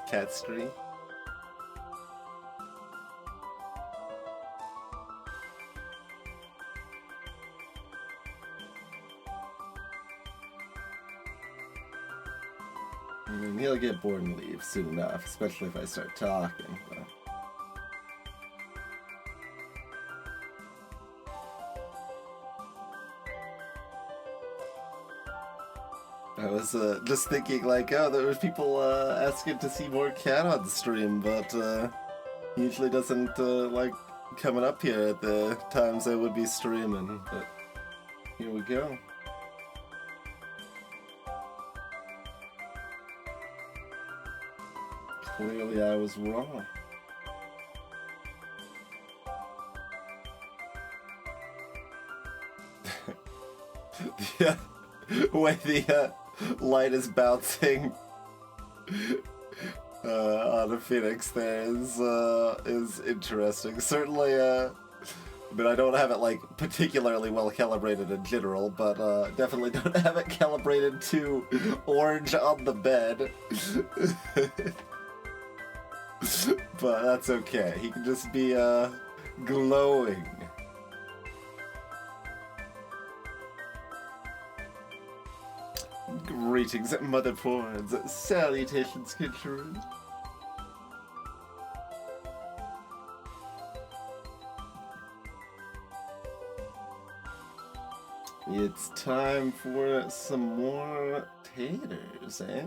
cat stream. I mean, he'll get bored and leave soon enough, especially if I start talking, but... I was just thinking, like, oh, there was people asking to see more cat on the stream, but he usually doesn't like coming up here at the times I would be streaming. But here we go. Clearly, I was wrong. Yeah, way the light is bouncing on a Phoenix there is interesting. Certainly, I mean, I don't have it like particularly well calibrated in general, but definitely don't have it calibrated to orange on the bed. But that's okay. He can just be glowing. Greetings, motherboards. Salutations, control. It's time for some more taters, eh?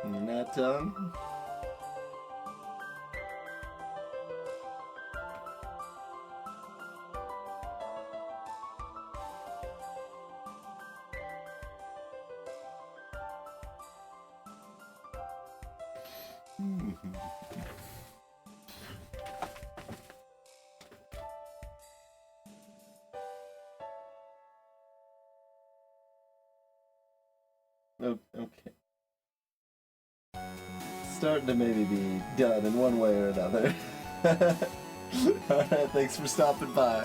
Not done. Okay. Starting to maybe be done in one way or another. Alright, thanks for stopping by.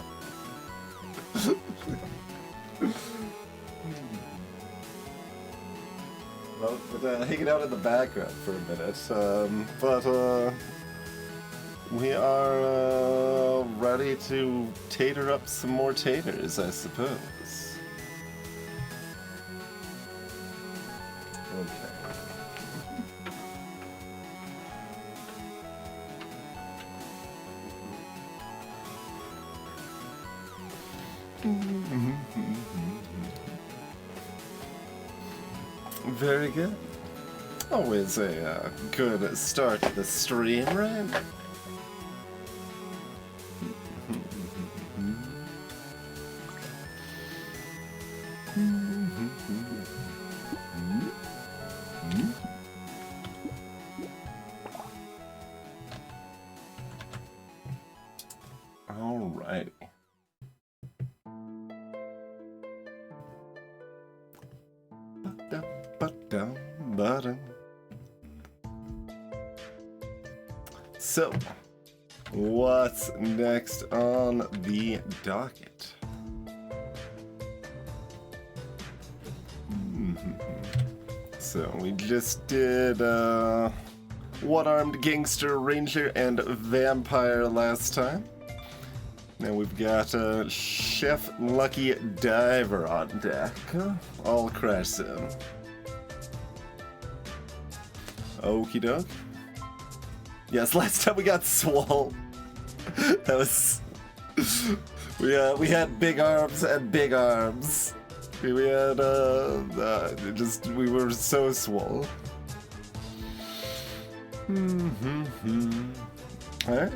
Well, but hanging out in the background for a minute. But we are ready to tater up some more taters, I suppose. Okay. Very good. Always a good start to the stream, right? All right. So, what's next on the docket? So, we just did one-armed gangster, ranger, and vampire last time. Now we've got Chef Lucky Diver on deck. All crash zone. Okie doke. Yes, last time we got swole. That was... we had big arms and big arms. We had, we were so swole. Alright.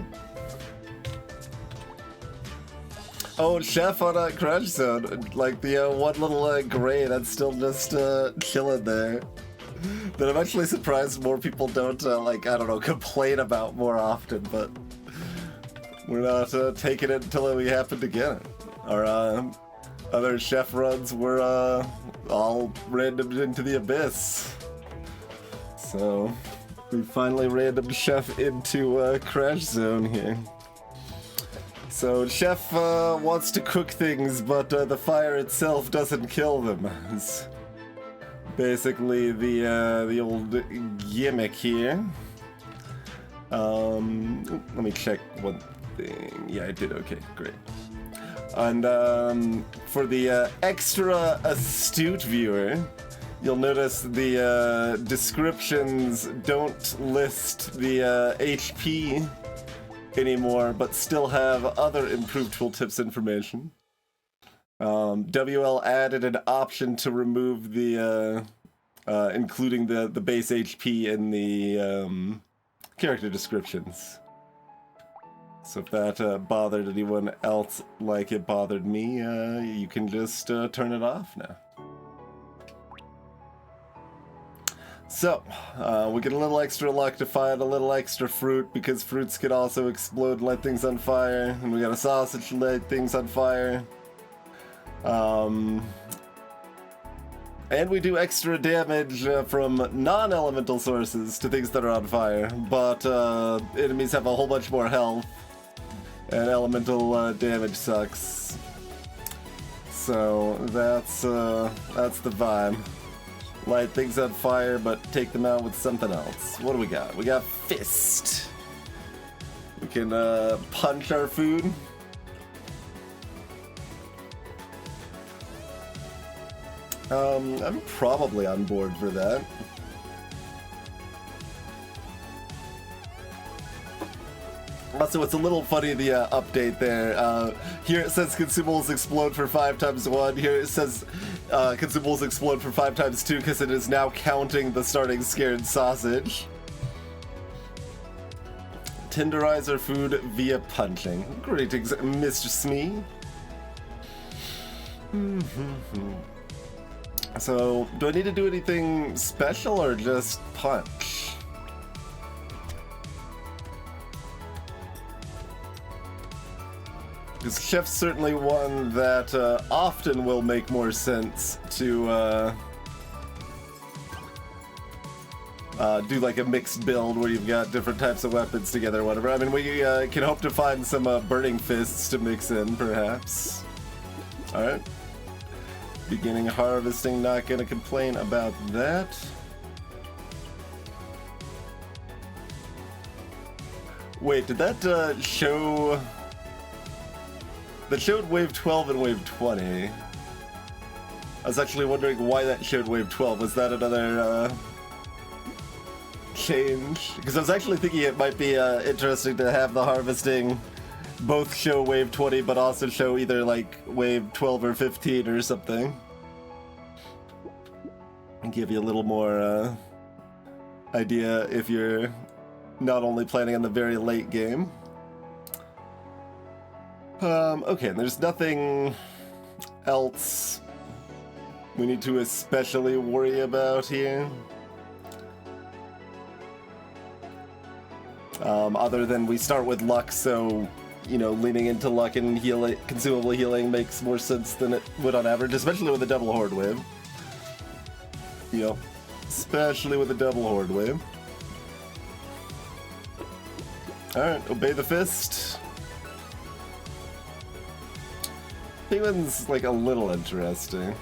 Oh, Chef on a crash zone. Like the one little gray that's still just chilling there. That I'm actually surprised more people don't, like, I don't know, complain about more often, but we're not taking it until we happen to get it. Or, other chef runs were all randomed into the abyss. So we finally randomed chef into Crash Zone here. So chef wants to cook things, but the fire itself doesn't kill them. It's basically the old gimmick here. Let me check one thing. Yeah, I did okay, great. And for the extra astute viewer, you'll notice the descriptions don't list the HP anymore, but still have other improved tooltips information. WL added an option to remove the including the base HP in the character descriptions. So if that bothered anyone else like it bothered me, you can just turn it off now. So, we get a little extra luck to find a little extra fruit, because fruits can also explode and light things on fire, and we got a sausage to light things on fire. And we do extra damage from non-elemental sources to things that are on fire, but enemies have a whole bunch more health, and elemental damage sucks. So that's the vibe. Light things on fire, but take them out with something else. What do we got? We got Fist. We can punch our food. I'm probably on board for that. Also, it's a little funny, the update there. Here it says consumables explode for 5 times 1. Here it says consumables explode for 5 times 2, because it is now counting the starting scared sausage. Tenderize our food via punching. Greetings, Mr. Smee. So, do I need to do anything special or just punch? Because Chef's certainly one that often will make more sense to do like a mixed build where you've got different types of weapons together or whatever. I mean, we can hope to find some burning fists to mix in, perhaps. Alright. Beginning harvesting, not gonna complain about that. Wait, did that show... That showed wave 12 and wave 20. I was actually wondering why that showed wave 12. Was that another change? Because I was actually thinking it might be interesting to have the harvesting both show wave 20, but also show either like wave 12 or 15 or something. And give you a little more idea if you're not only planning on the very late game. Okay, and there's nothing else we need to especially worry about here. Other than we start with luck, so, you know, leaning into luck and healing, consumable healing makes more sense than it would on average, especially with a double horde wave. Yep, especially with a double horde wave. Alright, obey the fist. Penguin's like a little interesting.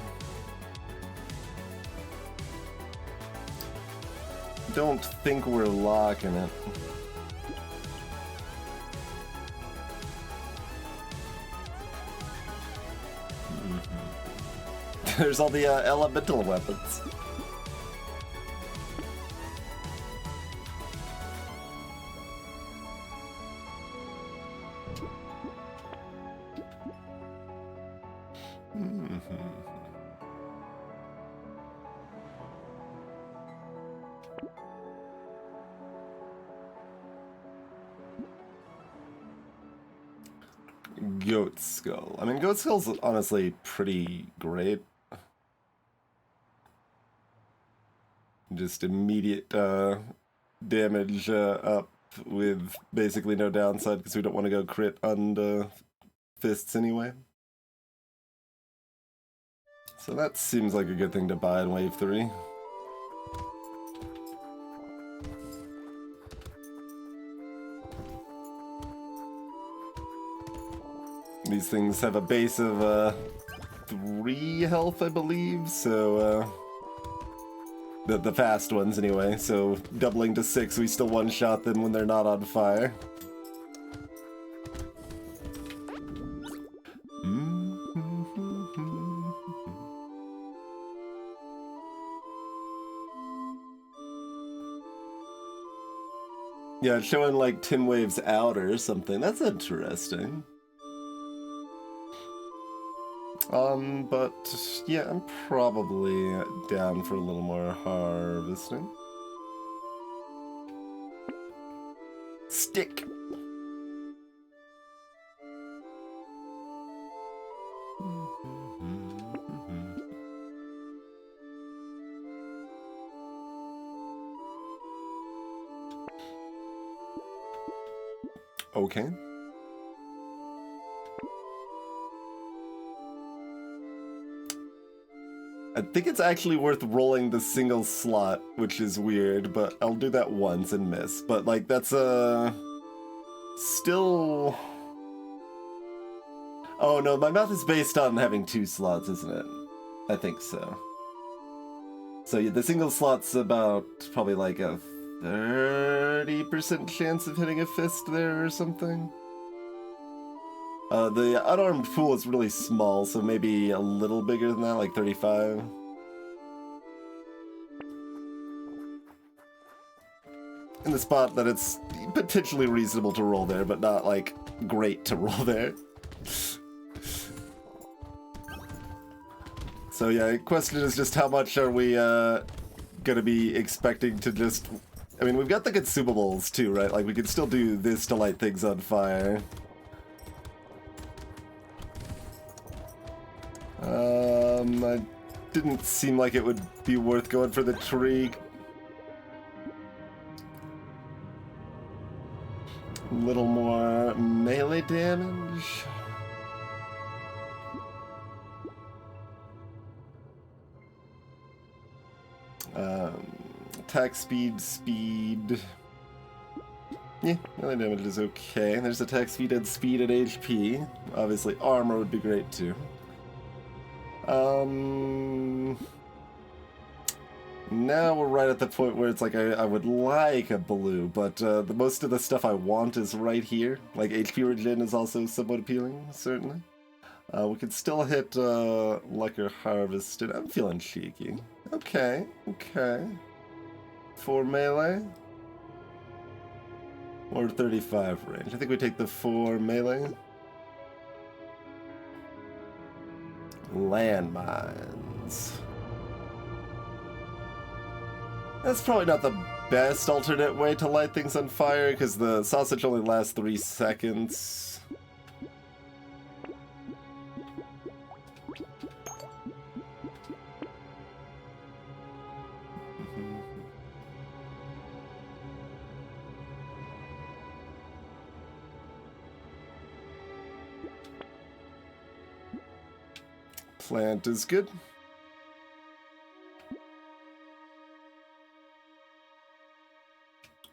Don't think we're locking it. There's all the elemental weapons. Goat Skull. I mean, Goat Skull's honestly pretty great. Just immediate damage up with basically no downside, because we don't want to go crit on the fists anyway. So that seems like a good thing to buy in Wave 3. These things have a base of 3 health, I believe, so the fast ones anyway, so doubling to 6, we still one-shot them when they're not on fire. Yeah, it's showing like 10 waves out or something. That's interesting. But yeah, I'm probably down for a little more harvesting. Stick! Okay. I think it's actually worth rolling the single slot, which is weird, but I'll do that once and miss. But, like, that's still... Oh, no, my math is based on having 2 slots, isn't it? I think so. So, yeah, the single slot's about probably like a 30% chance of hitting a fist there or something. The unarmed pool is really small, so maybe a little bigger than that, like 35. In the spot that it's potentially reasonable to roll there, but not, like, great to roll there. So yeah, the question is just how much are we gonna be expecting to just... I mean, we've got the consumables too, right? Like, we can still do this to light things on fire. It didn't seem like it would be worth going for the tree. A little more melee damage. Attack speed. Yeah, melee damage is okay. There's attack speed and HP. Obviously, armor would be great too. Now we're right at the point where it's like I would like a blue, but the most of the stuff I want is right here. Like HP regen is also somewhat appealing, certainly. We could still hit Luck or Harvest, and I'm feeling cheeky. Okay. 4 melee? Or 35 range. I think we take the 4 melee. Landmines. That's probably not the best alternate way to light things on fire, because the sausage only lasts 3 seconds. Plant is good.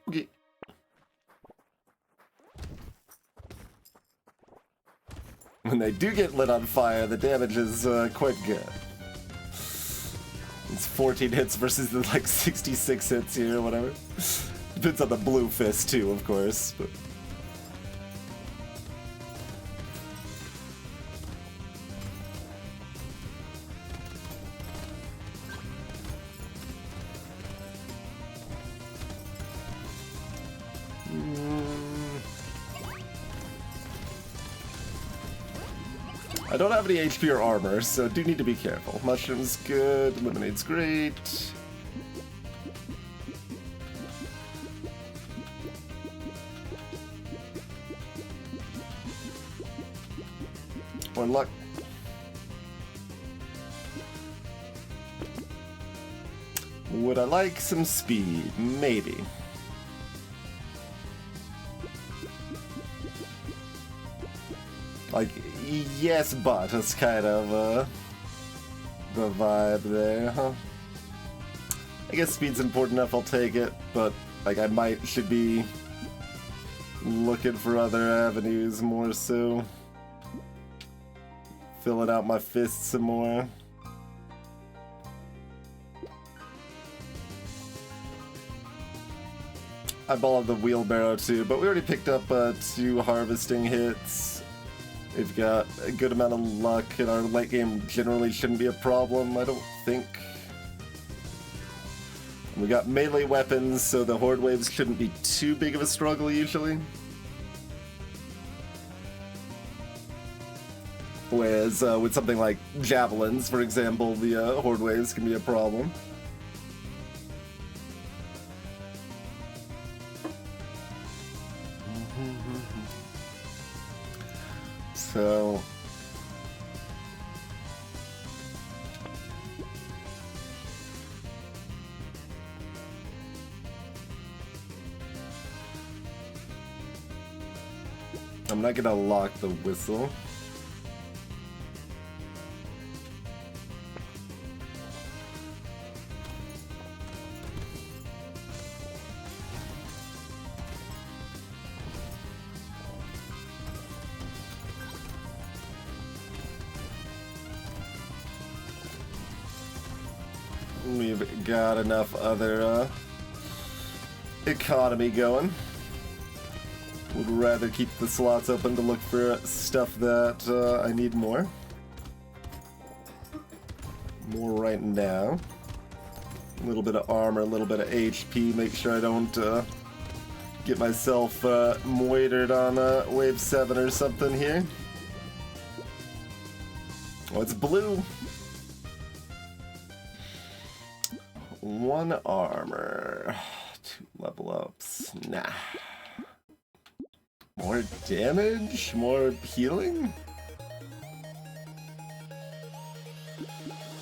Okay. When they do get lit on fire, the damage is quite good. It's 14 hits versus the like 66 hits here or whatever. Depends on the blue fist too, of course. But... I don't have any HP or armor, so do need to be careful. Mushroom's good, lemonade's great. One luck. Would I like some speed? Maybe. Like, yes, but it's kind of, the vibe there, huh? I guess speed's important enough, I'll take it, but like I should be looking for other avenues more so. Filling out my fists some more. I balled the wheelbarrow too, but we already picked up 2 harvesting hits. We've got a good amount of luck, and our late game generally shouldn't be a problem, I don't think. We got melee weapons, so the horde waves shouldn't be too big of a struggle usually. Whereas with something like javelins, for example, the horde waves can be a problem. So I'm not gonna lock the whistle. We've got enough other economy going. Would rather keep the slots open to look for stuff that I need more. More right now. A little bit of armor, a little bit of HP. Make sure I don't get myself moitered on wave 7 or something here. Oh, it's blue. 1 armor. 2 level ups. Nah. More damage? More healing?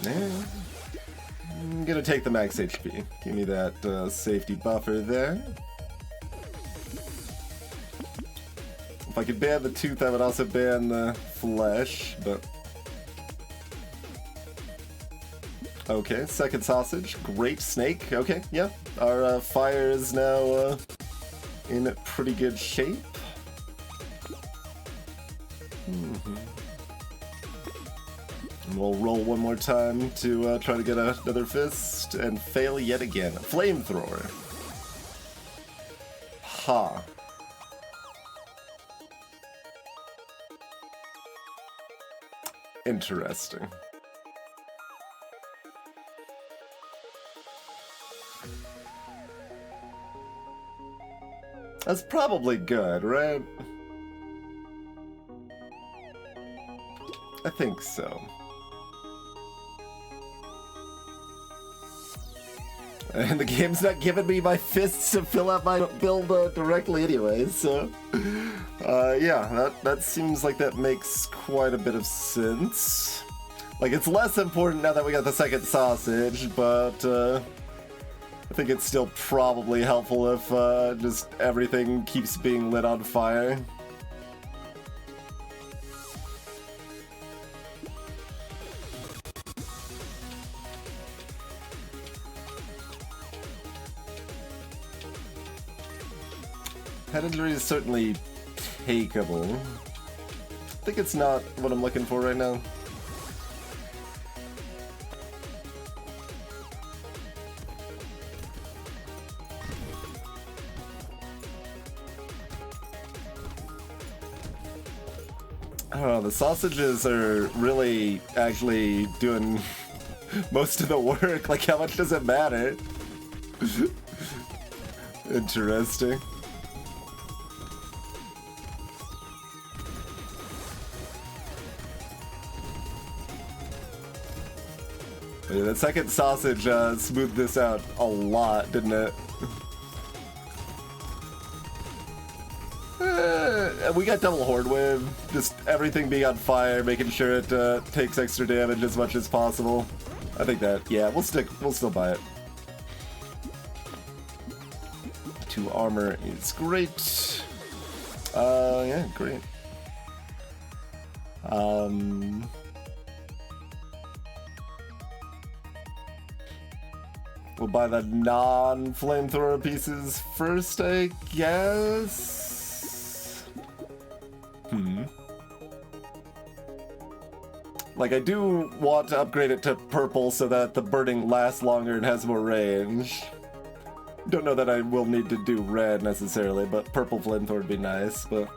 Nah. I'm gonna take the max HP. Give me that safety buffer there. If I could ban the tooth, I would also ban the flesh, but... Okay, second sausage. Great snake. Okay, yeah. Our fire is now in pretty good shape. And we'll roll one more time to try to get another fist and fail yet again. Flamethrower. Ha. Interesting. That's probably good, right? I think so. And the game's not giving me my fists to fill out my build directly anyway, so... yeah, that seems like that makes quite a bit of sense. Like, it's less important now that we got the second sausage, but I think it's still probably helpful if just everything keeps being lit on fire. Pedigree is certainly takeable. I think it's not what I'm looking for right now. I don't know, the sausages are really actually doing most of the work. Like, how much does it matter? Interesting. Yeah, that second sausage smoothed this out a lot, didn't it? We got double horde wave, just everything being on fire, making sure it takes extra damage as much as possible. I think that, yeah, we'll still buy it. 2 armor is great. Yeah, great. We'll buy the non-flamethrower pieces first, I guess? Like, I do want to upgrade it to purple so that the burning lasts longer and has more range. Don't know that I will need to do red necessarily, but purple flamethrower would be nice, but...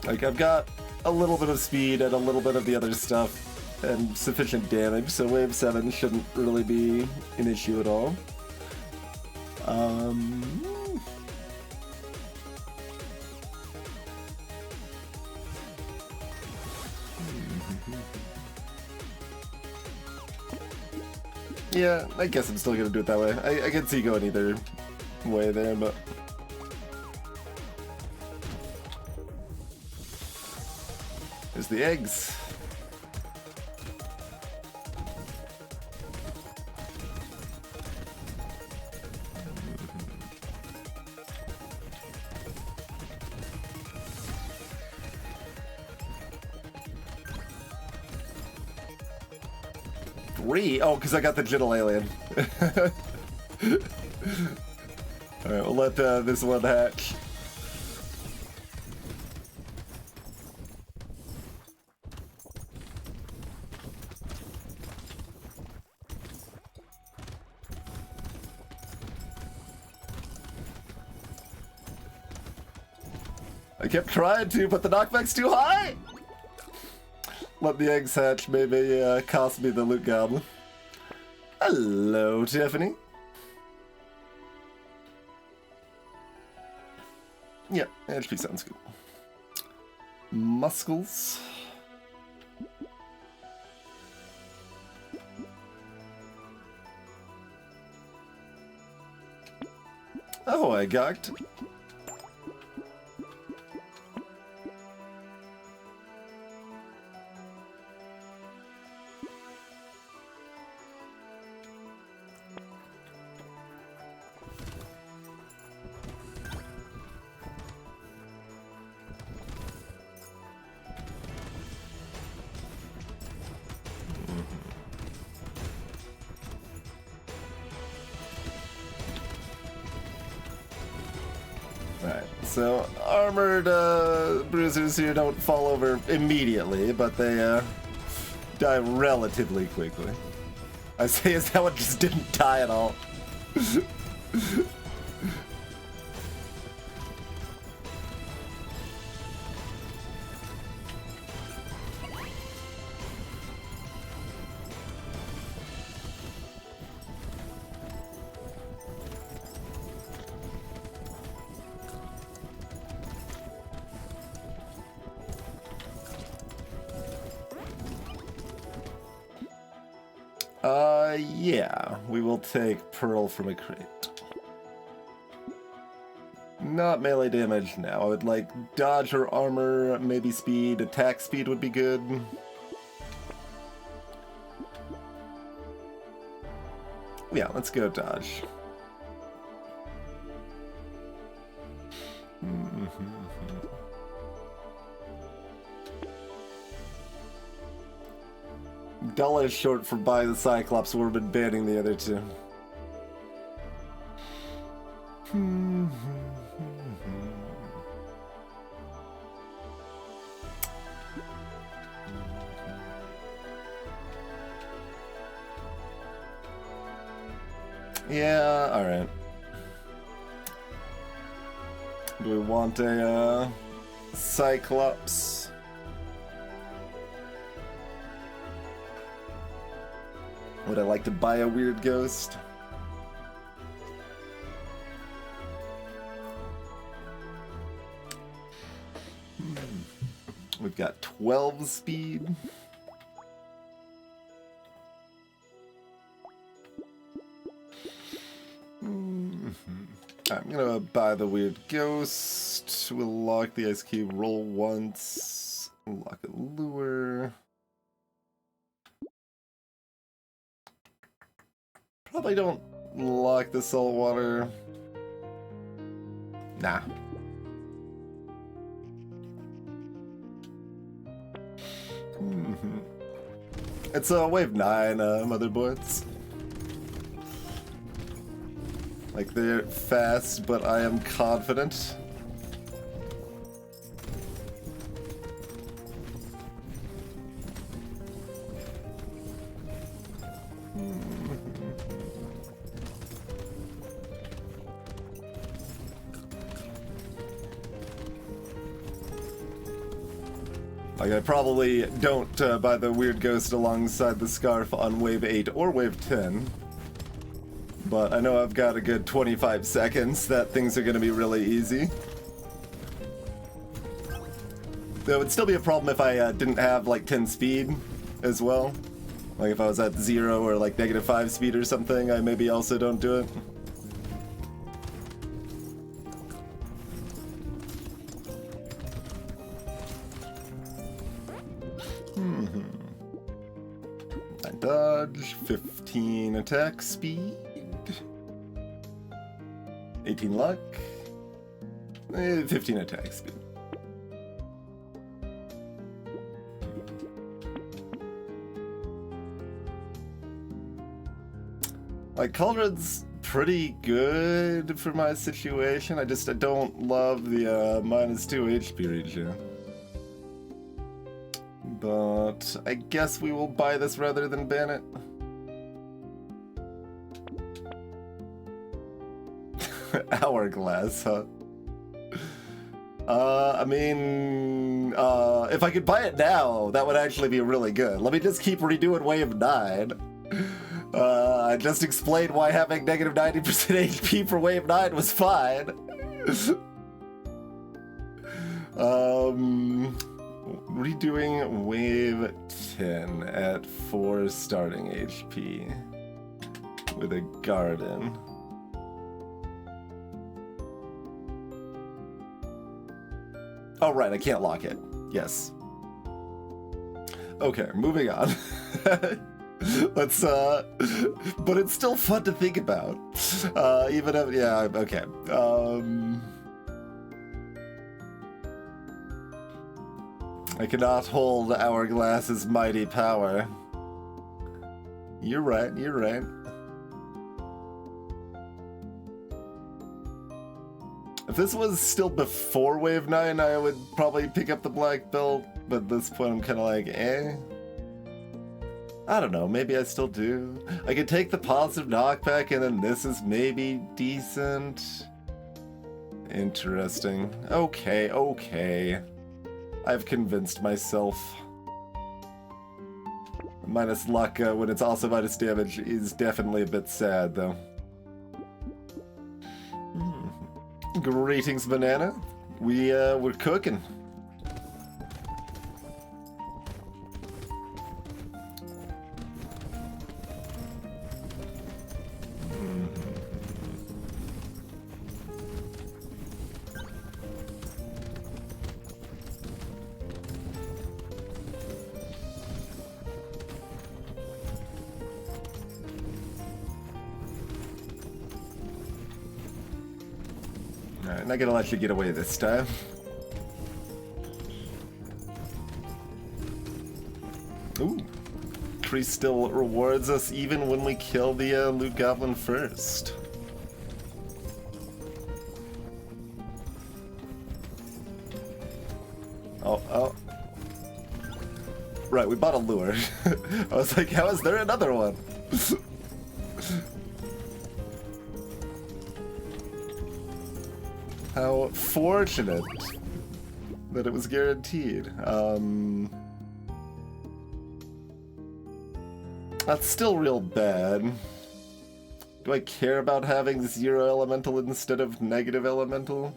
Like, I've got a little bit of speed and a little bit of the other stuff and sufficient damage, so wave 7 shouldn't really be an issue at all. Yeah, I guess I'm still gonna do it that way. I can see going either way there, but... There's the eggs. Three? Oh, because I got the Jittle Alien. Alright, we'll let this one hatch. I kept trying to, but the knockback's too high! Let the eggs hatch, maybe cost me the loot goblin. Hello, Tiffany. Yeah, HP sounds good. Muscles. Oh, I got. So, armored bruisers here don't fall over immediately, but they die relatively quickly. I say, is that one just didn't die at all? Yeah, we will take Pearl from a crate. Not melee damage now. I would like dodge or armor, maybe speed. Attack speed would be good. Yeah, let's go dodge. Dull is short for buying the Cyclops, so we've been banning the other two. Yeah, alright. Do we want a Cyclops? Would I like to buy a weird ghost? We've got 12 speed. I'm gonna buy the weird ghost. We'll lock the ice cube, roll once, lock a lure. Probably don't lock the salt water. Nah. It's a wave 9 motherboards. Like, they're fast, but I am confident. Like, I probably don't buy the Weird Ghost alongside the Scarf on Wave 8 or Wave 10. But I know I've got a good 25 seconds that things are going to be really easy. There would still be a problem if I didn't have, like, 10 speed as well. Like, if I was at 0 or, like, -5 speed or something, I maybe also don't do it. Dodge, 15 attack speed, 18 luck, 15 attack speed. Like, Cauldron's pretty good for my situation. I don't love the -2 HP regen. But I guess we will buy this rather than ban it. Hourglass, huh? I mean, if I could buy it now, that would actually be really good. Let me just keep redoing Wave 9. I just explained why having -90% HP for Wave 9 was fine. Redoing Wave 10 at 4 starting HP with a garden. Oh, right, I can't lock it. Yes. Okay, moving on. Let's, but it's still fun to think about. Even if, yeah, okay. I cannot hold Hourglass's mighty power. You're right, you're right. If this was still before Wave 9, I would probably pick up the black belt, but at this point I'm kind of like, eh. I don't know, maybe I still do. I could take the positive knockback and then this is maybe decent. Interesting. Okay, okay. I've convinced myself. Minus luck when it's also minus damage is definitely a bit sad, though. Greetings, Banana. We're cooking. Alright, not gonna let you get away this time. Ooh. Tree still rewards us even when we kill the loot goblin first. Oh. Right, we bought a lure. I was like, how is there another one? How fortunate that it was guaranteed. That's still real bad. Do I care about having 0 elemental instead of negative elemental?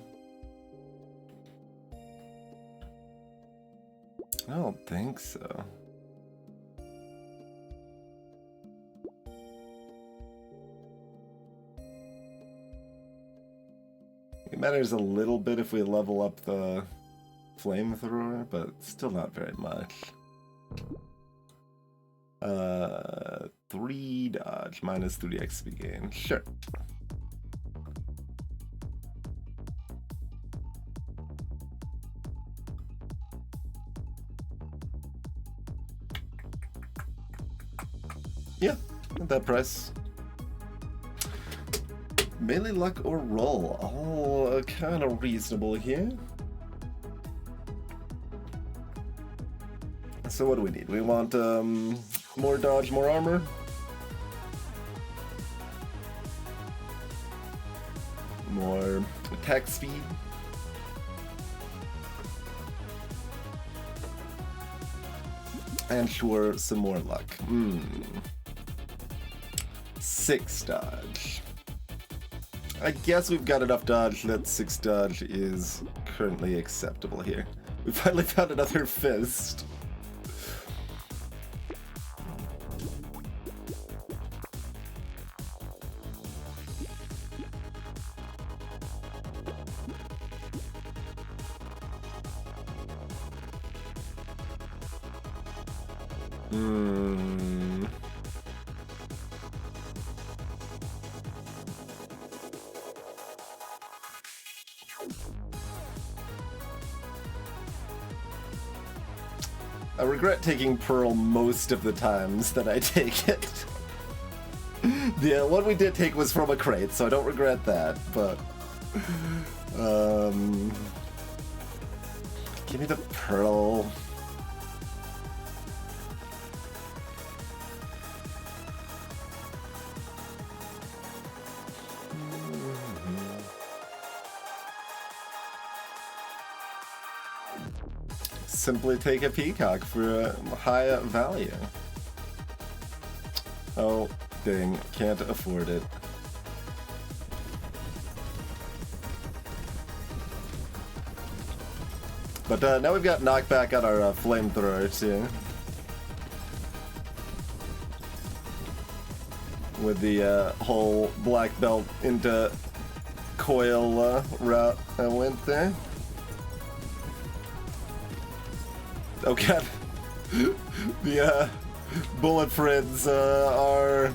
I don't think so. It matters a little bit if we level up the flamethrower, but still not very much. 3 dodge, minus 3 XP gain. Sure. Yeah, at that price. Melee luck or roll, all kind of reasonable here. So what do we need? We want more dodge, more armor. More attack speed. And sure, some more luck. 6 dodge. I guess we've got enough dodge that 6 dodge is currently acceptable here. We finally found another fist. I regret taking Pearl most of the times that I take it. The one we did take was from a crate, so I don't regret that, but... give me the Pearl. Simply take a peacock for a high value. Oh, dang, can't afford it. But now we've got knockback on our flamethrower too. With the whole black belt into coil route I went there. Oh god, the bullet friends are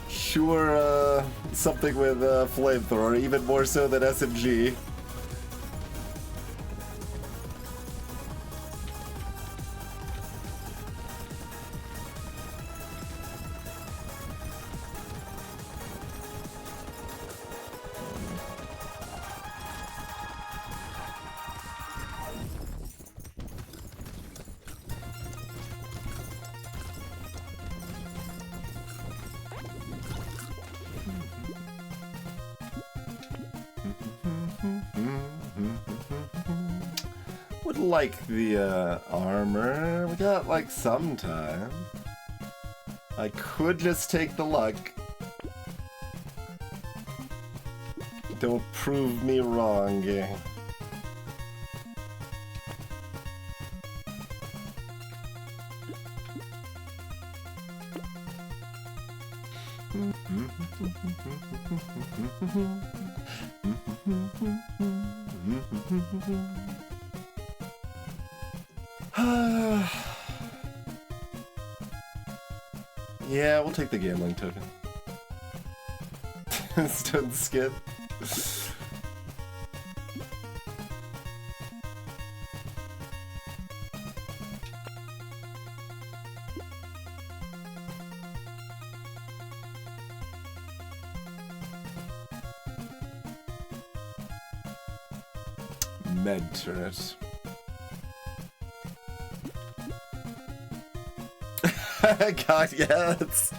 sure something with flamethrower, even more so than SMG. Would like the armor. We got like some time. I could just take the luck. Don't prove me wrong. Yeah, we'll take the gambling token. Stone skin. Med turret. God, yeah, it's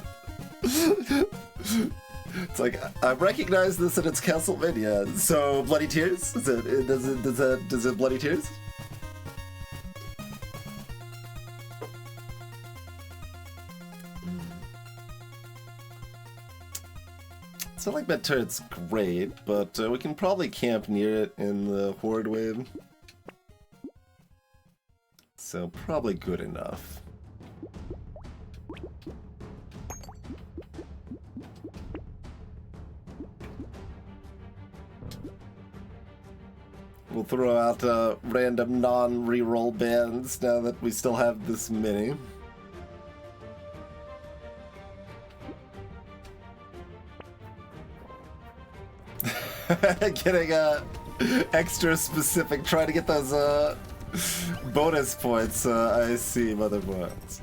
like I recognize this in its Castlevania. So Bloody Tears? Does it Bloody Tears? So like that turret's great, but we can probably camp near it in the Horde wave. So probably good enough. We'll throw out random non-reroll bands now that we still have this many. Getting extra specific, trying to get those bonus points. I see, motherboards.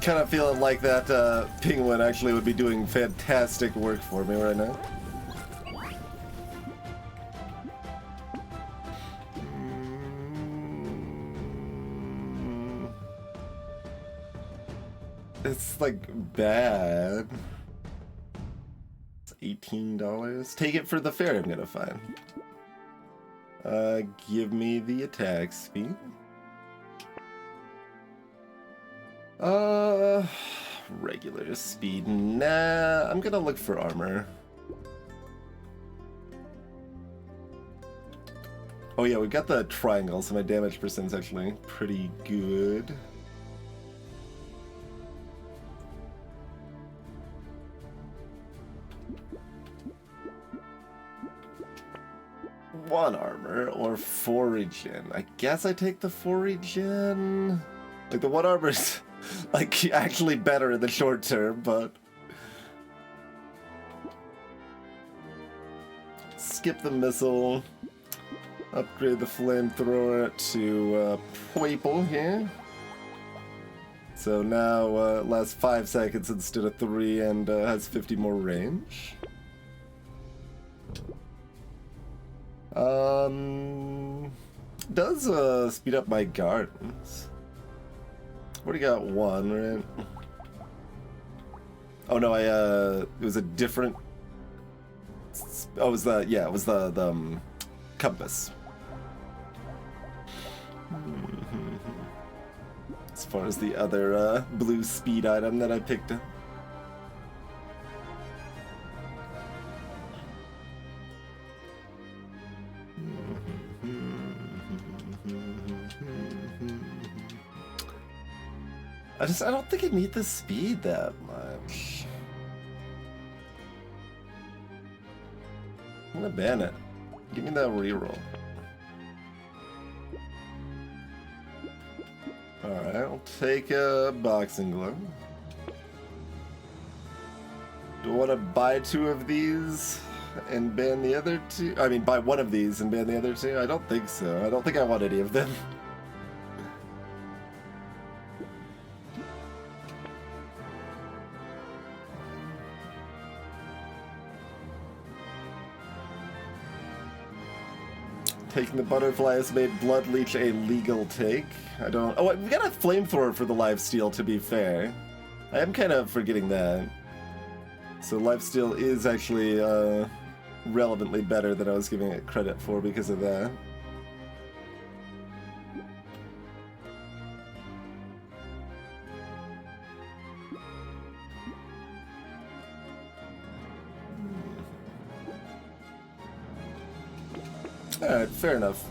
Kind of feeling like that penguin actually would be doing fantastic work for me right now. It's like bad. It's $18. Take it for the fare I'm gonna find. Give me the attack speed. Regular speed. Nah, I'm gonna look for armor. Oh yeah, we've got the triangle, so my damage percent's actually pretty good. One armor or 4 regen. I guess I take the 4 regen. Like the one armor's like actually better in the short term, but skip the missile. Upgrade the flamethrower to purple here. So now lasts 5 seconds instead of 3 and has 50 more range. Does speed up my gardens. Already got 1, right? Oh no, it was a different. Oh, it was the compass. As far as the other blue speed item that I picked up. I don't think I need the speed that much. I'm gonna ban it. Give me that reroll. Alright, I'll take a boxing glove. Do I want to buy 2 of these and ban the other 2? I mean, buy 1 of these and ban the other 2? I don't think so. I don't think I want any of them. Taking the butterfly has made Blood Leech a legal take. I don't... Oh, we got a flamethrower for the lifesteal, to be fair. I am kind of forgetting that. So lifesteal is actually relevantly better than I was giving it credit for because of that. Alright, fair enough.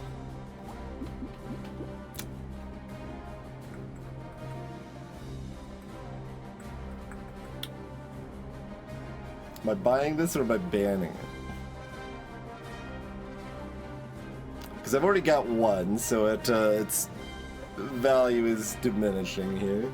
Am I buying this or am I banning it? Because I've already got 1, so its value is diminishing here.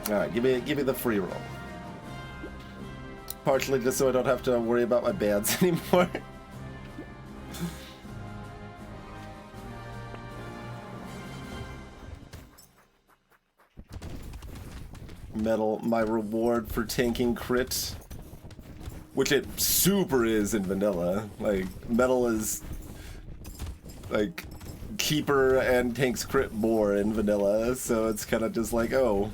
Alright, give me the free roll. Partially just so I don't have to worry about my bans anymore. Metal, my reward for tanking crit. Which it super is in vanilla. Like, metal is like keeper and tanks crit more in vanilla, so it's kind of just like, oh,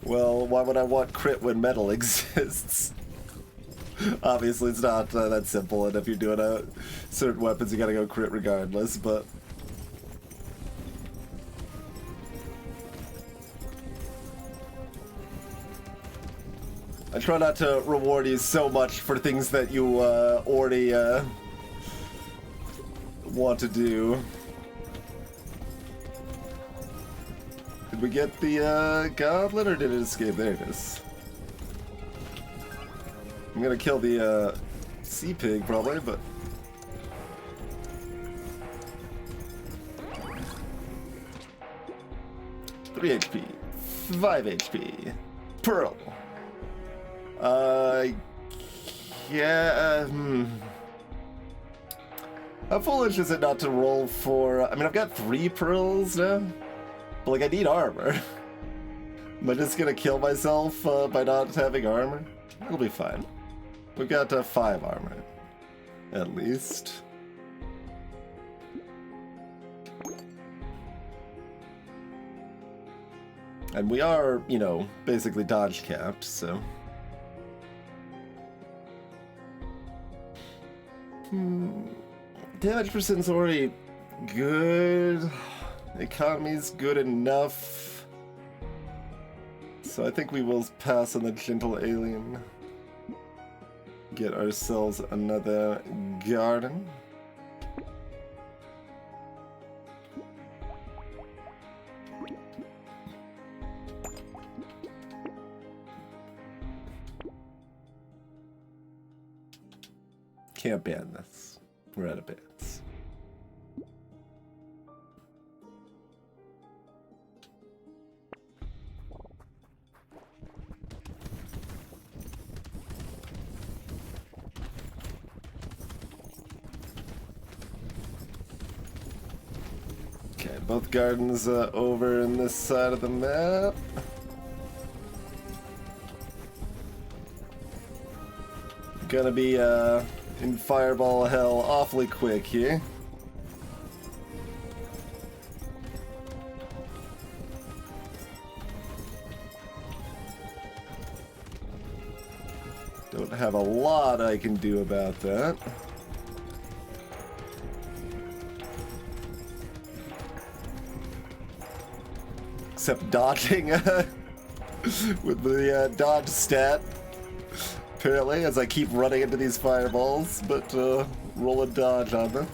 well, why would I want crit when metal exists? Obviously, it's not that simple, and if you're doing certain weapons, you gotta go crit regardless, but... I try not to reward you so much for things that you already want to do. Did we get the goblet, or did it escape? There it is. I'm gonna kill the sea pig probably, but 3 HP, 5 HP, pearl. Yeah, How foolish is it not to roll for... I mean, I've got 3 pearls now, but, like, I need armor. Am I just gonna kill myself by not having armor? It'll be fine. We've got 5 armor, at least. And we are, you know, basically dodge capped, so... Damage percent's already good. Economy's good enough. So I think we will pass on the gentle alien. Get ourselves another garden. Can't ban this. We're out of bans. Okay, both gardens over in this side of the map. Gonna be in fireball hell awfully quick here. Don't have a lot I can do about that. Except dodging with the dodge stat. Apparently, as I keep running into these fireballs, but roll a dodge on them.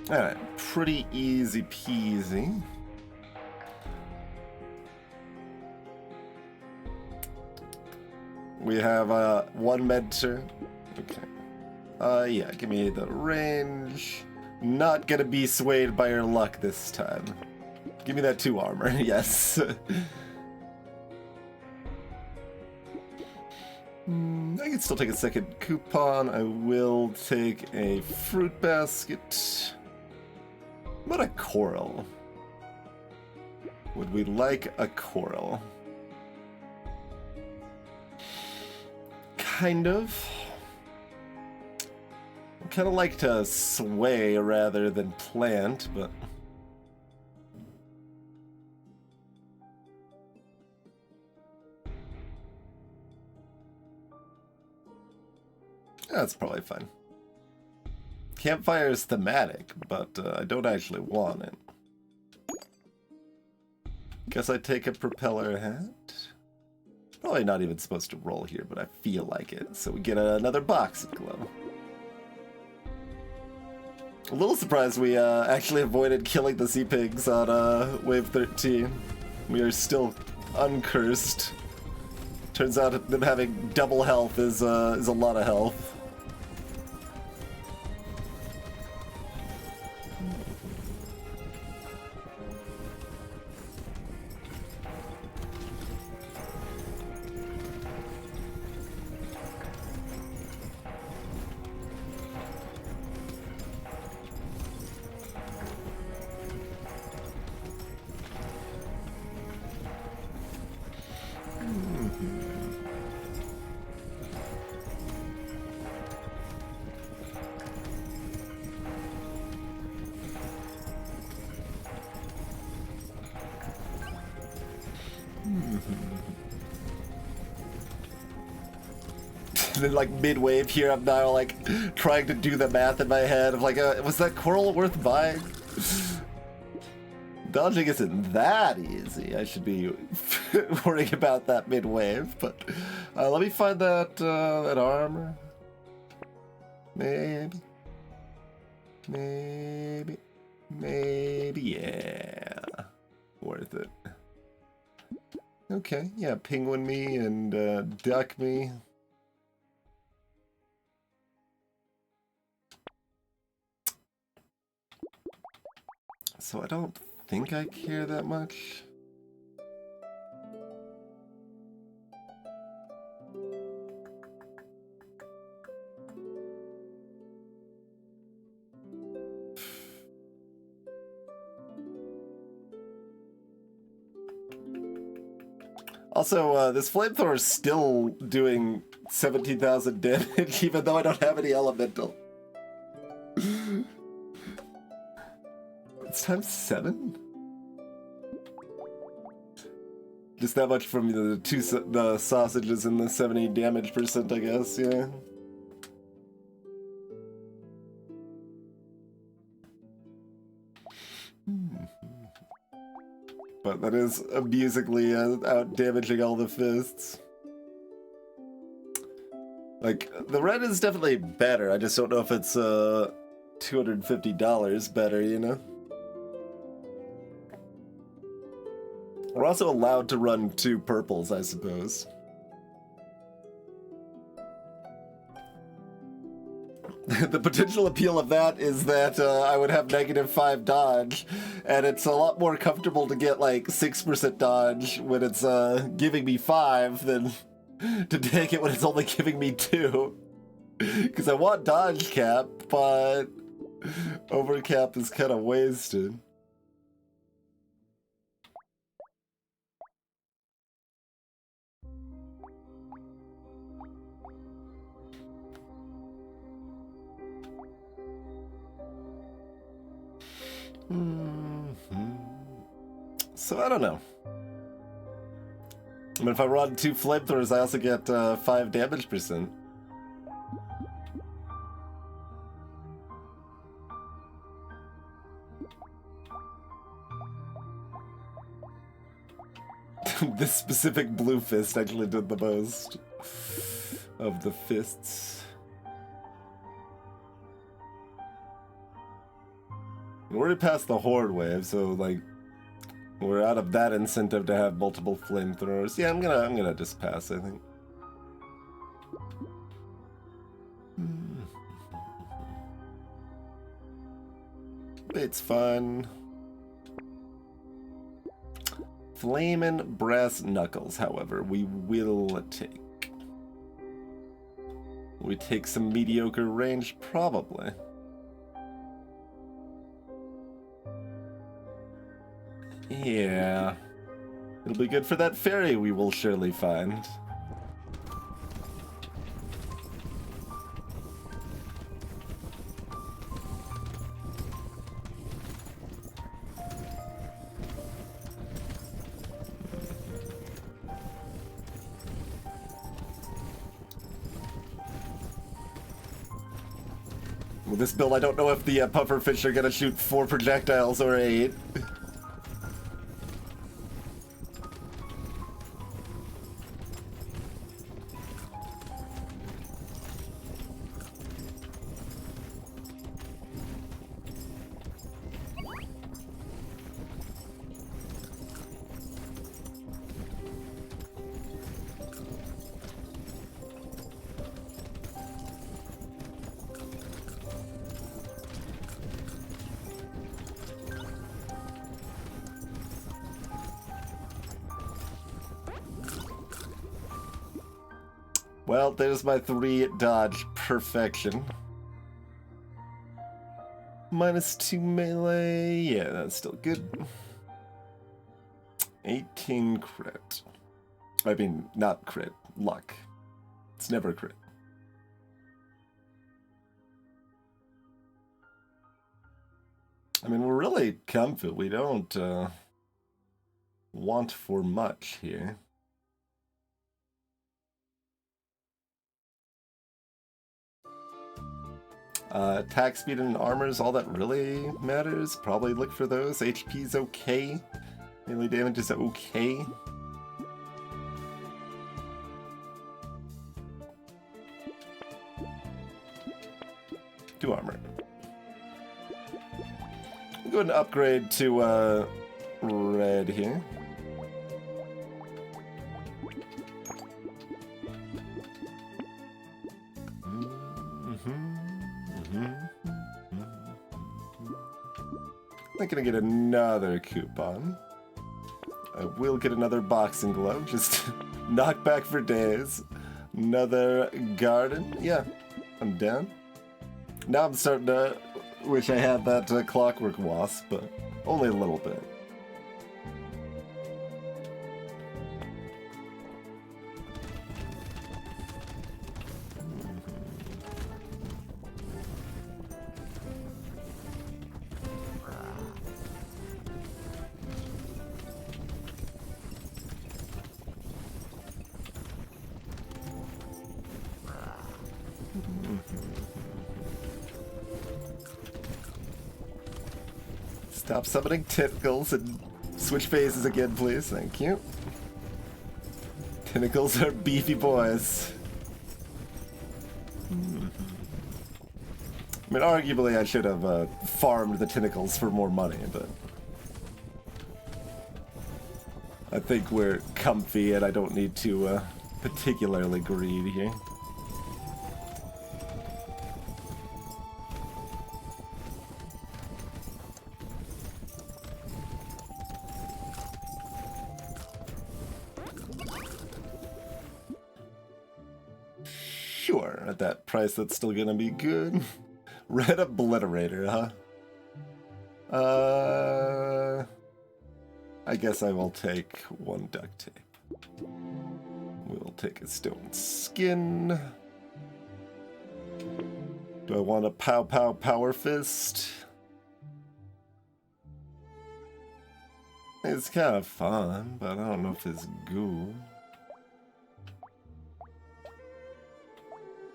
Alright, pretty easy peasy. We have 1 mentor. Okay. Yeah, give me the range. Not gonna be swayed by your luck this time. Give me that 2 armor, yes. I can still take a second coupon. I will take a fruit basket. What a coral. Would we like a coral? Kind of. Kind of like to sway rather than plant, but... That's probably fine. Campfire is thematic, but I don't actually want it. Guess I take a propeller hat. Probably not even supposed to roll here, but I feel like it. So we get another boxing glove. A little surprised we actually avoided killing the sea pigs on wave 13. We are still uncursed. Turns out them having double health is a lot of health. And then, like, mid-wave here, I'm now, like, trying to do the math in my head of, like, was that coral worth buying? Dodging isn't that easy. I should be worrying about that mid-wave, but let me find that armor. Maybe, yeah. Worth it. Okay, yeah, penguin me and duck me. So I don't think I care that much. Also, this flamethrower is still doing 17,000 damage, even though I don't have any elemental. It's times 7? Just that much from the sausages and the 70 damage percent, I guess, yeah. But that is amusingly out damaging all the fists. Like, the red is definitely better, I just don't know if it's $250 better, you know? We're also allowed to run 2 purples, I suppose. The potential appeal of that is that I would have -5 dodge, and it's a lot more comfortable to get like 6% dodge when it's giving me 5 than to take it when it's only giving me 2. Because I want dodge cap, but overcap is kind of wasted. So I don't know. I mean, if I run 2 flamethrowers, I also get 5 damage percent. This specific blue fist actually did the most of the fists. We're already past the horde wave, so like we're out of that incentive to have multiple flamethrowers. Yeah, I'm gonna just pass, I think. It's fun. Flamin' brass knuckles, however, we will take. We take some mediocre range, probably. Yeah. It'll be good for that fairy we will surely find. With this build, I don't know if the pufferfish are gonna shoot 4 projectiles or 8. Well, there's my 3 dodge perfection. -2 melee. Yeah, that's still good. 18 crit. I mean, not crit. Luck. It's never crit. I mean, we're really comfy. We don't want for much here. Attack speed and armor is all that really matters. Probably look for those. HP's okay. Melee damage is okay. Do armor. We'll go ahead and upgrade to red here. Not gonna get another coupon. I will get another boxing glove, just knock back for days. Another garden. Yeah, I'm down. Now I'm starting to wish I had that clockwork wasp, but only a little bit. Stop summoning tentacles and switch phases again, please. Thank you. Tentacles are beefy boys. I mean, arguably I should have farmed the tentacles for more money, but I think we're comfy and I don't need to particularly greed here. Sure, at that price that's still gonna be good. Red Obliterator, huh? I guess I will take one duct tape. We'll take a stone skin. Do I want a power fist? It's kind of fun, but I don't know if it's good.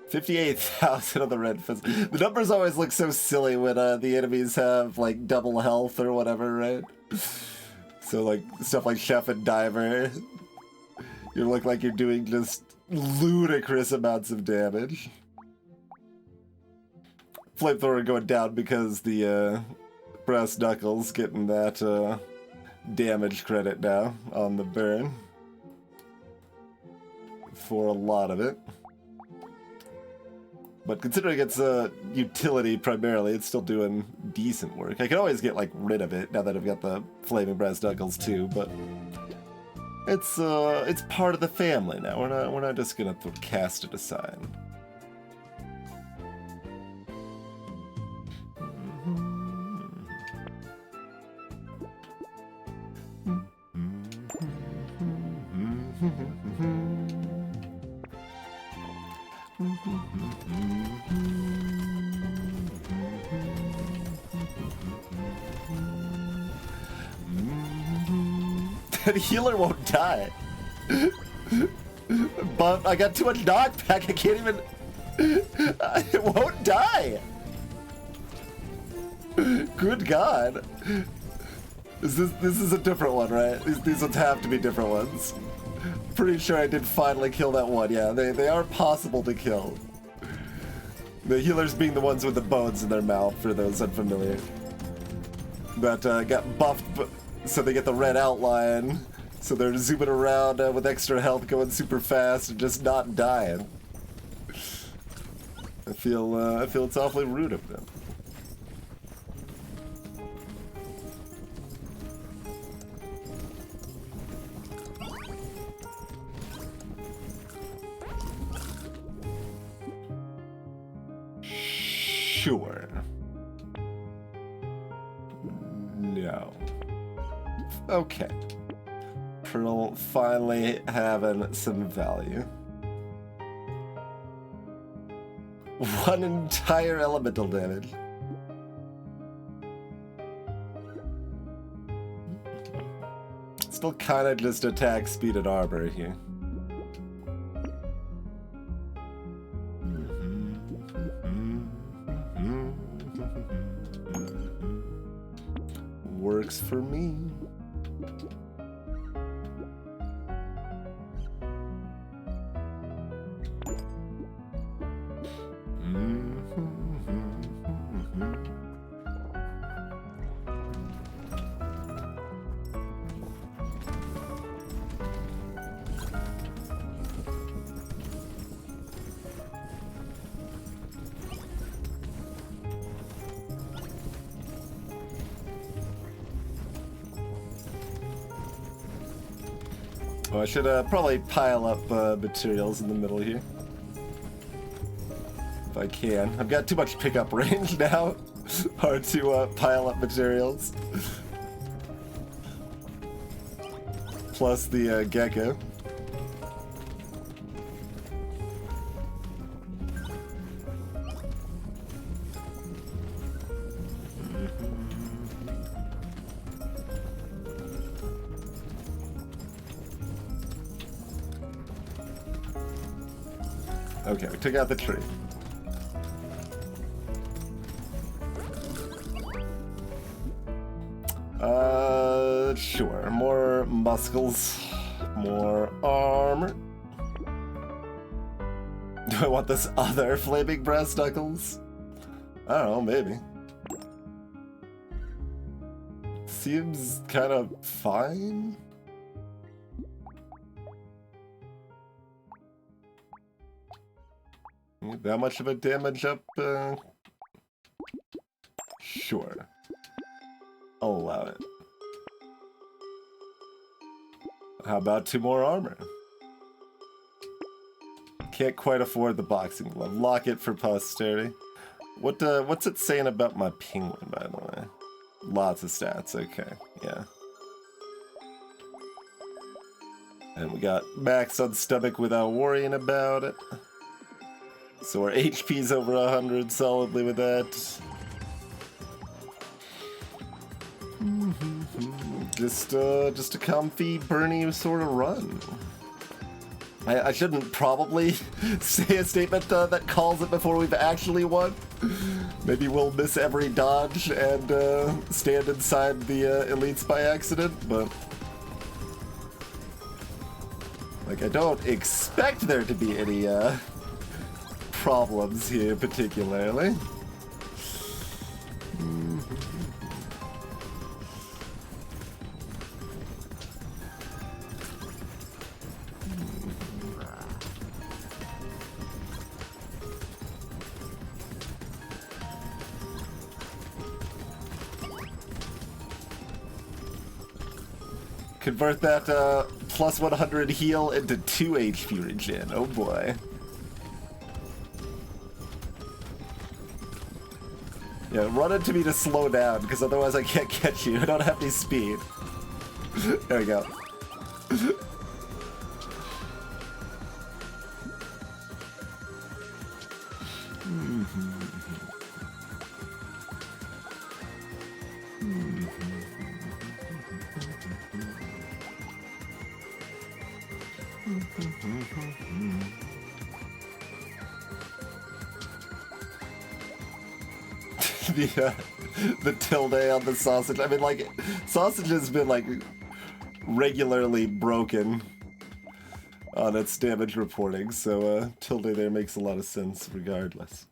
58,000 on the red fist. The numbers always look so silly when the enemies have like double health or whatever, right? So like stuff like Chef and Diver, you look like you're doing just ludicrous amounts of damage. Flamethrower going down because the brass knuckles getting that damage credit now on the burn for a lot of it. But considering it's a utility primarily, it's still doing decent work. I can always get like rid of it now that I've got the flaming brass knuckles too, but it's part of the family now. We're not just gonna cast it aside. That healer won't die. But I got too much knockback, I can't even... It won't die! Good God. This is a different one, right? These ones have to be different ones. Pretty sure I did finally kill that one. Yeah, they are possible to kill. The healers being the ones with the bones in their mouth, for those unfamiliar. But got buffed, so they get the red outline. So they're zooming around with extra health, going super fast, and just not dying. I feel it's awfully rude of them. Sure. No. Okay. Pearl finally having some value. One entire elemental damage. Still kind of just attack speed and armor here. Works for me. Oh, I should probably pile up materials in the middle here. If I can. I've got too much pickup range now. Hard to pile up materials. Plus the gecko. Okay, we took out the tree. Sure. More muscles. More armor. Do I want this other flaming brass knuckles? I don't know, maybe. Seems kind of fine. That much of a damage up? Sure. I'll allow it. How about 2 more armor? Can't quite afford the boxing glove. Lock it for posterity. What's it saying about my penguin, by the way? Lots of stats, okay, yeah. And we got max on stomach without worrying about it. So our HP's over 100 solidly with that. Just a comfy Bernie sort of run. I shouldn't probably say a statement that calls it before we've actually won. Maybe we'll miss every dodge and stand inside the elites by accident, but like I don't expect there to be any problems here particularly. Convert that plus 100 heal into 2 HP regen. Oh boy. Yeah, run into me to slow down, because otherwise I can't catch you. I don't have any speed. There we go. The tilde on the sausage. I mean, like, sausage has been, like, regularly broken on its damage reporting, so tilde there makes a lot of sense regardless.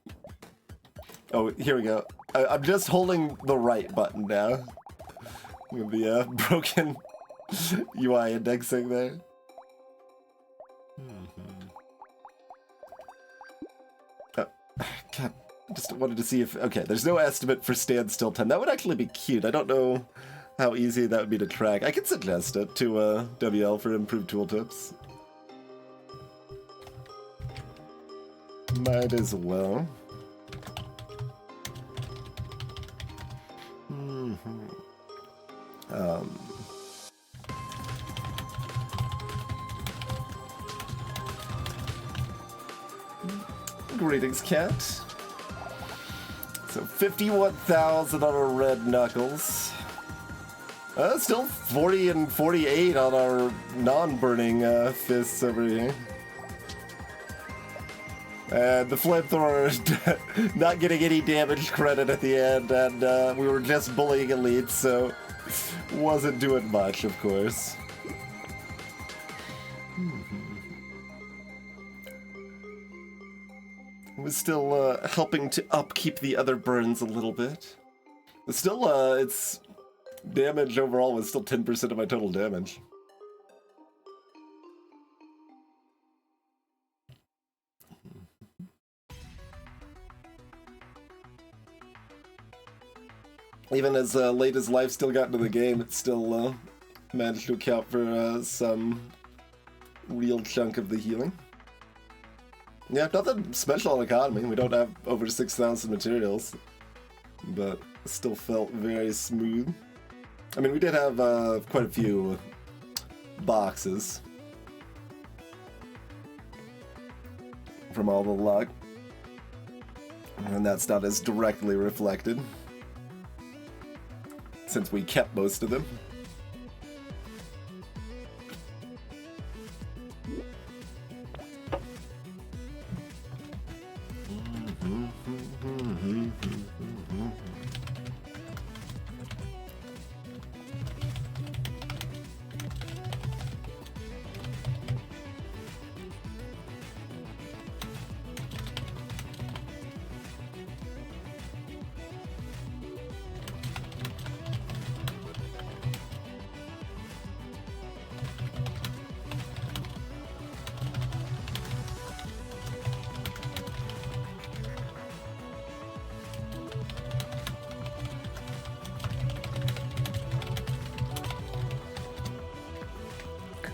Oh, here we go. I'm just holding the right button now. With the broken UI indexing there. Oh, God. Just wanted to see if... Okay, there's no estimate for standstill time. That would actually be cute. I don't know how easy that would be to track. I could suggest it to WL for improved tooltips. Might as well. Greetings, cat. So 51,000 on our red knuckles. Still 40 and 48 on our non-burning fists over here. And the flamethrower not getting any damage credit at the end, and we were just bullying elites, so wasn't doing much, of course. Was still helping to upkeep the other burns a little bit. But still, its damage overall was still 10% of my total damage. Even as late as life still got into the game, it still managed to account for some real chunk of the healing. Yeah, nothing special on economy. We don't have over 6,000 materials, but still felt very smooth. I mean, we did have quite a few boxes from all the luck, and that's not as directly reflected since we kept most of them.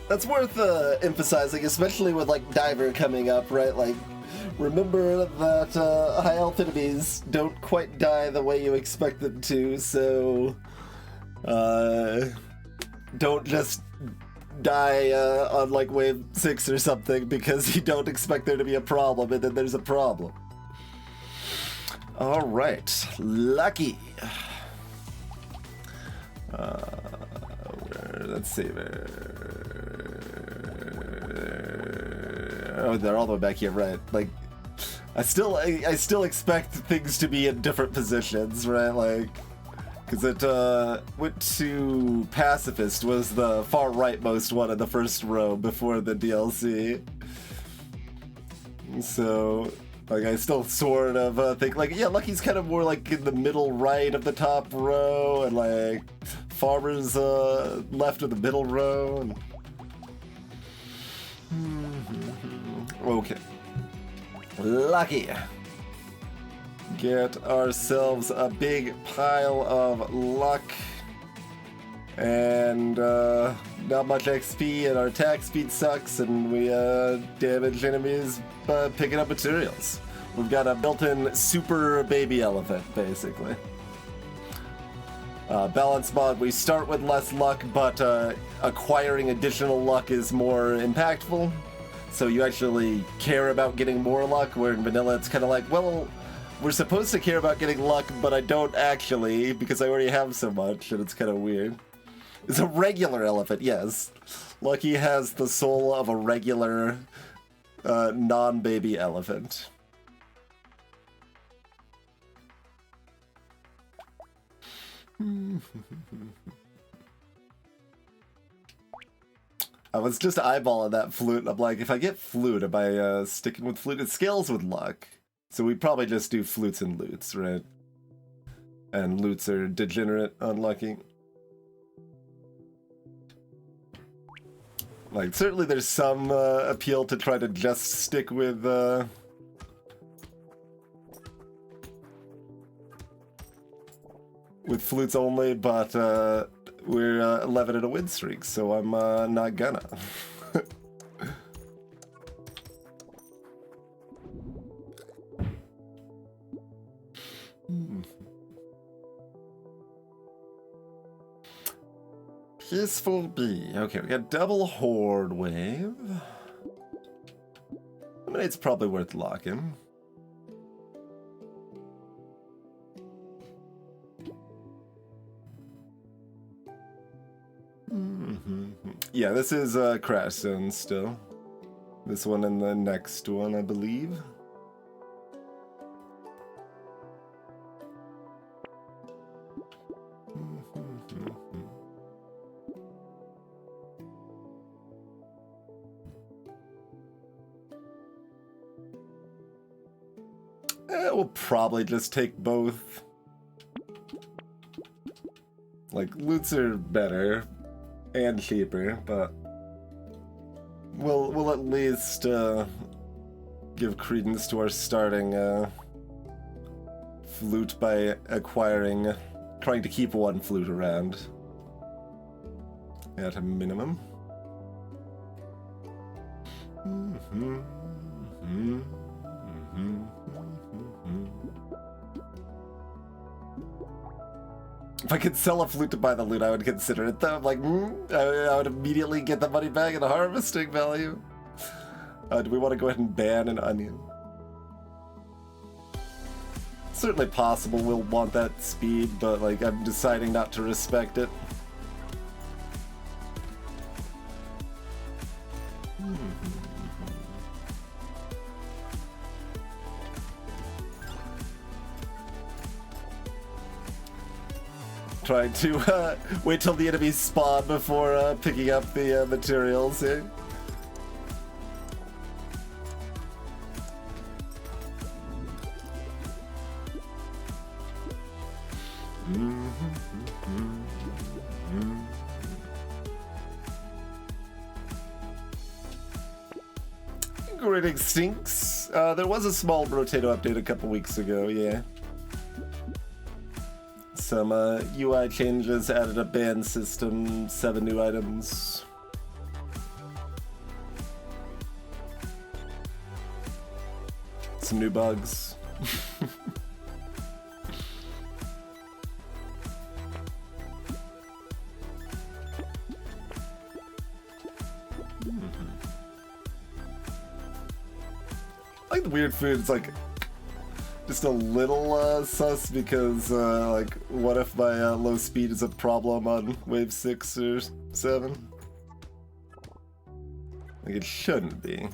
That's worth emphasizing, especially with like Diver coming up, right? Like, remember that high elf enemies don't quite die the way you expect them to, so don't just die on like wave 6 or something because you don't expect there to be a problem and then there's a problem. All right, lucky. Let's see. Oh, they're all the way back here, right? Like, I still expect things to be in different positions, right? Like, because it went to Pacifist was the far rightmost one in the first row before the DLC. So, like, I still sort of think, like, yeah, Lucky's kind of more like in the middle right of the top row, and like Farmer's left of the middle row. And... Okay. Lucky. Get ourselves a big pile of luck. And not much XP, and our attack speed sucks, and we damage enemies by picking up materials. We've got a built-in super baby elephant, basically. Balance mod, we start with less luck, but acquiring additional luck is more impactful. So you actually care about getting more luck, where in vanilla it's kind of like, well, we're supposed to care about getting luck, but I don't actually, because I already have so much, and it's kind of weird. It's a regular elephant, yes. Lucky has the soul of a regular, non-baby elephant. I was just eyeballing that flute, and I'm like, if I get flute, am I sticking with flute? It scales with luck. So we probably just do flutes and loots, right? And loots are degenerate, unlucky. Like, certainly there's some appeal to try to just stick with flutes only, but we're 11 in a win streak, so I'm not gonna. Peaceful Bee. Okay, we got double Horde Wave. I mean, it's probably worth locking. Yeah, this is Crash Zone still. This one and the next one, I believe. We'll probably just take both. Like, loots are better and cheaper, but we'll at least give credence to our starting flute by trying to keep one flute around at a minimum. If I could sell a flute to buy the loot, I would consider it, though. I'm like, I would immediately get the money back and harvesting value. Do we want to go ahead and ban an onion? Certainly possible we'll want that speed, but like I'm deciding not to respect it. Trying to wait till the enemies spawn before picking up the materials here. Greetings, Stinks. There was a small Brotato update a couple weeks ago, yeah. Some UI changes, added a ban system, 7 new items. Some new bugs. Like the weird food, it's like just a little sus because like what if my low speed is a problem on wave 6 or 7? Like it shouldn't be.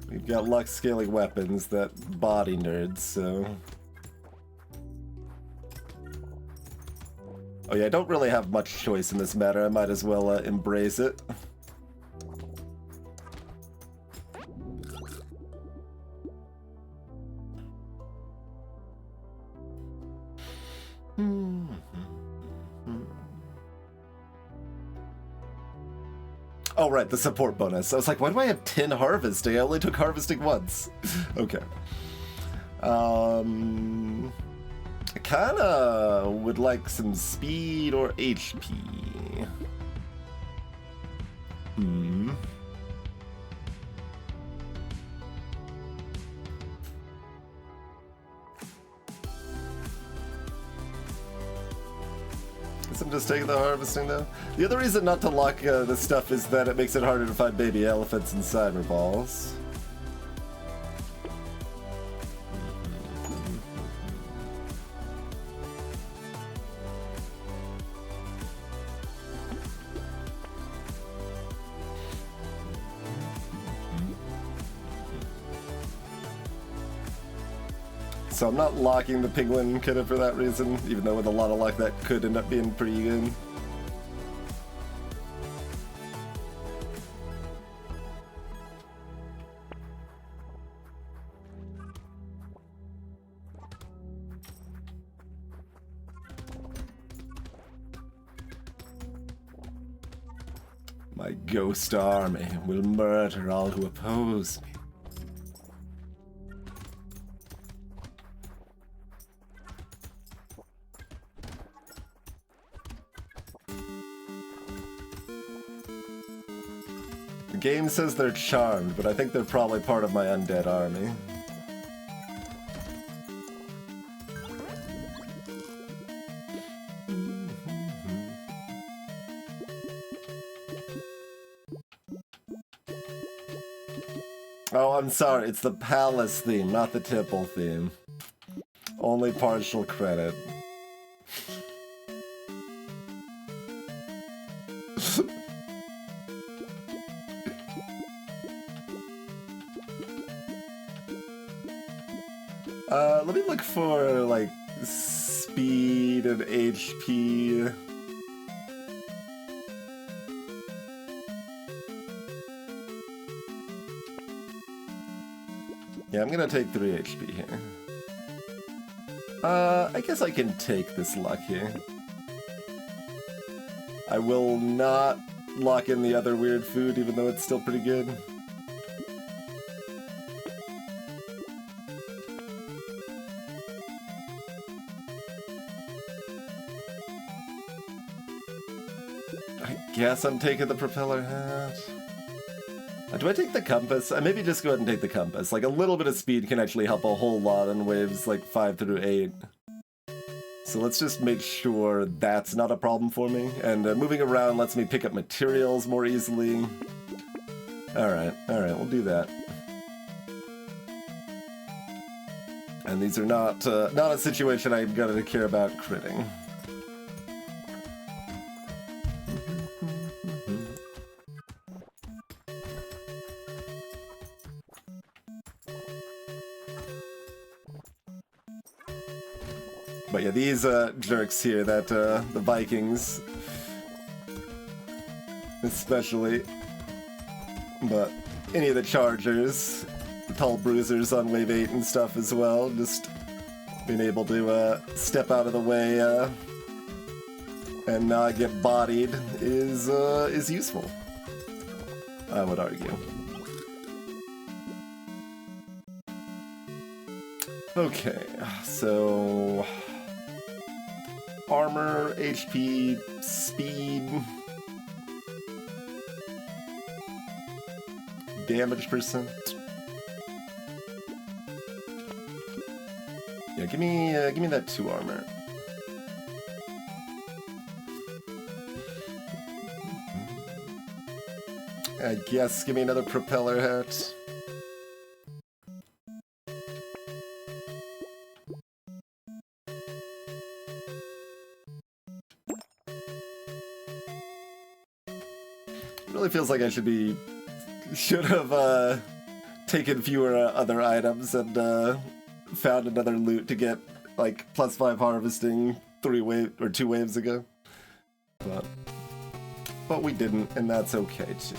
We've got luck scaling weapons that body nerds, so... Oh yeah, I don't really have much choice in this matter, I might as well embrace it. Oh right, the support bonus. I was like, why do I have 10 harvesting? I only took harvesting once. Okay. I kinda would like some speed or HP. I'm just taking the harvesting though. The other reason not to lock this stuff is that it makes it harder to find baby elephants and cyber balls. So I'm not locking the penguin kidda for that reason, even though with a lot of luck that could end up being pretty good. My ghost army will murder all who oppose me. The game says they're charmed, but I think they're probably part of my undead army. Oh, I'm sorry, it's the palace theme, not the temple theme. Only partial credit. Let me look for, like, speed and HP. Yeah, I'm gonna take 3 HP here. I guess I can take this luck here. I will not lock in the other weird food, even though it's still pretty good. I guess I'm taking the propeller hat. Do I take the compass? I maybe just go ahead and take the compass. Like, a little bit of speed can actually help a whole lot on waves like 5 through 8. So let's just make sure that's not a problem for me. And moving around lets me pick up materials more easily. Alright, we'll do that. And these are not a situation I'm gonna care about critting. But yeah, these jerks here, that the Vikings, especially, but any of the Chargers, the tall bruisers on wave 8 and stuff as well, just being able to step out of the way and not get bodied is useful, I would argue. Okay, so armor, HP, speed, damage percent. Yeah, give me that 2 armor. I guess give me another propeller hat. Really feels like I should have taken fewer other items and found another loot to get like +5 harvesting 2 waves ago. But we didn't, and that's okay too.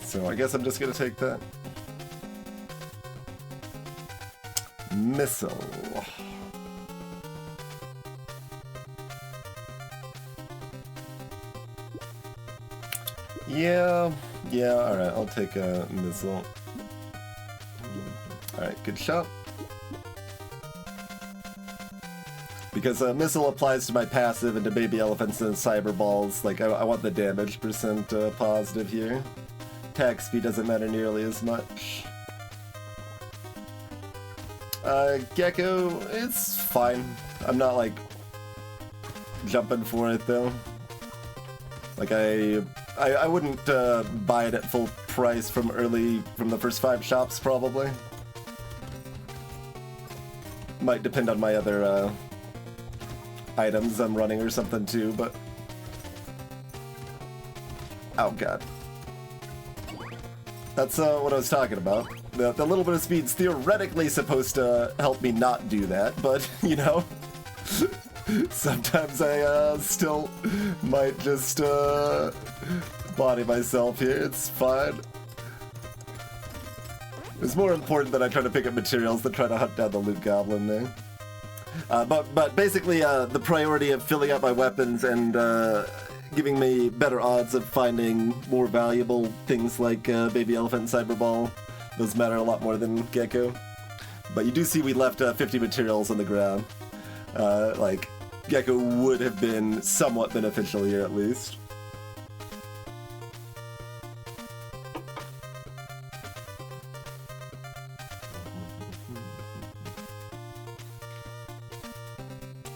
So I guess I'm just gonna take that. Missile. Yeah, alright, I'll take a missile. Alright, good shot. Because missile applies to my passive and to baby elephants and cyber balls, like I want the damage percent positive here. Attack speed doesn't matter nearly as much. Gecko, it's fine. I'm not like jumping for it though. Like I wouldn't buy it at full price from the first 5 shops probably. Might depend on my other items I'm running or something too, but oh god. That's what I was talking about. The little bit of speed's theoretically supposed to help me not do that, but, you know, sometimes I still might just body myself here. It's fine. It's more important that I try to pick up materials than try to hunt down the loot goblin there. But basically, the priority of filling up my weapons and giving me better odds of finding more valuable things like baby elephant and cyberball, those matter a lot more than gecko. But you do see we left 50 materials on the ground. Like, gecko would have been somewhat beneficial here at least.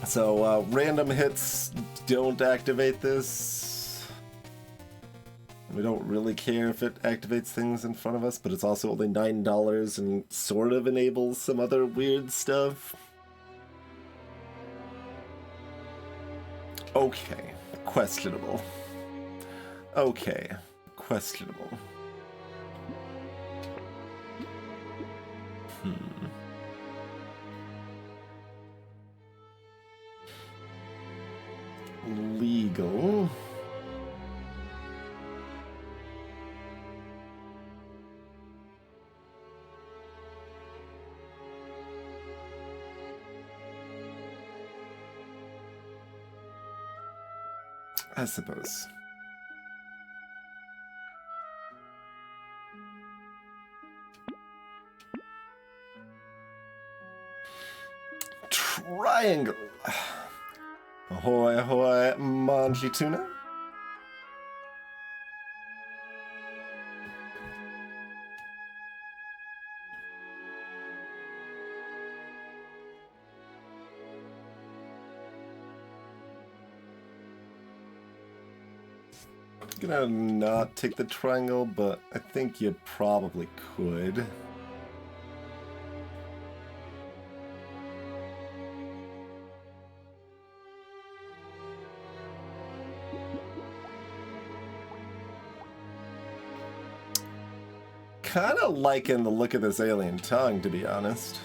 So, random hits don't activate this. We don't really care if it activates things in front of us, but it's also only $9 and sort of enables some other weird stuff. Okay, questionable. Okay, questionable. Legal. I suppose. triangle. Ahoy, ahoy, mangy tuna. Gonna not take the triangle, but I think you probably could. Kinda liking the look of this alien tongue, to be honest.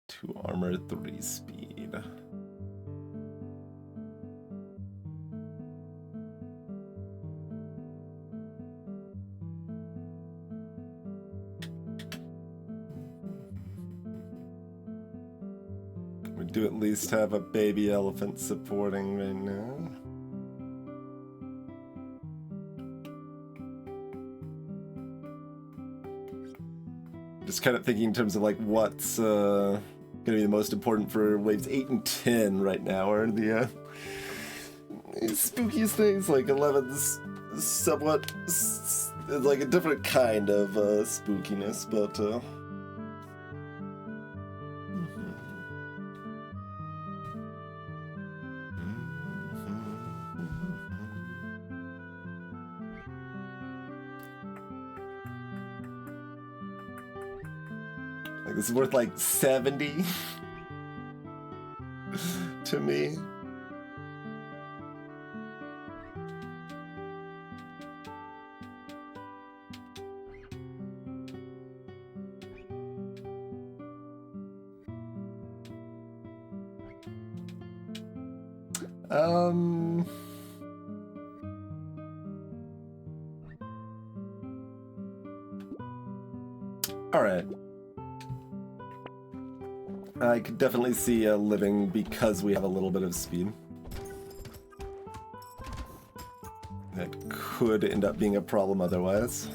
Two armor, 3 speed. We do at least have a baby elephant supporting right now. Just kind of thinking in terms of like what's gonna be the most important for waves 8 and 10 right now are the spookiest things. Like 11's somewhat like a different kind of spookiness, but like this is worth like 70 to me. All right. I could definitely see living because we have a little bit of speed. That could end up being a problem otherwise.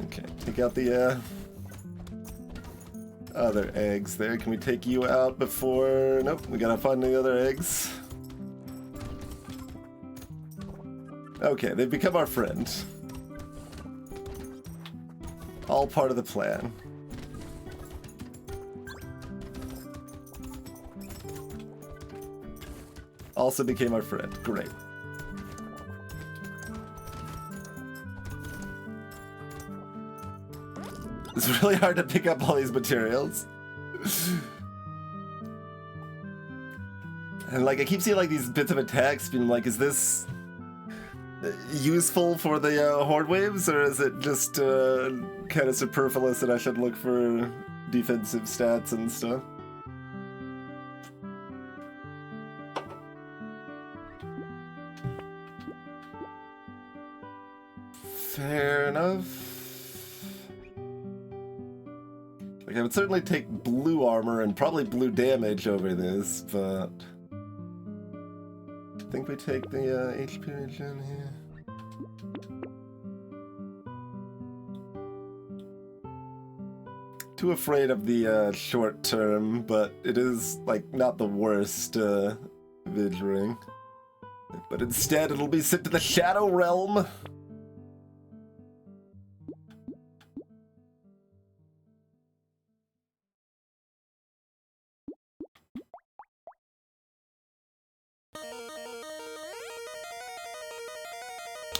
Okay, take out the other eggs there. Can we take you out before... Nope, we gotta find the other eggs. Okay, they've become our friend. All part of the plan. Also became our friend. Great. It's really hard to pick up all these materials. And like I keep seeing like these bits of attacks being like, is this useful for the horde waves, or is it just kind of superfluous and I should look for defensive stats and stuff? Fair enough. Like I would certainly take blue armor and probably blue damage over this, but I think we take the HP regen here. Too afraid of the short term, but it is like not the worst vid ring. But instead it'll be sent to the Shadow Realm.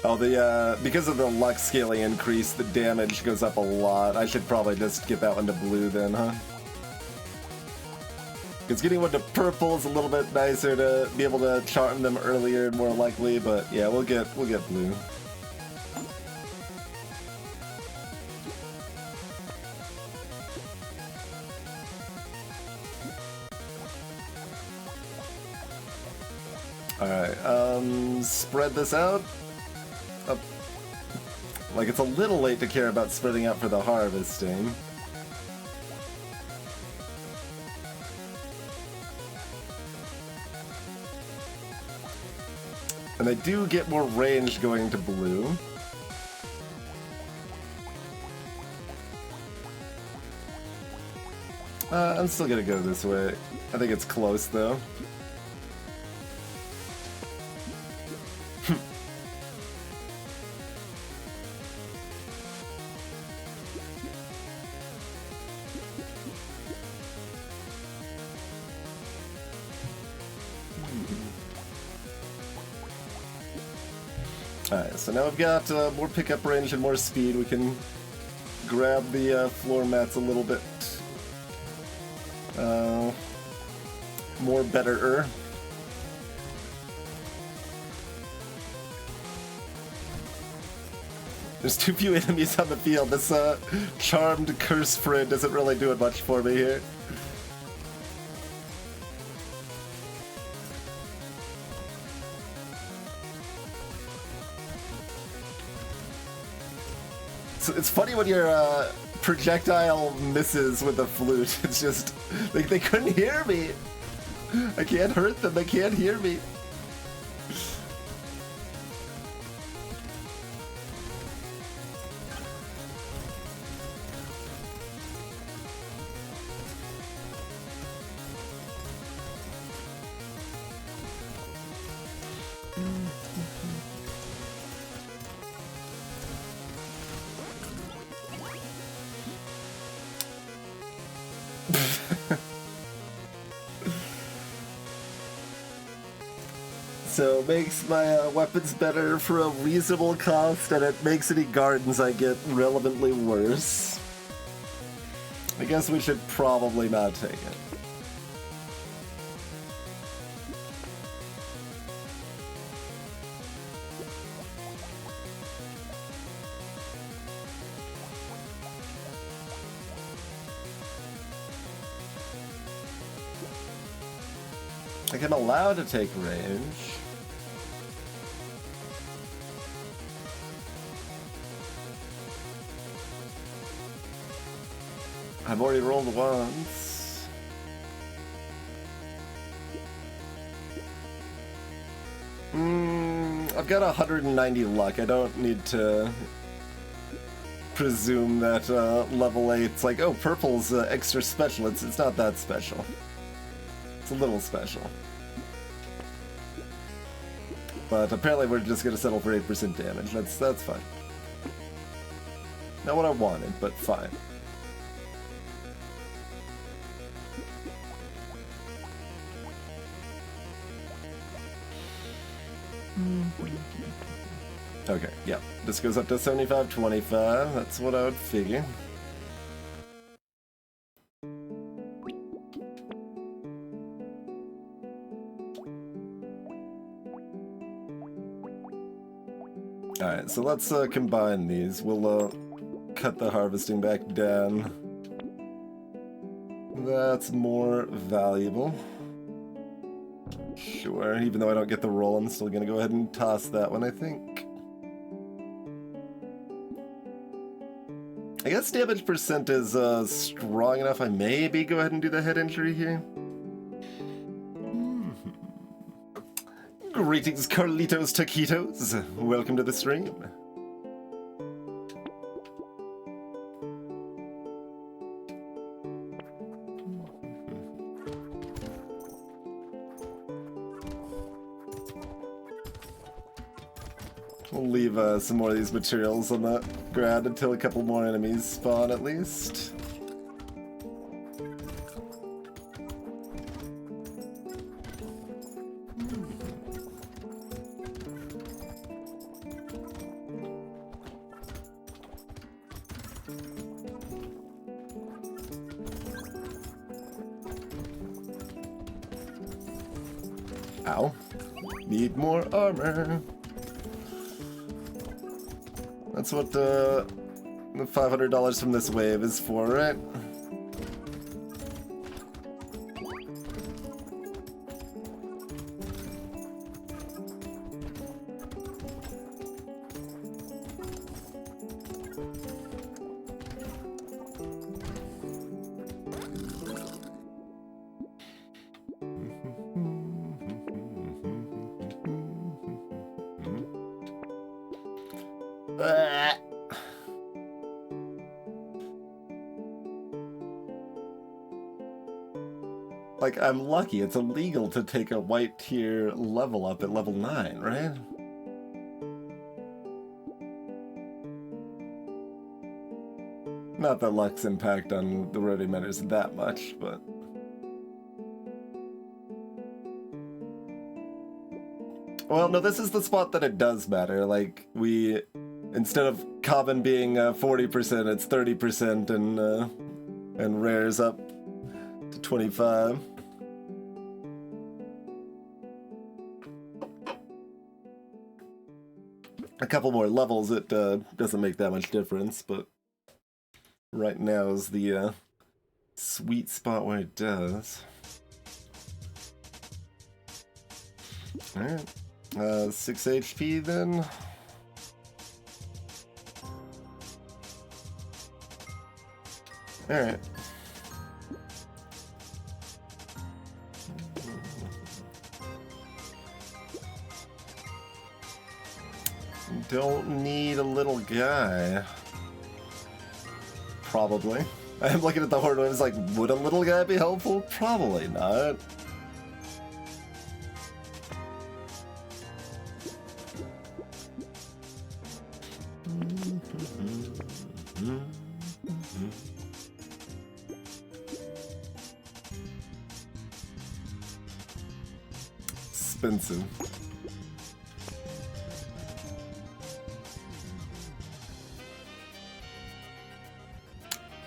Oh, because of the luck scaling increase, the damage goes up a lot. I should probably just get that one to blue then, huh? Because getting one to purple is a little bit nicer to be able to charm them earlier, more likely, but yeah, we'll get blue. Alright, spread this out. Like, it's a little late to care about spreading out for the harvesting. And I do get more range going to blue. I'm still gonna go this way. I think it's close, though. Alright, so now we've got more pickup range and more speed. We can grab the floor mats a little bit more better-er. There's too few enemies on the field. This charmed curse friend isn't really doing much for me here. It's funny when your projectile misses with the flute. It's just like they couldn't hear me. I can't hurt them. They can't hear me. So it makes my weapons better for a reasonable cost, and it makes any gardens I get relevantly worse. I guess we should probably not take it. Like, I'm allowed to take range. I've already rolled once. I've got 190 luck. I don't need to presume that level 8's like, oh, purple's extra special. It's not that special. It's a little special. But apparently we're just gonna settle for 8% damage. That's fine. Not what I wanted, but fine. Okay, yeah. This goes up to 75-25. That's what I would figure. Alright, so let's combine these. We'll cut the harvesting back down. That's more valuable. Sure, even though I don't get the roll, I'm still gonna go ahead and toss that one, I think. I guess damage percent is strong enough. I maybe go ahead and do the head injury here. Greetings, Carlitos Taquitos. Welcome to the stream. We'll leave some more of these materials on the ground until a couple more enemies spawn, at least. Ow. Need more armor. That's what the $500 from this wave is for, right? Like, I'm lucky. It's illegal to take a white tier level up at level 9, right? Not that luck's impact on the roadie matters that much, but... Well, no, this is the spot that it does matter. Like, we... Instead of common being 40%, it's 30%, and rare's up to 25. A couple more levels, it doesn't make that much difference, but right now is the sweet spot where it does. Alright, 6 HP then. Alright. Don't need a little guy. Probably. I'm looking at the horde and it's like, would a little guy be helpful? Probably not. Expensive.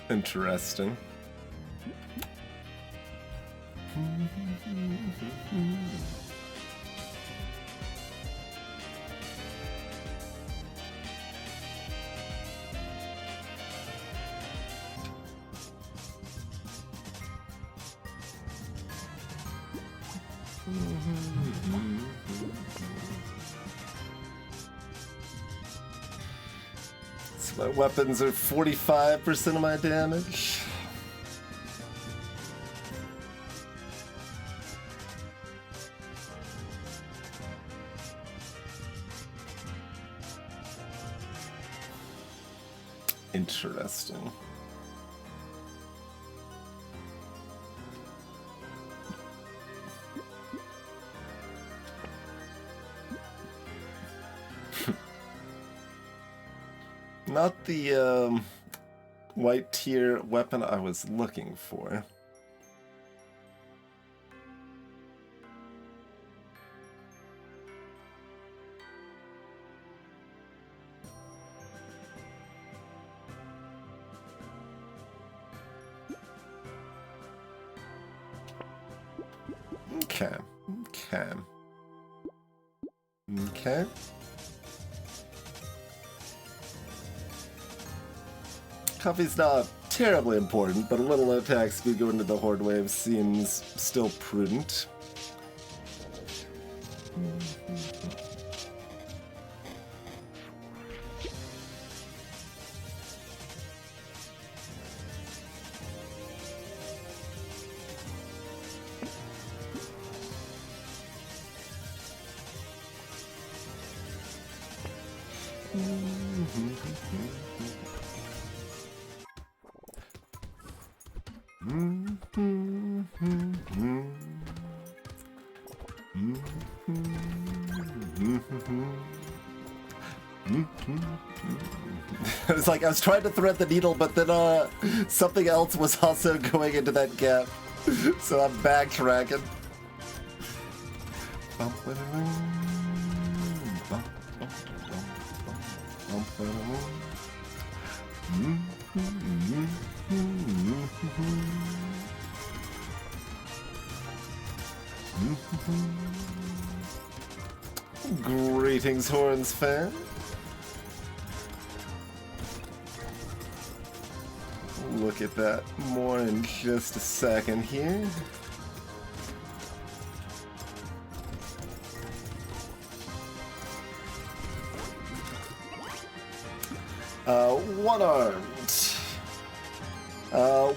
Interesting. So my weapons are 45% of my damage. Interesting. Not the white tier weapon I was looking for. Okay. Coffee's not terribly important, but a little attack speed going into the horde wave seems still prudent. It's like I was trying to thread the needle, but then something else was also going into that gap, so I'm backtracking. Greetings, Horns fan. Look at that more in just a second here. One-armed.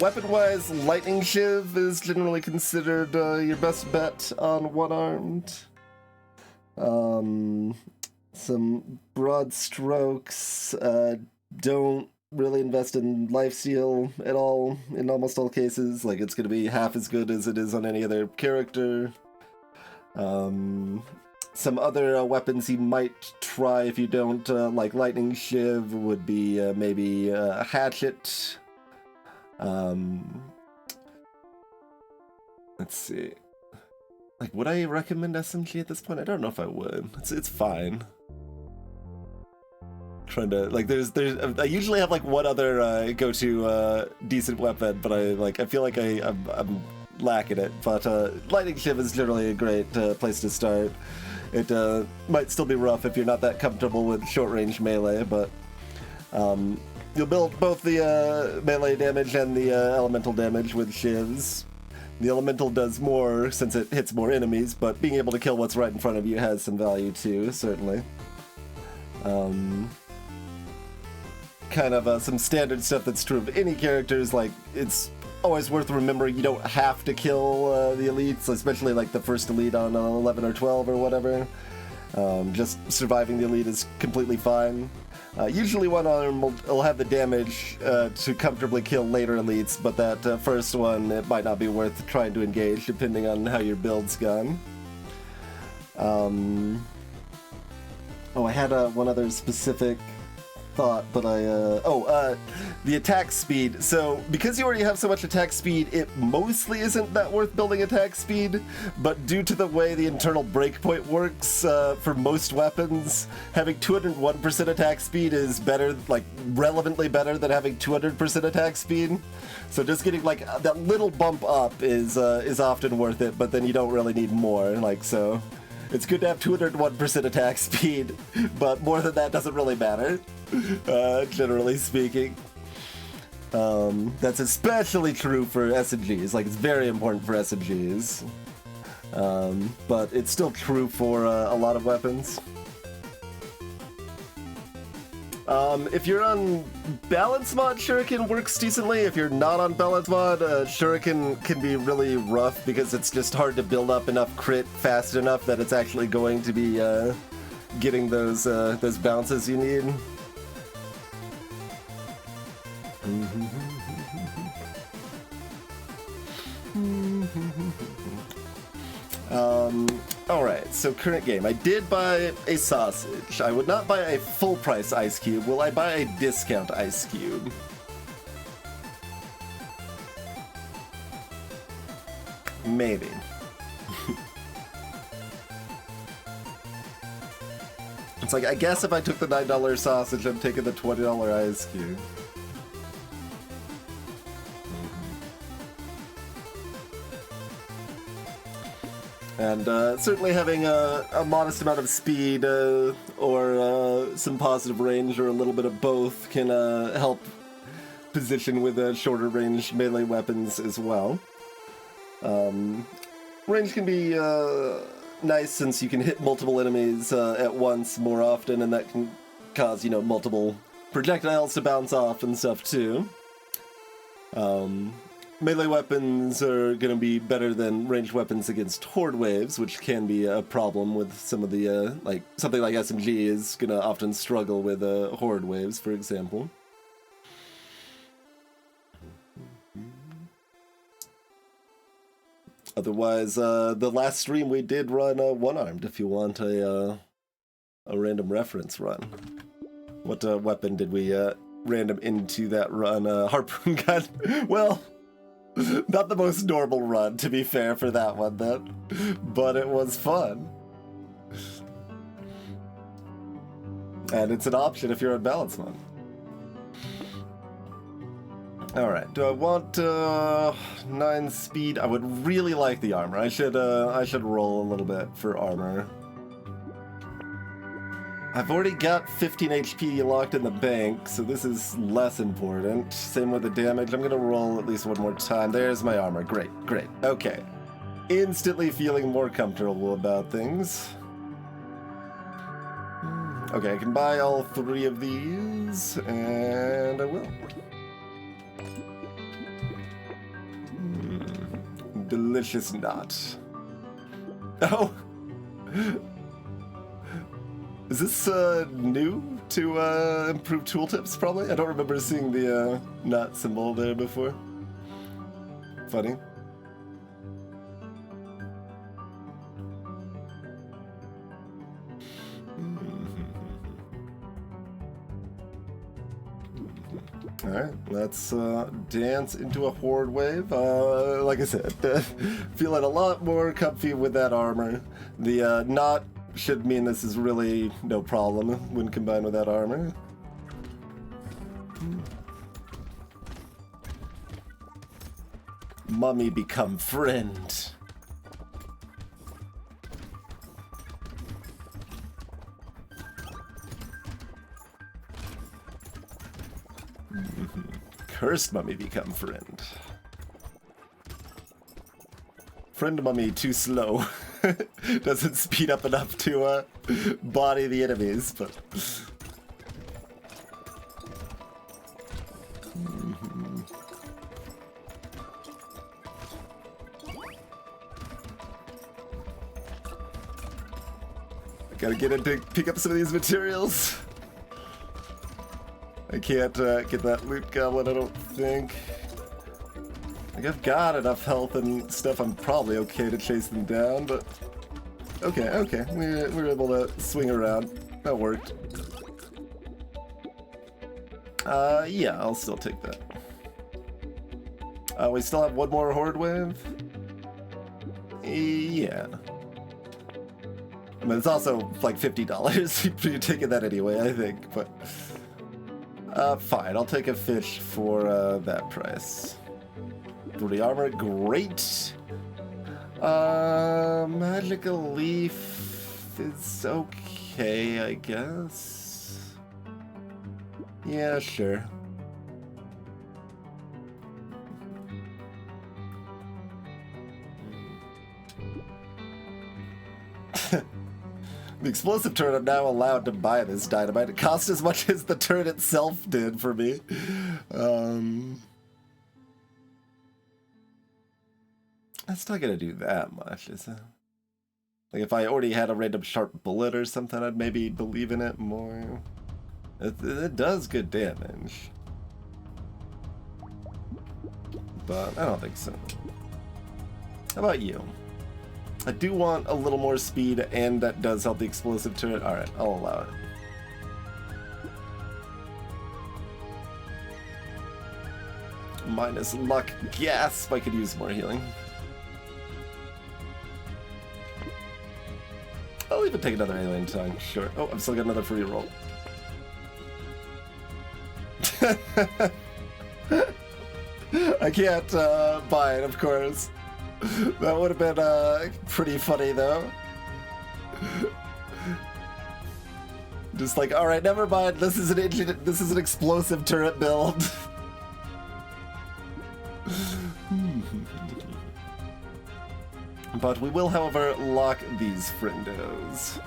Weapon-wise, Lightning Shiv is generally considered your best bet on one-armed. Some broad strokes don't really invest in lifesteal at all in almost all cases. Like, it's going to be half as good as it is on any other character. Some other weapons you might try if you don't like Lightning Shiv would be maybe a Hatchet. Let's see. Like, would I recommend SMG at this point? I don't know if I would. It's fine. Trying to like, I usually have like one other go-to decent weapon, but I feel like I'm lacking it. But Lightning Shiv is generally a great place to start. It might still be rough if you're not that comfortable with short-range melee, but you'll build both the melee damage and the elemental damage with Shivs. The elemental does more since it hits more enemies, but being able to kill what's right in front of you has some value too, certainly. Kind of some standard stuff that's true of any characters, like, it's always worth remembering you don't have to kill the elites, especially like the first elite on 11 or 12 or whatever. Just surviving the elite is completely fine. Usually one arm will have the damage to comfortably kill later elites, but that first one, it might not be worth trying to engage, depending on how your build's gone. Oh, I had one other specific thought, but the attack speed. So because you already have so much attack speed, it mostly isn't that worth building attack speed, but due to the way the internal breakpoint works for most weapons, having 201% attack speed is better, like relevantly better than having 200% attack speed. So just getting like that little bump up is often worth it, but then you don't really need more, like, so it's good to have 201% attack speed, but more than that doesn't really matter, generally speaking. That's especially true for SMGs, like, it's very important for SMGs. But it's still true for a lot of weapons. If you're on balance mod, Shuriken works decently. If you're not on balance mod, Shuriken can be really rough because it's just hard to build up enough crit fast enough that it's actually going to be getting those bounces you need. Alright, so current game. I did buy a sausage. I would not buy a full price ice cube. Will I buy a discount ice cube? Maybe. It's like, I guess if I took the $9 sausage, I'm taking the $20 ice cube. And certainly having a modest amount of speed or some positive range or a little bit of both can help position with shorter range melee weapons as well. Range can be nice since you can hit multiple enemies at once more often, and that can cause, you know, multiple projectiles to bounce off and stuff too. Melee weapons are going to be better than ranged weapons against horde waves, which can be a problem with some of the, like, something like SMG is going to often struggle with horde waves, for example. Otherwise, the last stream we did run one-armed, if you want a random reference run. What weapon did we random into that run? Harpoon gun? Well, not the most normal run, to be fair, for that one, then. But it was fun. And it's an option if you're on balance mode. Alright, do I want 9 speed? I would really like the armor. I should roll a little bit for armor. I've already got 15 HP locked in the bank, so this is less important. Same with the damage. I'm gonna roll at least one more time. There's my armor. Great, great. Okay. Instantly feeling more comfortable about things. Okay, I can buy all 3 of these, and I will. Delicious knot. Oh! Is this new to improve tooltips, probably. I don't remember seeing the not symbol there before. Funny. Alright, let's dance into a horde wave. Like I said, feeling a lot more comfy with that armor. The knot should mean this is really no problem when combined with that armor. Mummy become friend. Cursed mummy become friend. Friend mummy too slow. Doesn't speed up enough to body the enemies, but I gotta get in to pick up some of these materials. I can't get that loot goblin, I don't think. Like, I've got enough health and stuff, I'm probably okay to chase them down, but... Okay, we were able to swing around. That worked. Yeah, I'll still take that. We still have one more horde wave? Yeah. I mean, it's also like $50. You're taking that anyway, I think, but... fine, I'll take a fish for that price. 3 armor, great. Magical leaf is okay, I guess. Yeah, sure. The explosive turret, I'm now allowed to buy this dynamite. It cost as much as the turret itself did for me. That's not gonna do that much, is it? Like, if I already had a random sharp bullet or something, I'd maybe believe in it more. It does good damage. But I don't think so. How about you? I do want a little more speed, and that does help the explosive turret. Alright, I'll allow it. Minus luck. Gasp! I could use more healing. I'll even take another alien tongue, sure. Oh, I've still got another free roll. I can't buy it, of course. That would have been pretty funny, though. Just like, all right, never mind. This is an explosive turret build. But we will, however, lock these friendos.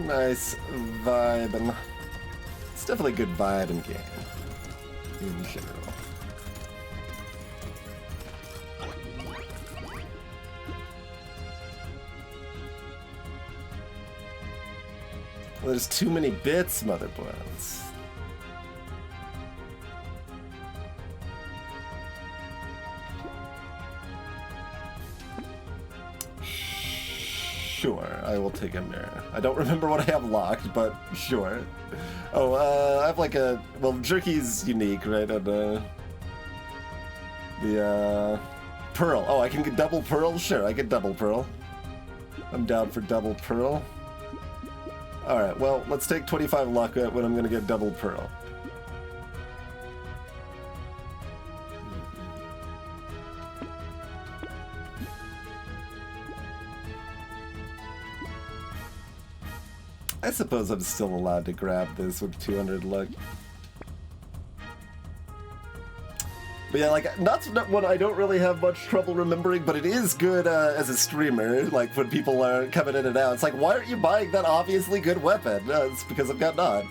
Nice vibe, and it's definitely a good vibe in game, in general. Well, there's too many bits, motherboards. Sure, I will take a mirror. I don't remember what I have locked, but sure. Oh, I have like a... Well, Jerky's unique, right? And, the, Pearl. Oh, I can get double Pearl? Sure, I get double Pearl. I'm down for double Pearl. Alright, well, let's take 25 luck when I'm gonna get double Pearl. I suppose I'm still allowed to grab this with 200 luck. But yeah, like, not what I don't really have much trouble remembering, but it is good as a streamer, like, when people are coming in and out. It's like, why aren't you buying that obviously good weapon? It's because I've got none.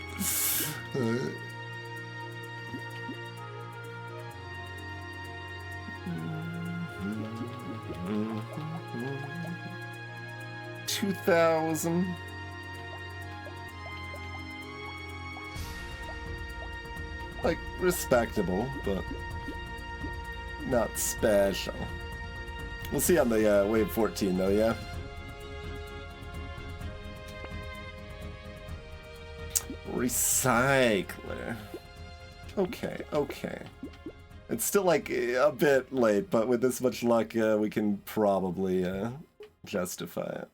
2,000. Like, respectable, but not special. We'll see on the wave 14 though, yeah? Recycler. Okay, okay. It's still like a bit late, but with this much luck, we can probably justify it.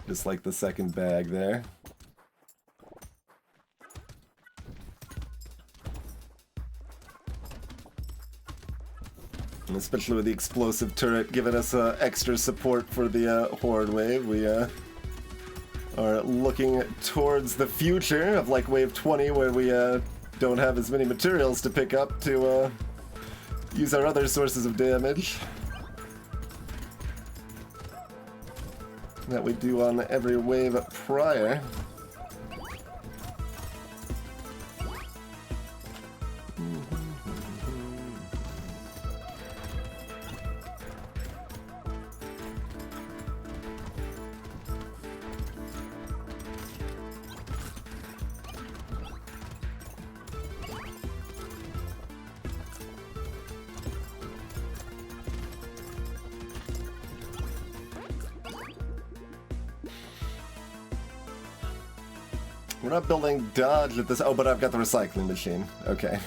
Just like the second bag there. And especially with the explosive turret giving us extra support for the horde wave, we are looking towards the future of like wave 20, where we don't have as many materials to pick up to use our other sources of damage that we do on every wave prior. We're not building dodge at this. Oh, but I've got the recycling machine. Okay.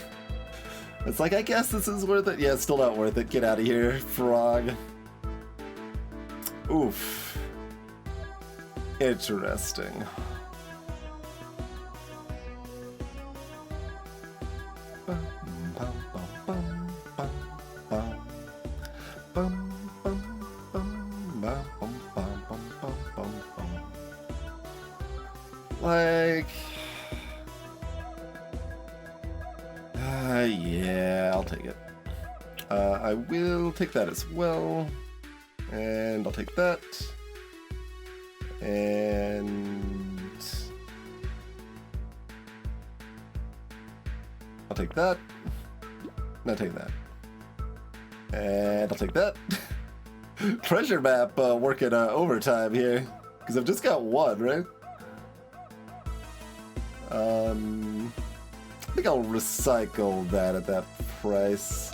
It's like, I guess this is worth it. Yeah, it's still not worth it. Get out of here, frog. Oof. Interesting. Like... yeah, I'll take it. I will take that as well. And I'll take that. And... I'll take that. And I'll take that. And I'll take that. Treasure map working overtime here. Because I've just got one, right? I think I'll recycle that at that price.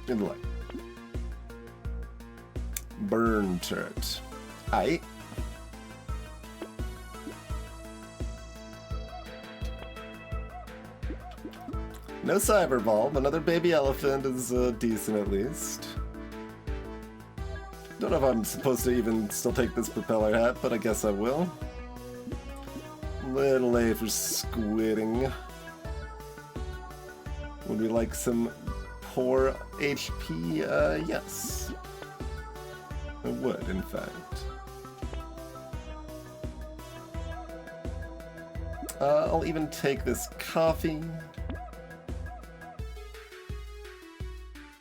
Good luck. Burn turret. Aight. No cyber bulb. Another baby elephant is decent at least. Don't know if I'm supposed to even still take this propeller hat, but I guess I will. Little late for squidding. Would we like some poor HP? Yes. I would, in fact. I'll even take this coffee.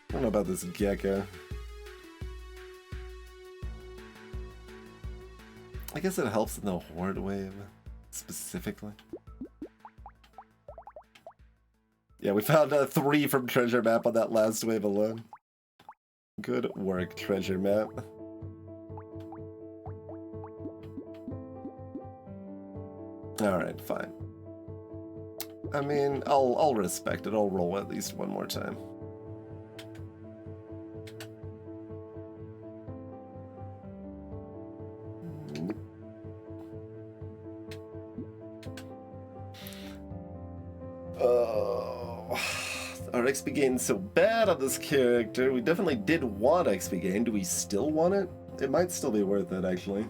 I don't know about this gecko. I guess it helps in the horde wave, specifically. Yeah, we found 3 from treasure map on that last wave alone. Good work, treasure map. Alright, fine. I mean, I'll respect it. I'll roll at least one more time. Oh, our XP gain's so bad on this character. We definitely did want XP gain. Do we still want it? It might still be worth it, actually.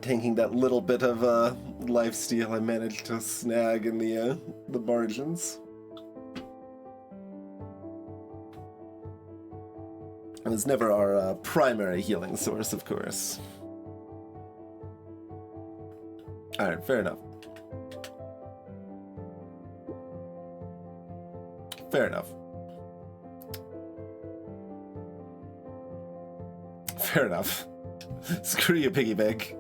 Tanking that little bit of lifesteal I managed to snag in the margins. It was never our primary healing source, of course. Alright, fair enough. Fair enough. Fair enough. Screw you, piggy bank.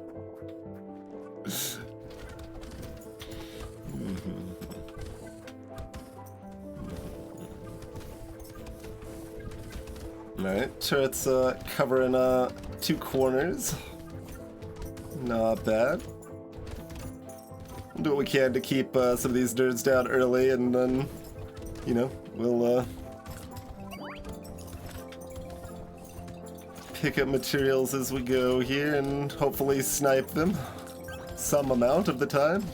Alright, turret's covering 2 corners. Not bad. Do what we can to keep some of these nerds down early, and then, you know, we'll pick up materials as we go here and hopefully snipe them some amount of the time.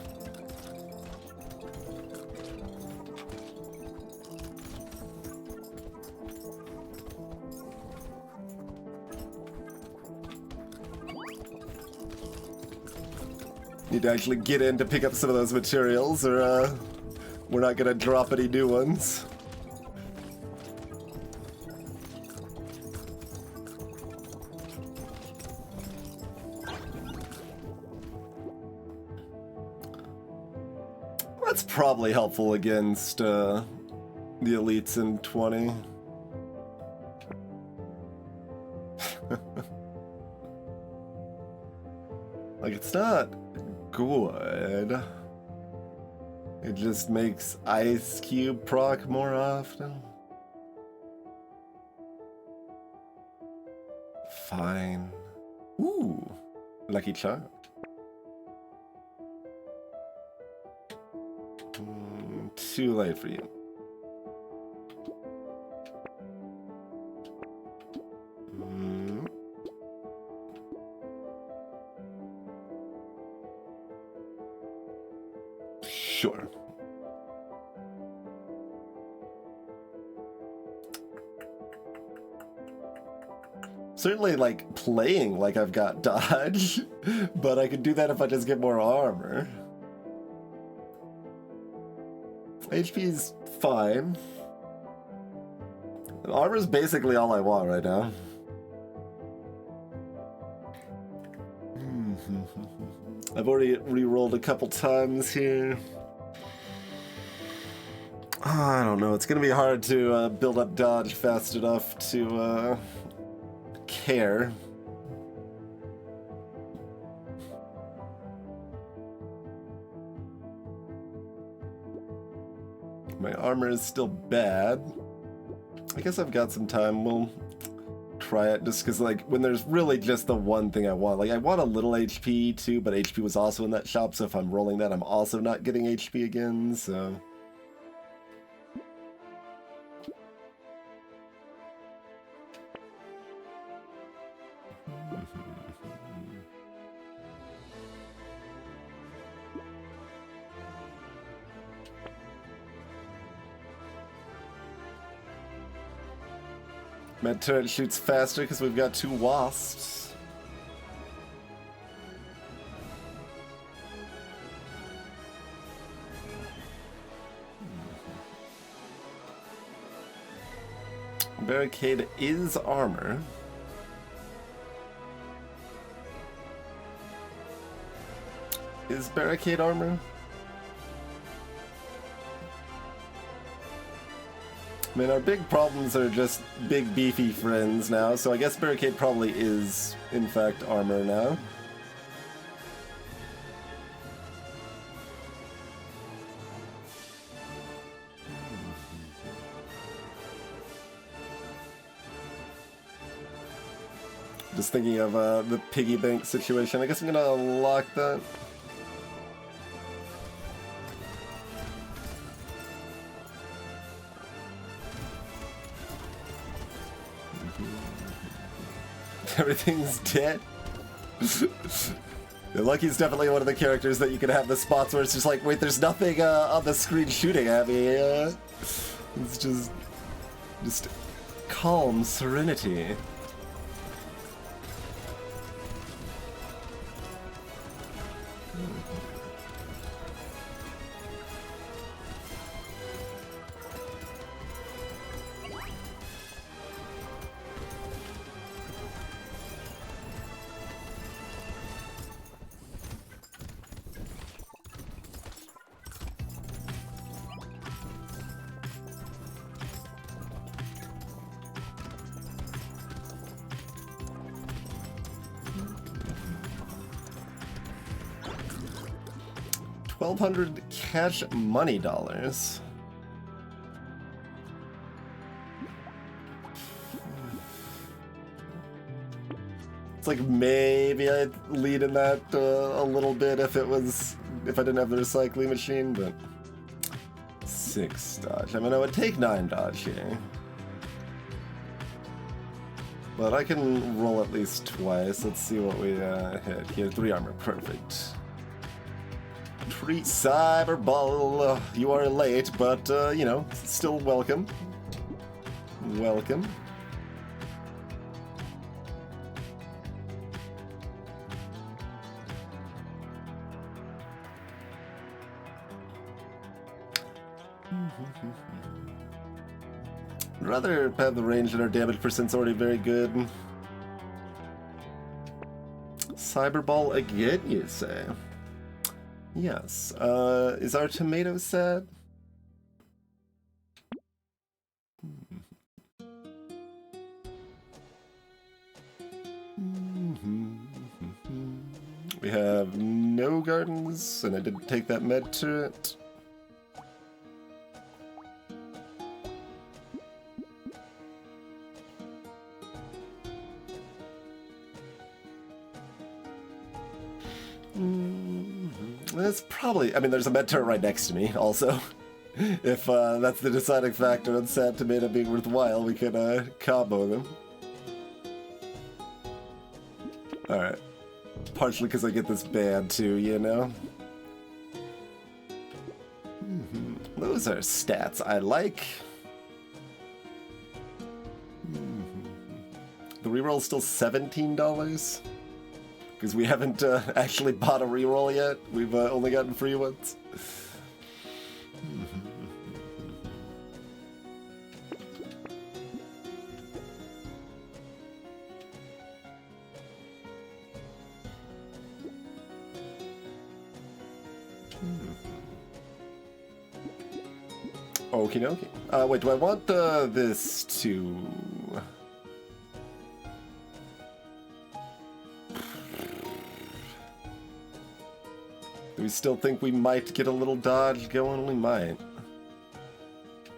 Need to actually get in to pick up some of those materials, or we're not gonna drop any new ones. That's probably helpful against the elites in 20. Like, it's not good. It just makes Ice Cube proc more often. Fine. Ooh, lucky charm. Too late for you. Sure. Certainly, like, playing like I've got dodge, but I could do that if I just get more armor. HP's fine. Armor's basically all I want right now. I've already re-rolled a couple times here. I don't know, it's gonna be hard to build up dodge fast enough to care. My armor is still bad. I guess I've got some time. We'll try it just because, like, when there's really just the one thing I want. Like, I want a little HP too, but HP was also in that shop, so if I'm rolling that, I'm also not getting HP again, so... Med turret shoots faster because we've got 2 wasps. Barricade is armor. Is barricade armor? I mean, our big problems are just big beefy friends now, so I guess barricade probably is, in fact, armor now. Just thinking of the piggy bank situation. I guess I'm gonna lock that. Everything's dead. Lucky's definitely one of the characters that you can have the spots where it's just like, wait, there's nothing on the screen shooting at me. It's just calm serenity. $1,200 cash money dollars. It's like maybe I'd lead in that a little bit if I didn't have the recycling machine, but 6 dodge. I mean, I would take 9 dodge here. But I can roll at least twice. Let's see what we hit here. 3 armor, perfect. Treat Cyberball, you are late, but, you know, still welcome. Welcome. I'd rather have the range and our damage percent's already very good. Cyberball again, you say? Yes. Is our tomato sad? We have no gardens, and I didn't take that med turret. That's probably, I mean, there's a med turret right next to me, also. If that's the deciding factor on sad tomato being worthwhile, we can combo them. Alright. Partially because I get this band too, you know? Those are stats I like. The reroll's still $17? Because we haven't actually bought a reroll yet. We've only gotten free ones. Okie dokie. Wait, do I want this to... Do we still think we might get a little dodge going? We might.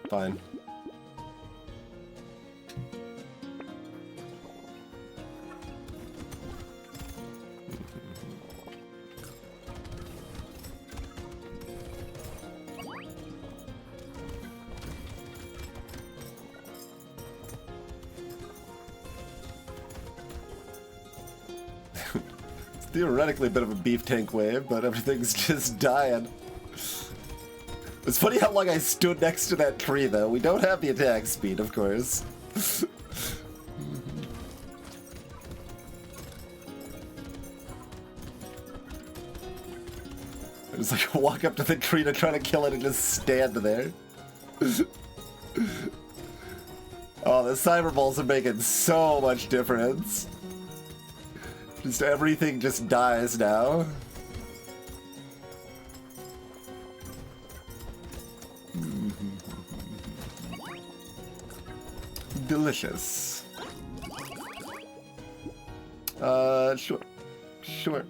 Fine. Theoretically a bit of a beef tank wave, but everything's just dying. It's funny how long I stood next to that tree, though. We don't have the attack speed, of course. I just like walk up to the tree to try to kill it and just stand there. Oh, the cyberballs are making so much difference. Just everything just dies now. Delicious. Sure. Sure.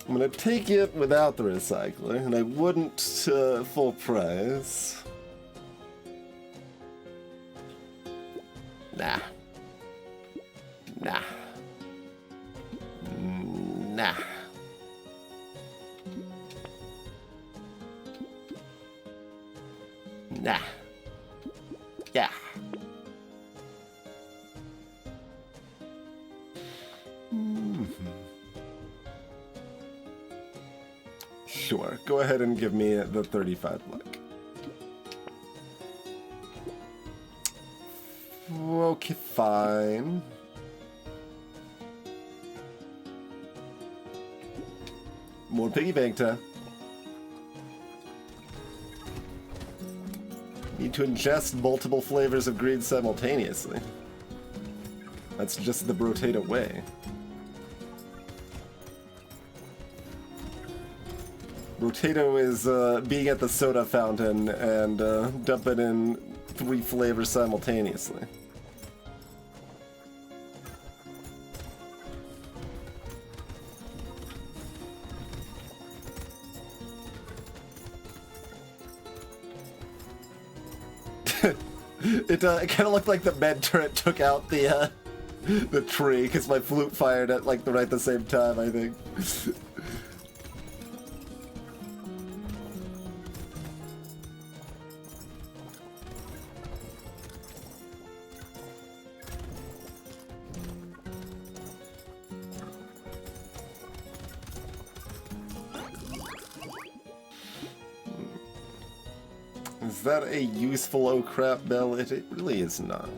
I'm gonna take it without the recycler, and I wouldn't full price. Nah. Nah. Nah. Nah. Yeah. Sure, go ahead and give me the 35 luck. Okay, fine. More piggy bank time. Need to ingest multiple flavors of green simultaneously. That's just the Brotato way. Brotato is being at the soda fountain and dumping in 3 flavors simultaneously. It kind of looked like the med turret took out the tree because my flute fired at like right the same time, I think. Is that a useful oh crap bell? It really is not.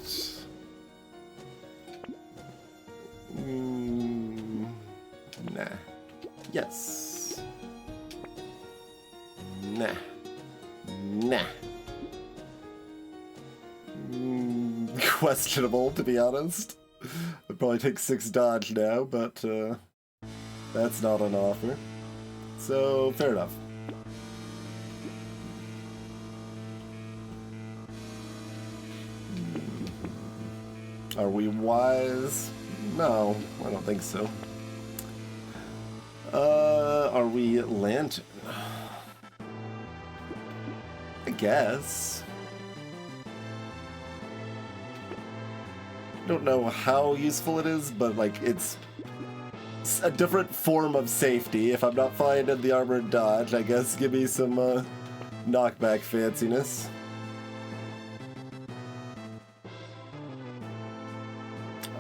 Nah. Yes. Nah. Nah. Questionable, to be honest. I'd probably take 6 dodge now, but that's not on offer. So, fair enough. Are we wise? No, I don't think so. Are we lantern? I guess. Don't know how useful it is, but like it's a different form of safety. If I'm not finding the armored dodge, I guess give me some knockback fanciness.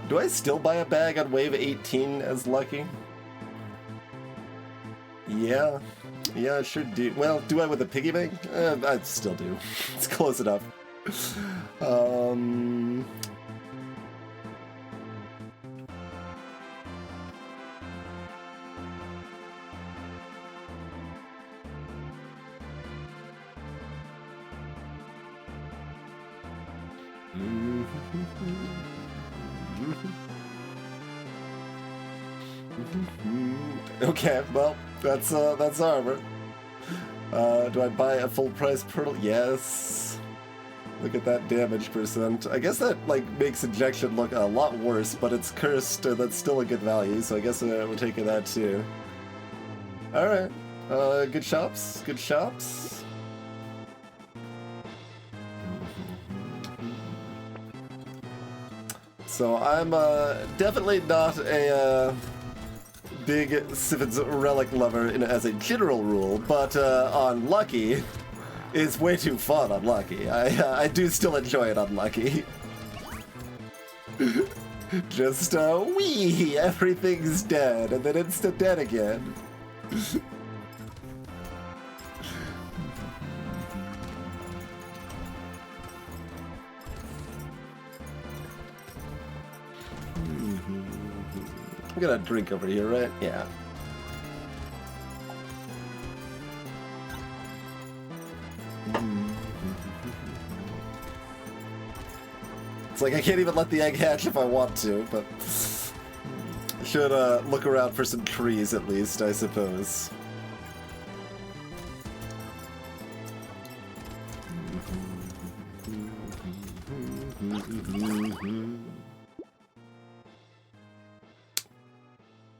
Do I still buy a bag on wave 18 as lucky? Yeah. Yeah, I sure do. Well, do I with a piggy bank? I still do. It's close enough. Okay, well, that's armor. Do I buy a full price pearl? Yes. Look at that damage percent. I guess that like makes injection look a lot worse, but it's cursed. That's still a good value, so I guess we're taking that too. All right. Good shops. Good shops. So I'm definitely not a big Siphon's Relic lover as a general rule, but on Lucky is way too fun on Lucky. I do still enjoy it on Lucky. Just, wee, everything's dead, and then it's dead again. I'm gonna drink over here, right? Yeah. It's like I can't even let the egg hatch if I want to, but I should look around for some trees at least, I suppose.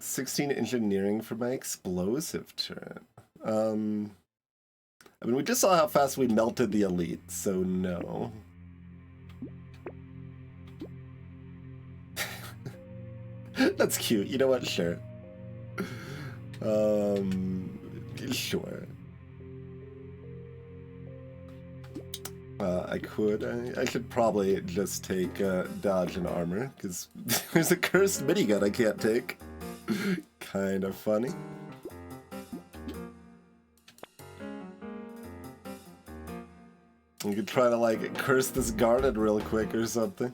16 engineering for my explosive turret. I mean, we just saw how fast we melted the elite, so no. That's cute. You know what? Sure. Sure. I should probably just take dodge and armor, because there's a cursed minigun I can't take. Kind of funny. You could try to, like, curse this garden real quick or something.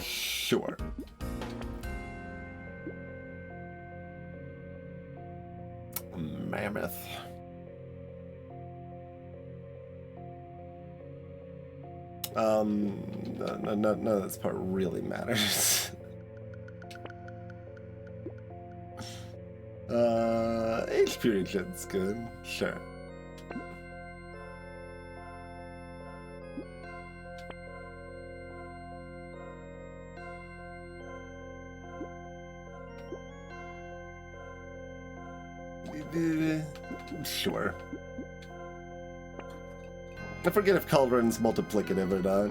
Sure. Mammoth. None of this part really matters. HP regen's good. Sure. Sure. I forget if Cauldron's multiplicative or not.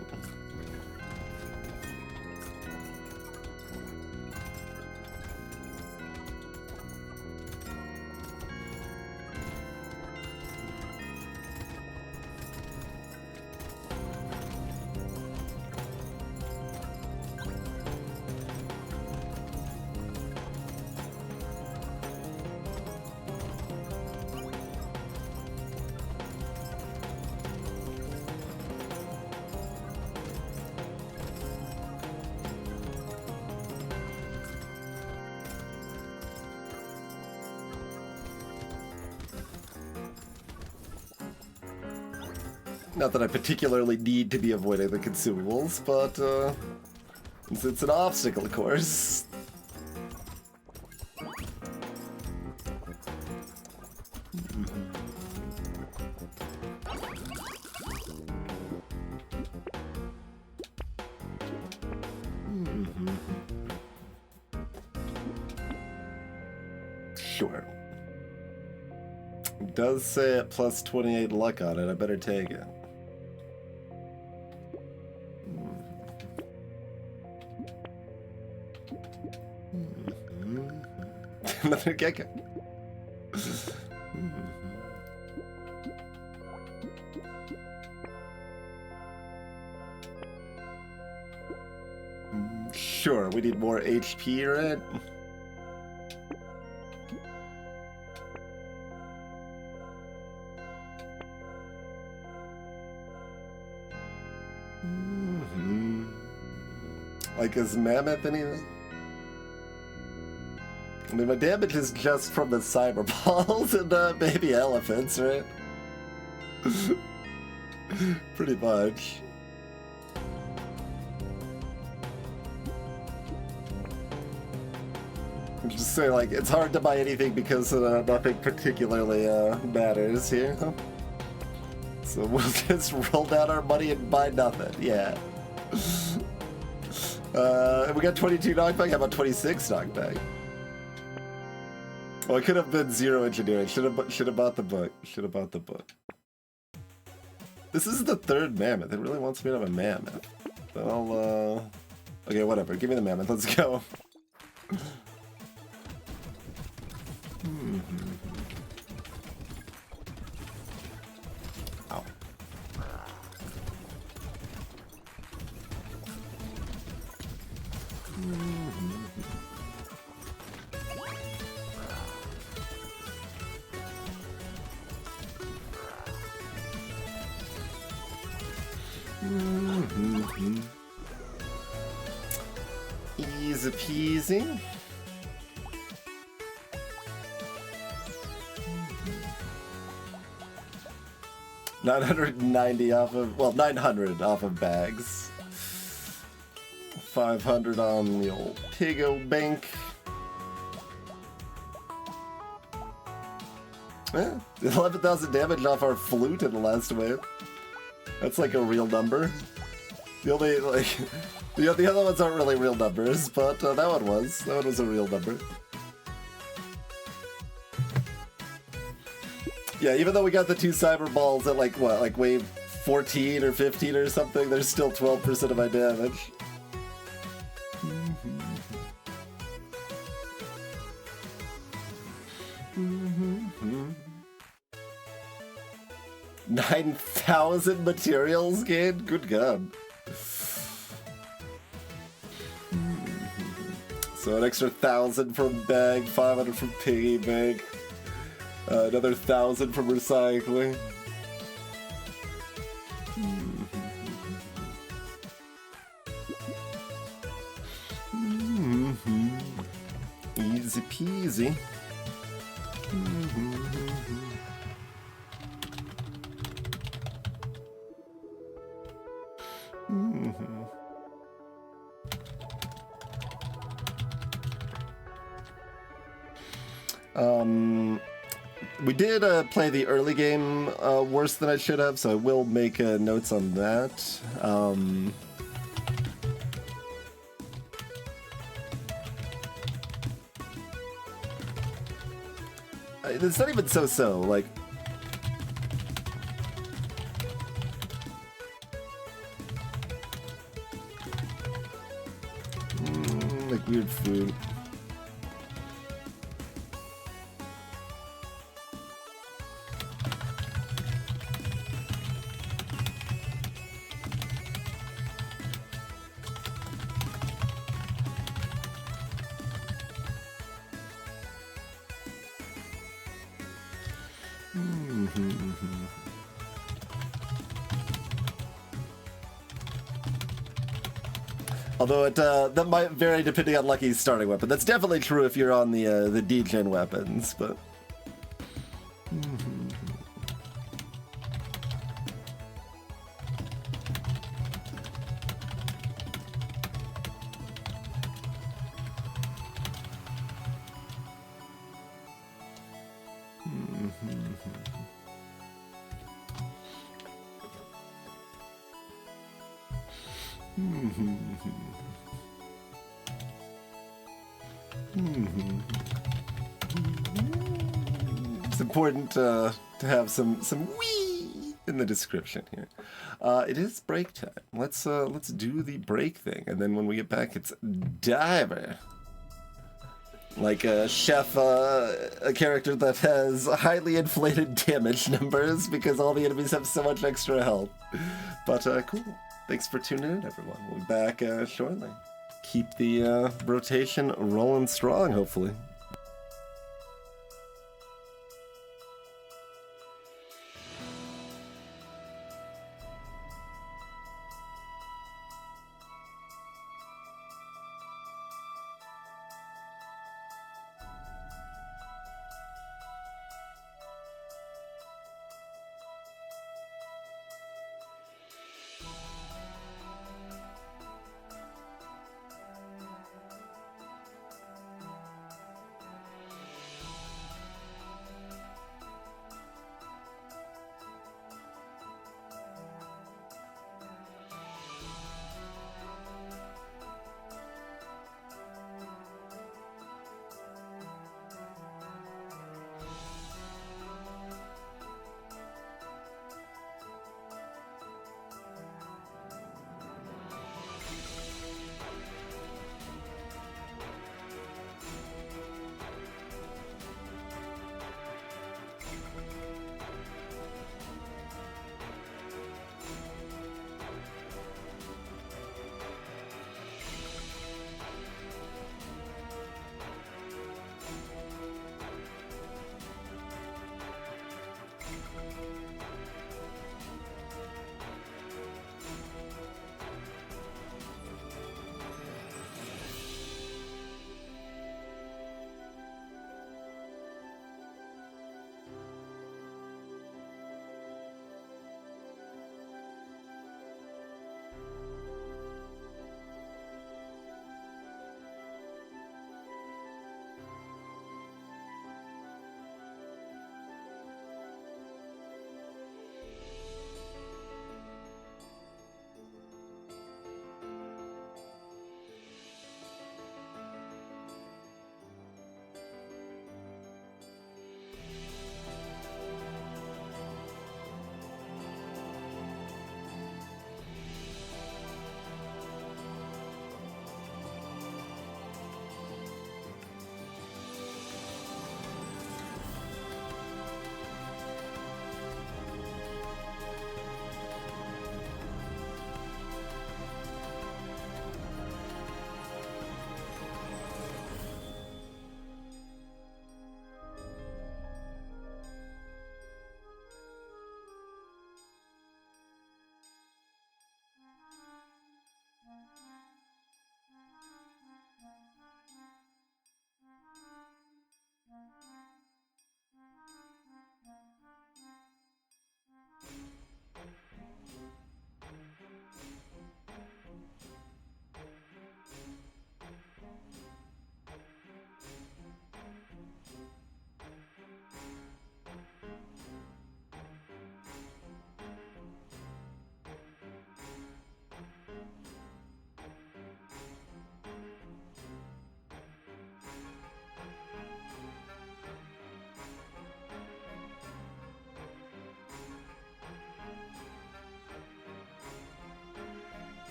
Not that I particularly need to be avoiding the consumables, but it's an obstacle course. Sure. It does say it plus 28 luck on it, I better take it. Another gecko. Sure, we need more HP, right? Like, is Mammoth anything? I mean, my damage is just from the cyber balls and baby elephants, right? Pretty much. I'm just saying, like, it's hard to buy anything because nothing particularly matters here. So we'll just roll down our money and buy nothing, yeah. We got 22 knockback, how about 26 knockback? Well, it could have been 0 engineering. Should have bought the book. Should have bought the book. This is the 3rd mammoth. It really wants me to have a mammoth. But I'll, okay, whatever. Give me the mammoth. Let's go. Ow. Easy peasy. $990 off of, well, 900 off of bags. 500 on the old Pigo bank. Yeah, 11,000 damage off our flute in the last wave. That's like a real number. The only, like, the other ones aren't really real numbers, but that one was. That one was a real number. Yeah, even though we got the 2 cyber balls at like, what, like wave 14 or 15 or something, there's still 12% of my damage. 9,000 materials gained? Good God. So an extra 1,000 from bag, 500 from piggy bank, another 1,000 from recycling. Easy peasy. We did play the early game worse than I should have, so I will make notes on that. It's not even so-so, like... like weird food. Although it that might vary depending on Lucky's starting weapon. That's definitely true if you're on the D-gen weapons, but. It's important to have some wee in the description here. It is break time. Let's do the break thing, and then when we get back, it's diver. Like a chef, a character that has highly inflated damage numbers because all the enemies have so much extra health. But cool. Thanks for tuning in, everyone. We'll be back shortly. Keep the rotation rolling strong, hopefully.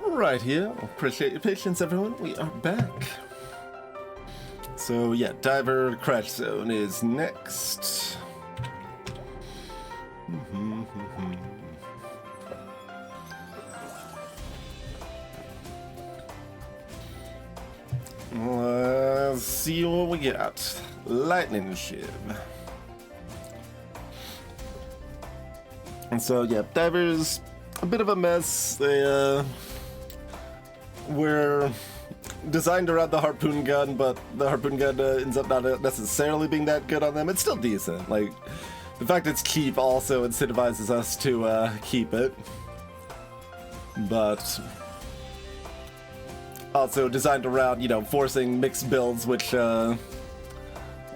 Right here. Appreciate your patience, everyone. We are back. So yeah, Diver Crash Zone is next. Let's see what we got. Lightning Shiv. And so yeah, Diver's a bit of a mess. They were designed around the harpoon gun, but the harpoon gun ends up not necessarily being that good on them. It's still decent. Like, the fact it's cheap also incentivizes us to keep it. But also designed around, you know, forcing mixed builds, which a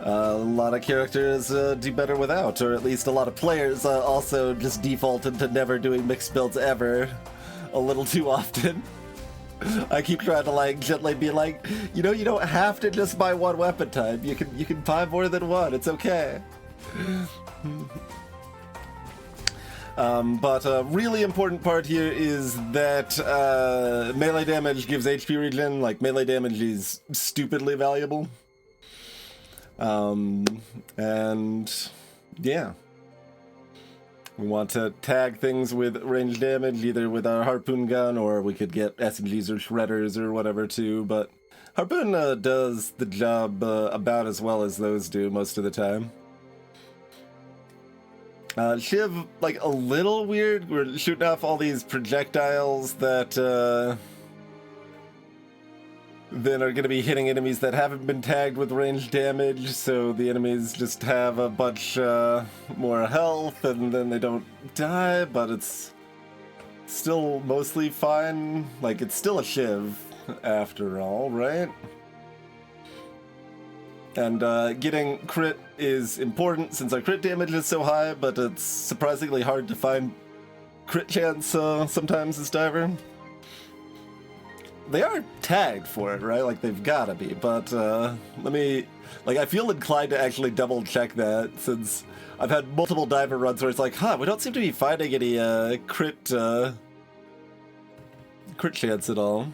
lot of characters do better without, or at least a lot of players also just defaulted to never doing mixed builds ever a little too often. I keep trying to like gently be like, you know, you don't have to just buy one weapon type. You can buy more than one. It's okay. But a really important part here is that melee damage gives HP regen. Like, melee damage is stupidly valuable. And yeah. We want to tag things with range damage, either with our harpoon gun, or we could get SMGs or shredders or whatever too, but harpoon does the job about as well as those do most of the time. Shiv, like, a little weird. We're shooting off all these projectiles that then are going to be hitting enemies that haven't been tagged with range damage, so the enemies just have a bunch more health, and then they don't die, but it's still mostly fine. Like, it's still a Shiv, after all, right? And getting crit is important, since our crit damage is so high, but it's surprisingly hard to find crit chance sometimes as Diver. They are tagged for it, right? Like, they've gotta be, but let me... Like, I feel inclined to actually double check that, since I've had multiple Diver runs where it's like, we don't seem to be finding any crit chance at all.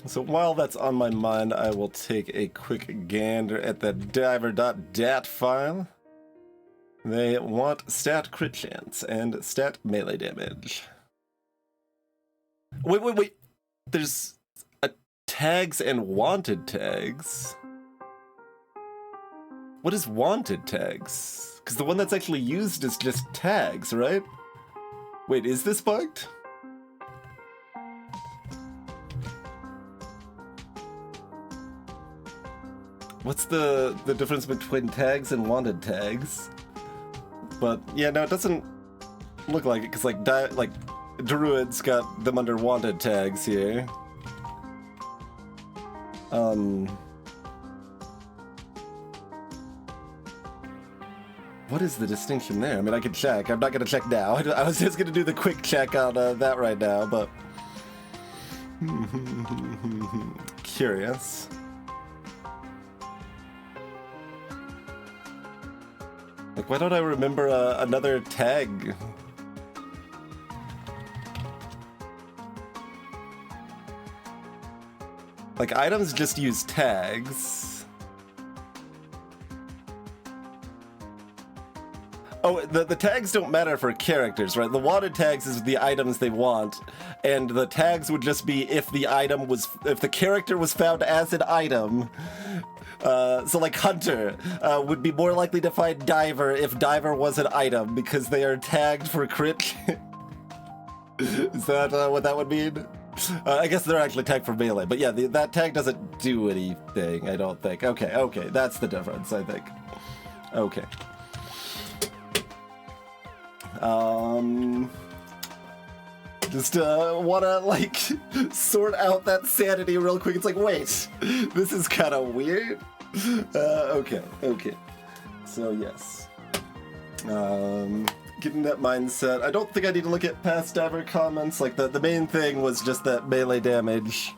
So while that's on my mind, I will take a quick gander at the diver.dat file. They want stat crit chance and stat melee damage. Wait. There's tags and wanted tags. What is wanted tags? Because the one that's actually used is just tags, right? Wait, is this bugged? What's the difference between tags and wanted tags? But yeah, no, it doesn't look like it, because like Druid's got them under wanted tags here. What is the distinction there? I mean, I can check. I'm not going to check now. I was just going to do the quick check on that right now, but... Curious. Like, why don't I remember another tag? Like, items just use tags. Oh, the tags don't matter for characters, right? The wanted tags is the items they want, and the tags would just be if the character was found as an item. So like Hunter would be more likely to find Diver if Diver was an item, because they are tagged for crit. Is that what that would mean? I guess they're actually tagged for melee, but yeah, that tag doesn't do anything, I don't think. Okay, that's the difference, I think. Okay. Just wanna, like, sort out that sanity real quick. It's like, wait, this is kind of weird. Okay. So, yes. Getting that mindset. I don't think I need to look at past Diver comments. Like, the main thing was just that melee damage.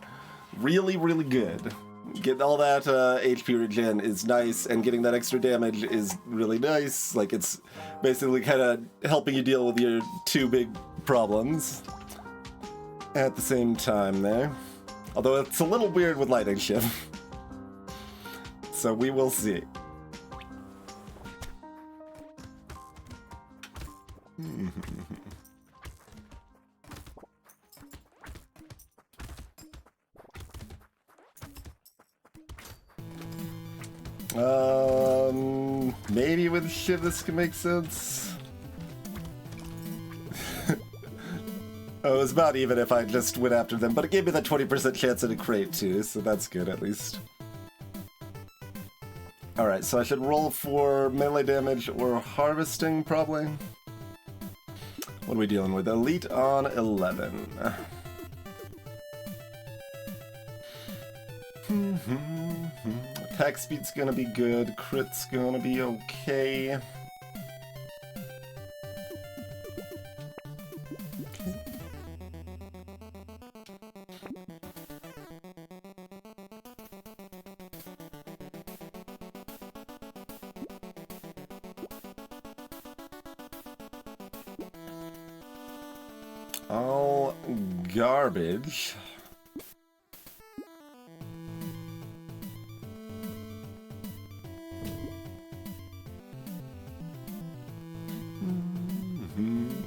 Really, really good. Getting all that HP regen is nice, and getting that extra damage is really nice. Like, it's basically kind of helping you deal with your two big problems. at the same time there. Although it's a little weird with lightning shift. So we will see. Maybe with shiv this can make sense. Oh, it was about even if I just went after them, but it gave me that 20% chance at a crate too, so that's good at least. Alright, so I should roll for melee damage or harvesting, probably. What are we dealing with? Elite on 11. Attack speed's gonna be good, crit's gonna be okay. All garbage.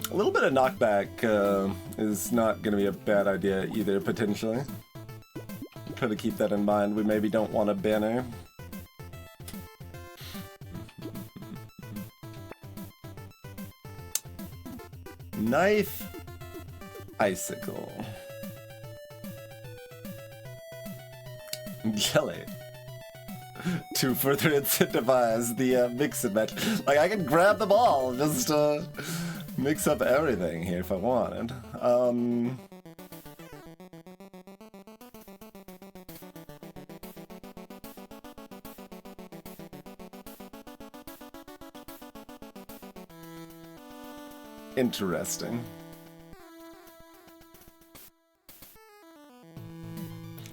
A little bit of knockback is not going to be a bad idea either, potentially. Try to keep that in mind. We maybe don't want a banner. Knife, icicle. Jelly. To further incentivize the mix and match. Like, I can grab them all, just mix up everything here if I wanted. Interesting.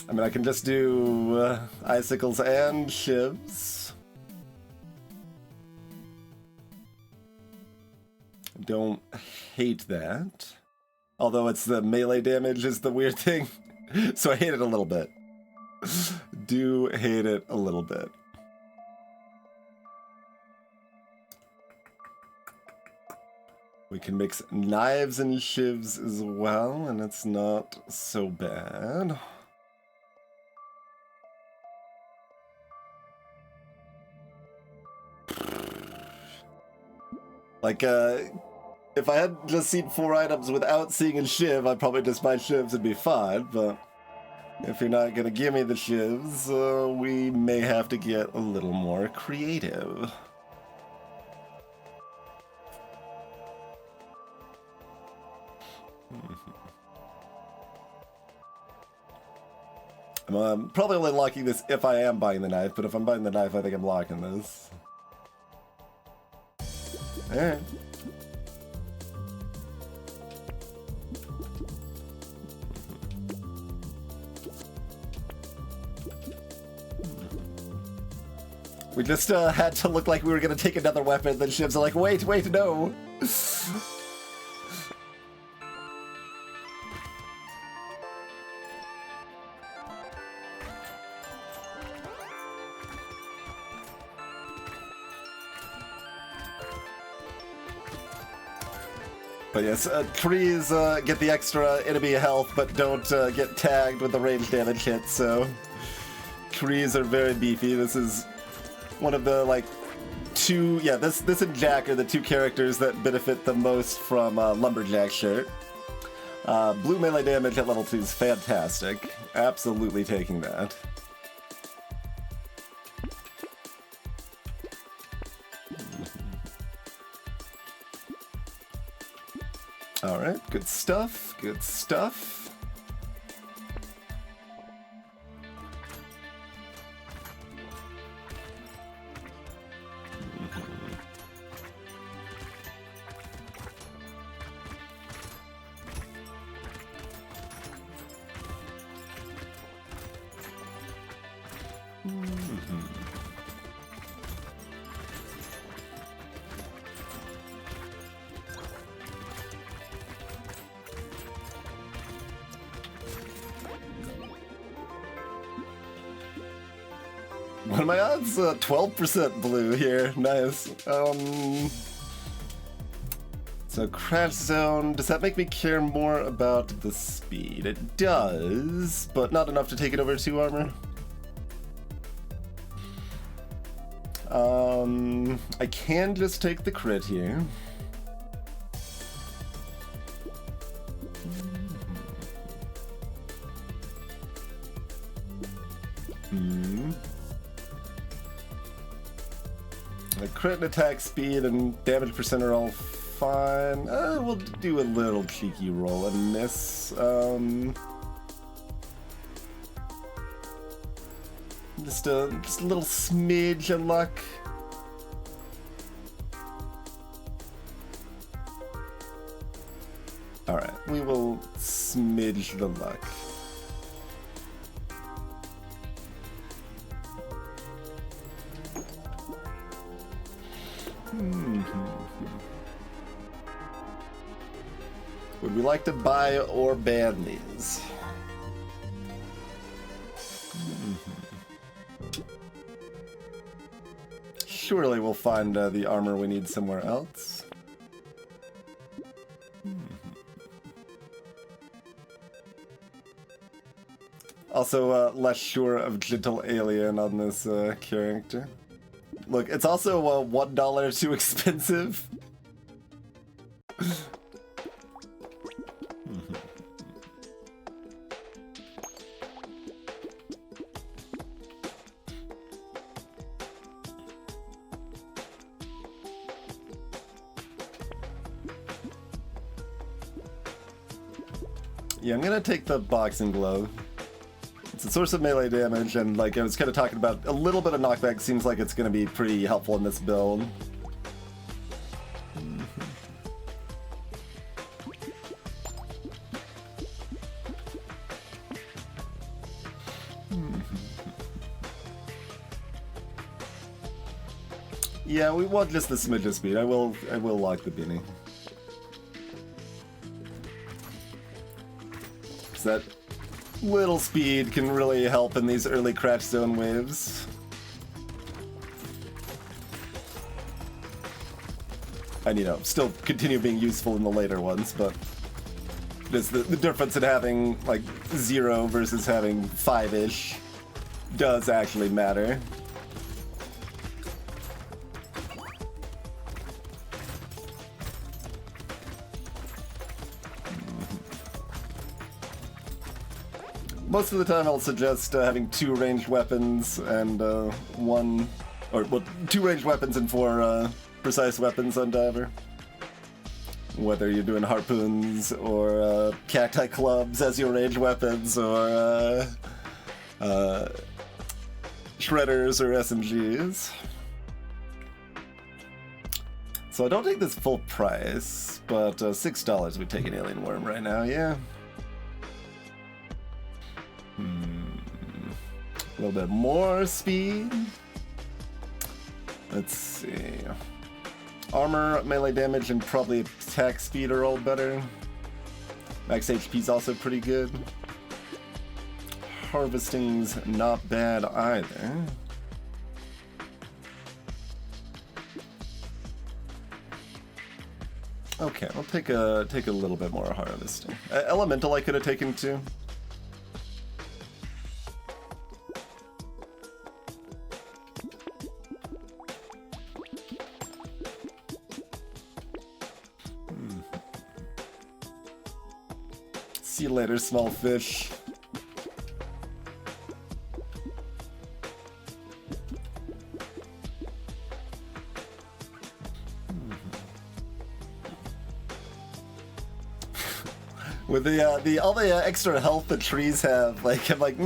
I mean, I can just do icicles and shivs. Don't hate that. Although it's the melee damage is the weird thing. So I hate it a little bit. Do hate it a little bit. We can mix knives and shivs as well, and it's not so bad. Like, if I had just seen 4 items without seeing a shiv, I'd probably just buy shivs and be fine, but if you're not gonna give me the shivs, we may have to get a little more creative. I'm probably only locking this if I am buying the knife, but if I'm buying the knife, I think I'm locking this. Alright. We just had to look like we were gonna take another weapon, then shivs are like, wait, no! But yes, trees get the extra enemy health, but don't get tagged with the range damage hit, so... Trees are very beefy. This is one of the, like, two... Yeah, this and Jack are the two characters that benefit the most from Lumberjack shirt. Blue melee damage at level 2 is fantastic. Absolutely taking that. Alright, good stuff, good stuff. What are my odds? 12% blue here. Nice. So crash zone, does that make me care more about the speed? It does, but not enough to take it over 2 armor. I can just take the crit here. The crit and attack speed and damage percent are all fine. We'll do a little cheeky roll and miss. Just a little smidge of luck. Alright, we will smidge the luck. Would we like to buy or ban these? Surely we'll find the armor we need somewhere else. Also, less sure of Gentle Alien on this character. Look, it's also $1 too expensive. Yeah, I'm gonna take the boxing glove. It's a source of melee damage, and like I was kind of talking about, a little bit of knockback seems like it's gonna be pretty helpful in this build. Yeah, we want just the smidge of speed. I will lock the beanie. That little speed can really help in these early crash zone waves. And you know, still continue being useful in the later ones, but just the difference in having like 0 versus having 5-ish does actually matter. Most of the time I'll suggest having 2 ranged weapons and 2 ranged weapons and 4 precise weapons on Diver. Whether you're doing harpoons or cacti clubs as your ranged weapons or shredders or SMGs. So I don't take this full price, but $6 we take an alien worm right now, yeah. A little bit more speed. Let's see. Armor, melee damage, and probably attack speed are all better. Max HP is also pretty good. Harvesting's not bad either. Okay, I'll take a little bit more harvesting. Elemental I could have taken too. See you later, small fish. With the all the extra health the trees have, like I'm like,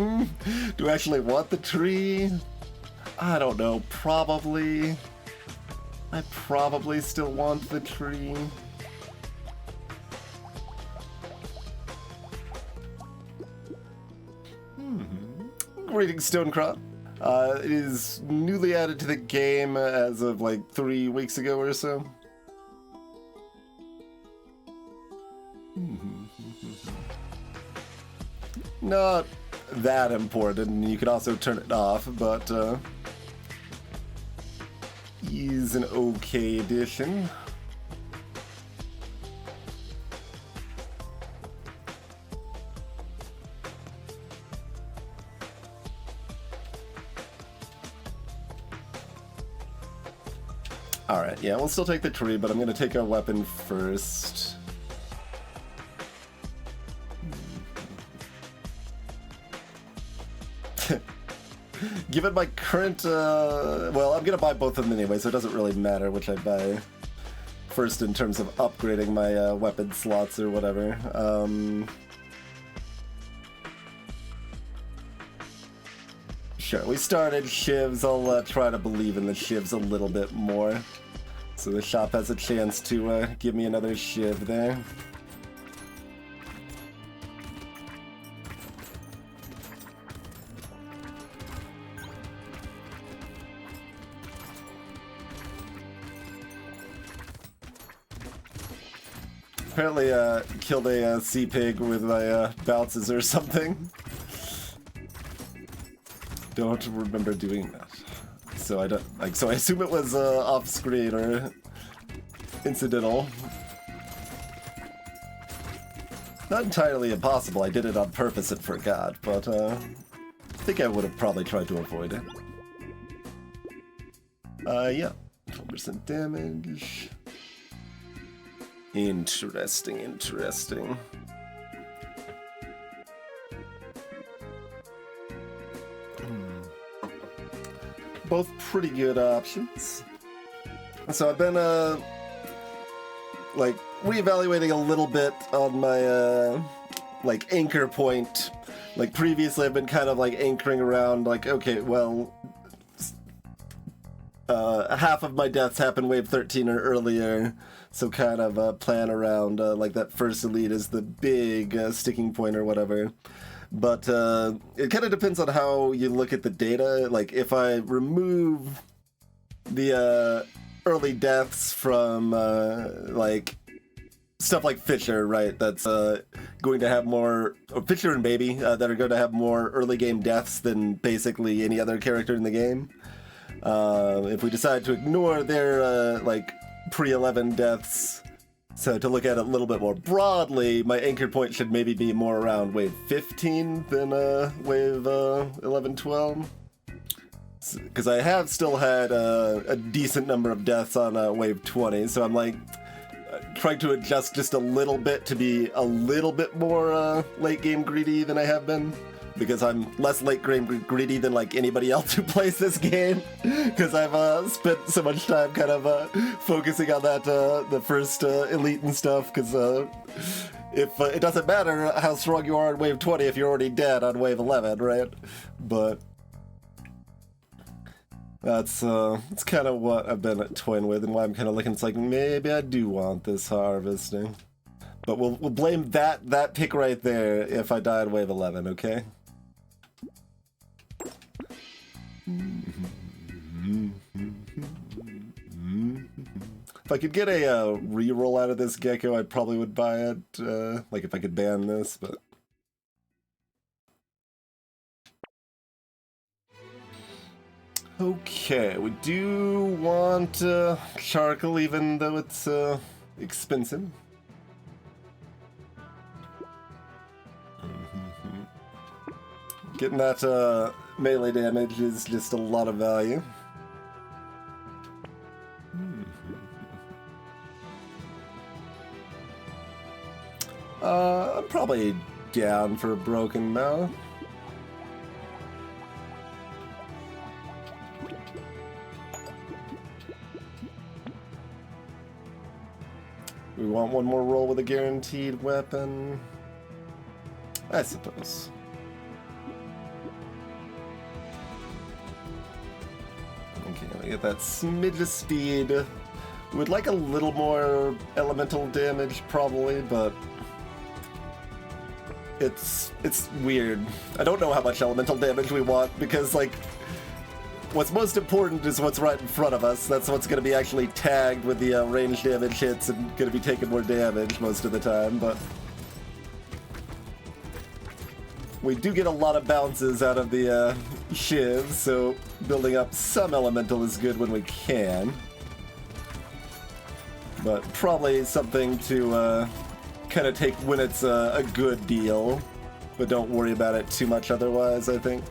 do I actually want the tree? I don't know. Probably. I probably still want the tree. Greetings, Stonecrop. It is newly added to the game as of like 3 weeks ago or so. Not that important. You can also turn it off, but He's an okay addition. Alright, yeah, we'll still take the tree, but I'm gonna take our weapon first. Given my current, well, I'm gonna buy both of them anyway, so it doesn't really matter which I buy first in terms of upgrading my weapon slots or whatever. Sure, we started shivs. I'll try to believe in the shivs a little bit more. So the shop has a chance to give me another shiv there. Apparently killed a sea pig with my bounces or something. Don't remember doing that. So I don't like. So I assume it was off screen or incidental. Not entirely impossible. I did it on purpose and forgot, but I think I would have probably tried to avoid it. Yeah, 12% damage. Interesting, interesting. Both pretty good options. So I've been like reevaluating a little bit on my like anchor point. Like previously I've been kind of like anchoring around like, okay, well, half of my deaths happen wave 13 or earlier, so kind of plan around like that first elite is the big sticking point or whatever. But it kind of depends on how you look at the data. Like, if I remove the early deaths from, like, stuff like Fisher, right, that's going to have more, or Fisher and Baby, that are going to have more early game deaths than basically any other character in the game. If we decide to ignore their, like, pre-11 deaths, so to look at it a little bit more broadly, my anchor point should maybe be more around wave 15 than wave 11, 12. Because I have still had a decent number of deaths on wave 20, so I'm like trying to adjust just a little bit to be a little bit more late game greedy than I have been. Because I'm less late game greedy than like anybody else who plays this game. Because I've spent so much time kind of focusing on that the first elite and stuff. Because if it doesn't matter how strong you are on wave 20 if you're already dead on wave 11, right? But that's kind of what I've been toying with and why I'm kind of looking. It's like maybe I do want this harvesting, but we'll blame that pick right there if I die on wave 11, okay? If I could get a reroll out of this gecko, I probably would buy it. Like if I could ban this, but okay, we do want charcoal, even though it's expensive. Getting that melee damage is just a lot of value. I'm probably down for a broken mouth. We want one more roll with a guaranteed weapon, I suppose. Okay, get that smidge of speed. Would like a little more elemental damage, probably, but it's weird. I don't know how much elemental damage we want, because, like, what's most important is what's right in front of us. That's what's going to be actually tagged with the range damage hits and going to be taking more damage most of the time, but We do get a lot of bounces out of the shiv, so building up some elemental is good when we can. But probably something to kind of take when it's a good deal, but don't worry about it too much otherwise, I think.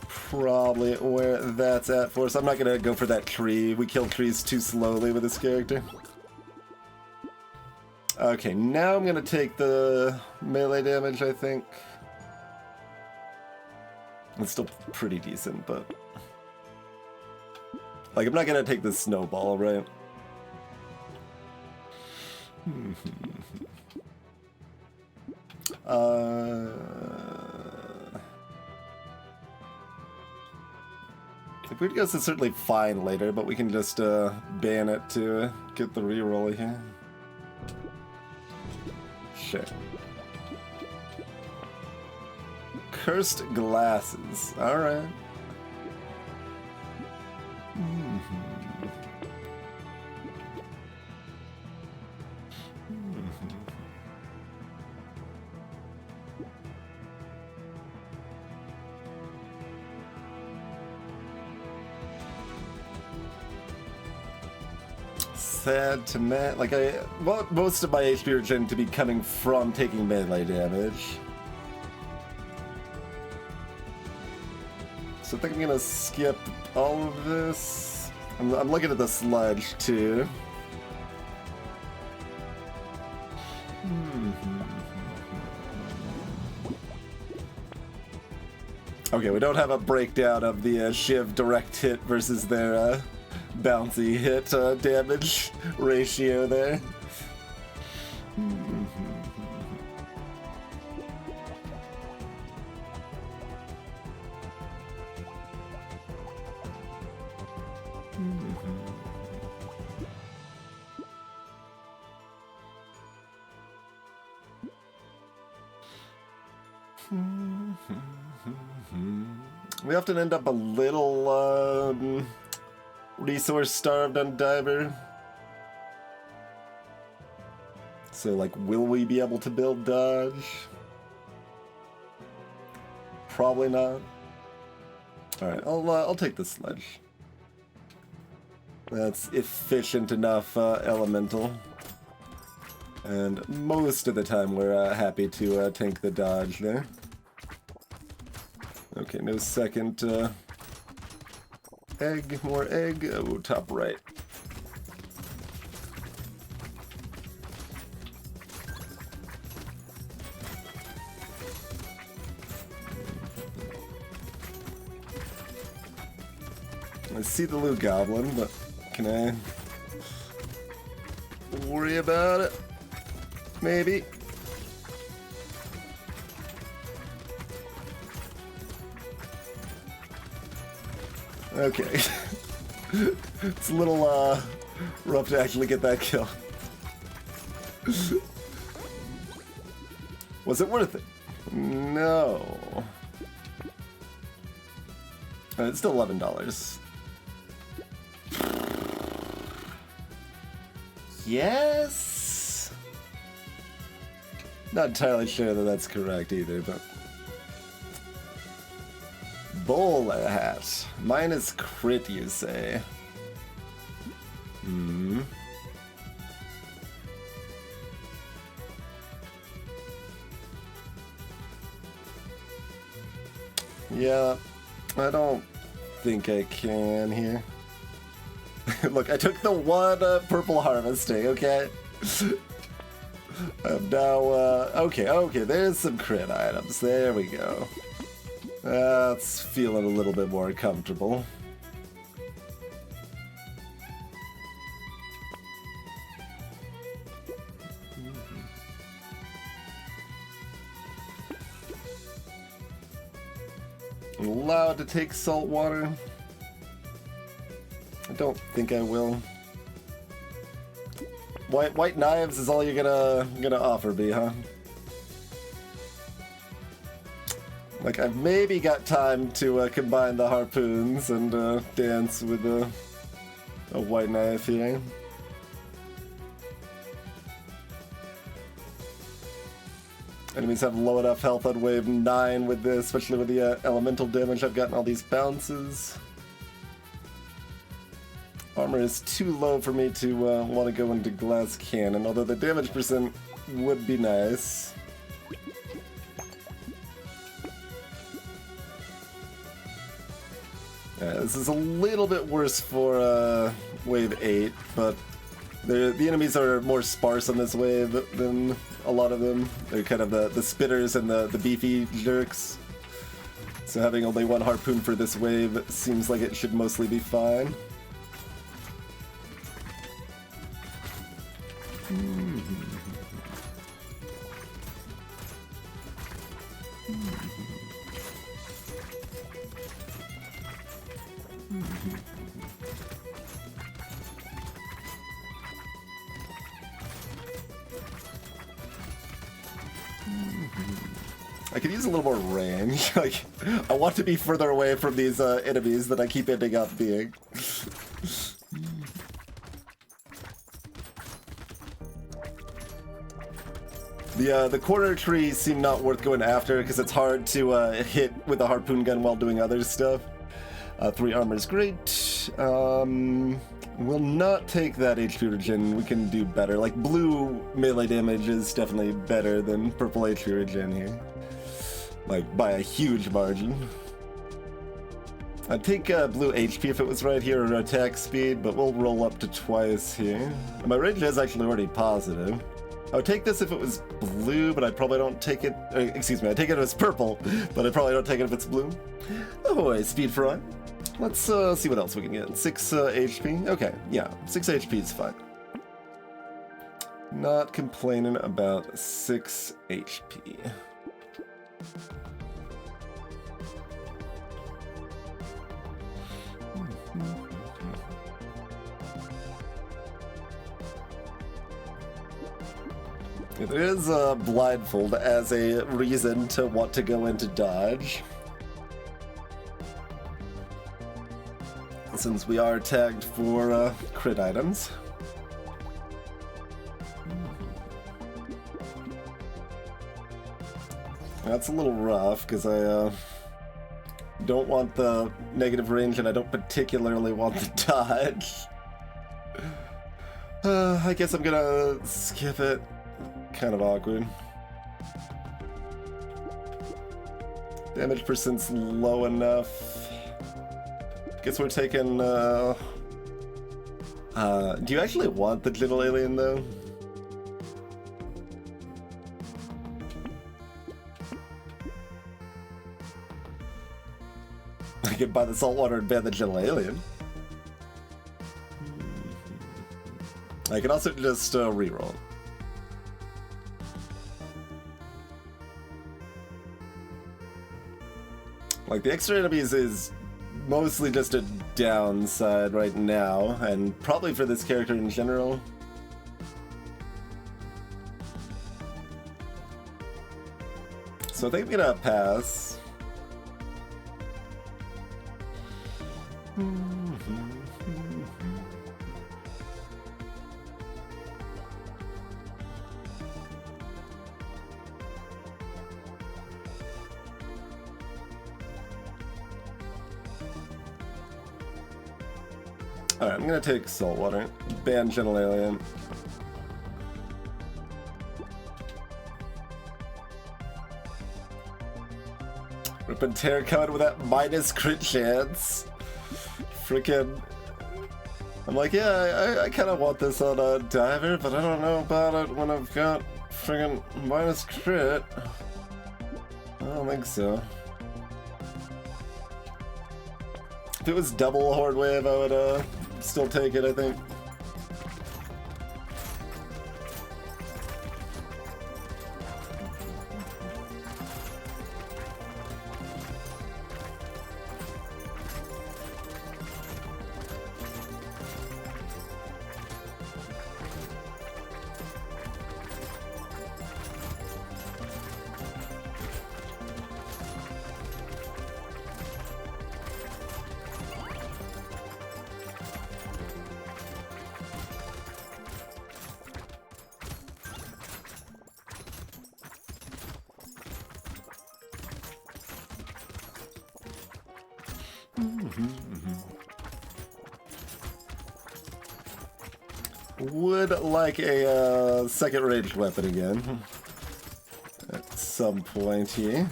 Probably where that's at for us. I'm not gonna go for that tree. We kill trees too slowly with this character. Okay, now I'm gonna take the melee damage, I think. It's still pretty decent, but... like, I'm not gonna take the snowball, right? If we goes, it's certainly fine later, but we can just ban it to get the reroll here. Sure. Cursed glasses. Alright. Sad to like most of my HP regen to be coming from taking melee damage. So I think I'm gonna skip all of this. I'm looking at the sludge too. Okay, we don't have a breakdown of the Shiv direct hit versus their bouncy hit damage ratio there. We often end up a little resource starved on Diver. So, like, will we be able to build dodge? Probably not. Alright, I'll take the sledge. That's efficient enough elemental. And most of the time we're happy to tank the dodge there. Okay, no second egg, more egg. Oh, top right. I see the Blue Goblin, but can I worry about it? Maybe. Okay. It's a little rough to actually get that kill. Was it worth it? No. It's still $11. Yes? Not entirely sure that that's correct either, but... Bowler hat. Mine is crit, you say? Hmm. Yeah, I don't think I can here. Look, I took the one purple harvesting, okay? I'm now, okay, there's some crit items. There we go. That's feeling a little bit more comfortable. I'm allowed to take salt water. I don't think I will. White knives is all you're gonna offer me, huh? Like, I've maybe got time to combine the harpoons and dance with a white knife here. Enemies have low enough health on wave 9 with this, especially with the elemental damage. I've gotten all these bounces. Armor is too low for me to want to go into glass cannon, although the damage percent would be nice. This is a little bit worse for wave 8, but the enemies are more sparse on this wave than a lot of them. They're kind of the spitters and the beefy jerks. So having only one harpoon for this wave seems like it should mostly be fine. I could use a little more range. Like, I want to be further away from these enemies that I keep ending up being. The corner trees seem not worth going after because it's hard to hit with a harpoon gun while doing other stuff. 3 armor is great. We'll not take that HP regen. We can do better. Like, blue melee damage is definitely better than purple HP regen here. Like, by a huge margin. I'd take blue HP if it was right here, or attack speed, but we'll roll up to twice here. My range is actually already positive. I would take this if it was blue, but I probably don't take it... excuse me, I take it if it's purple, but I probably don't take it if it's blue. Oh boy, speed fry. Let's see what else we can get. 6 HP? Okay, yeah, 6 HP is fine. Not complaining about 6 HP. There is a blindfold as a reason to want to go into dodge. Since we are tagged for crit items. That's a little rough because I don't want the negative range and I don't particularly want the dodge. I guess I'm gonna skip it. Kind of awkward. Damage percent's low enough. Guess we're taking, do you actually want the gentle alien though? I could buy the saltwater and ban the gentle alien. I can also just reroll. Like, the extra enemies is mostly just a downside right now, and probably for this character in general. So I think I'm gonna pass. Alright, I'm gonna take saltwater. Ban gentle alien. Rip and tear coming with that minus crit chance. Freaking. I'm like, yeah, I kind of want this on a diver, but I don't know about it when I've got freaking minus crit. I don't think so. If it was double horde wave, I would still take it, I think. Would like a second ranged weapon again at some point here.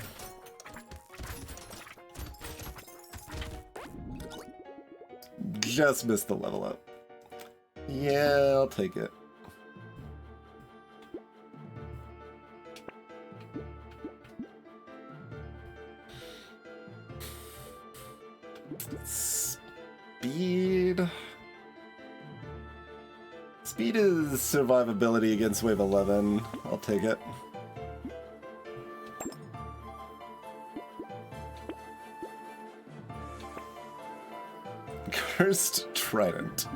Just missed the level up. Yeah, I'll take it. Speed. Speed is survivability against wave 11. I'll take it. Cursed Trident.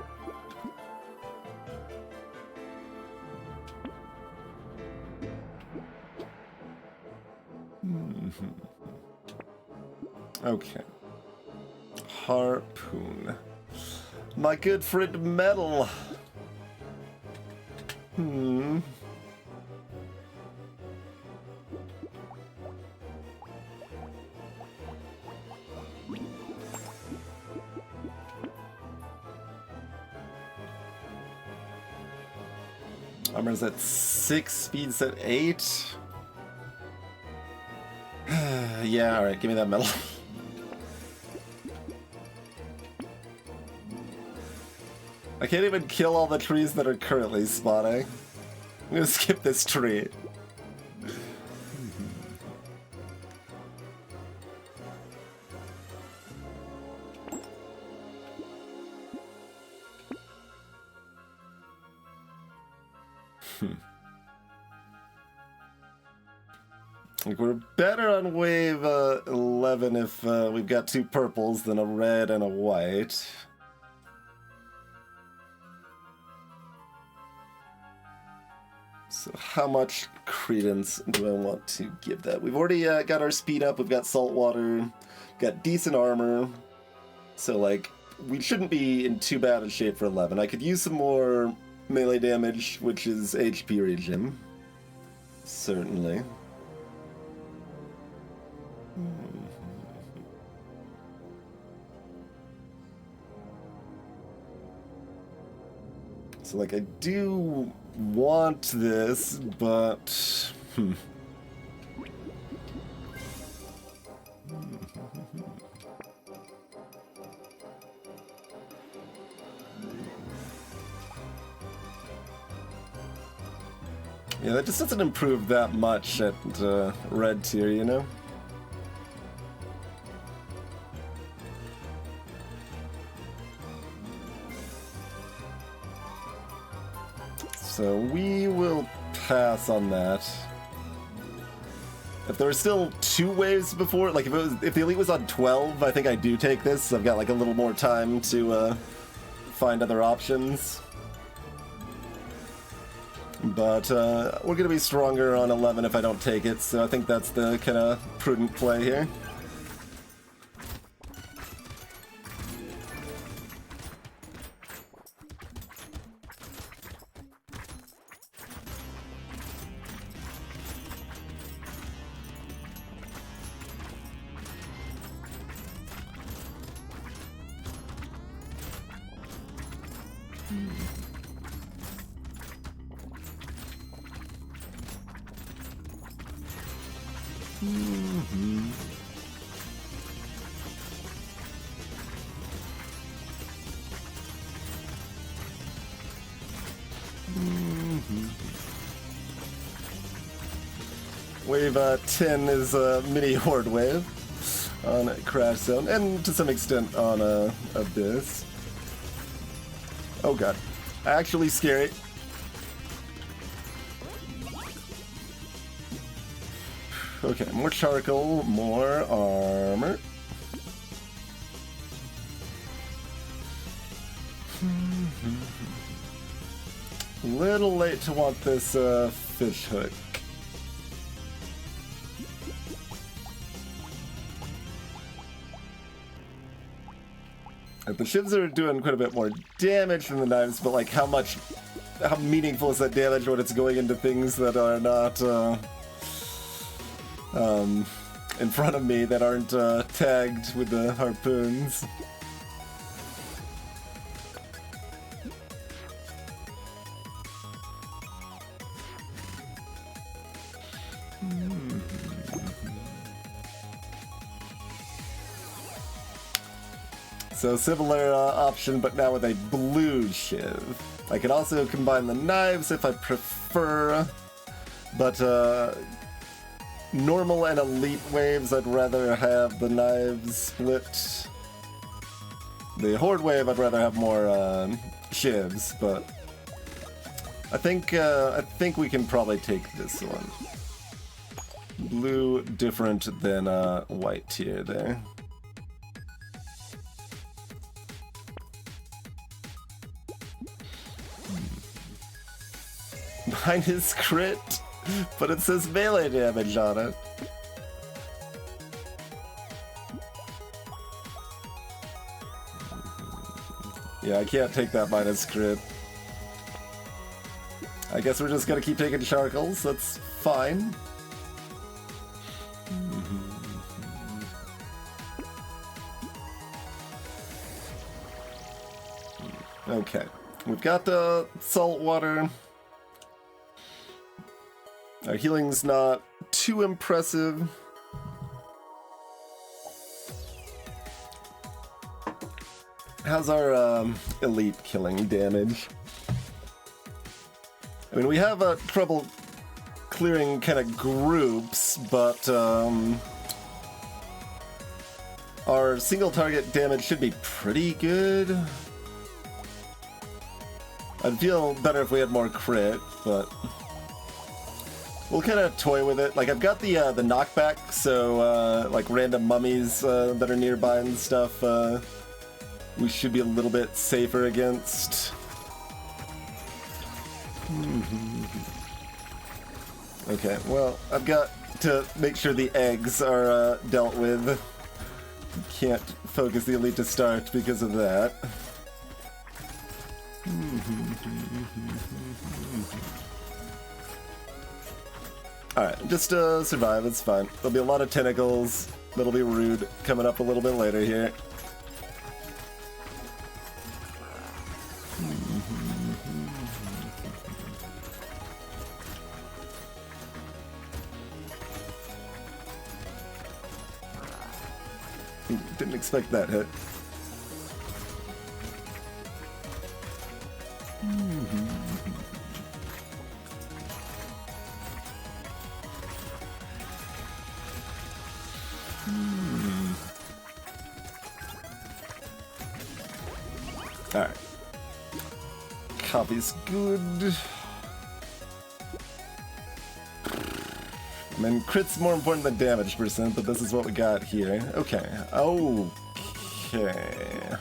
Okay. Harpoon. My good friend Metal. Armor's at 6, speed's at 8. Yeah, alright, give me that metal. I can't even kill all the trees that are currently spawning. I'm gonna skip this tree. Like we're better on wave 11 if we've got 2 purples than a red and a white. So how much credence do I want to give that? We've already got our speed up, we've got saltwater, got decent armor. So like, we shouldn't be in too bad a shape for 11. I could use some more melee damage, which is HP regen. Certainly. So like, I do want this, but yeah, that just doesn't improve that much at red tier, you know? So we will pass on that. If there were still 2 waves before, like if the elite was on 12, I think I do take this. I've got like a little more time to find other options. But we're gonna be stronger on 11 if I don't take it, so I think that's the kind of prudent play here. Wave 10 is a mini horde wave on Crash Zone, and to some extent on Abyss. Oh god. Actually scary. Okay, more charcoal, more armor. Little late to want this fish hook. The shivs are doing quite a bit more damage than the knives, but like how meaningful is that damage when it's going into things that are not in front of me, that aren't tagged with the harpoons? So similar option, but now with a blue shiv. I could also combine the knives if I prefer, but normal and elite waves, I'd rather have the knives split. The horde wave, I'd rather have more shivs, but I think we can probably take this one. Blue different than white here there. Mine is crit, but it says melee damage on it. Yeah, I can't take that minus crit. I guess we're just gonna keep taking charcoals, that's fine. Okay, we've got salt water. Our healing's not too impressive. How's our elite killing damage? I mean, we have trouble clearing kind of groups, but our single target damage should be pretty good. I'd feel better if we had more crit, but we'll kind of toy with it. Like, I've got the knockback, so like random mummies that are nearby and stuff, we should be a little bit safer against. Okay, well, I've got to make sure the eggs are dealt with. Can't focus the elite to start because of that. Alright, just survive, it's fine. There'll be a lot of tentacles that'll be rude coming up a little bit later here. Didn't expect that hit. Alright. Copy's good. I mean, crit's more important than damage percent, but this is what we got here. Okay. Okay.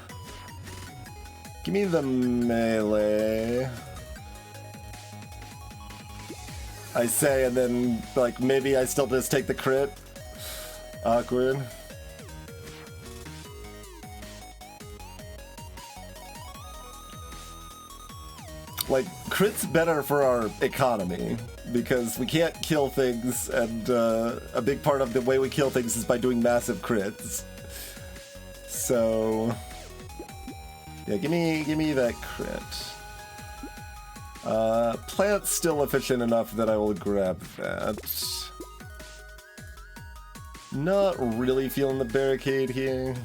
Give me the melee. I say, and then, like, maybe I still just take the crit. Awkward. Like, crit's better for our economy, because we can't kill things, and a big part of the way we kill things is by doing massive crits. So, yeah, give me that crit. Plant's still efficient enough that I will grab that. Not really feeling the barricade here.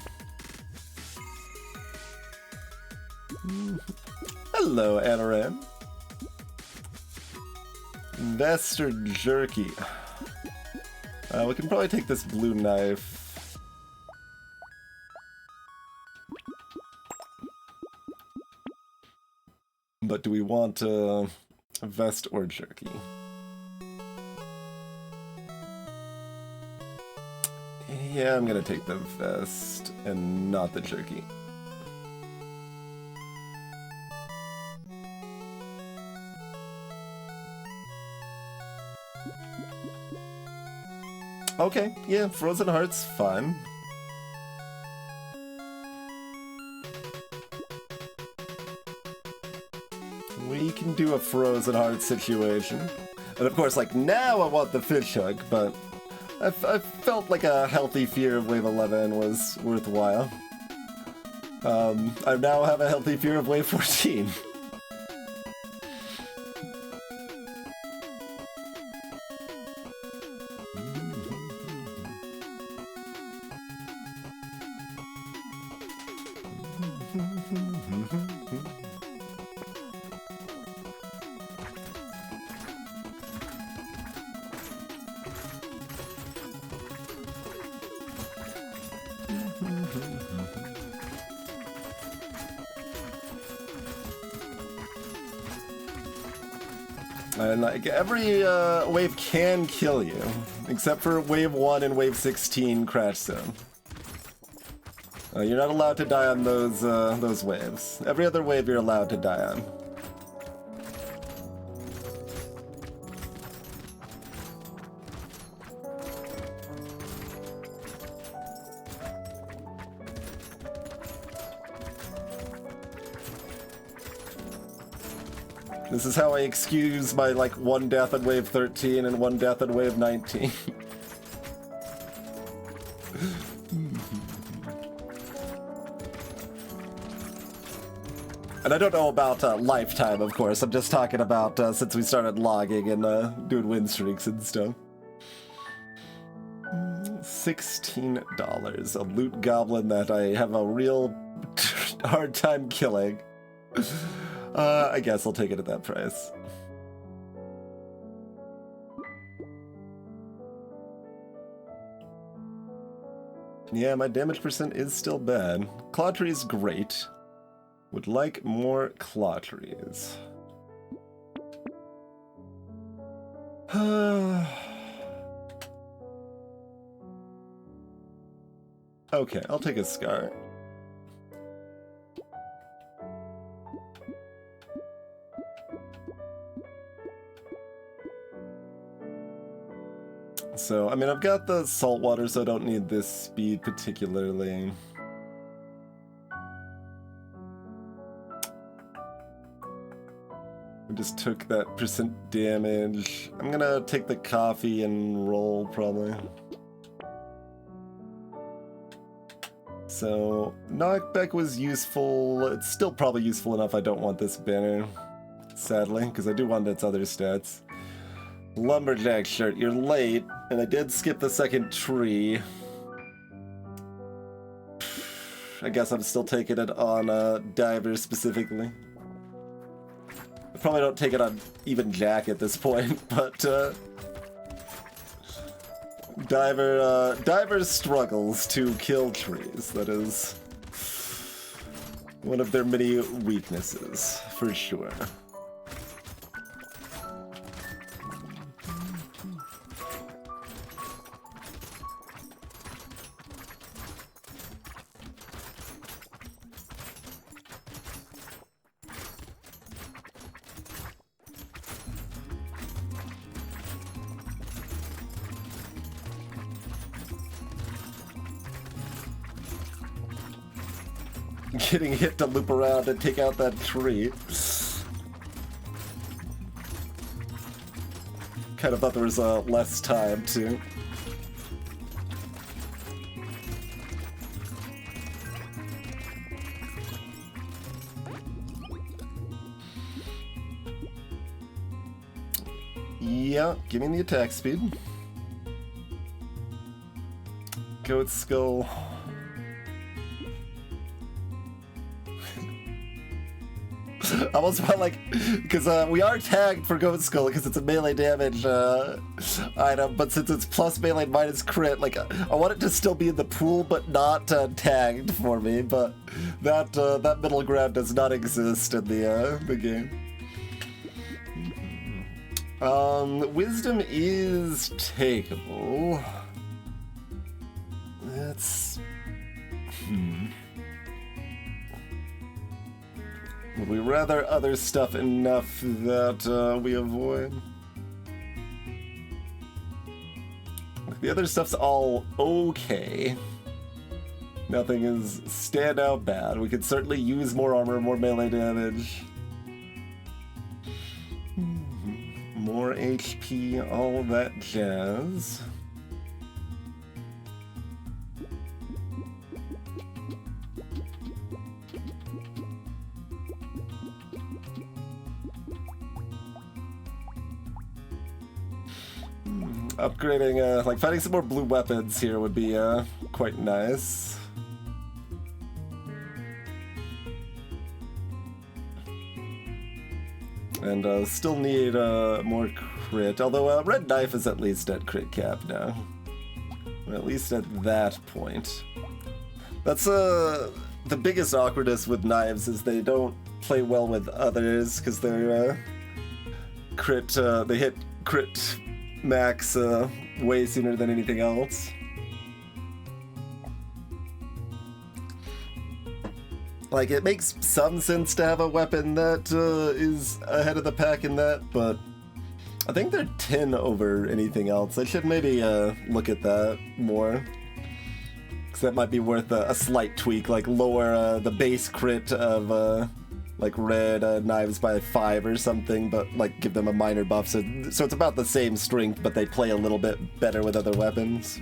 Hello, Anoran. Investor Jerky. We can probably take this blue knife. But do we want vest or jerky? Yeah, I'm gonna take the vest and not the jerky. Okay, yeah, Frozen Heart's fine. We can do a Frozen Heart situation. And of course, like, now I want the fish hook, but I felt like a healthy fear of Wave 11 was worthwhile. I now have a healthy fear of Wave 14. And like every wave can kill you, except for wave 1 and wave 16 crash zone. You're not allowed to die on those waves. Every other wave you're allowed to die on. This is how I excuse my, like, 1 death on wave 13 and 1 death on wave 19. And I don't know about lifetime, of course. I'm just talking about since we started logging and doing win streaks and stuff. $16. A loot goblin that I have a real hard time killing. I guess I'll take it at that price. Yeah, my damage percent is still bad. Claw tree is great. Would like more claw trees. Okay, I'll take a scar. So, I mean, I've got the salt water, so I don't need this speed particularly. I just took that percent damage. I'm gonna take the coffee and roll, probably. So, knockback was useful. It's still probably useful enough I don't want this banner, sadly, because I do want its other stats. Lumberjack shirt, you're late, and I did skip the second tree. I guess I'm still taking it on Diver specifically. I probably don't take it on even Jack at this point, but Diver struggles to kill trees. That is one of their many weaknesses, for sure. Getting hit to loop around and take out that tree. Kind of thought there was less time too. Yeah, give me the attack speed. Goat skull. I almost felt like, because we are tagged for Goat Skull because it's a melee damage item, but since it's plus melee minus crit, like I want it to still be in the pool but not tagged for me. But that middle ground does not exist in the game. Wisdom is takeable. That's Would we rather other stuff enough that we avoid? The other stuff's all okay. Nothing is standout bad. We could certainly use more armor, more melee damage. More HP, all that jazz. Upgrading, like finding some more blue weapons here would be quite nice. And still need more crit, although red knife is at least at crit cap now. Or at least at that point. That's the biggest awkwardness with knives is they don't play well with others because they're crit, they hit crit max way sooner than anything else. Like, it makes some sense to have a weapon that is ahead of the pack in that, but I think they're 10 over anything else. I should maybe look at that more. Because that might be worth a slight tweak, like lower the base crit of like red knives by 5 or something, but like give them a minor buff. So it's about the same strength, but they play a little bit better with other weapons.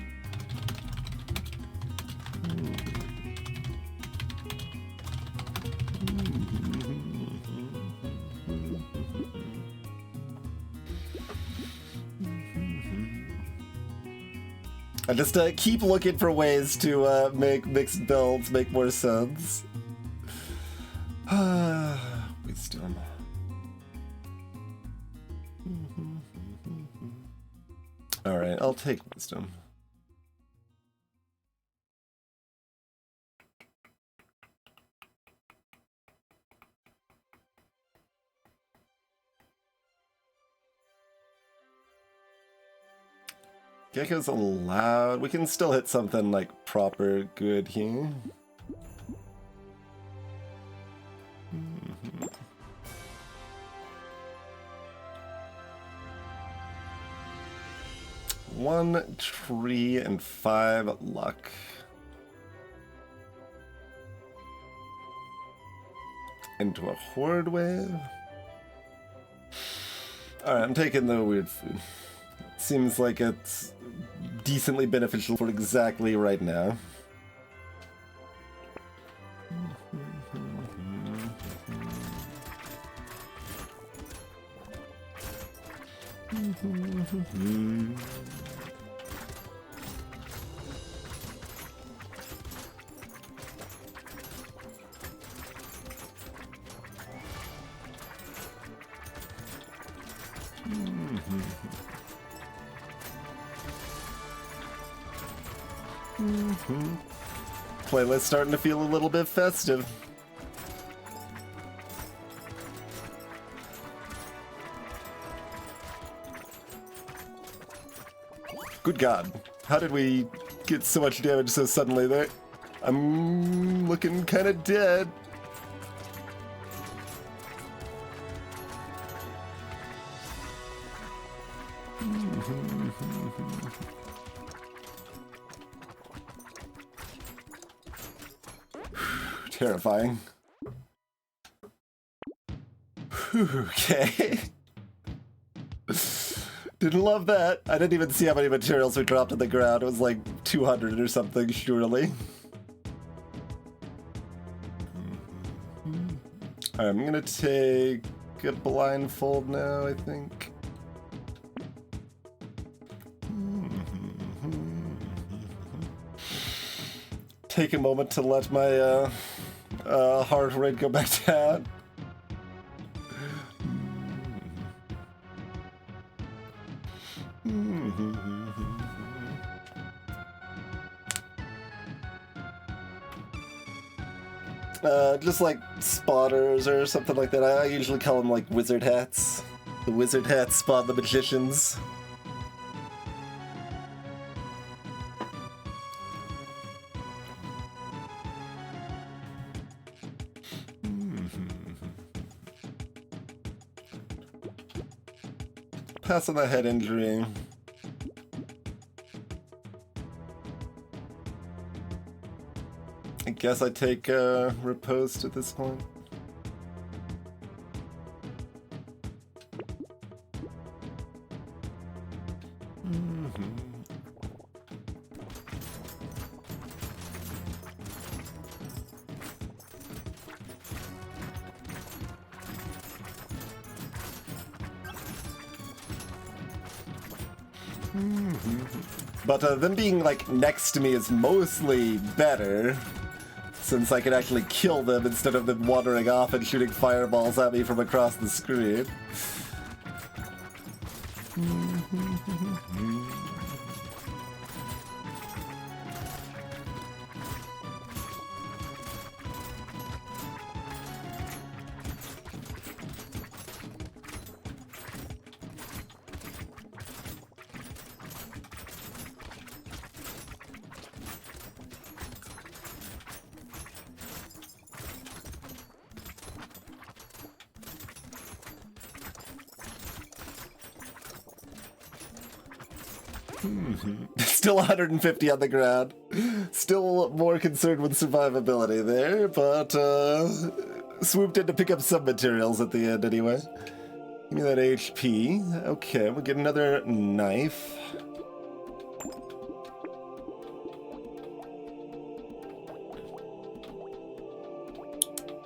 I just keep looking for ways to make mixed builds make more sense. Wisdom. Alright, I'll take wisdom. Gecko's allowed. We can still hit something like proper good here. One tree and 5 luck. Into a horde wave. Alright, I'm taking the weird food. Seems like it's decently beneficial for exactly right now. Playlist starting to feel a little bit festive. Good God, how did we get so much damage so suddenly there? I'm looking kind of dead. Terrifying. Okay. Didn't love that. I didn't even see how many materials we dropped on the ground. It was like 200 or something, surely. Alright, I'm gonna take a blindfold now, I think. Take a moment to let my heart rate go back down. Just like spotters or something like that. I usually call them like wizard hats. The wizard hats spot the magicians. Pass on the head injury. I guess I take riposte at this point. But them being like next to me is mostly better. since I can actually kill them instead of them wandering off and shooting fireballs at me from across the screen. Still 150 on the ground. Still more concerned with survivability there, but swooped in to pick up some materials at the end anyway. Give me that HP. Okay, we'll get another knife.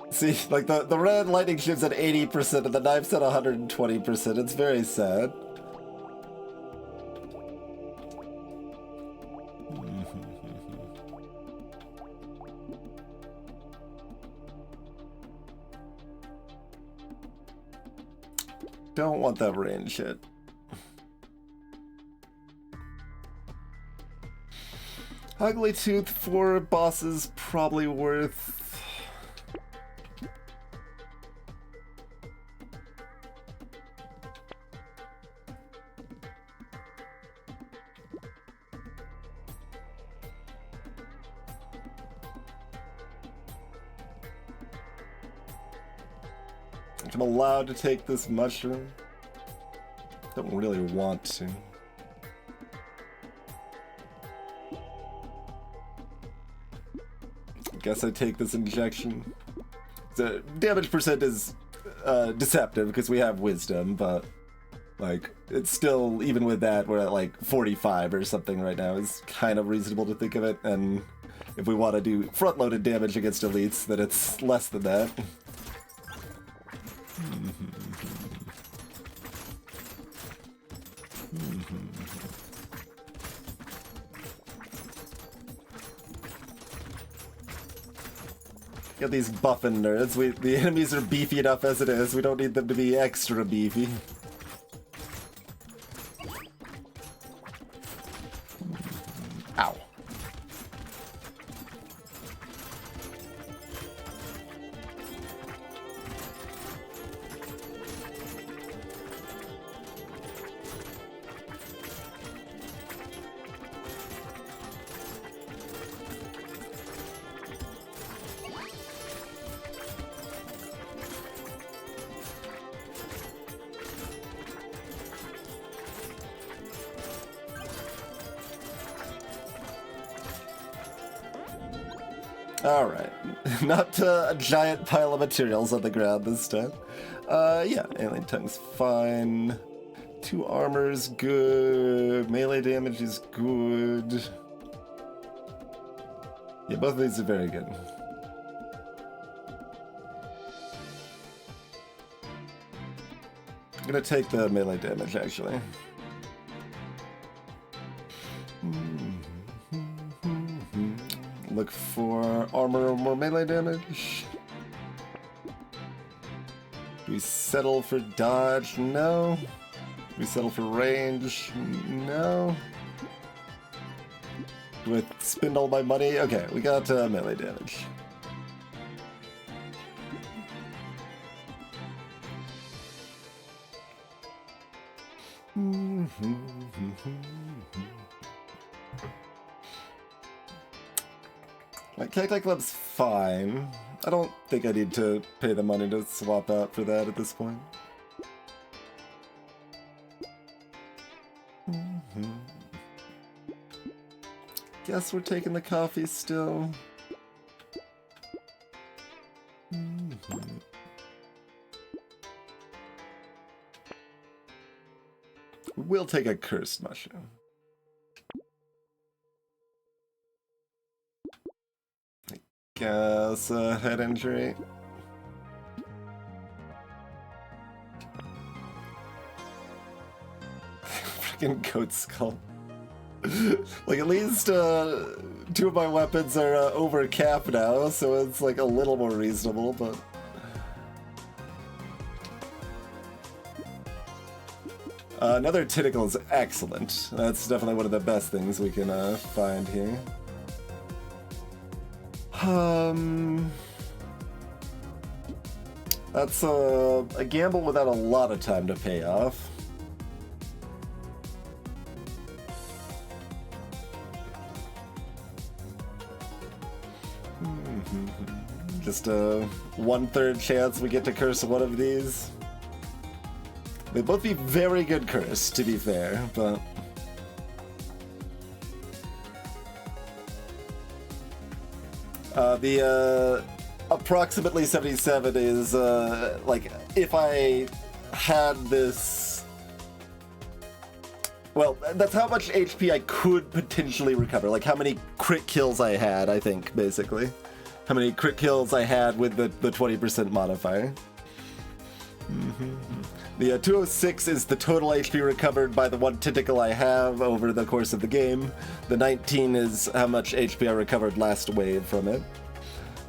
See, like the red lightning ship's at 80% and the knife's at 120%. It's very sad. Don't want that range hit. Ugly Tooth for bosses probably worth... I'm allowed to take this mushroom. Don't really want to. Guess I take this injection. The damage percent is deceptive because we have wisdom, but like it's still, even with that, we're at like 45 or something right now. It's kind of reasonable to think of it, and if we want to do front-loaded damage against elites, then it's less than that. Got these buffing nerds. The enemies are beefy enough as it is. We don't need them to be extra beefy. Ow. Alright, not a giant pile of materials on the ground this time. Yeah, alien tongue's fine. 2 armor's good. Melee damage is good. Yeah, both of these are very good. I'm gonna take the melee damage, actually. Look for armor or more melee damage. Do we settle for dodge? No. Do we settle for range? No. Do I spend all my money? Okay, we got melee damage. My Cacti Club's fine. I don't think I need to pay the money to swap out for that at this point. Guess we're taking the coffee still. We'll take a cursed mushroom. Guess a head injury. Freaking goat skull. Like, at least 2 of my weapons are over cap now, so it's like a little more reasonable, but... Another tentacle is excellent. That's definitely one of the best things we can find here. That's a gamble without a lot of time to pay off. Just a 1/3 chance we get to curse one of these. They'd both be very good curse, to be fair, but... the approximately 77 is, like, if I had this... Well, that's how much HP I could potentially recover. Like, how many crit kills I had, I think, basically. How many crit kills I had with the 20% modifier. The 206 is the total HP recovered by the 1 tentacle I have over the course of the game. The 19 is how much HP I recovered last wave from it.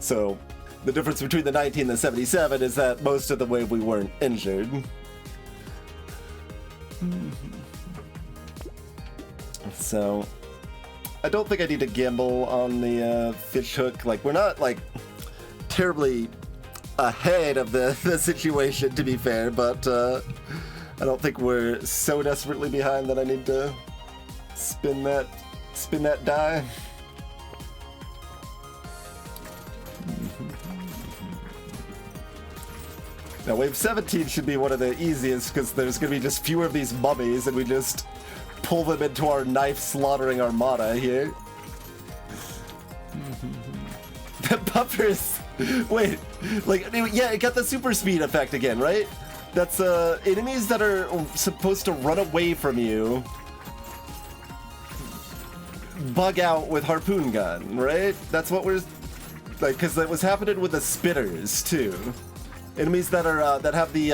So, the difference between the 19 and the 77 is that most of the wave we weren't injured. So, I don't think I need to gamble on the fish hook. Like, we're not, like, terribly ahead of the situation, to be fair, but I don't think we're so desperately behind that I need to spin that die. Now, wave 17 should be one of the easiest, because there's going to be just fewer of these mummies, and we just pull them into our knife-slaughtering armada here. The buffers... Wait, like, yeah, it got the super speed effect again, right? That's, enemies that are supposed to run away from you bug out with harpoon gun, right? That's what we're... Like, because that was happening with the spitters, too. Enemies that are, that have the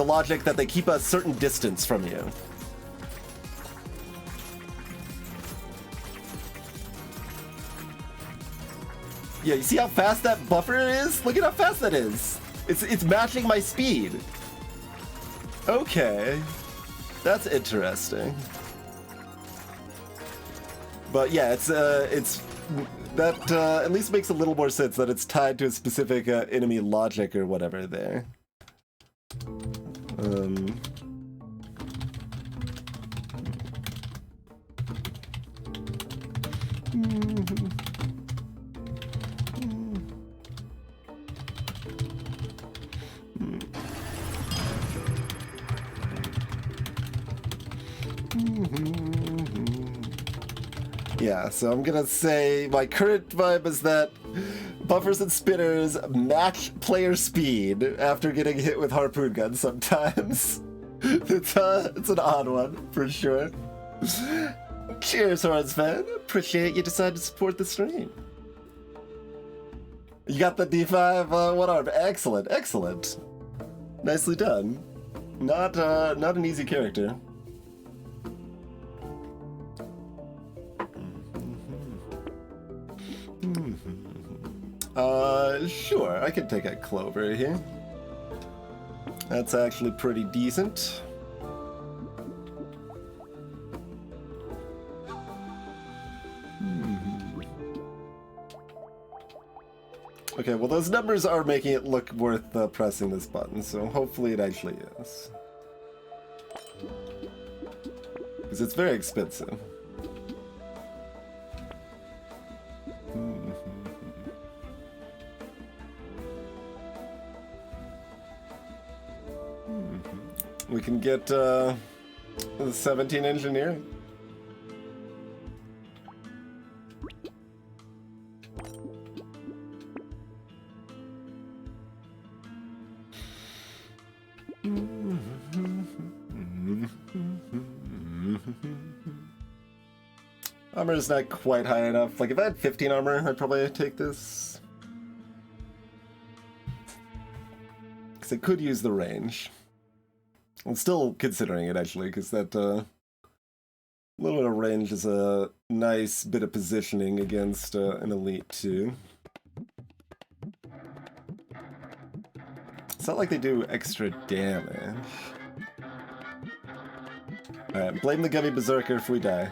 logic that they keep a certain distance from you. Yeah, you see how fast that buffer is? Look at how fast that is. It's matching my speed. Okay. That's interesting. But yeah, it's that at least makes a little more sense that it's tied to a specific enemy logic or whatever there. Yeah, so I'm gonna say my current vibe is that buffers and spinners match player speed after getting hit with harpoon guns sometimes. It's an odd one, for sure. Cheers, Horns fan. Appreciate you decided to support the stream. You got the D5 one arm. Excellent, excellent. Nicely done. Not an easy character. Sure, I can take a clover here. That's actually pretty decent. Okay, well those numbers are making it look worth pressing this button, so hopefully it actually is. Because it's very expensive. We can get 17 engineering. Armor is not quite high enough. Like, if I had 15 armor, I'd probably take this. Because I could use the range. I'm still considering it, actually, because that, A little bit of range is a nice bit of positioning against an Elite too. It's not like they do extra damage. Alright, blame the Gummy Berserker if we die.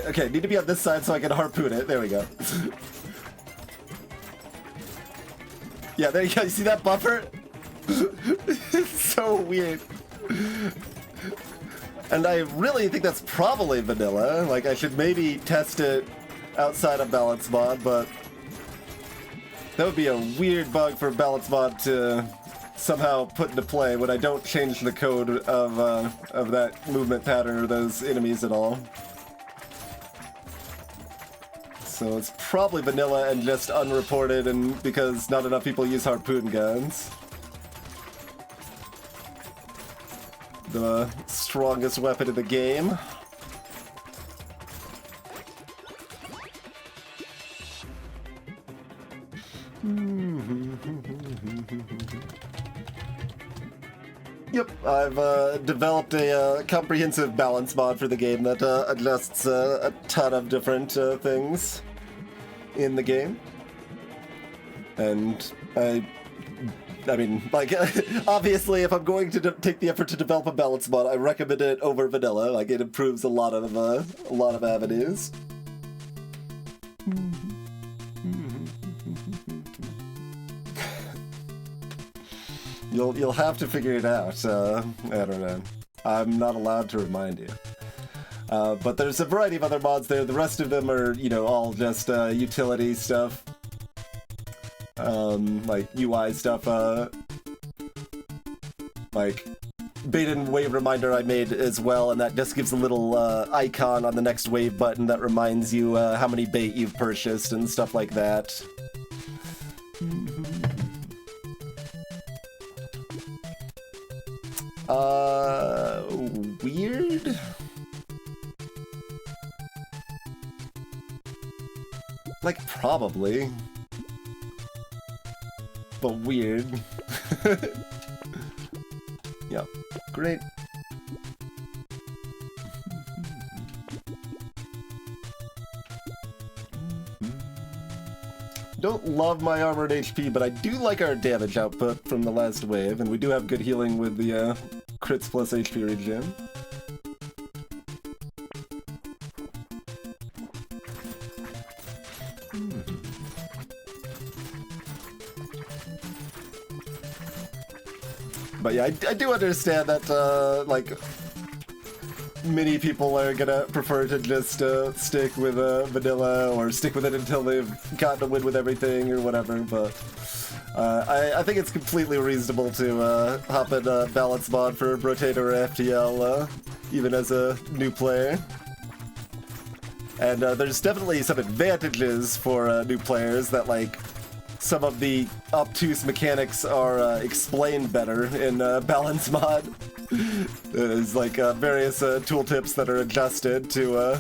Okay, need to be on this side so I can harpoon it. There we go. Yeah, there you go. You see that buffer? It's so weird. And I really think that's probably vanilla. Like, I should maybe test it outside of balance mod, but that would be a weird bug for balance mod to somehow put into play when I don't change the code of that movement pattern or those enemies at all. So it's probably vanilla and just unreported, and because not enough people use harpoon guns. The strongest weapon in the game. Yep, I've developed a comprehensive balance mod for the game that adjusts a ton of different things in the game. And I mean, like, obviously, if I'm going to take the effort to develop a balance mod, I recommend it over vanilla. Like, it improves a lot of avenues. You'll have to figure it out. I don't know. I'm not allowed to remind you. But there's a variety of other mods there. The rest of them are, you know, all just utility stuff. Like UI stuff, like bait and wave reminder I made as well, and that just gives a little icon on the next wave button that reminds you how many bait you've purchased and stuff like that. Weird? Like, probably. But weird. Yeah, great. Don't love my armored HP, but I do like our damage output from the last wave, and we do have good healing with the crits plus HP regen. But yeah, I do understand that, like, many people are gonna prefer to just stick with vanilla, or stick with it until they've gotten a win with everything or whatever, but I think it's completely reasonable to hop in balance mod for Brotato or FTL, even as a new player. And there's definitely some advantages for new players that, like, some of the obtuse mechanics are explained better in balance mod. There's like various tooltips that are adjusted to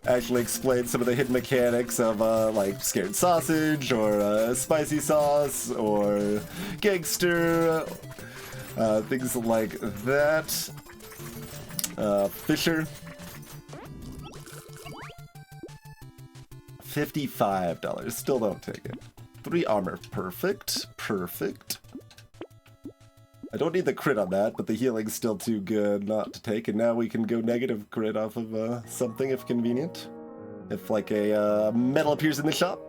actually explain some of the hidden mechanics of like scared sausage or spicy sauce or gangster, things like that. Fisher. $55. Still don't take it. 3 armor. Perfect. Perfect. I don't need the crit on that, but the healing's still too good not to take, and now we can go negative crit off of something if convenient. If, like, a medal appears in the shop.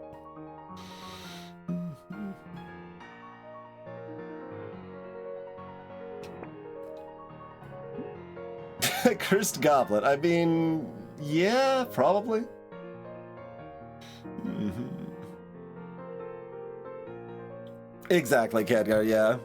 Cursed Goblet. I mean, yeah, probably. Exactly, Khadgar, yeah.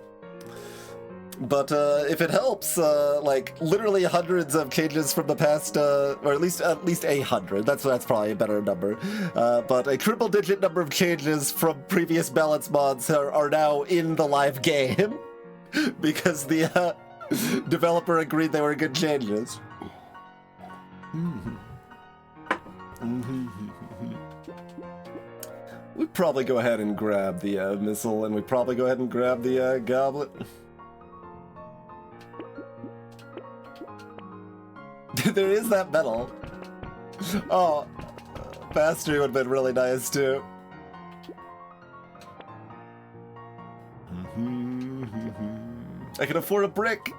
But if it helps, like literally hundreds of changes from the past, or at least 100. That's probably a better number. But a triple-digit number of changes from previous balance mods are now in the live game because the developer agreed they were good changes. We'd probably go ahead and grab the missile, and we'd probably go ahead and grab the goblet. There is that medal. Oh, mastery would have been really nice too. I can afford a brick.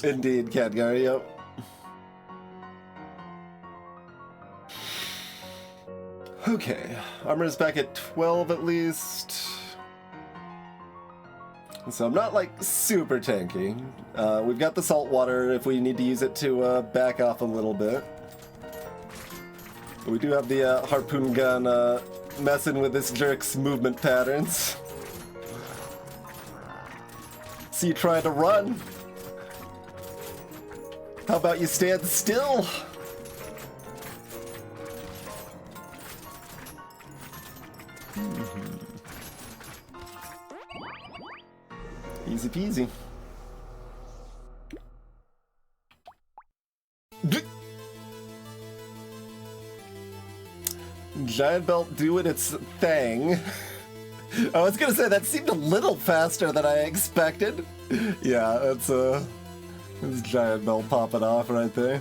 Indeed, Khadgar, yep. Okay, armor is back at 12 at least. So I'm not like super tanky. We've got the salt water if we need to use it to back off a little bit. But we do have the harpoon gun messing with this jerk's movement patterns. See you trying to run. How about you stand still? Easy peasy. Giant belt doing its thing. I was gonna say that seemed a little faster than I expected. Yeah, that's giant belt popping off right there.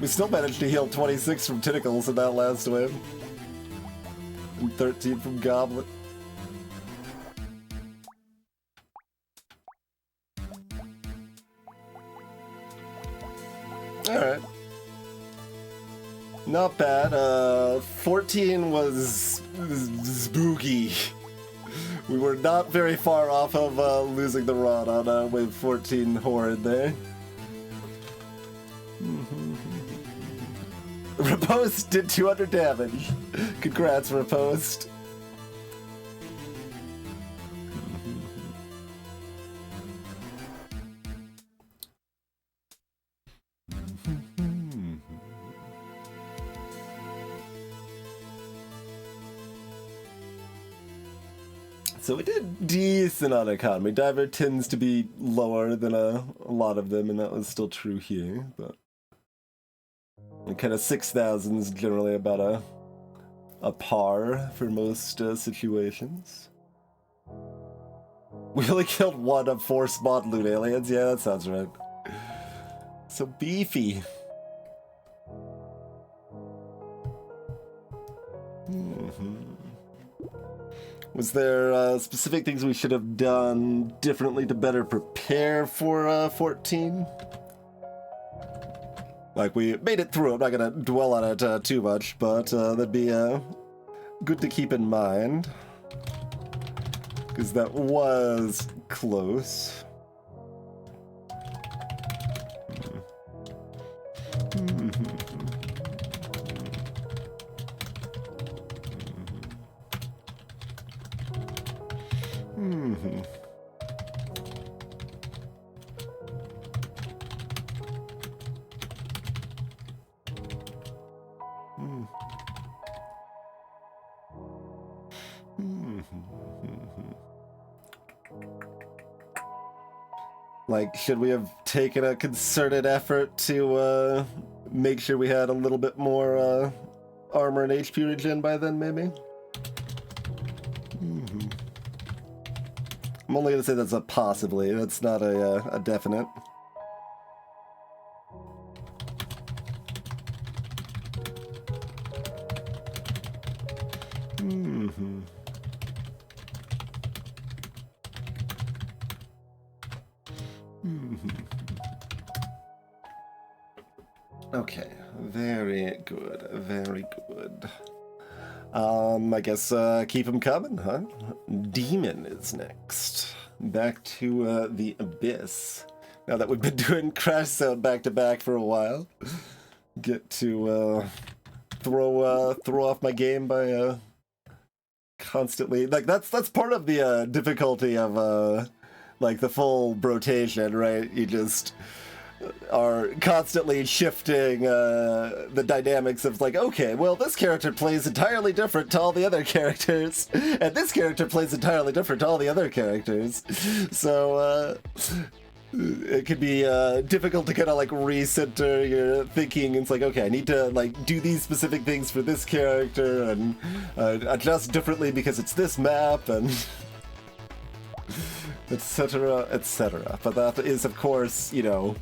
We still managed to heal 26 from tentacles in that last wave. And 13 from Goblet. Alright. Not bad. 14 was spooky. We were not very far off of losing the rod on wave 14 Horde there. Riposte did 200 damage. Congrats, Riposte. So we did decent on economy. Diver tends to be lower than a lot of them, and that was still true here, but kind of 6,000 is generally about a par for most situations. We only killed 1 of 4 spawned loot aliens. Yeah, that sounds right. So beefy. Was there specific things we should have done differently to better prepare for 14? Like, we made it through. I'm not going to dwell on it too much, but that'd be good to keep in mind. Because that was close. Like, should we have taken a concerted effort to make sure we had a little bit more armor and HP regen by then, maybe? I'm only going to say that's a possibly. That's not a definite. Okay, very good, very good. I guess keep them coming, huh? Demon is next. Back to the Abyss. Now that we've been doing Crash Zone back to back for a while, get to throw off my game by constantly, like, that's part of the difficulty of like the full rotation, right? You just are constantly shifting the dynamics of like, okay, well, this character plays entirely different to all the other characters, and this character plays entirely different to all the other characters. So it can be difficult to kind of like recenter your thinking. It's like, okay, I need to like do these specific things for this character and adjust differently because it's this map and etc., etc. But that is, of course, you know,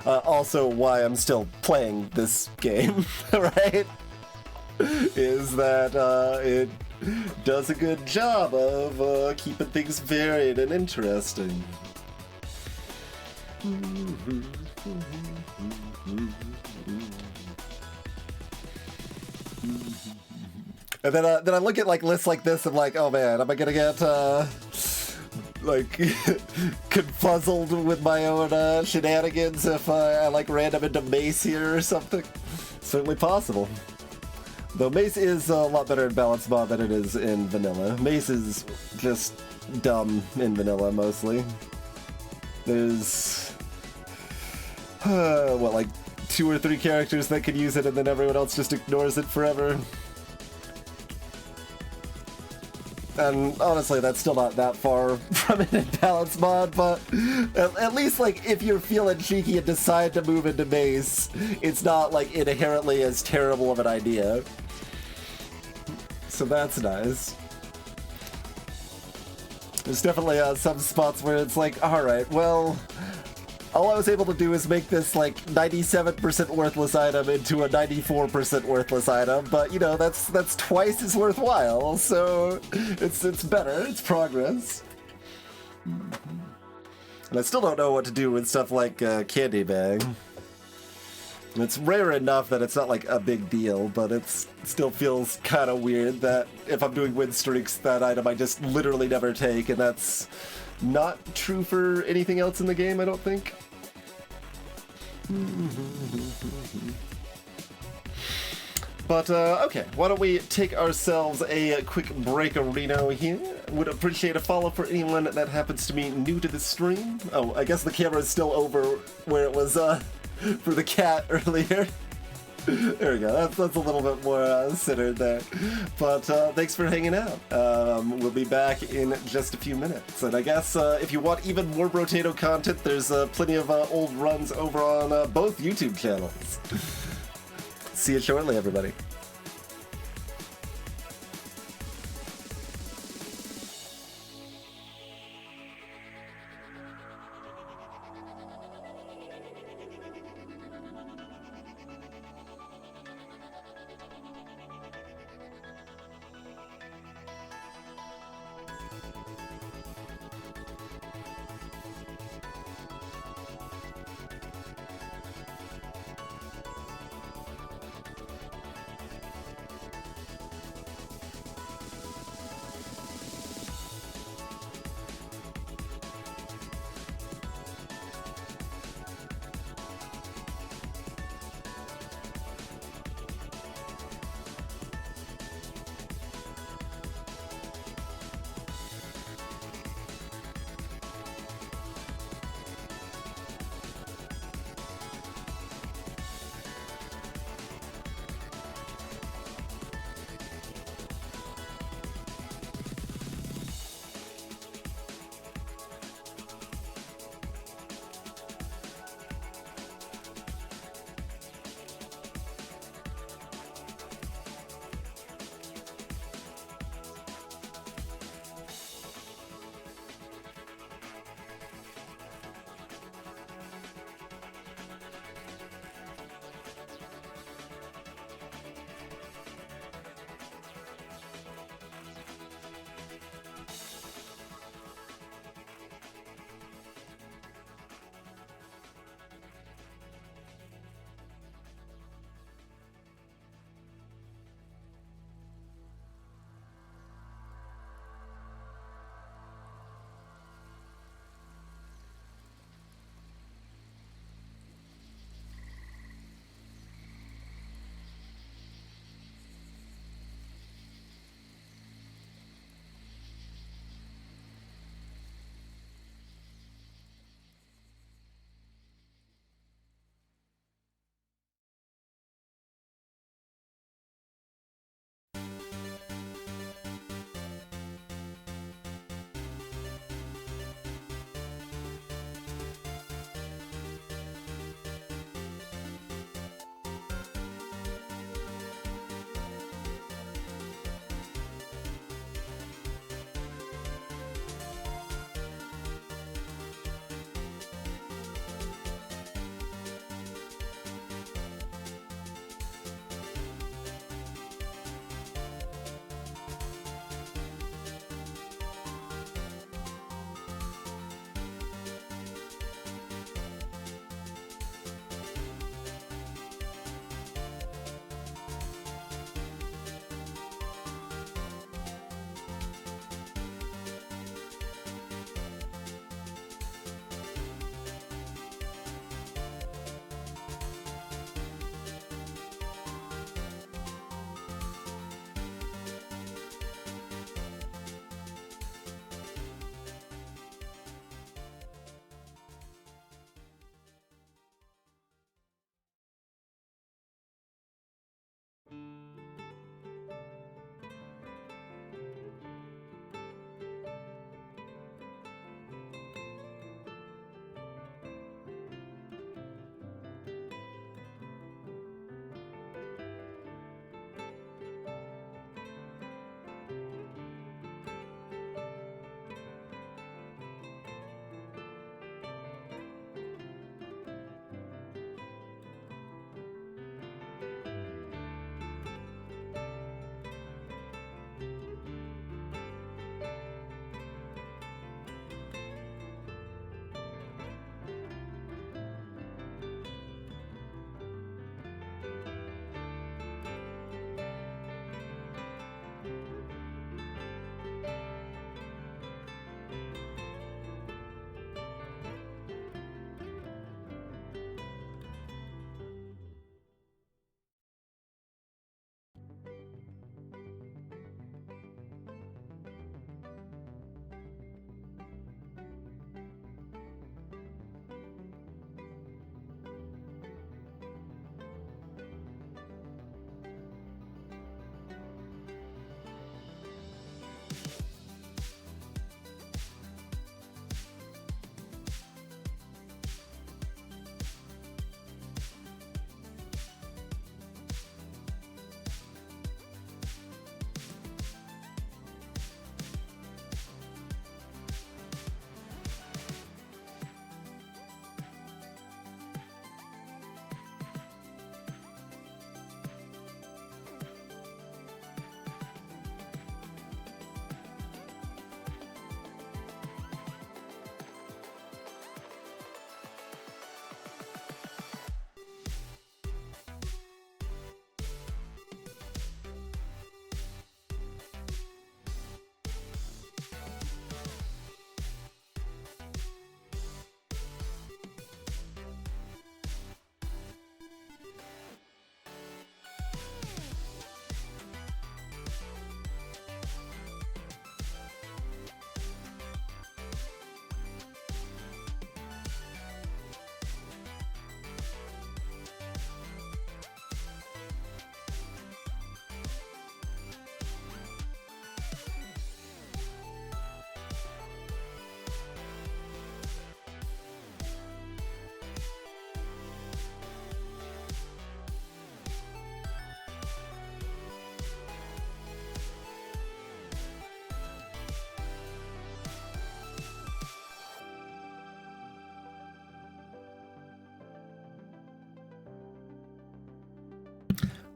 also why I'm still playing this game, right? Is that it does a good job of keeping things varied and interesting. And then I look at like lists like this and like, oh man, am I gonna get like confuzzled with my own shenanigans if I like random into Mace here or something? Certainly possible. Though Mace is a lot better in balanced mod than it is in vanilla. Mace is just dumb in vanilla mostly. There's what, like 2 or 3 characters that could use it and then everyone else just ignores it forever. And honestly, that's still not that far from an imbalanced mod, but at least, like, if you're feeling cheeky and decide to move into Mace, it's not, like, inherently as terrible of an idea. So that's nice. There's definitely some spots where it's like, alright, well, all I was able to do is make this, like, 97% worthless item into a 94% worthless item, but, you know, that's twice as worthwhile, so it's better, it's progress. And I still don't know what to do with stuff like Candy Bag. It's rare enough that it's not, like, a big deal, but it still feels kind of weird that if I'm doing win streaks, that item I just literally never take, and that's not true for anything else in the game, I don't think. But, okay, why don't we take ourselves a quick break-a-reno here. Would appreciate a follow for anyone that happens to be new to the stream. Oh, I guess the camera is still over where it was, for the cat earlier. There we go, that's a little bit more centered there. But thanks for hanging out. We'll be back in just a few minutes. And I guess if you want even more Brotato content, there's plenty of old runs over on both YouTube channels. See you shortly, everybody.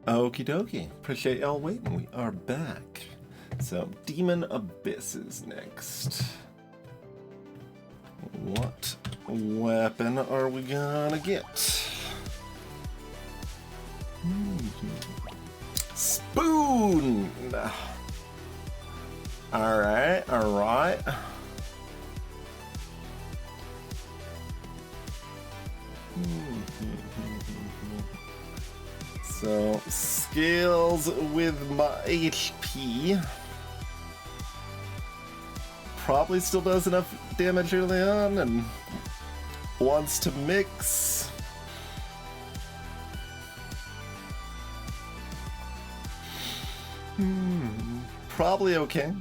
Okie dokie. Appreciate y'all waiting. We are back. So, Demon Abyss is next. What weapon are we gonna get? Spoon! Alright, alright. So, scales with my HP. Probably still does enough damage early on and wants to mix. Probably okay.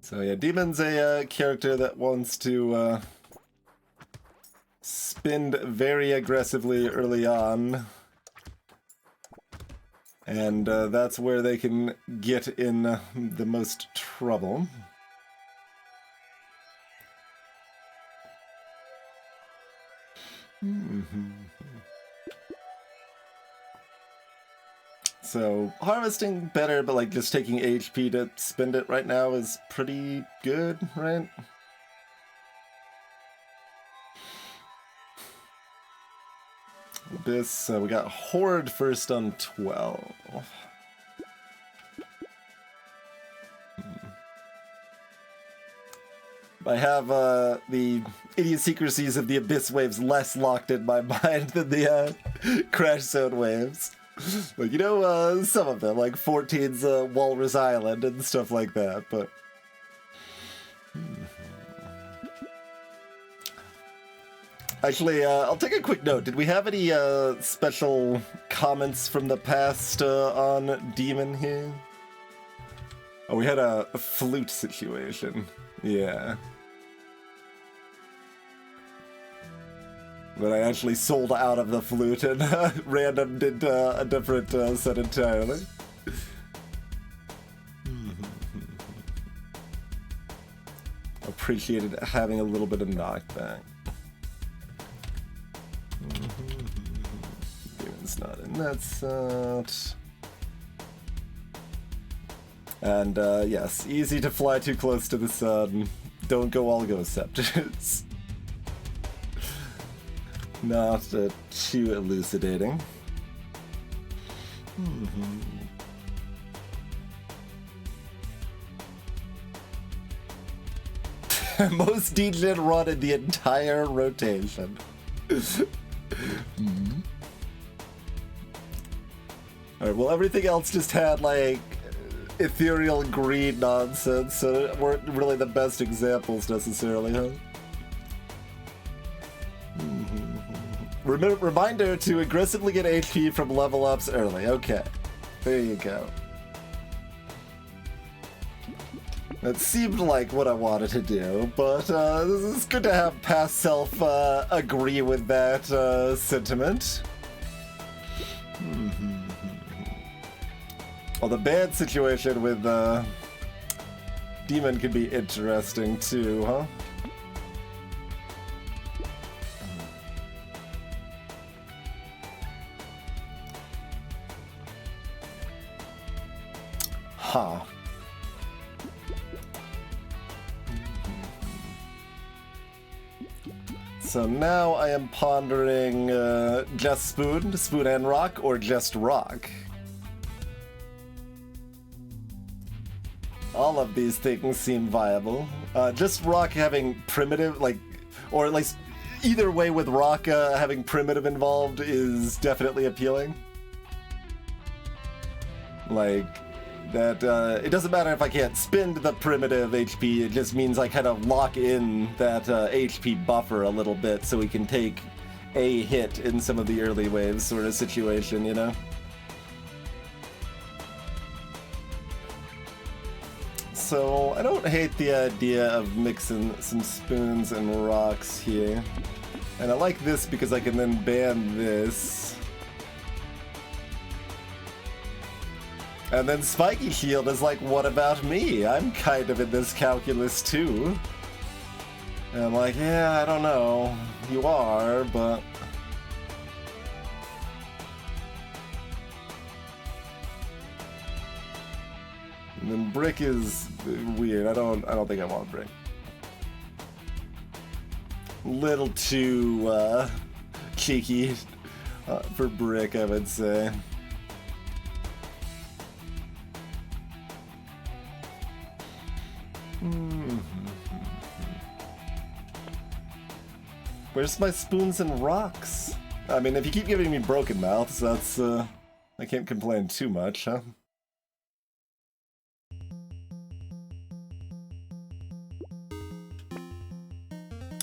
So yeah, Demon's a character that wants to spend very aggressively early on. And that's where they can get in the most trouble. So, harvesting better, but like just taking HP to spend it right now is pretty good, right? This, we got Horde first on 12. I have the idiosyncrasies of the Abyss waves less locked in my mind than the Crash Zone waves. Like, you know, some of them, like 14's Walrus Island and stuff like that, but... Actually, I'll take a quick note. Did we have any special comments from the past on Demon here? Oh, we had a flute situation. Yeah. But I actually sold out of the flute and random did a different set entirely. Appreciated having a little bit of knockback. Demon's not in that set. And yes, easy to fly too close to the sun. Don't go all Ghost Scepters. Not too elucidating. Most degen run in the entire rotation. Alright, well everything else just had like ethereal greed nonsense, so it weren't really the best examples necessarily, huh? Reminder to aggressively get HP from level ups early. Okay, there you go. That seemed like what I wanted to do, but it's good to have past self agree with that sentiment. Well, the bad situation with Demon could be interesting too, huh? Huh. So now I am pondering just Spoon and Rock, or just Rock. All of these things seem viable. Just Rock having primitive, like, or at least either way with Rock having primitive involved is definitely appealing. Like, that, it doesn't matter if I can't spend the primitive HP, it just means I kind of lock in that HP buffer a little bit so we can take a hit in some of the early waves sort of situation, you know? So, I don't hate the idea of mixing some spoons and rocks here. And I like this because I can then ban this. And then Spiky Shield is like, what about me? I'm kind of in this calculus too. And I'm like, yeah, I don't know. You are, but... And then Brick is weird. I don't think I want Brick. Little too cheeky for Brick, I would say. Where's my spoons and rocks? I mean, if you keep giving me broken mouths, that's I can't complain too much, huh?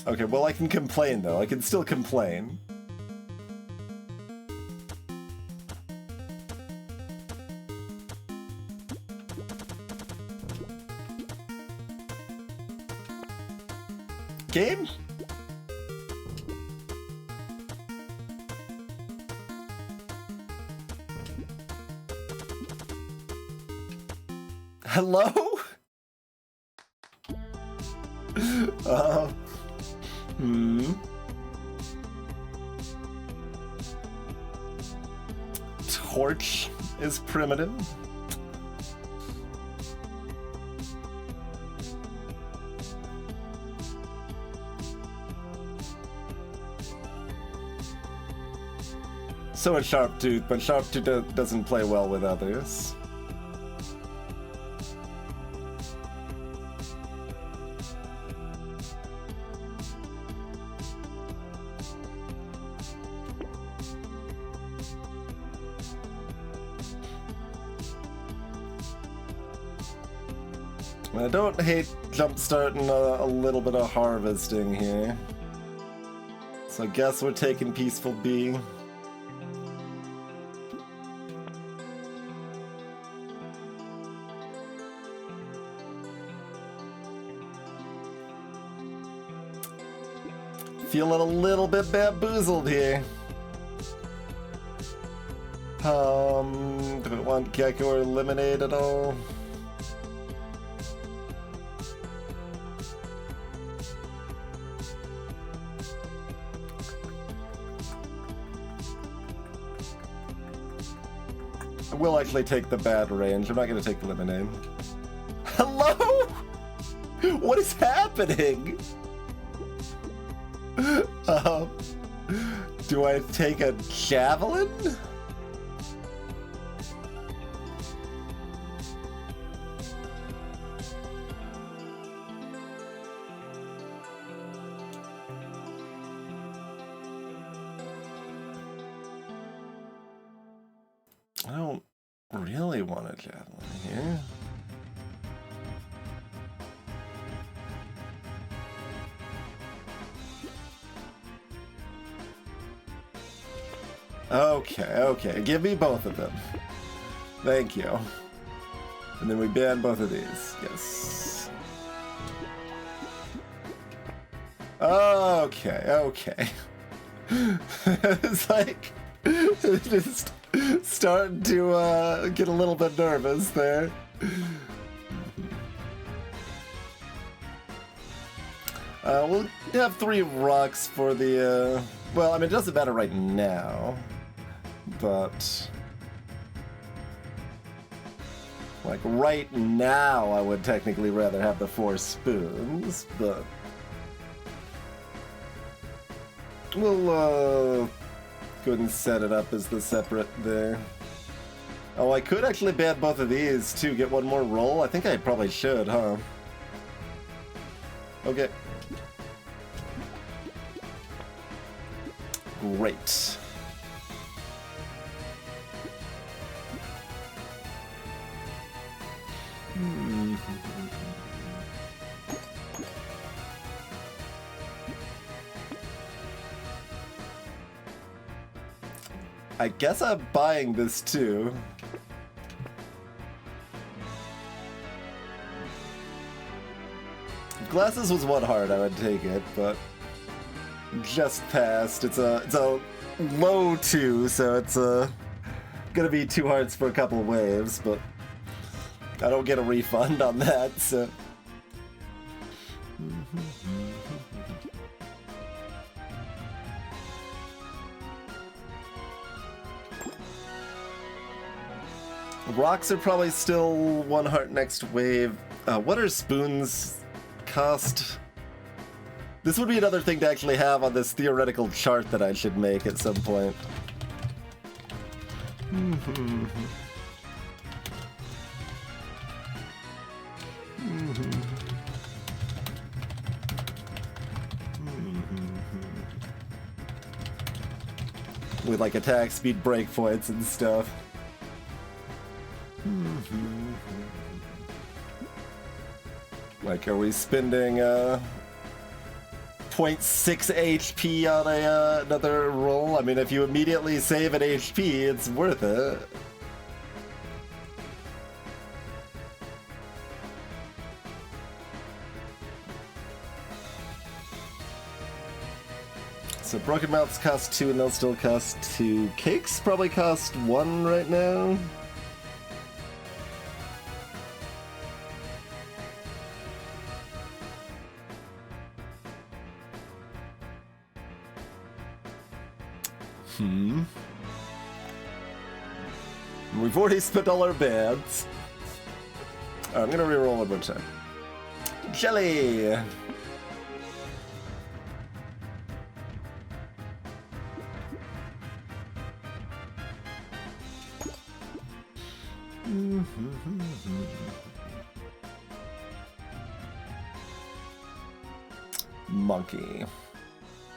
Okay, well I can complain though. I can still complain. Game? Hello? Torch is primitive. So is Sharptooth, but Sharptooth doesn't play well with others. I don't hate jumpstarting a little bit of harvesting here. So I guess we're taking Peaceful B. Feeling a little bit bamboozled here. Do I want Gecko or Lemonade at all? I will actually take the bad range. I'm not going to take the Lemonade. Hello? What is happening? Do I take a Javelin? I don't really want a Javelin here. Okay, give me both of them. Thank you. And then we ban both of these, yes. Okay. It's like, just starting to get a little bit nervous there. We'll have 3 rocks for the, well, I mean, it doesn't matter right now, but like right now I would technically rather have the 4 spoons, but we'll go ahead and set it up as the separate there. Oh, I could actually ban both of these too, get one more roll. I think I probably should, huh? Okay. Great. I guess I'm buying this too. If glasses was 1 heart, I would take it, but just passed. It's a low 2, so it's gonna be 2 hearts for a couple waves, but I don't get a refund on that, so... Rocks are probably still 1 heart next wave. What are spoons cost? This would be another thing to actually have on this theoretical chart that I should make at some point. With like attack speed breakpoints and stuff. Like, are we spending 0.6 HP on another roll? I mean, if you immediately save an HP, it's worth it. So broken mouths cost 2 and they'll still cost 2. Cakes probably cost 1 right now. We've already spent all our bands. I'm gonna reroll one more time. Jelly! Monkey.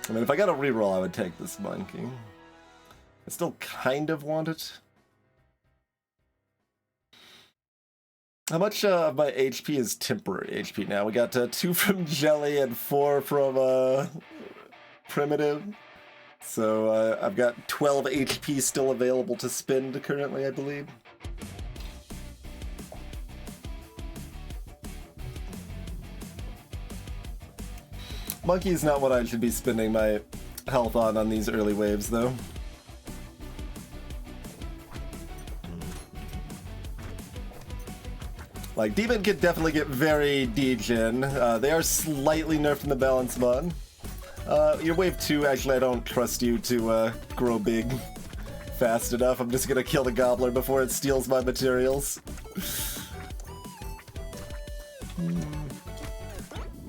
I mean, if I got a reroll, I would take this monkey. I still kind of want it. How much of my HP is temporary HP now? We got 2 from Jelly and 4 from Primitive. So I've got 12 HP still available to spend currently, I believe. Monkey is not what I should be spending my health on these early waves, though. Like, Demon could definitely get very degen. They are slightly nerfed in the balance mod. Your wave 2, actually, I don't trust you to grow big fast enough. I'm just gonna kill the Gobbler before it steals my materials.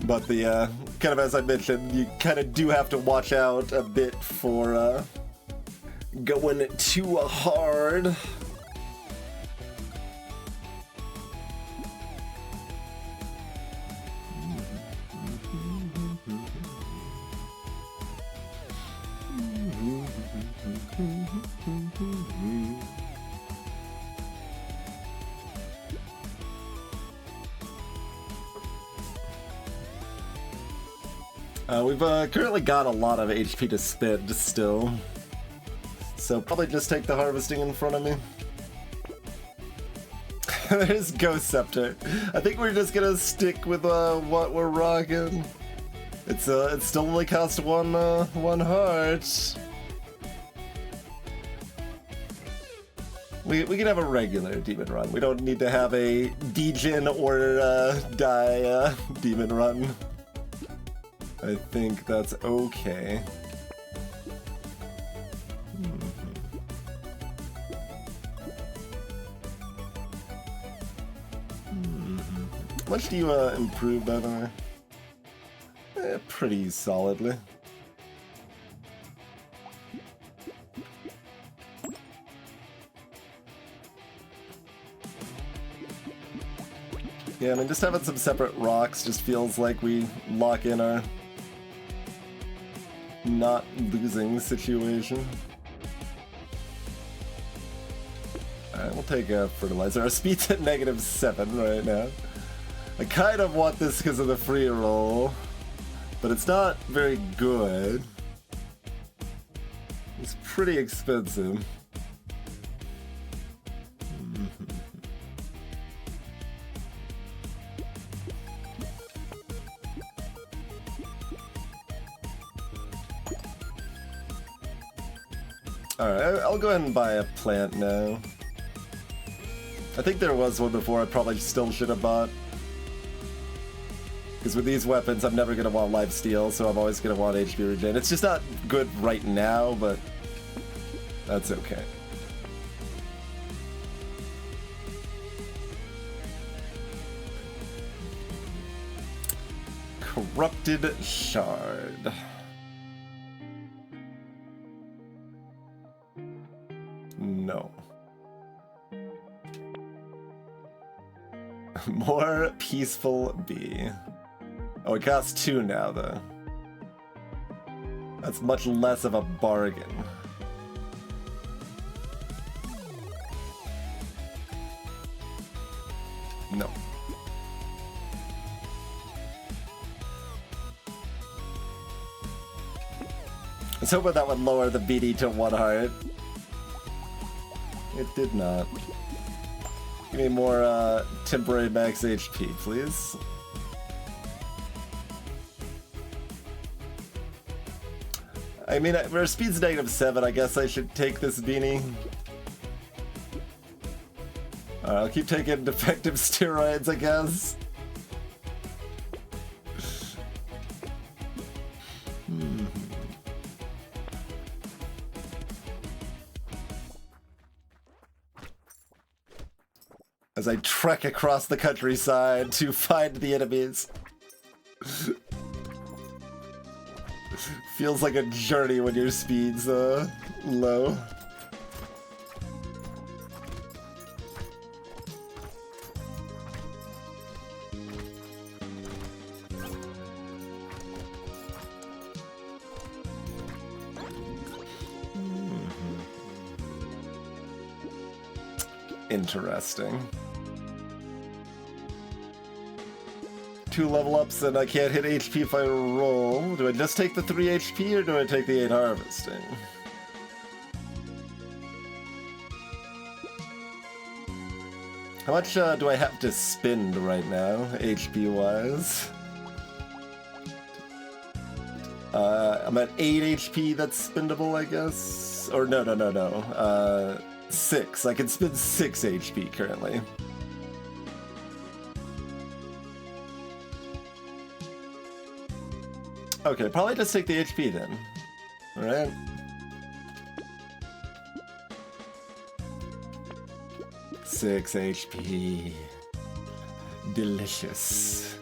But the, kind of as I mentioned, you kind of do have to watch out a bit for going too hard. We've currently got a lot of HP to spend still, so probably just take the harvesting in front of me. There's Ghost Scepter. I think we're just gonna stick with what we're rocking. It still only costs one heart. We can have a regular demon run. We don't need to have a degen or die demon run. I think that's okay. How much do you improve, by the way? Pretty solidly. Yeah, I mean, just having some separate rocks just feels like we lock in our not losing situation. Alright, we'll take a fertilizer. Our speed's at -7 right now. I kind of want this because of the free roll, but it's not very good. It's pretty expensive. Alright, I'll go ahead and buy a plant now. I think there was one before I probably still should have bought. Because with these weapons, I'm never going to want lifesteal, so I'm always going to want HP regen. It's just not good right now, but that's okay. Corrupted Shard. No. More Peaceful Bee. Oh, it costs 2 now, though. That's much less of a bargain. No. I was hoping that would lower the BD to 1 heart. It did not. Give me more temporary max HP, please. I mean, for speed's -7, I guess I should take this beanie. I'll keep taking defective steroids, I guess. As I trek across the countryside to find the enemies. Feels like a journey when your speed's low. Interesting. 2 level ups and I can't hit HP if I roll. Do I just take the 3 HP or do I take the 8 harvesting? How much do I have to spend right now, HP wise? I'm at 8 HP, that's spendable, I guess? Or no. 6. I can spend 6 HP currently. Okay, probably just take the HP then. Alright. Six HP. Delicious.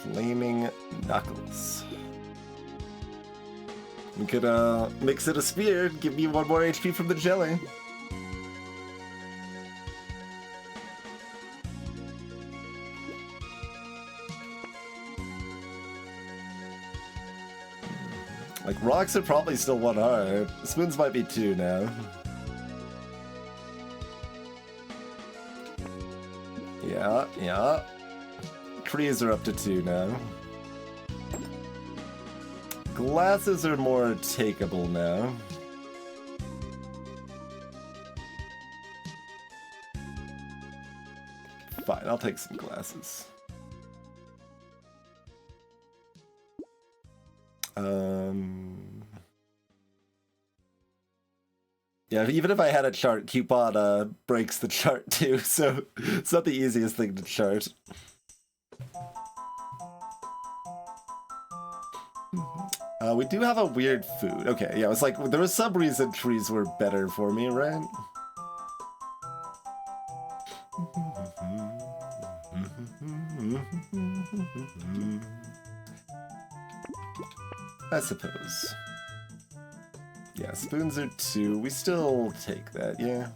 Flaming Knuckles. We could mix it a spear, give me 1 more HP from the jelly. Like, rocks are probably still 1 heart. Spoons might be 2 now. Yeah. Trees are up to 2 now. Glasses are more takeable now. Fine, I'll take some glasses. Yeah, even if I had a chart, Coupon breaks the chart too, so it's not the easiest thing to chart. We do have a weird food. Okay, yeah, it was like, there was some reason trees were better for me, right? I suppose. Yeah, spoons are 2. We still take that, yeah.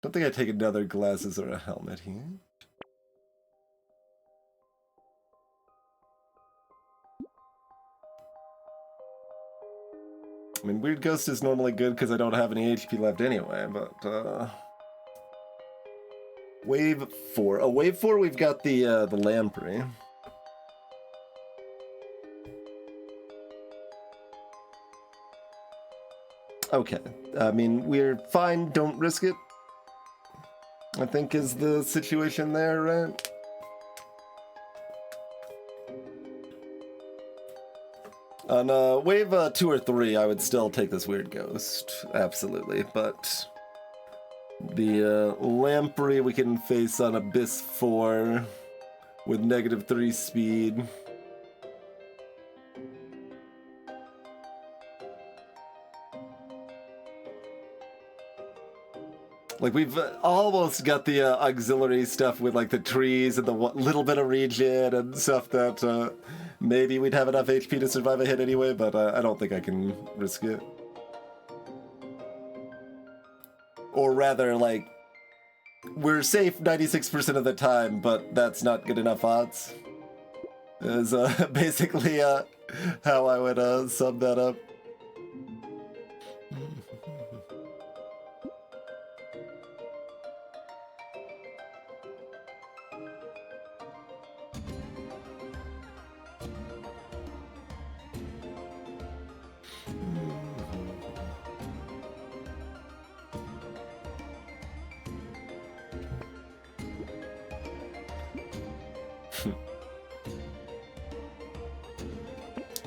Don't think I take another glasses or a helmet here. I mean, Weird Ghost is normally good because I don't have any HP left anyway, but Wave 4. Oh, Wave 4 we've got the lamprey. Okay. I mean, we're fine. Don't risk it. I think is the situation there, right? On wave 2 or 3, I would still take this weird ghost. Absolutely. But the Lamprey we can face on Abyss 4 with -3 speed. Like, we've almost got the auxiliary stuff with, like, the trees and the little bit of regen and stuff that maybe we'd have enough HP to survive a hit anyway, but I don't think I can risk it. Or rather, like, we're safe 96% of the time, but that's not good enough odds. Is basically how I would sum that up.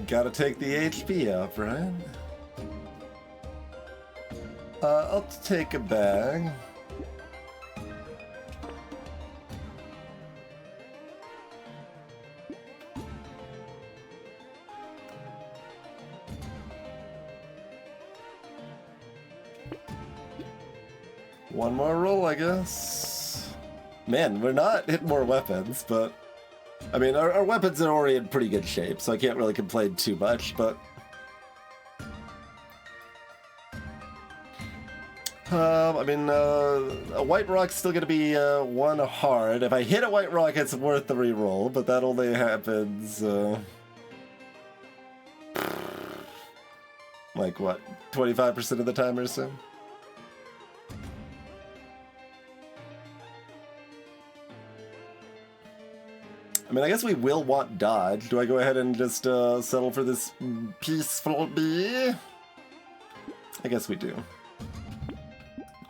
Gotta take the HP up, right? I'll take a bag. One more roll, I guess. Man, we're not hitting more weapons, but... I mean, our weapons are already in pretty good shape, so I can't really complain too much, but... I mean, a white rock's still gonna be 1 hard. If I hit a white rock, it's worth the reroll, but that only happens, like, what, 25% of the time or so? I mean, I guess we will want dodge. Do I go ahead and just settle for this peaceful bee? I guess we do.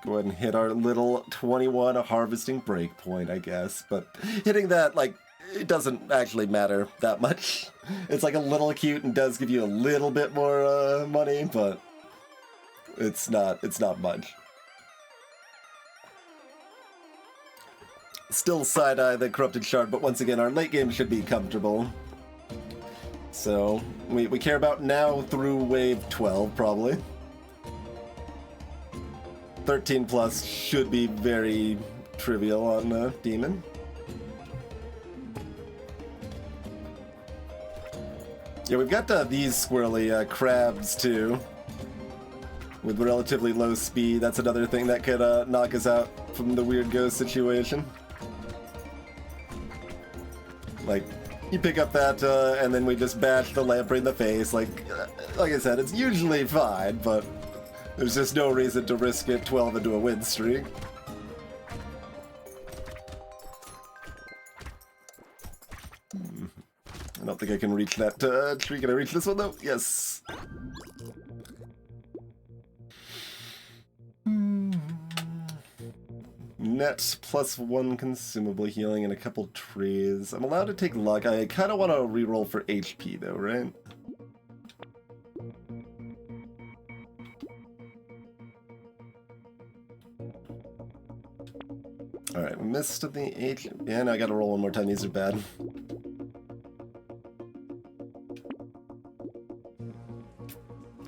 Go ahead and hit our little 21 harvesting breakpoint, I guess. But hitting that, like, it doesn't actually matter that much. It's like a little cute and does give you a little bit more money, but it's not much. Still side-eye the Corrupted Shard, but once again, our late game should be comfortable. So, we care about now through wave 12, probably. 13 plus should be very trivial on Demon. Yeah, we've got these squirrely crabs, too. With relatively low speed, that's another thing that could knock us out from the weird ghost situation. Like, you pick up that, and then we just bash the lamprey in the face. Like I said, it's usually fine, but there's just no reason to risk it 12 into a win streak. I don't think I can reach that tree. Can I reach this one, though? Yes. Net +1 consumable healing and a couple trees. I'm allowed to take luck. I kind of want to reroll for HP though, right? Alright, we missed the H. Yeah, now I gotta roll one more time. These are bad.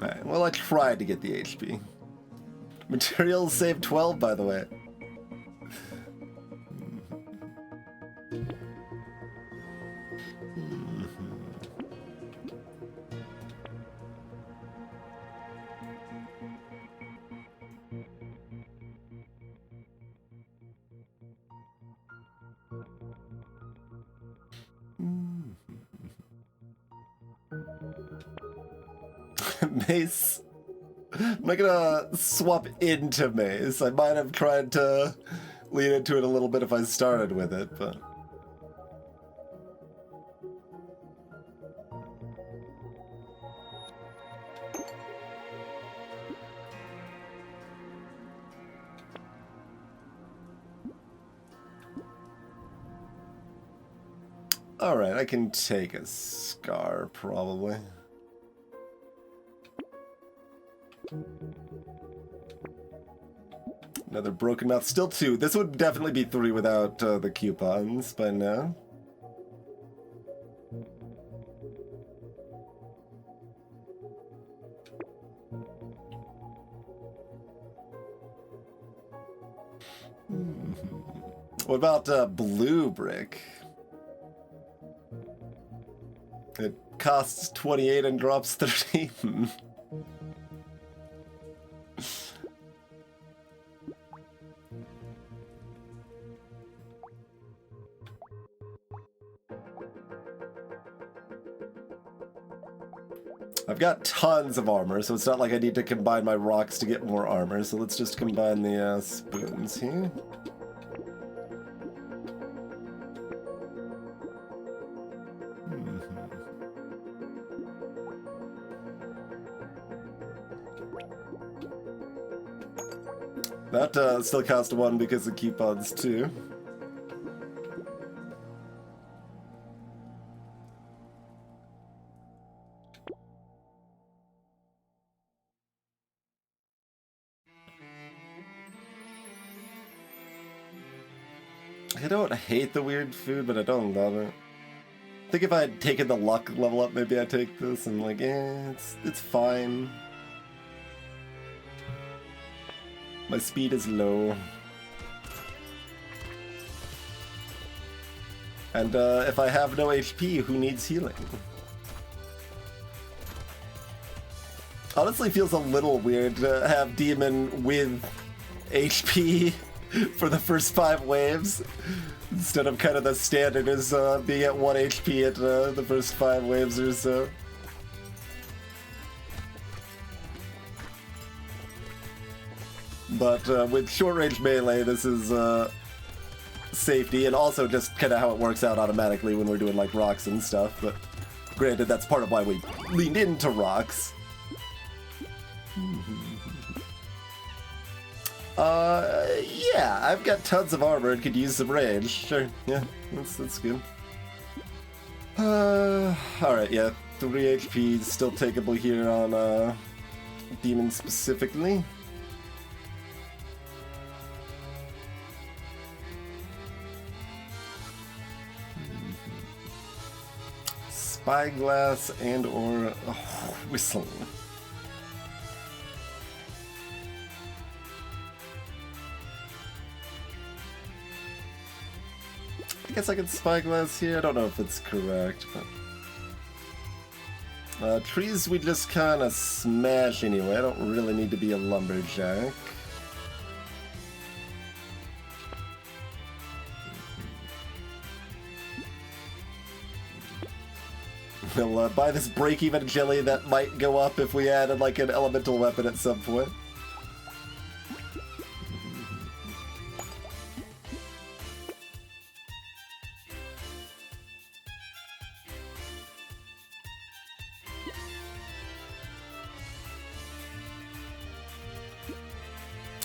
Alright, well, I tried to get the HP. Materials saved 12, by the way. Mace. I'm not gonna swap into Mace. I might have tried to lean into it a little bit if I started with it, but... Alright, I can take a scar, probably. Another broken mouth. Still 2. This would definitely be 3 without the coupons by now. What about blue brick? It costs 28 and drops 30. I've got tons of armor, so it's not like I need to combine my rocks to get more armor, so let's just combine the spoons here. That still cost 1 because of coupons too. I don't hate the weird food, but I don't love it. I think if I had taken the luck level up, maybe I'd take this and like, it's fine. My speed is low. And if I have no HP, who needs healing? Honestly, feels a little weird to have Demon with HP for the first 5 waves, instead of kind of the standard is being at 1 HP at the first 5 waves or so. But with short-range melee, this is safety, and also just kind of how it works out automatically when we're doing like rocks and stuff. But granted, that's part of why we leaned into rocks. Yeah, I've got tons of armor and could use some range. Sure, yeah, that's good. Alright, yeah, 3 HP is still takeable here on Demon specifically. Spyglass and or whistle. I guess I can spyglass here. I don't know if it's correct, but trees we just kind of smash anyway. I don't really need to be a lumberjack. We'll buy this break-even jelly that might go up if we added like an elemental weapon at some point.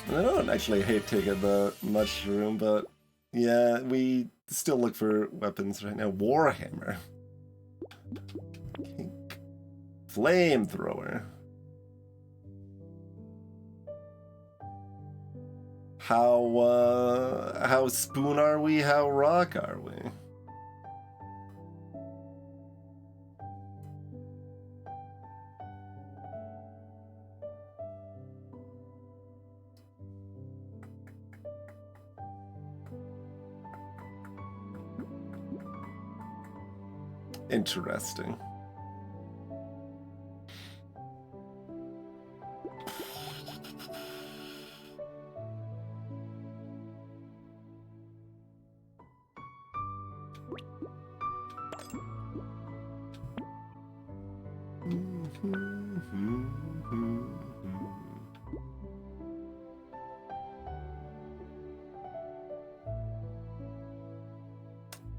I don't actually hate taking the mushroom, but yeah, we still look for weapons right now. Warhammer. Flamethrower. How spoon are we? How rock are we? Interesting.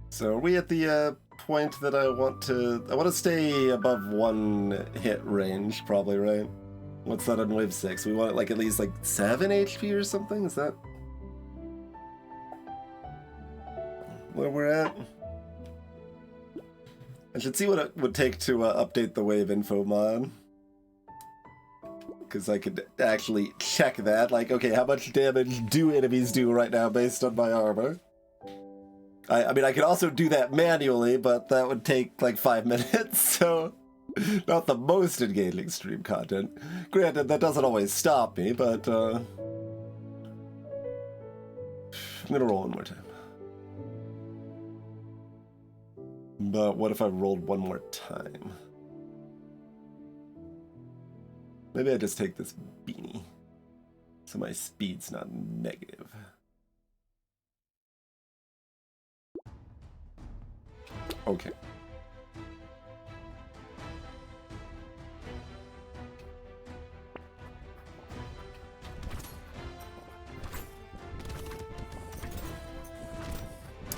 So are we at the point that I want to stay above 1 hit range, probably, right? What's that on wave 6? We want like at least like 7 HP or something? Is that where we're at? I should see what it would take to update the wave info mod. Because I could actually check that. Like, okay, how much damage do enemies do right now based on my armor? I mean, I could also do that manually, but that would take like 5 minutes, so not the most engaging stream content. Granted, that doesn't always stop me, but I'm gonna roll one more time. But what if I rolled one more time? Maybe I just take this beanie, so my speed's not negative. Okay.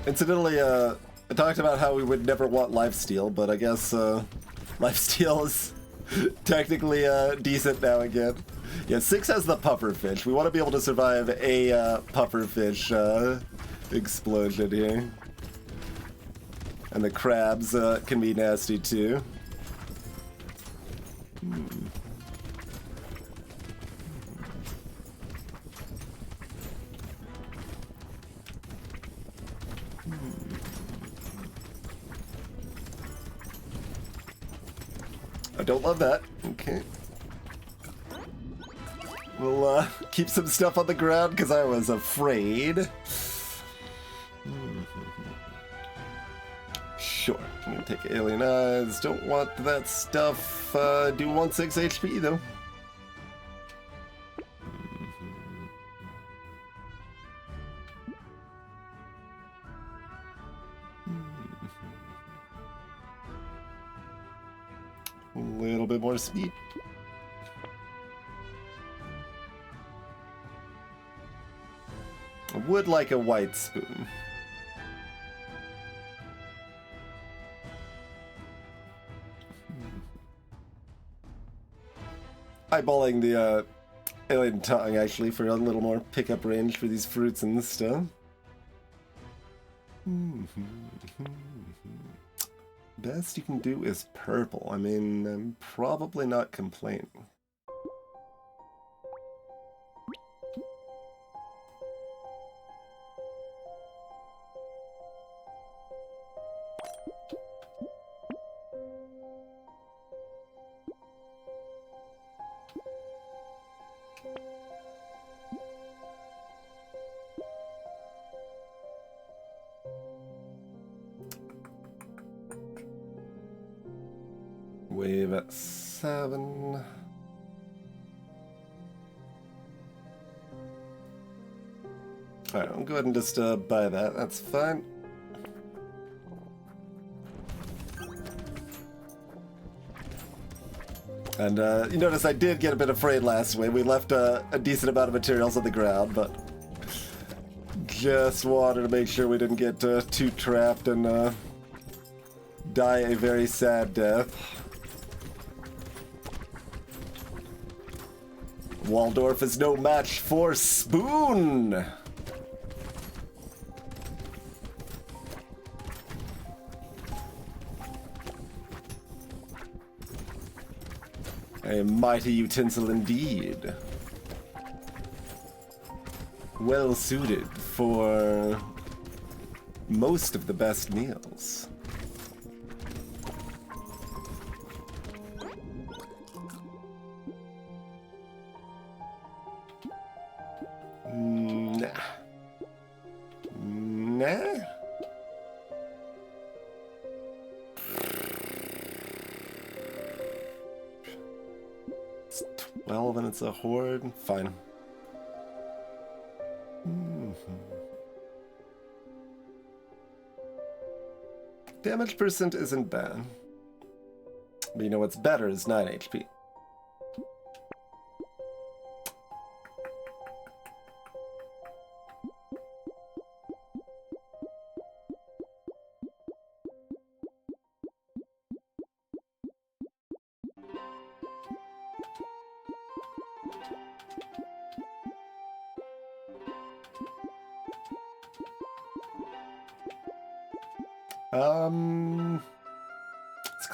Incidentally, I talked about how we would never want lifesteal, but I guess lifesteal is technically decent now again. Yeah, 6 has the pufferfish. We want to be able to survive a pufferfish explosion here. And the crabs can be nasty too. I don't love that. Okay. We'll keep some stuff on the ground because I was afraid. Sure. I'm gonna take alien eyes. Don't want that stuff. Do 1/6 HP though. A little bit more speed. I would like a white spoon. Eyeballing the alien tongue actually for a little more pickup range for these fruits and stuff. Best you can do is purple. I mean, I'm probably not complaining. Wave at 7. Alright, I'll go ahead and just buy that. That's fine. And you notice I did get a bit afraid last wave. We left a decent amount of materials on the ground, but just wanted to make sure we didn't get too trapped and die a very sad death. Waldorf is no match for Spoon! A mighty utensil indeed. Well suited for most of the best meals. Nah. Nah. It's 12 and it's a horde. Fine. Damage percent isn't bad. But you know what's better is 9 HP.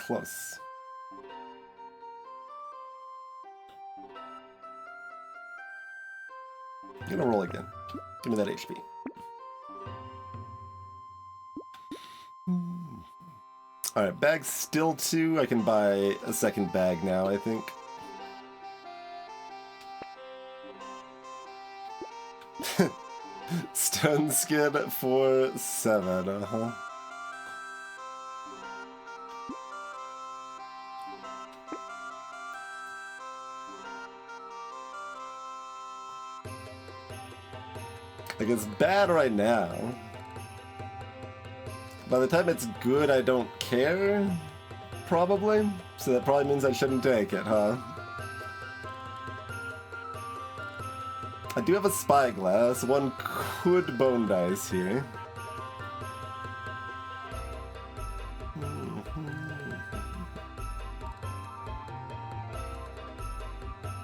close. I'm gonna roll again. Give me that HP. Alright, bag's still 2. I can buy a second bag now, I think. Stone skin for 7, uh-huh. Like, it's bad right now. By the time it's good, I don't care, probably. So that probably means I shouldn't take it, huh? I do have a spyglass. One could bone dice here.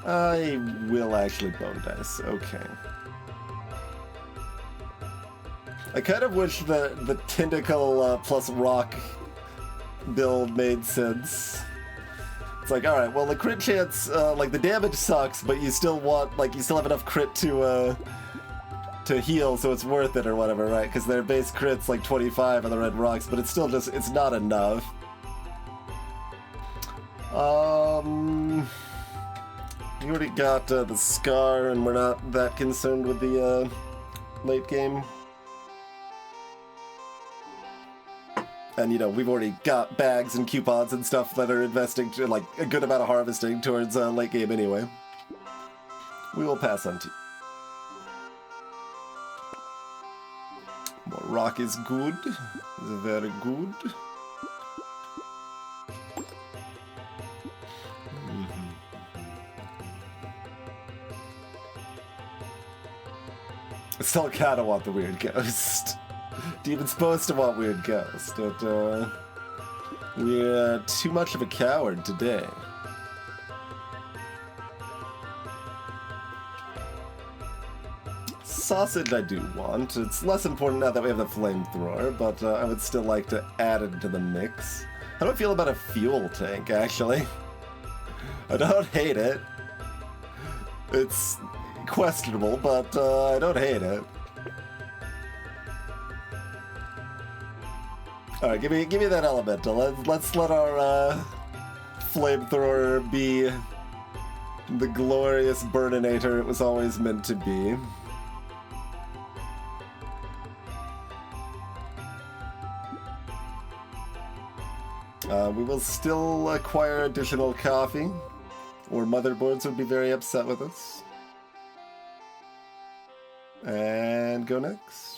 I will actually bone dice. Okay. I kind of wish the tentacle plus rock build made sense. It's like, alright, well the crit chance, like the damage sucks, but you still want, like, you still have enough crit to heal, so it's worth it or whatever, right? Because their base crit's like 25 on the red rocks, but it's still just, it's not enough. We already got the Scar, and we're not that concerned with the late game. And, you know, we've already got bags and coupons and stuff that are investing to, like, a good amount of harvesting towards late game anyway. We will pass on to. More rock is good. Is very good. I still kinda want the weird ghost. Demon's supposed to want weird ghost, but we're too much of a coward today. Sausage I do want. It's less important now that we have the flamethrower, but I would still like to add it to the mix. How do I feel about a fuel tank, actually? I don't hate it. It's questionable, but I don't hate it. All right, give me that elemental. Let's let our flamethrower be the glorious burninator it was always meant to be. We will still acquire additional coffee, or motherboards would be very upset with us. And go next.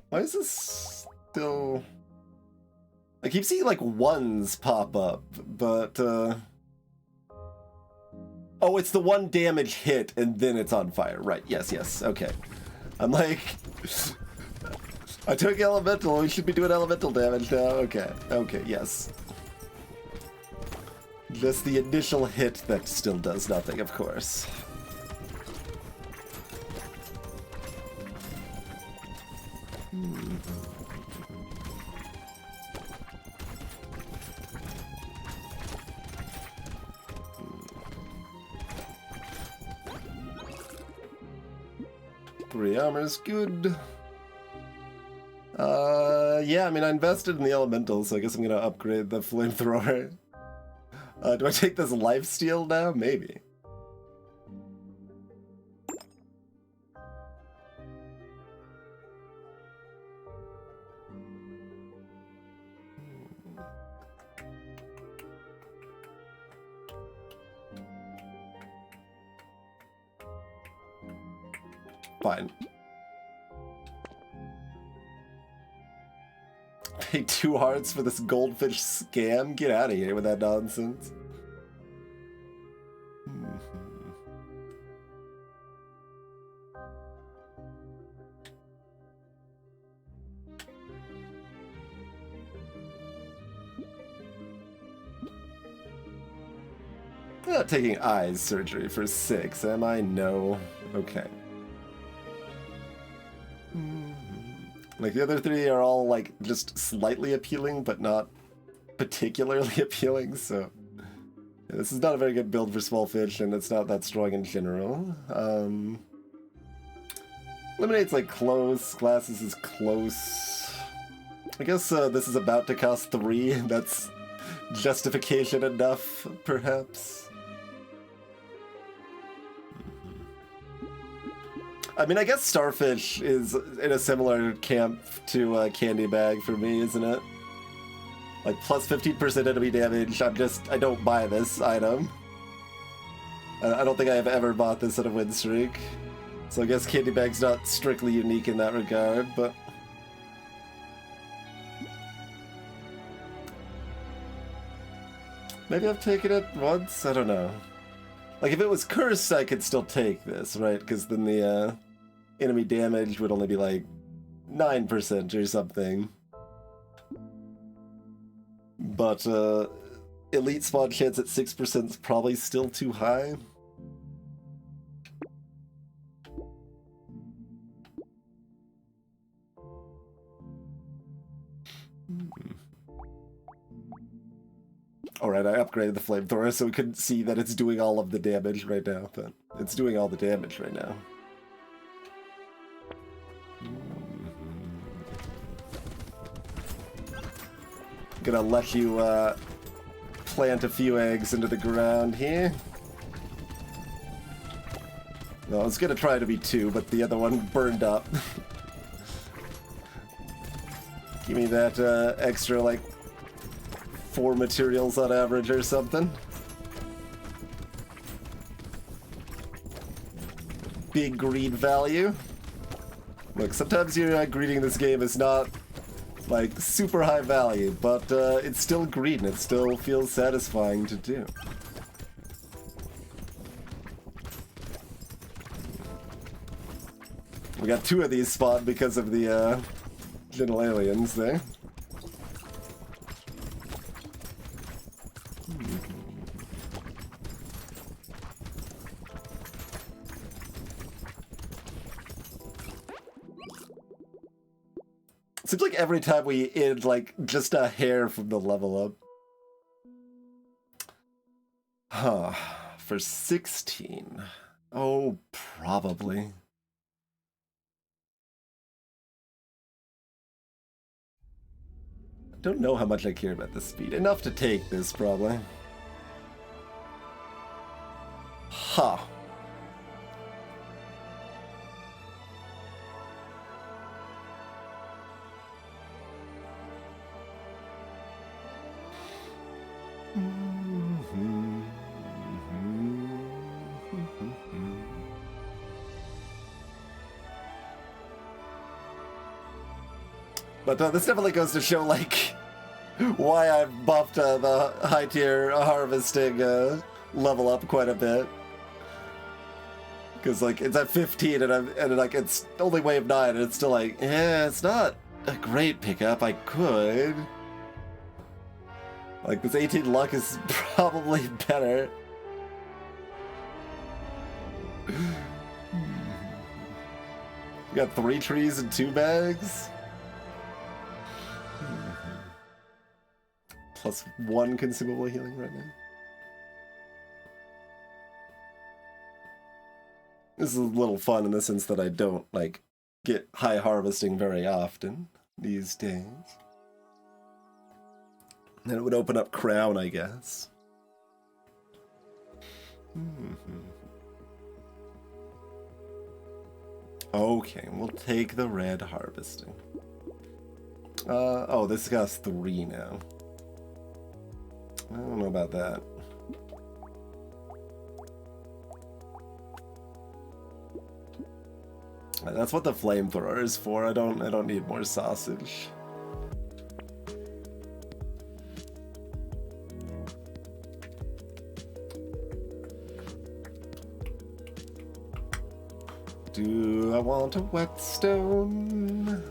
Why is this still... I keep seeing, like, ones pop up, but, Oh, it's the one damage hit, and then it's on fire. Right, yes, okay. I'm like... I took elemental, we should be doing elemental damage now. Okay, yes. Just the initial hit that still does nothing, of course. Three armor's good. Yeah, I mean, I invested in the elementals, so I guess I'm gonna upgrade the flamethrower. Do I take this lifesteal now? Maybe. Fine. Pay 2 hearts for this goldfish scam? Get out of here with that nonsense. I'm not taking eyes surgery for 6, am I? No. Okay. Like, the other 3 are all, like, just slightly appealing, but not particularly appealing, so... Yeah, this is not a very good build for small fish, and it's not that strong in general. Lemonade's, like, close. Glasses is close. I guess this is about to cost 3. That's justification enough, perhaps. I mean, I guess Starfish is in a similar camp to Candy Bag for me, isn't it? Like, plus 15% enemy damage, I don't buy this item. I don't think I have ever bought this at a win streak. So I guess Candy Bag's not strictly unique in that regard, but... Maybe I've taken it once? I don't know. Like, if it was cursed, I could still take this, right? Because then the enemy damage would only be like 9% or something. But elite spawn chance at 6% is probably still too high. Alright, I upgraded the flamethrower so we couldn't see that it's doing all of the damage right now, but it's doing all the damage right now. Gonna let you plant a few eggs into the ground here. No, I was gonna try to be 2, but the other one burned up. Give me that extra, like, 4 materials on average or something. Big greed value. Look, sometimes your greeting this game is not, like, super high value, but it's still greed and it still feels satisfying to do. We got 2 of these spawned because of the little aliens there. Seems like every time we end, like, just a hair from the level up. Huh. For 16. Oh, probably. I don't know how much I care about the speed. Enough to take this, probably. Huh. But this definitely goes to show, like, why I've buffed the high tier harvesting level up quite a bit. Because, like, it's at 15 and like it's only wave 9 and it's still like, yeah, it's not a great pickup. I could. Like, this 18 luck is probably better. We got 3 trees and 2 bags. Plus 1 consumable healing right now. This is a little fun in the sense that I don't, like, get high harvesting very often these days. And it would open up Crown, I guess. Okay, we'll take the red harvesting. Oh, this costs 3 now. I don't know about that. That's what the flamethrower is for. I don't need more sausage. Do I want a whetstone?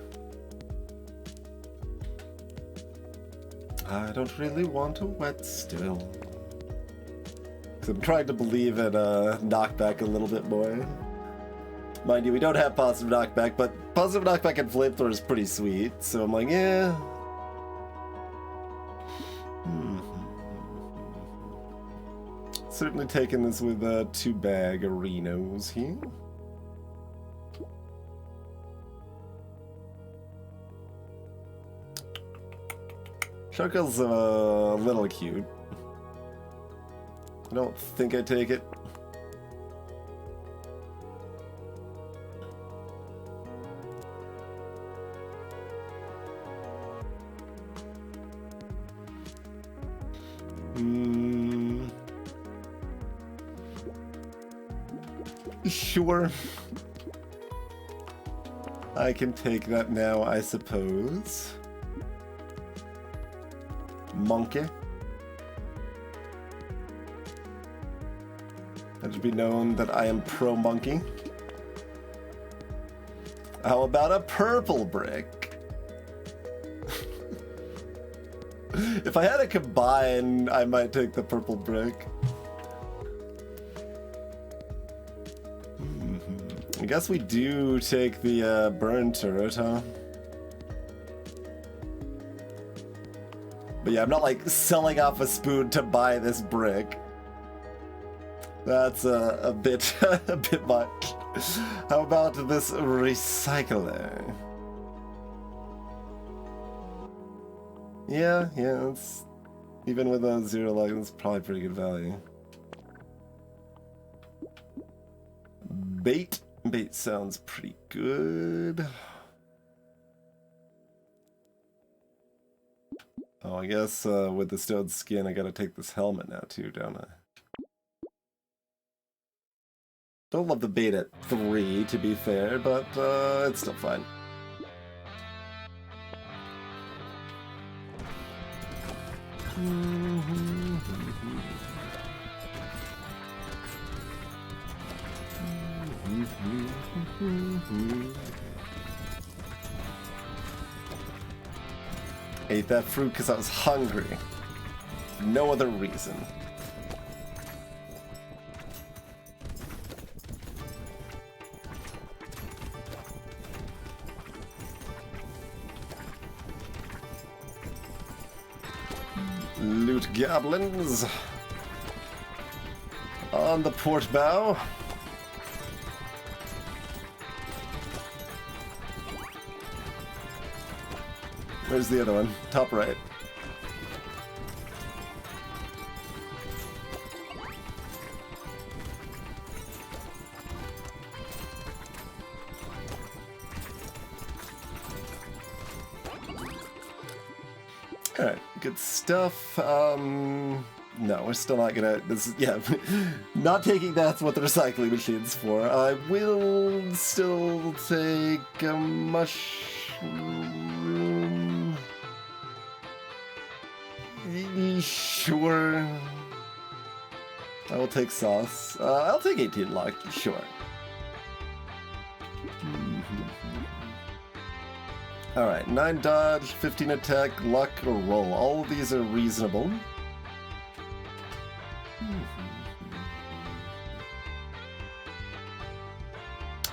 I don't really want a whetstone. 'Cause I'm trying to believe in knockback a little bit more. Mind you, we don't have positive knockback, but positive knockback and flamethrower is pretty sweet, so I'm like, yeah. Certainly taking this with 2 bagarinos here. Sharkle's a little cute. I don't think I take it. Sure. I can take that now, I suppose. Monkey. Let it be known that I am pro-monkey. How about a purple brick? If I had to combine, I might take the purple brick. I guess we do take the burn turret, huh? But yeah, I'm not like selling off a spoon to buy this brick. That's a bit a bit much. How about this recycler? Yeah, it's even with a 0 luck, it's probably pretty good value. Bait sounds pretty good. Oh, I guess with the stone skin, I gotta take this helmet now too, don't I? Don't love the bait at 3, to be fair, but it's still fine. Ate that fruit because I was hungry. For no other reason. Loot goblins on the port bow. Where's the other one? Top right. Alright, good stuff. No, we're still not gonna. This is, yeah, not taking that's what the recycling machine's for. I will still take a mushroom. Sure. I will take sauce. I'll take 18 luck, sure. Alright, 9 dodge, 15 attack, luck, or roll. All of these are reasonable.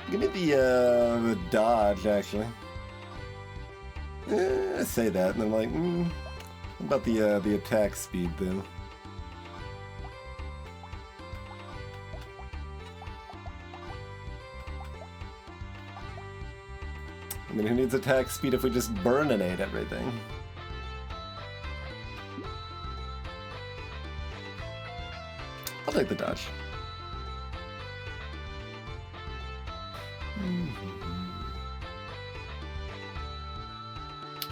Give me the dodge, actually. I say that, and I'm like, what about the attack speed, though? I mean, who needs attack speed if we just burninate everything? I'll take the dodge.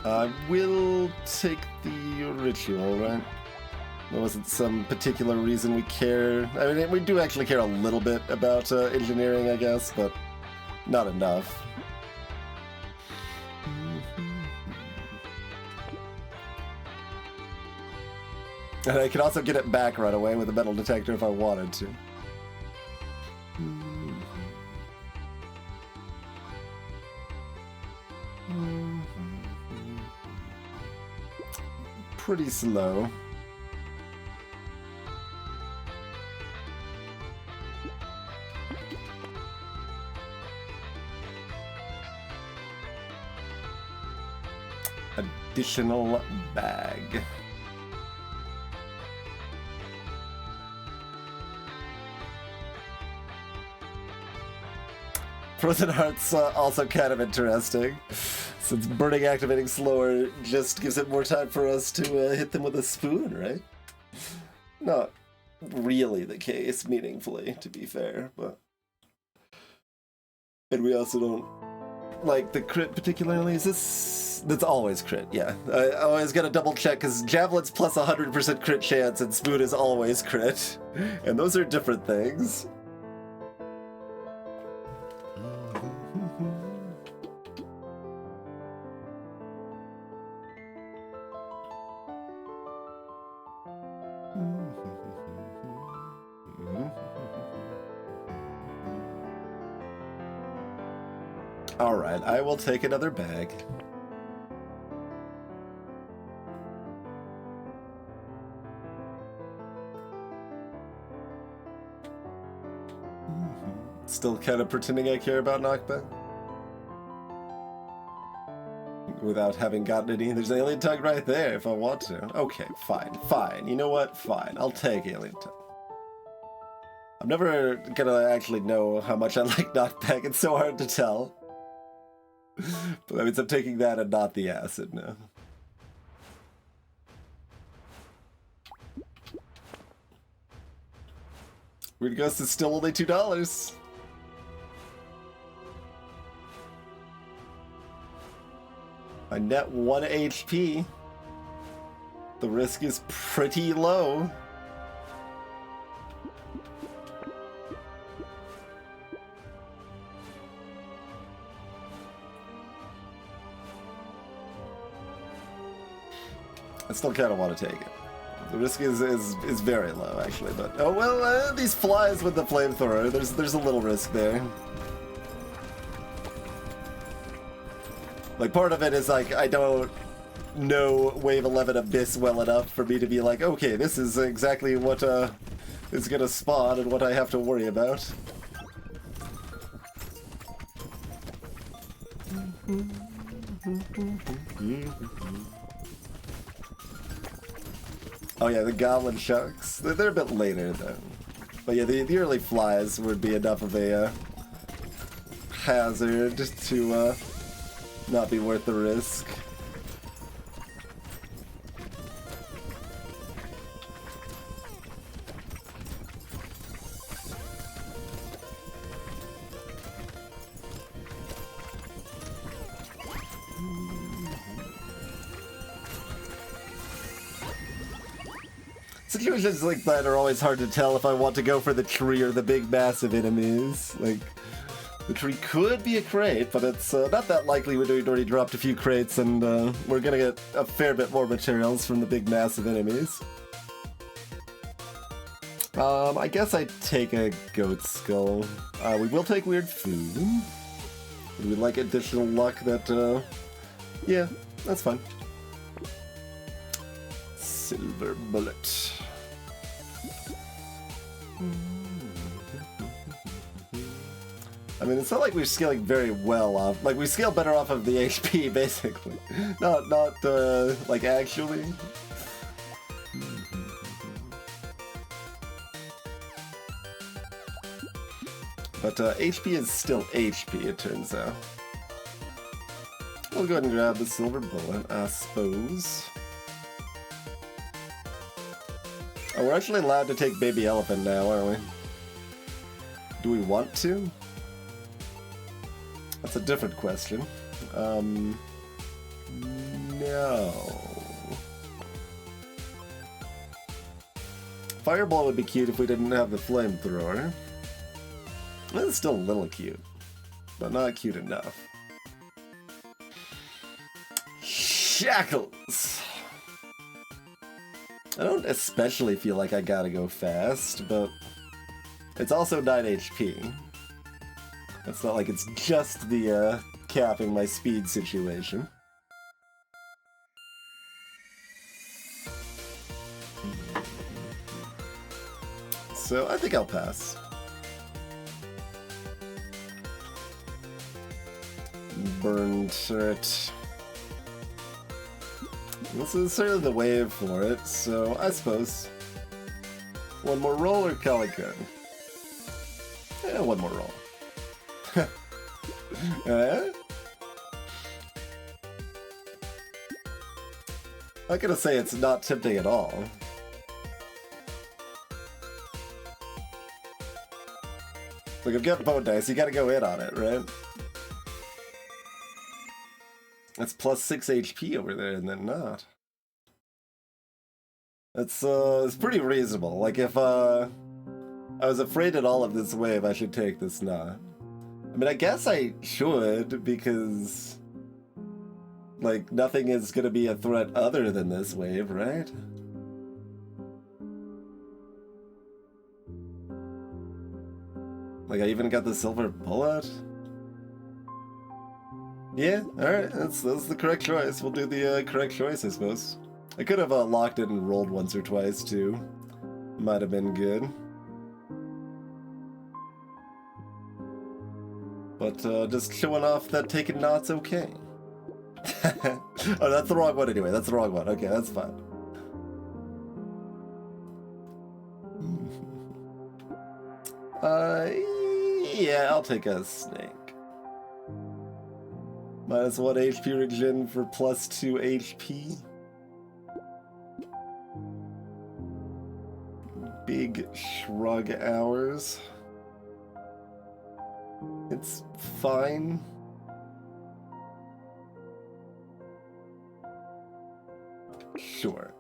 I will take the ritual, right? There wasn't some particular reason we care. I mean, we do actually care a little bit about engineering, I guess, but not enough. And I could also get it back right away with a metal detector if I wanted to. Pretty slow. Additional bag. Frozen Heart's also kind of interesting, since burning activating slower just gives it more time for us to hit them with a spoon, right? Not really the case, meaningfully, to be fair, but... And we also don't like the crit particularly. Is this... That's always crit, yeah. I always gotta double check, because Javelin's plus 100% crit chance and spoon is always crit. And those are different things. Alright, I will take another bag. Still kind of pretending I care about knockback? Without having gotten any. There's Alien Tongue right there if I want to. Okay, fine, fine. You know what? Fine. I'll take Alien Tongue. I'm never gonna actually know how much I like knockback. It's so hard to tell. But that means I'm taking that and not the acid now. Weird Ghost is still only $2. I net 1 HP. The risk is pretty low. I still kind of want to take it. The risk is very low, actually, but... Oh, well, these flies with the flamethrower, there's a little risk there. Like, part of it is, like, I don't know Wave 11 Abyss well enough for me to be like, okay, this is exactly what is gonna spawn and what I have to worry about. Oh yeah, the Goblin Sharks. They're a bit later, though. But yeah, the early flies would be enough of a hazard to not be worth the risk. Situations like that are always hard to tell if I want to go for the tree or the big massive enemies. Like, the tree could be a crate, but it's not that likely. We'd already dropped a few crates, and we're gonna get a fair bit more materials from the big massive enemies. I guess I take a goat skull. We will take weird food. We'd like additional luck that, yeah, that's fine. Silver bullet. I mean, it's not like we're scaling very well off. Like, we scale better off of the HP, basically. Not, like, actually. But, HP is still HP, it turns out. We'll go ahead and grab the silver bullet, I suppose. Oh, we're actually allowed to take Baby Elephant now, aren't we? Do we want to? That's a different question. No. Fireball would be cute if we didn't have the flamethrower. It's still a little cute, but not cute enough. Shackles! I don't especially feel like I gotta go fast, but it's also 9 HP. It's not like it's just the capping my speed situation. So I think I'll pass. Burn turret. This is certainly the wave for it, so I suppose one more roll or call it good? Yeah, one more roll. I'm gonna say it's not tempting at all. Like, I've got bone dice, you gotta go in on it, right? That's plus 6 HP over there, and then not. It's pretty reasonable. Like, if I was afraid at all of this wave, I should take this not. I mean, I guess I should, because like, nothing is gonna be a threat other than this wave, right? Like, I even got the silver bullet. Yeah, alright, that's the correct choice. We'll do the correct choice, I suppose. I could have locked it and rolled once or twice, too. Might have been good. But just showing off that taking not's okay. Oh, that's the wrong one anyway. That's the wrong one. Okay, that's fine. Yeah, I'll take a snake. -1 HP regen for +2 HP. Big shrug hours. It's fine. Sure.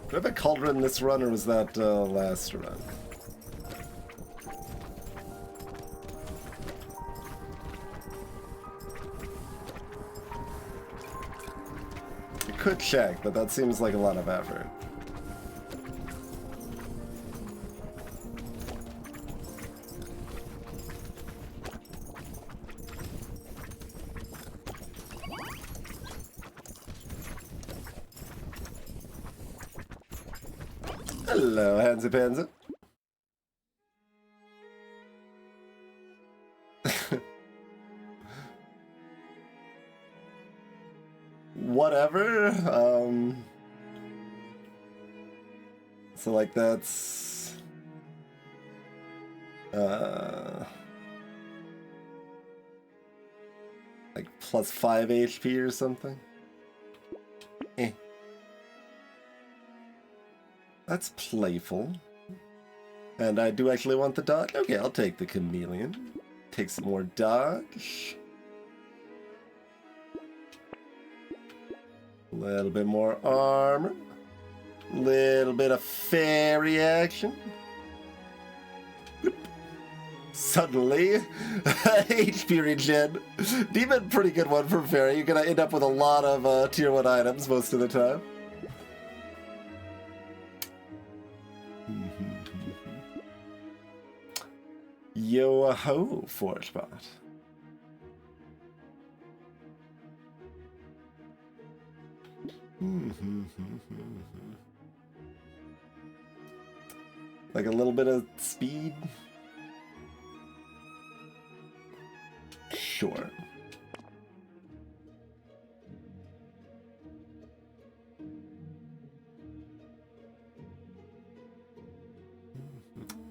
Do I have a cauldron this run, or was that last run? I could check, but that seems like a lot of effort. Hello, Handsy Pansy. Whatever. So like that's like +5 HP or something. Eh. That's playful. And I do actually want the dodge. Okay, I'll take the chameleon. Take some more dodge. A little bit more armor. Little bit of fairy action. Suddenly, HP regen. Demon, pretty good one for fairy. You're gonna end up with a lot of tier 1 items most of the time. Yo-ho, Forgebot. Like a little bit of speed? Sure.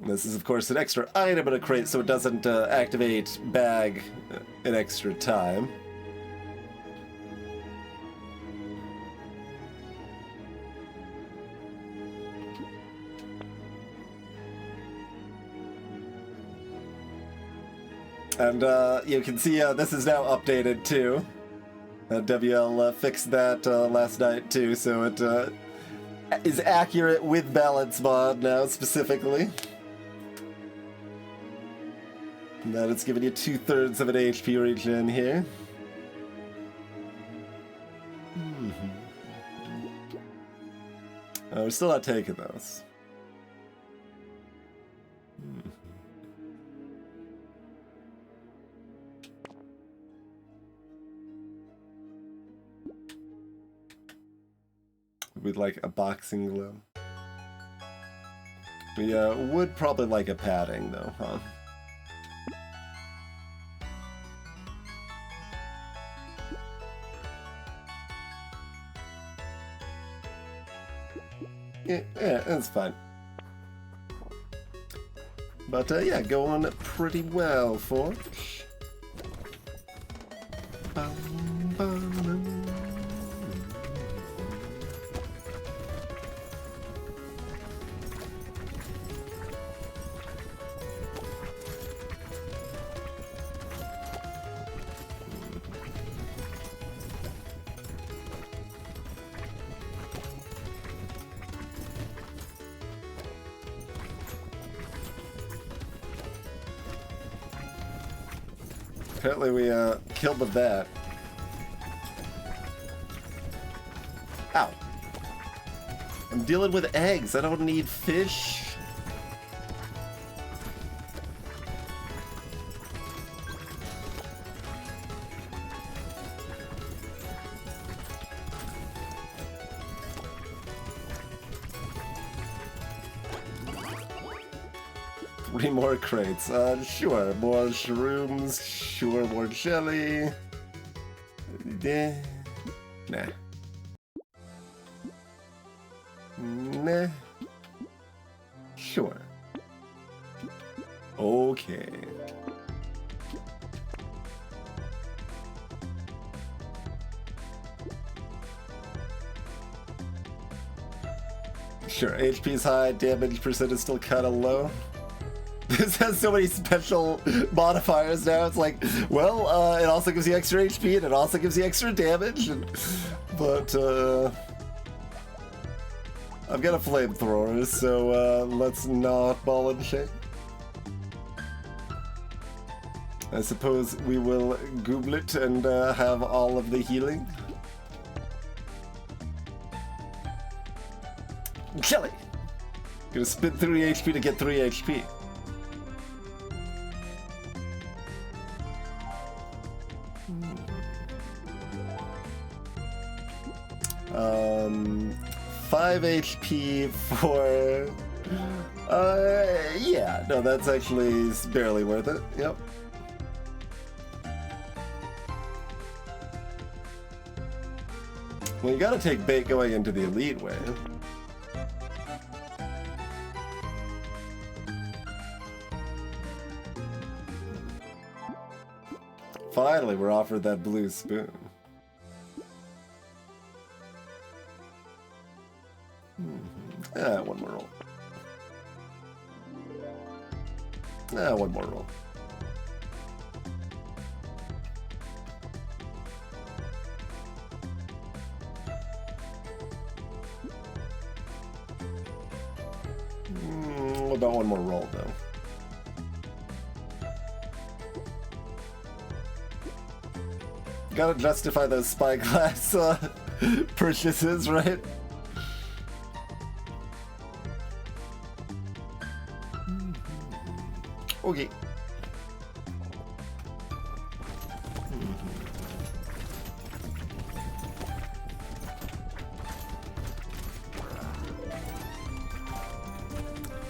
This is, of course, an extra item in a crate, so it doesn't activate bag an extra time. And you can see this is now updated too. WL fixed that last night too, so it is accurate with balance mod now specifically. And that it's giving you 2/3 of an HP regen here. We're still not taking those. We'd like a boxing glove. We would probably like a padding though, huh? Yeah, that's fine. But yeah, going pretty well for. Apparently we killed the vet. Ow. I'm dealing with eggs. I don't need fish. Three more crates. Sure. More shrooms. Sure, more jelly. Nah. Nah. Sure. Okay. Sure, HP's high, damage percent is still kinda low. This has so many special modifiers now. It's like, well, it also gives you extra HP and it also gives you extra damage. But I've got a flamethrower, so let's not ball and chain. I suppose we will gooblet and have all of the healing. Kelly! Gonna spend 3 HP to get 3 HP. 5 HP for... yeah, no, that's actually barely worth it, yep. Well, you gotta take bait going into the elite wave. Finally, we're offered that blue spoon. One more roll. One more roll. What about one more roll, though? Gotta justify those spyglass purchases, right? Okay.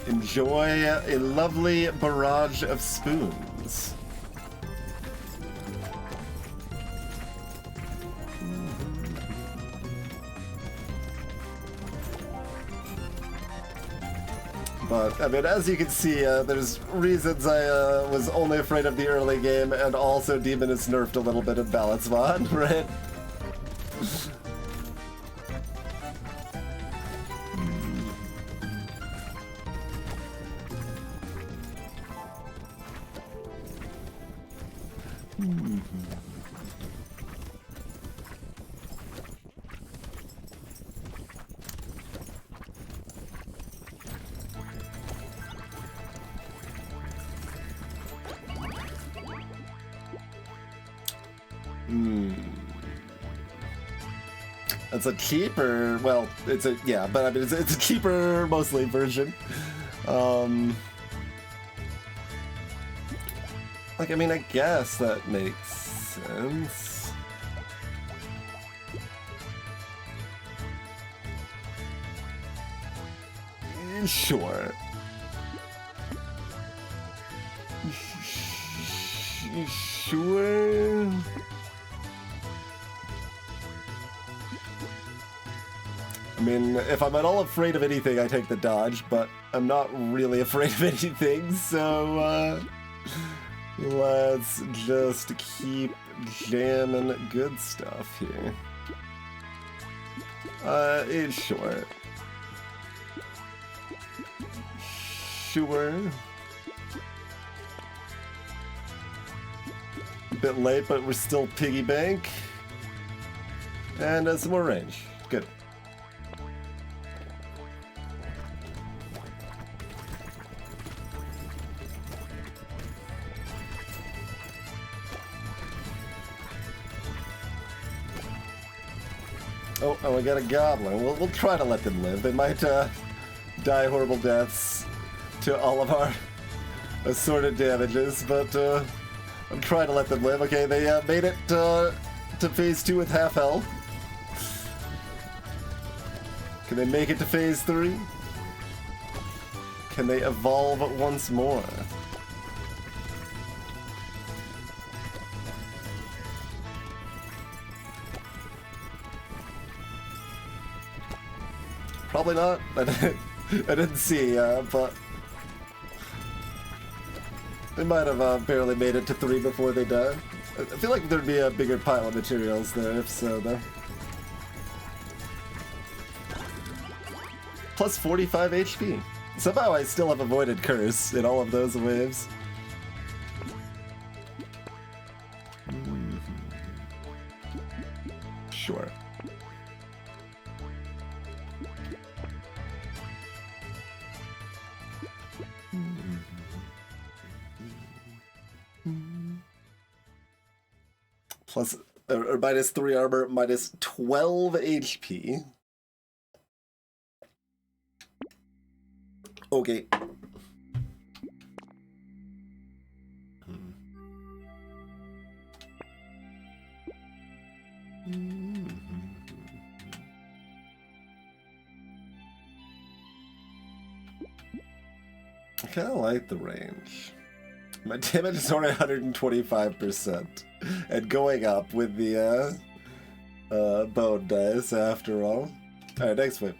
Enjoy a lovely barrage of spoons. But, I mean, as you can see, there's reasons I was only afraid of the early game, and also Demon is nerfed a little bit in balance mod, right? It's a cheaper, well, it's a, yeah, but I mean, it's a cheaper, mostly, version. Like, I mean, I guess that makes sense. Sure. Sure. I mean, if I'm at all afraid of anything, I take the dodge, but I'm not really afraid of anything, so, let's just keep jamming good stuff here. It's short. Sure. A bit late, but we're still piggy bank. And some more range. Good. Oh, and we got a goblin. We'll try to let them live. They might die horrible deaths to all of our assorted damages, but I'm trying to let them live. Okay, they made it to phase 2 with half health. Can they make it to phase 3? Can they evolve once more? Probably not. I didn't see, but they might have barely made it to 3 before they died. I feel like there'd be a bigger pile of materials there, if so, though. Plus 45 HP. Somehow I still have avoided Curse in all of those waves. Sure. Plus, or minus 3 armor, minus 12 HP. Okay. I kind of like the range. My damage is only 125%, and going up with the bone dice after all. Alright, next wave.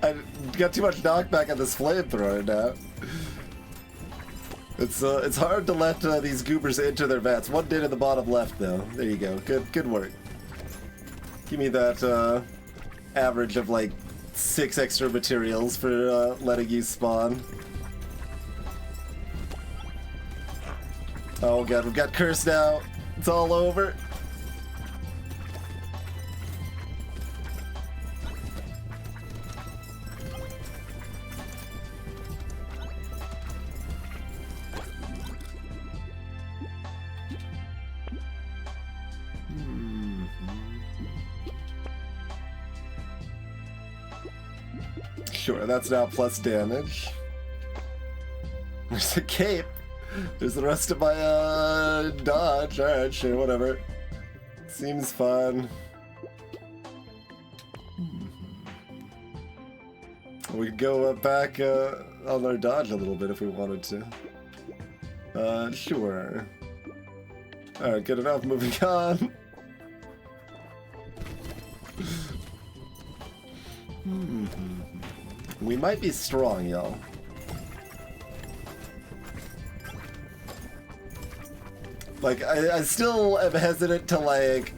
I got too much knockback on this flamethrower now. It's hard to let these goobers enter their vats. One did in the bottom left, though. There you go. Good work. Give me that average of like 6 extra materials for letting you spawn. Oh god, we've got Curse now. It's all over. Sure, that's now plus damage. There's a cape. There's the rest of my dodge. Alright, sure, whatever. Seems fun. We could go back on our dodge a little bit if we wanted to. Sure. Alright, good enough. Moving on. We might be strong, y'all. Like, I still am hesitant to, like,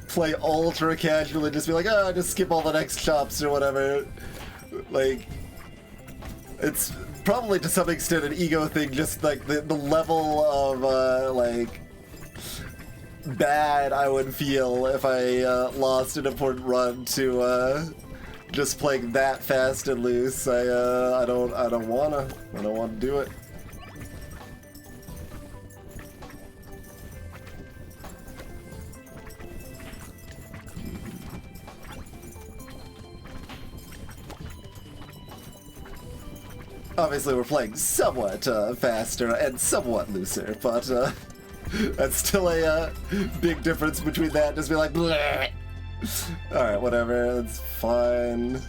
play ultra casual and just be like, oh, just skip all the next chops or whatever. Like, it's probably to some extent an ego thing, just like the level of, like, bad I would feel if I lost an important run to just playing that fast and loose. I don't wanna do it. Obviously, we're playing somewhat faster and somewhat looser, but that's still a big difference between that and just be like, bleh. Alright, whatever, that's fine.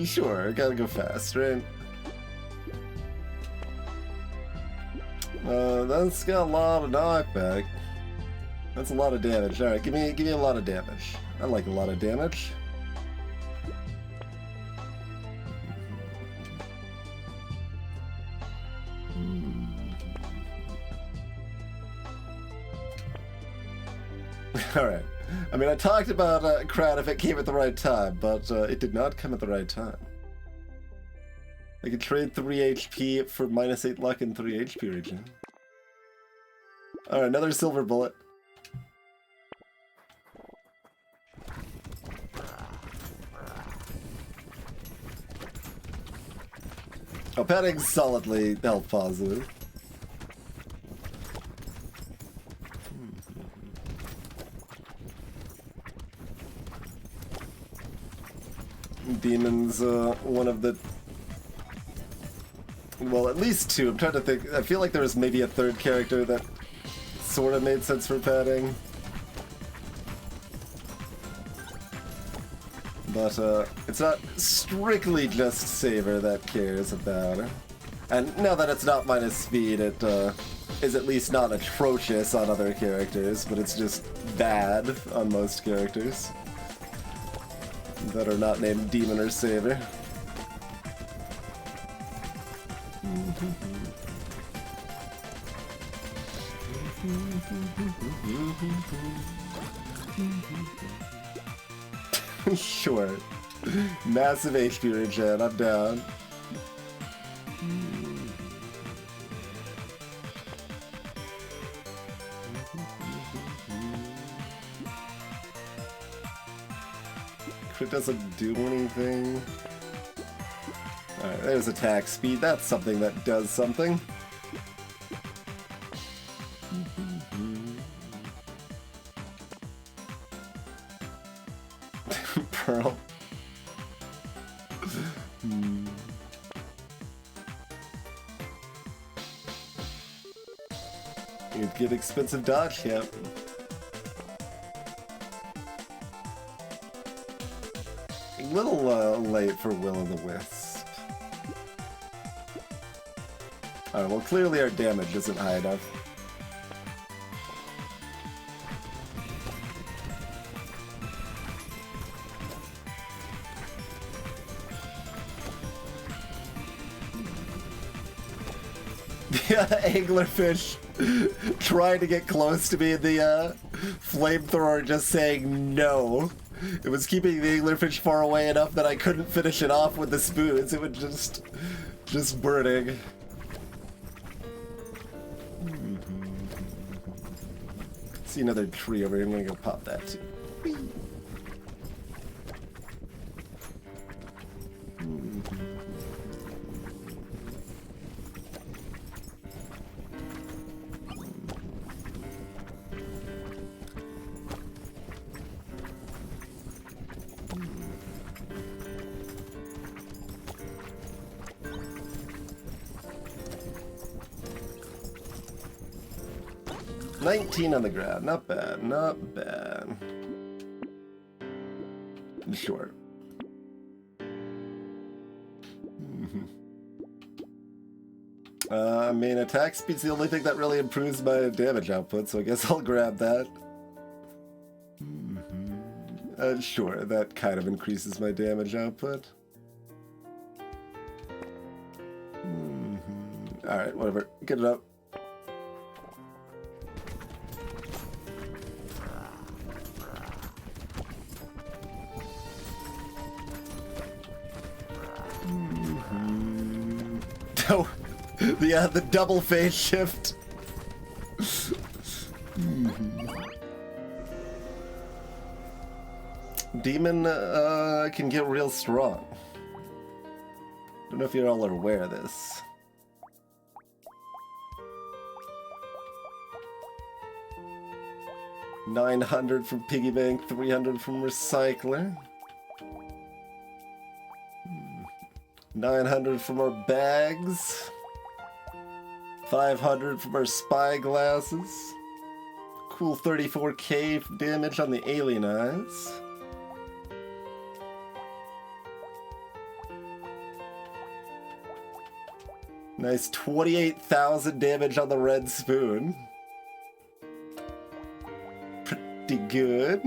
Sure, gotta go fast, right? That's got a lot of knockback. That's a lot of damage. Alright, give me a lot of damage. I like a lot of damage. Alright. I mean, I talked about crowd if it came at the right time, but it did not come at the right time. I could trade 3 HP for -8 luck and 3 HP regen. Alright, another silver bullet. Oh, padding's solidly health positive. Demon's one of the... Well, at least two. I'm trying to think. I feel like there was maybe a third character that sort of made sense for padding. But it's not strictly just Saber that cares about it. And now that it's not minus speed, it is at least not atrocious on other characters, but it's just bad on most characters that are not named Demon or Saber. Sure. Massive HP regen, I'm down. Crit doesn't do anything. Alright, there's attack speed. That's something that does something. Pearl. You'd get expensive dodge, yep. A little late for Will-o'-the-Wisp. Alright, well clearly our damage isn't high enough. Anglerfish trying to get close to me, and the flamethrower just saying no. It was keeping the anglerfish far away enough that I couldn't finish it off with the spoons. It was just burning. See another tree over here. I'm gonna go pop that too. Whee! 19 on the ground. Not bad, not bad. Sure. I mean, attack speed's the only thing that really improves my damage output, so I guess I'll grab that. Sure, that kind of increases my damage output. Alright, whatever. Get it up. So, the double phase shift. Demon can get real strong. Don't know if you're all aware of this. $900 from Piggy Bank, $300 from Recycler. 900 from our bags. 500 from our spy glasses. Cool 34k damage on the alien eyes. Nice 28,000 damage on the red spoon. Pretty good.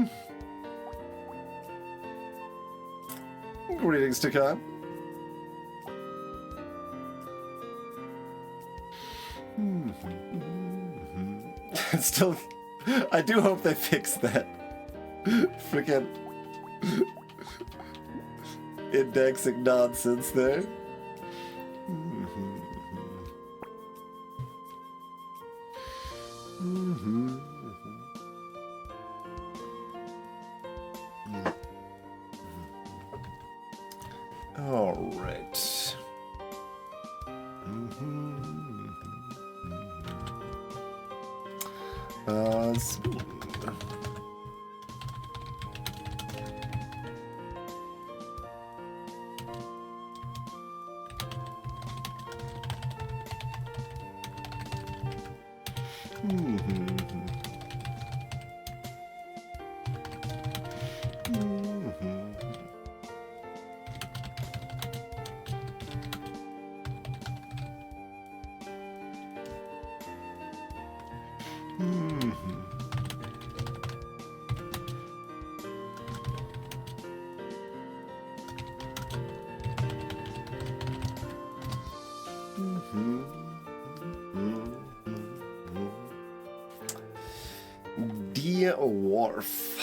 Greetings to come. Still, I do hope they fix that. Freaking indexing nonsense there. All right. Dwarf.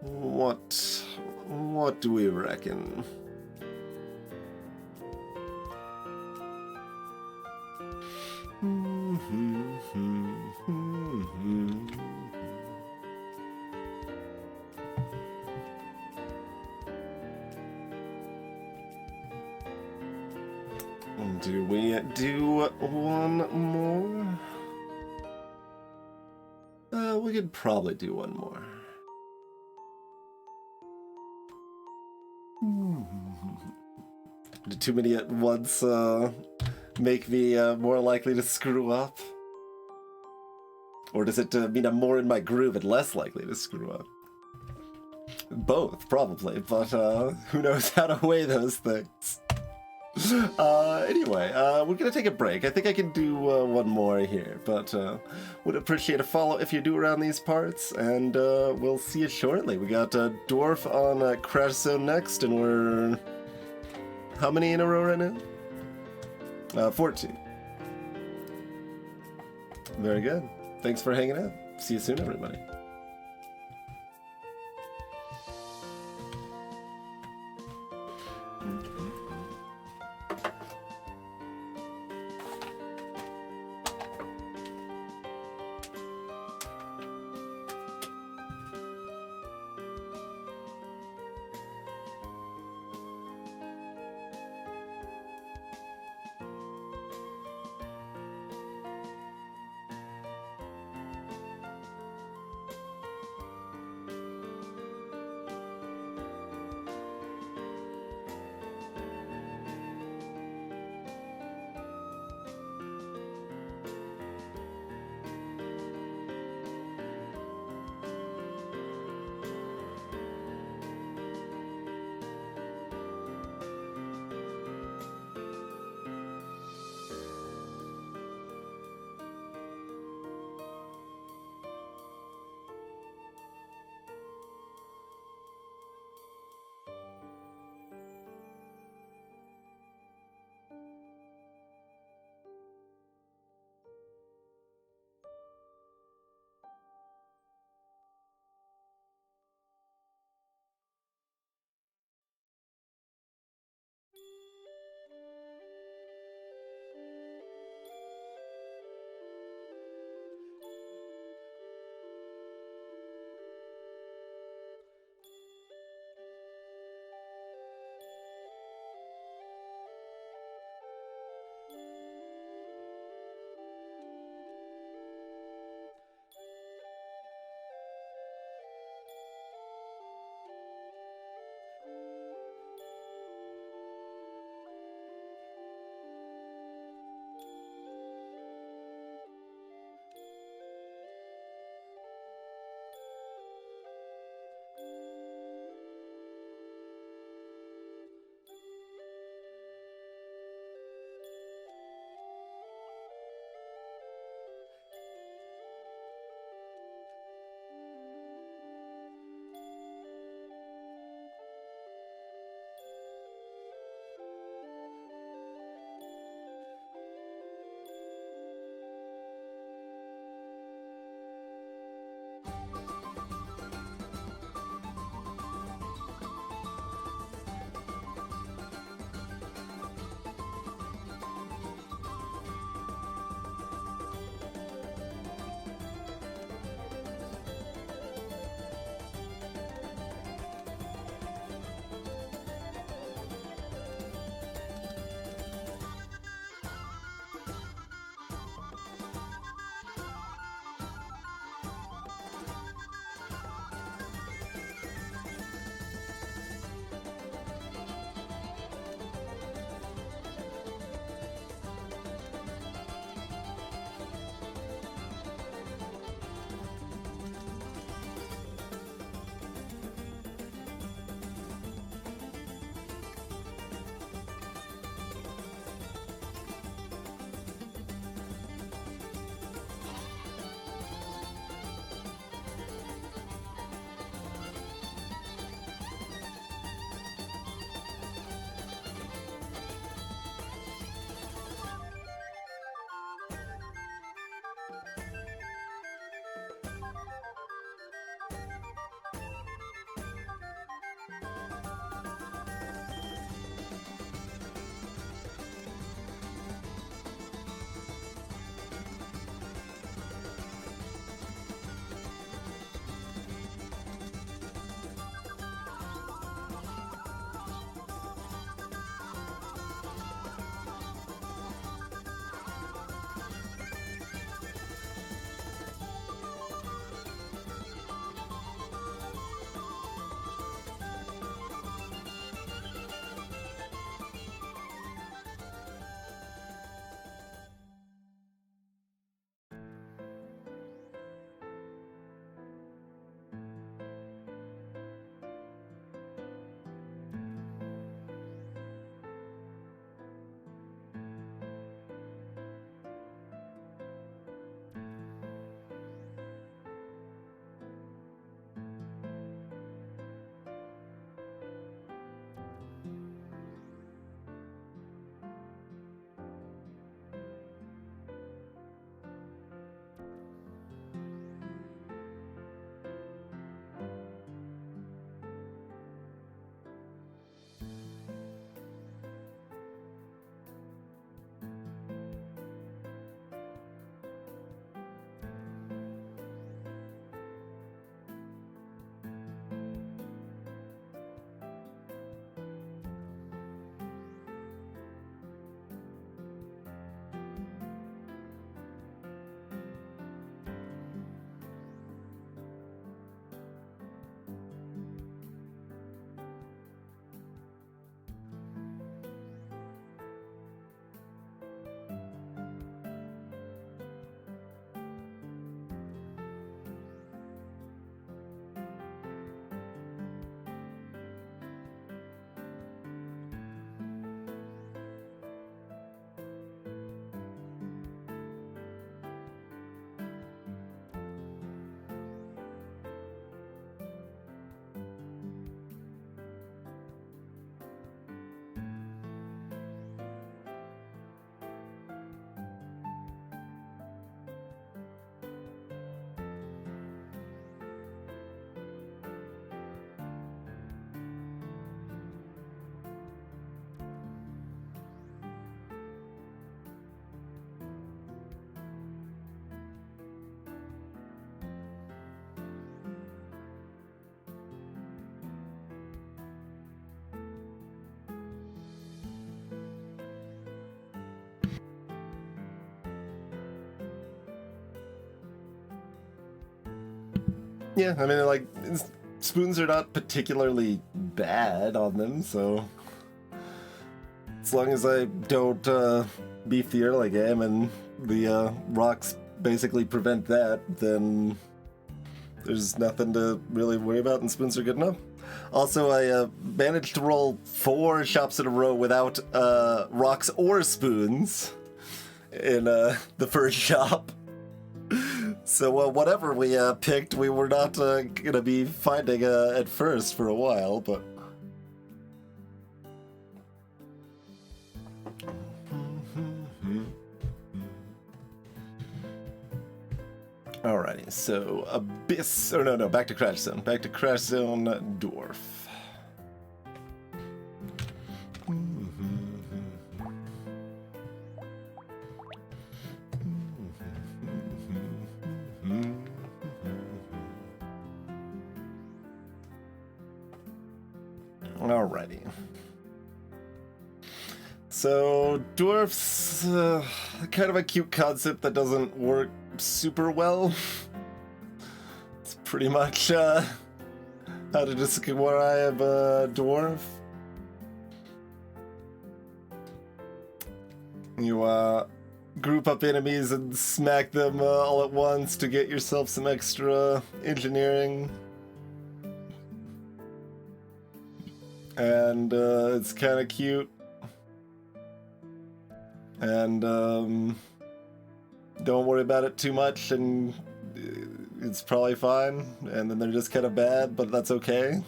What do we reckon? Do we do one more? We could probably do one more. Do too many at once make me more likely to screw up? Or does it mean I'm more in my groove and less likely to screw up? Both, probably, but who knows how to weigh those things. Anyway, we're gonna take a break. I think I can do one more here, but would appreciate a follow if you're new around these parts, and we'll see you shortly. We got Dwarf on Crash Zone next, and we're... how many in a row right now? 14. Very good. Thanks for hanging out. See you soon, everybody. Yeah, I mean, like, spoons are not particularly bad on them, so as long as I don't beef the early game and the rocks basically prevent that, then there's nothing to really worry about, and spoons are good enough. Also, I managed to roll 4 shops in a row without rocks or spoons in the first shop. So whatever we picked, we were not going to be finding at first for a while, but... Alrighty, so Abyss... Oh, no, back to Crash Zone. Back to Crash Zone Dwarf. Alrighty. So, Dwarf's kind of a cute concept that doesn't work super well. It's pretty much how to describe a dwarf. You group up enemies and smack them all at once to get yourself some extra engineering. And it's kind of cute. And don't worry about it too much, and it's probably fine. And then they're just kind of bad, but that's okay,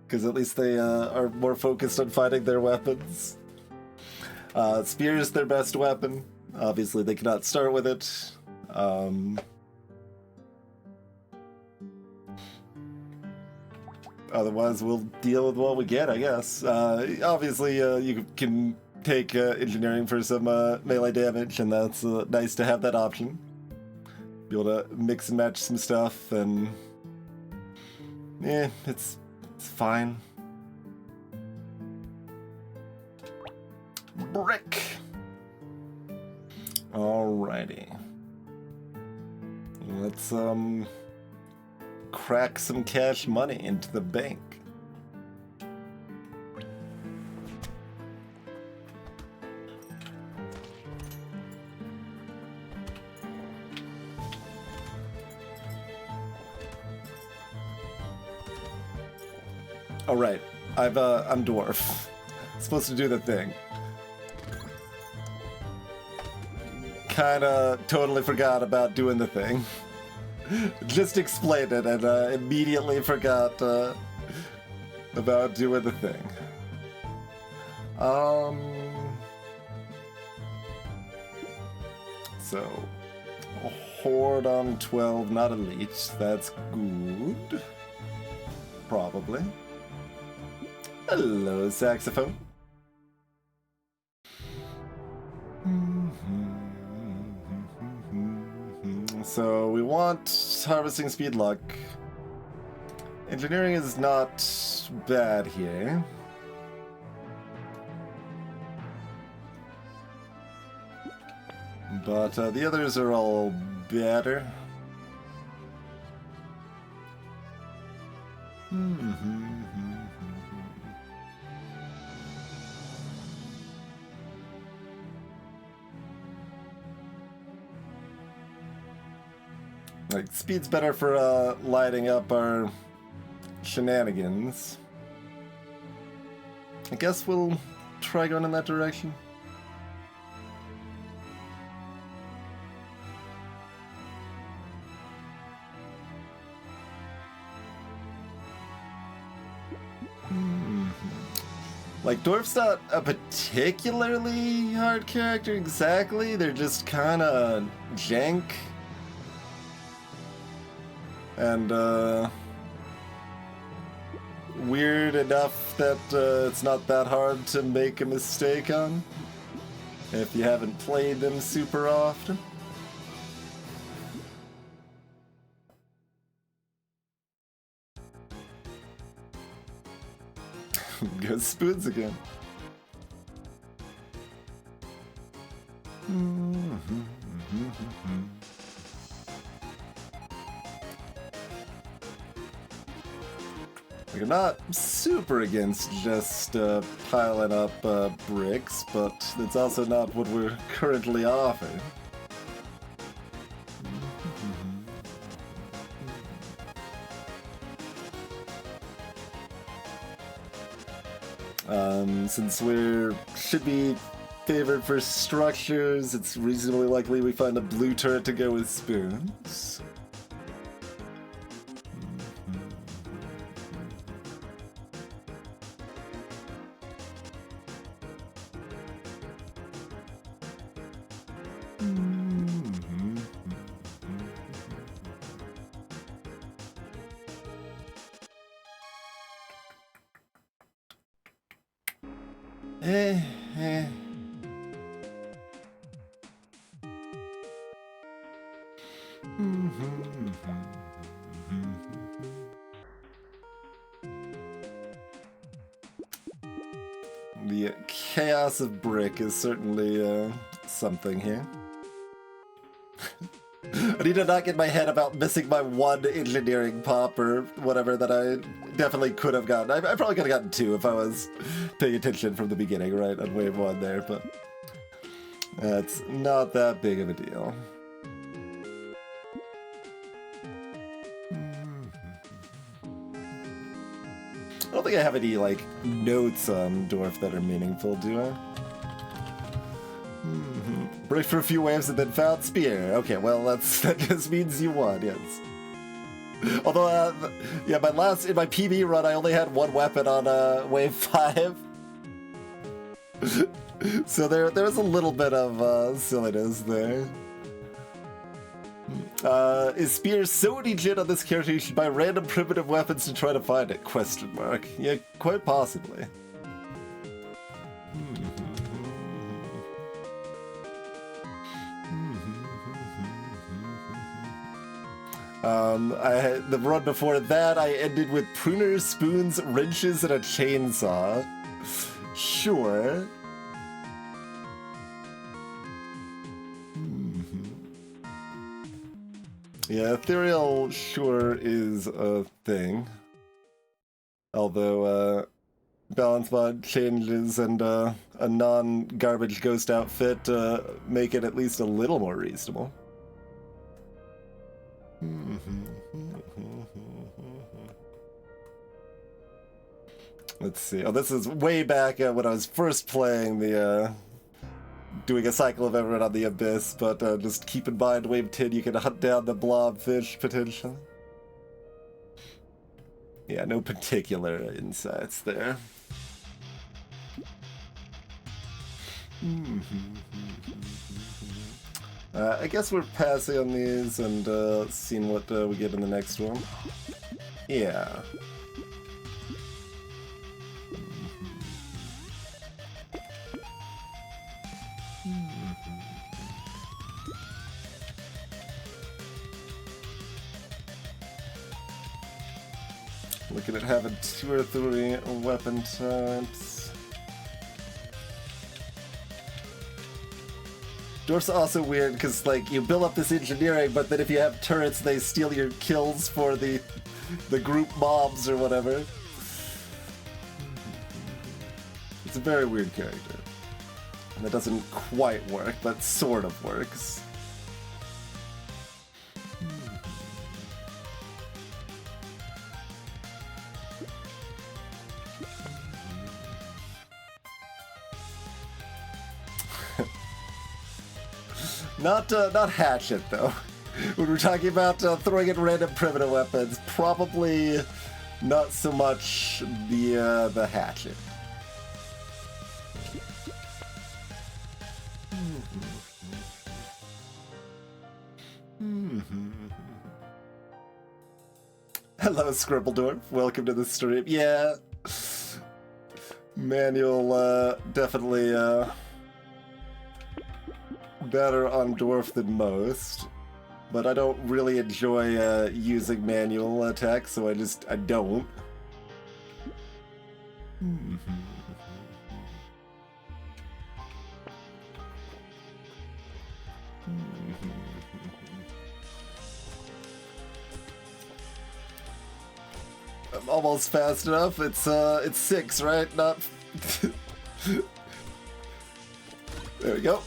because at least they are more focused on fighting their weapons. Spear is their best weapon. Obviously, they cannot start with it. Otherwise, we'll deal with what we get, I guess. Obviously, you can take engineering for some melee damage, and that's nice to have that option. Be able to mix and match some stuff, and yeah, it's fine. Brick. Alrighty. Let's crack some cash money into the bank. Oh right, I'm Dwarf. Supposed to do the thing. Kinda totally forgot about doing the thing. Just explained it and immediately forgot about doing the thing. So, Horde on 12, not Elite. That's good. Probably. Hello, saxophone. So we want harvesting speed luck. Engineering is not bad here. But the others are all better. Like, speed's better for lighting up our shenanigans. I guess we'll try going in that direction. Like, Dwarf's not a particularly hard character exactly, they're just kinda jank. And, weird enough that it's not that hard to make a mistake on, if you haven't played them super often. Go spoons again. Like, I'm not super against just piling up bricks, but that's also not what we're currently offering. Since we should be favored for structures, it's reasonably likely we find a blue turret to go with spoons. The chaos of brick is certainly something here. I need to not get my head about missing my one engineering pop or whatever that I definitely could have gotten. I probably could have gotten 2 if I was paying attention from the beginning, right, on wave 1 there, but it's not that big of a deal. I don't think I have any, like, notes on Dwarf that are meaningful, do I? Break for a few waves and then found spear. Okay, well, that just means you won, yes. Although, yeah, in my PB run, I only had 1 weapon on wave 5. So there was a little bit of silliness there. Is spear so legit on this character you should buy random primitive weapons to try to find it? Question mark. Yeah, quite possibly. The run before that, I ended with pruners, spoons, wrenches, and a chainsaw. Sure. Yeah, ethereal sure is a thing. Although, balance mod changes and a non-garbage ghost outfit make it at least a little more reasonable. Let's see. Oh, this is way back when I was first playing the, doing a cycle of everyone on the Abyss, but just keep in mind, wave 10, you can hunt down the blobfish, potentially. Yeah, no particular insights there. I guess we're passing on these and seeing what we get in the next one. Yeah. Looking at having 2 or 3 weapon types. Dwarf's also weird because, like, you build up this engineering, but then if you have turrets, they steal your kills for the group mobs or whatever. It's a very weird character. And it doesn't quite work, but sort of works. Not hatchet though. When we're talking about throwing in random primitive weapons, probably not so much the hatchet. Hello, Scribbledorf. Welcome to the stream. Yeah, manual definitely better on Dwarf than most, but I don't really enjoy using manual attacks, so I don't. I'm almost fast enough. It's 6, right? Not. There we go.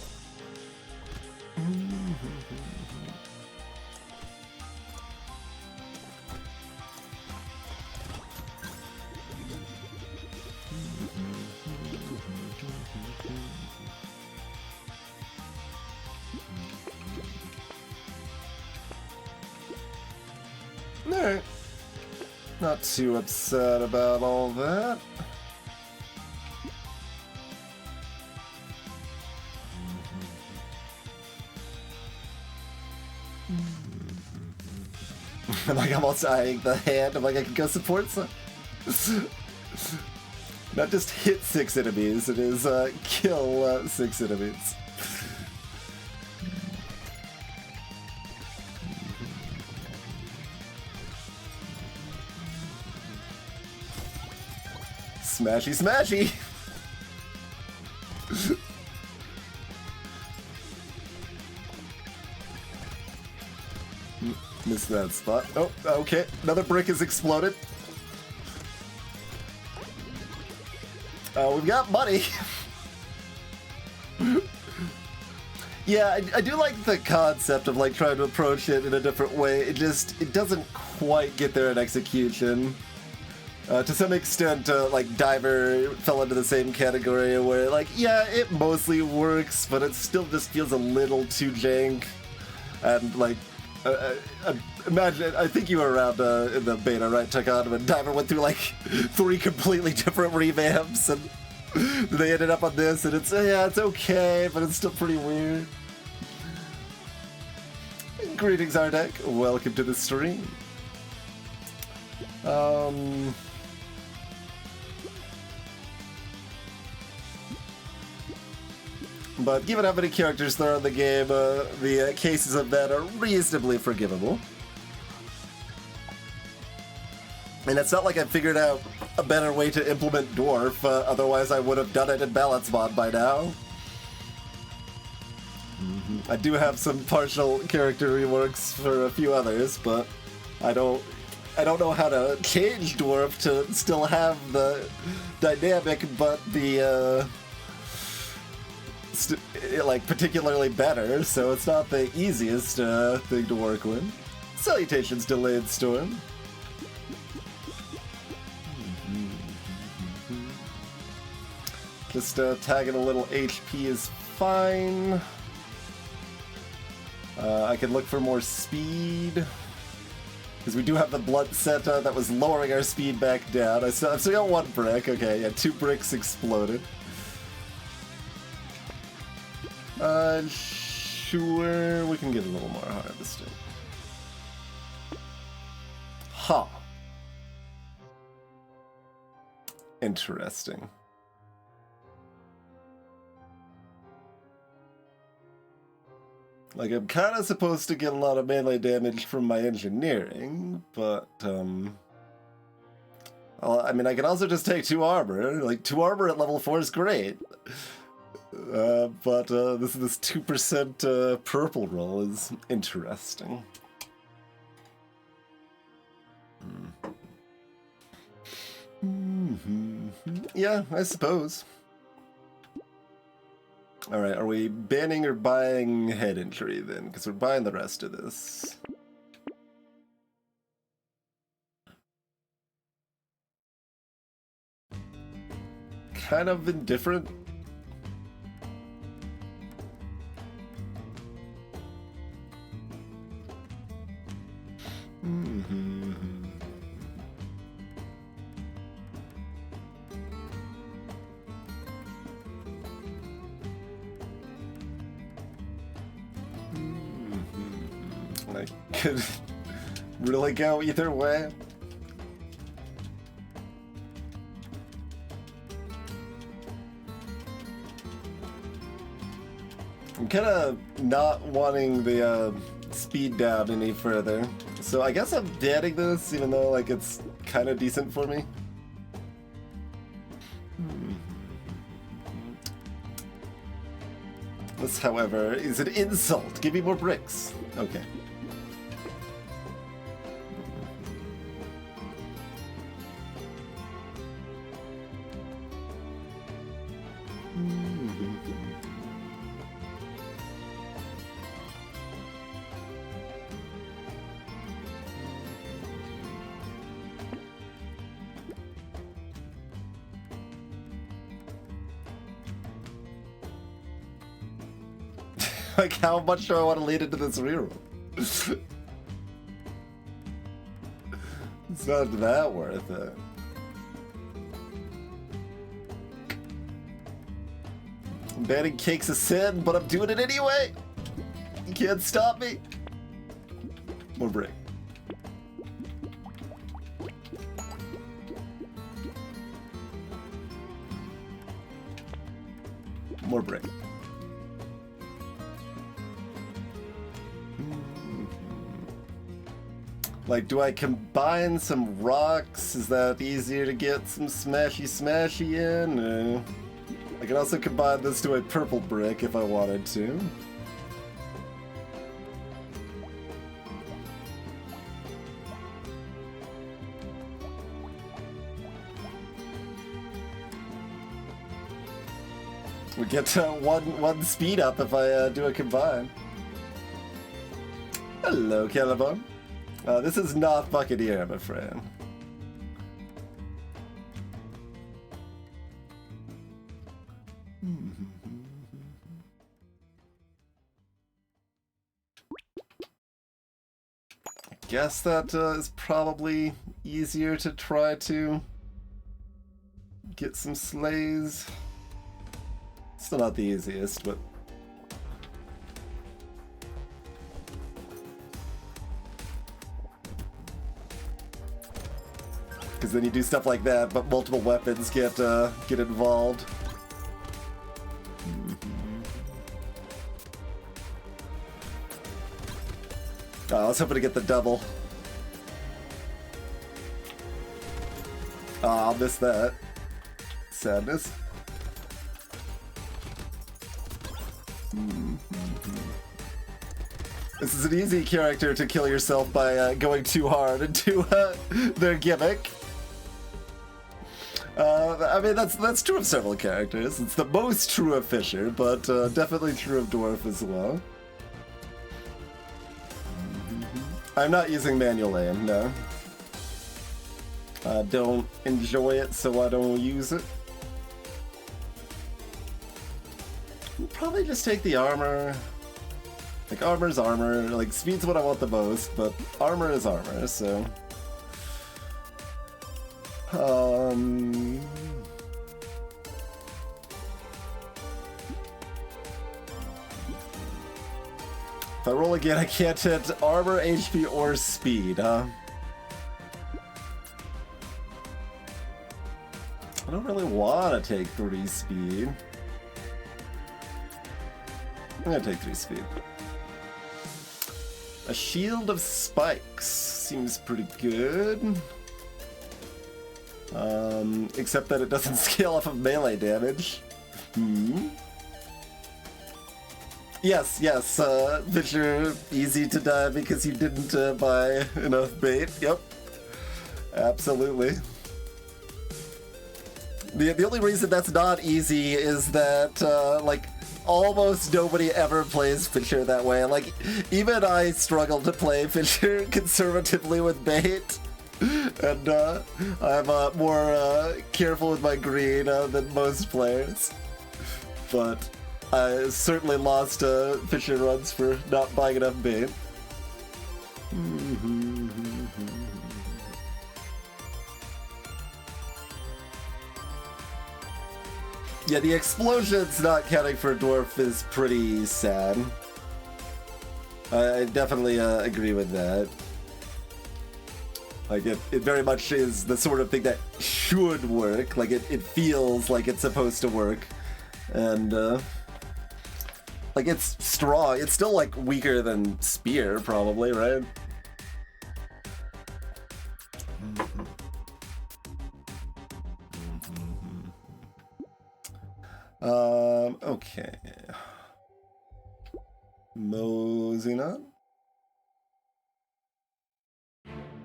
Alright. Not too upset about all that. I'm like almost eyeing the hand. I'm like, I can go support some. Not just hit 6 enemies, it is kill 6 enemies. Smashy, smashy! Missed that spot. Oh, okay. Another brick has exploded. We've got money. Yeah, I do like the concept of like trying to approach it in a different way. It doesn't quite get there in execution. To some extent, like Diver fell into the same category where, like, yeah, it mostly works, but it still just feels a little too jank. And like, imagine, I think you were around in the beta, right, Tekon, when Diver went through like 3 completely different revamps, and they ended up on this, and it's, yeah, it's okay, but it's still pretty weird. Greetings, Ardek. Welcome to the stream. But given how many characters there are in the game, the cases of that are reasonably forgivable. And it's not like I figured out a better way to implement Dwarf, otherwise I would have done it in Balance Mod by now. I do have some partial character reworks for a few others, but I don't know how to change Dwarf to still have the dynamic, but the like particularly better, so it's not the easiest thing to work with. Salutations, Delayed Storm. Just tagging a little HP is fine. I can look for more speed, because we do have the blunt set that was lowering our speed back down. I've still got 1 brick. Okay, yeah, 2 bricks exploded. Sure, we can get a little more harvesting. Huh. Interesting. Like, I'm kind of supposed to get a lot of melee damage from my engineering, but, I mean, I can also just take 2 armor. Like, 2 armor at level 4 is great. But this 2% purple roll is interesting. Yeah, I suppose. Alright, are we banning or buying head injury then? Because we're buying the rest of this. Kind of indifferent. I could really go either way. I'm kind of not wanting the speed down any further, so I guess I'm banning this, even though like it's kind of decent for me. This, however, is an insult. Give me more bricks. Okay. Like, how much do I want to lead into this reroll? It's not that worth it. Banning cake's a sin, but I'm doing it anyway! You can't stop me! More brick. More brick. Like, do I combine some rocks? Is that easier to get some smashy in? I can also combine this to a purple brick if I wanted to. We get one speed up if I do a combine. Hello, Caliban. This is not Buccaneer, my friend. I guess that is probably easier to try to get some slays. Still not the easiest, but... Because then you do stuff like that, but multiple weapons get involved. Oh, I was hoping to get the double. Oh, I'll miss that. Sadness. This is an easy character to kill yourself by going too hard into their gimmick. I mean, that's true of several characters. It's the most true of Fisher, but definitely true of Dwarf as well. I'm not using manual aim, no. I don't enjoy it, so I don't use it. I'll probably just take the armor. Like, armor's armor. Like, speed's what I want the most, but armor is armor, so... If I roll again, I can't hit armor, HP, or speed, huh? I don't really want to take 3 speed. I'm gonna take 3 speed. A shield of spikes seems pretty good. Except that it doesn't scale off of melee damage. Yes, Fisher, easy to die because you didn't buy enough bait. Yep, absolutely. The only reason that's not easy is that, like, almost nobody ever plays Fisher that way. Like, even I struggle to play Fisher conservatively with bait. And I'm more careful with my green than most players. But I certainly lost Fisher runs for not buying enough bait. Yeah, the explosions not counting for Dwarf is pretty sad. I definitely agree with that. Like, it very much is the sort of thing that should work. Like, it feels like it's supposed to work. And, like, it's strong. It's still, like, weaker than Spear, probably, right? Okay. Moseying on.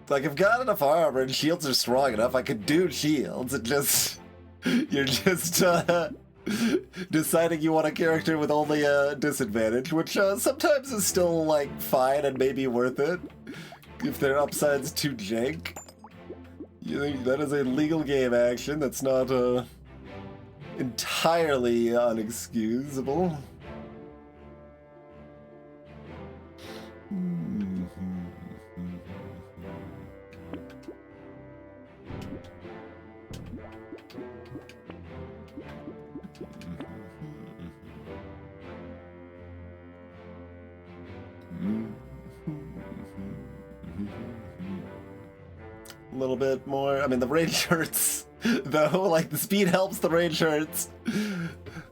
Like, I've got enough armor and shields are strong enough, I could do shields. It just... You're just, deciding you want a character with only a disadvantage, which sometimes is still, like, fine and maybe worth it. If their upside's too jank. You think that is a legal game action that's not, entirely unexcusable. a little bit more. I mean, the range hurts, though. Like, the speed helps, the range hurts.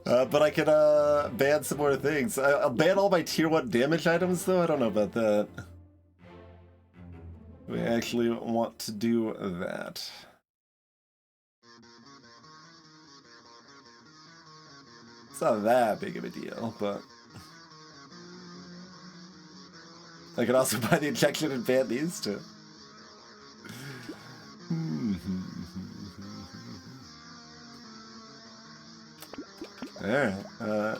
But I can ban some more things. I'll ban all my tier 1 damage items, though. I don't know about that. We actually want to do that. It's not that big of a deal, but... I could also buy the injection and ban these too. Alright, Alright,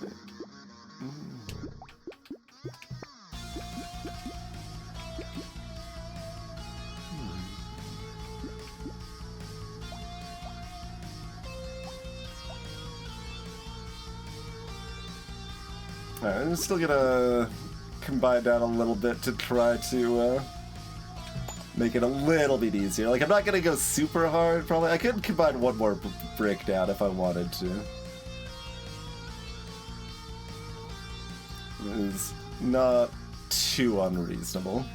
I'm still gonna combine down a little bit to try to make it a little bit easier. Like, I'm not gonna go super hard, probably. I could combine one more brick down if I wanted to. It's not too unreasonable.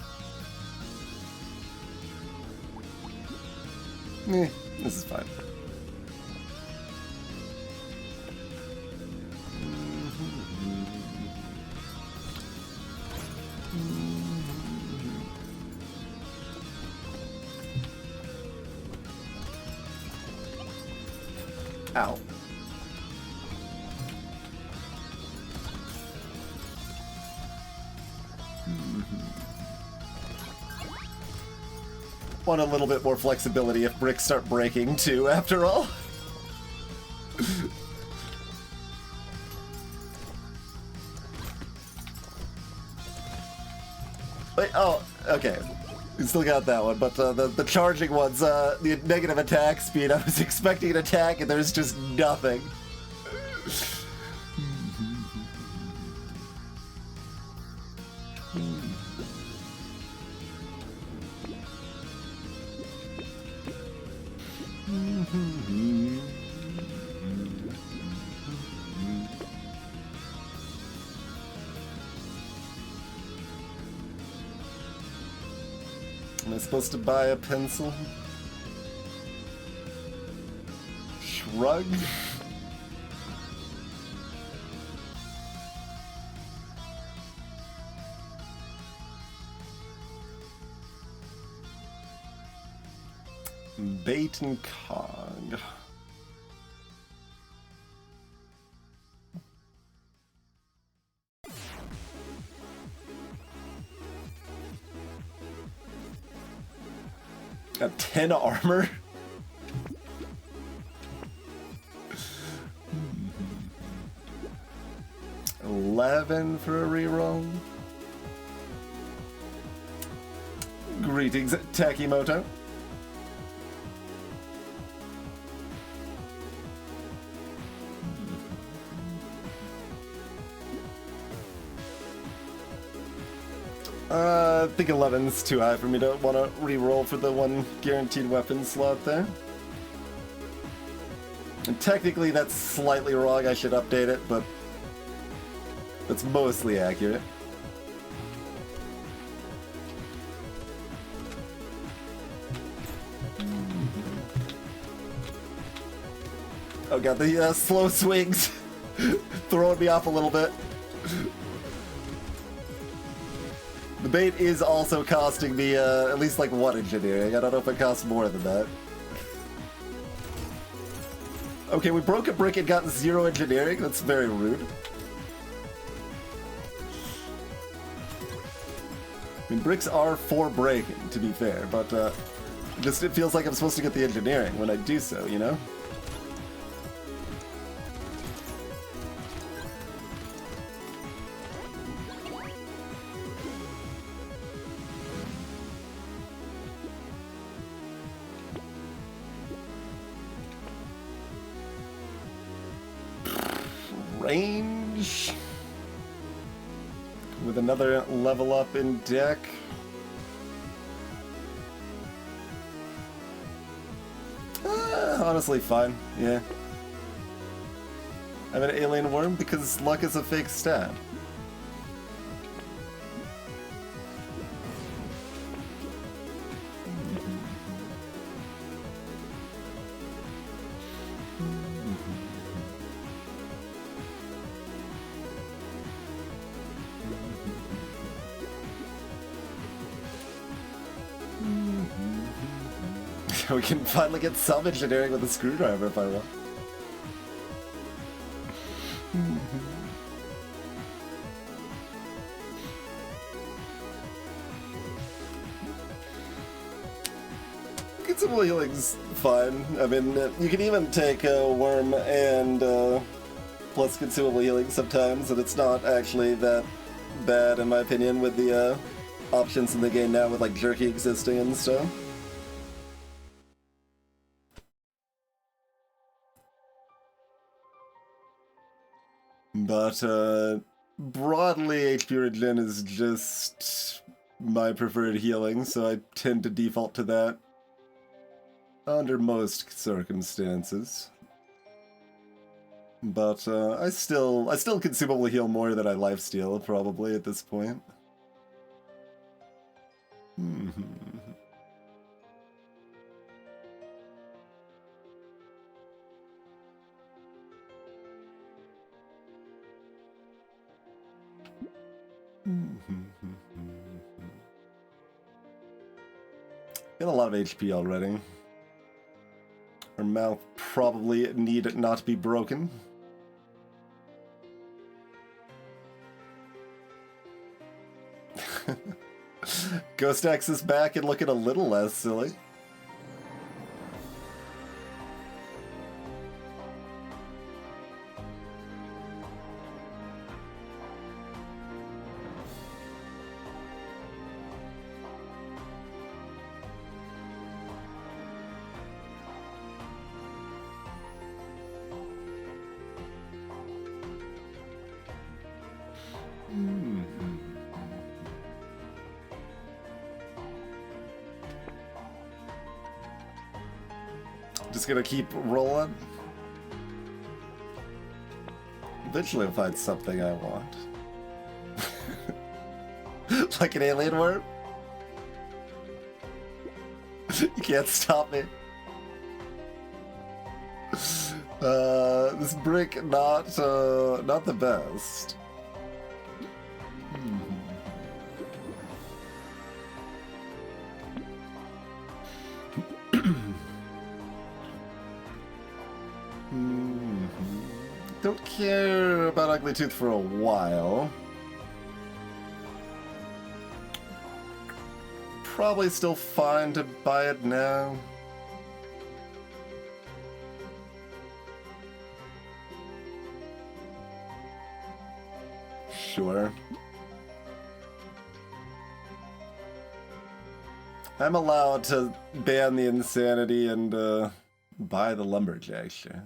This is fine. Ow. Want a little bit more flexibility if bricks start breaking too, after all. Wait, oh, okay. We still got that one, but the charging ones, the negative attack speed, I was expecting an attack and there's just nothing. Am I supposed to buy a pencil? Shrug? Bait and cog. Got 10 armor? 11 for a reroll. Greetings, Takimoto. I think 11's too high for me to want to re-roll for the one guaranteed weapon slot there. And technically that's slightly wrong, I should update it, but that's mostly accurate. Oh god, the slow swings throwing me off a little bit. The bait is also costing me at least like 1 engineering. I don't know if it costs more than that. Okay, we broke a brick and got 0 engineering. That's very rude. I mean, bricks are for breaking, to be fair, but just it feels like I'm supposed to get the engineering when I do so, you know? Range with another level up in deck. Honestly, fine. Yeah. I have an alien worm because luck is a fake stat. We can finally get some engineering with a screwdriver if I want. Consumable healing's fine. I mean, you can even take a worm and plus consumable healing sometimes, and it's not actually that bad in my opinion with the options in the game now with like jerky existing and stuff. But broadly, HP regen is just my preferred healing, so I tend to default to that under most circumstances. But I still consumable heal more than I lifesteal probably at this point. Got a lot of HP already. Her mouth probably need not be broken. Ghost Axe is back and looking a little less silly. Just gonna keep rolling. Eventually I'll find something I want. Like an alien worm? You can't stop me. This brick not the best. Don't care about Ugly Tooth for a while. Probably still fine to buy it now. Sure. I'm allowed to ban the insanity and buy the lumberjack shit.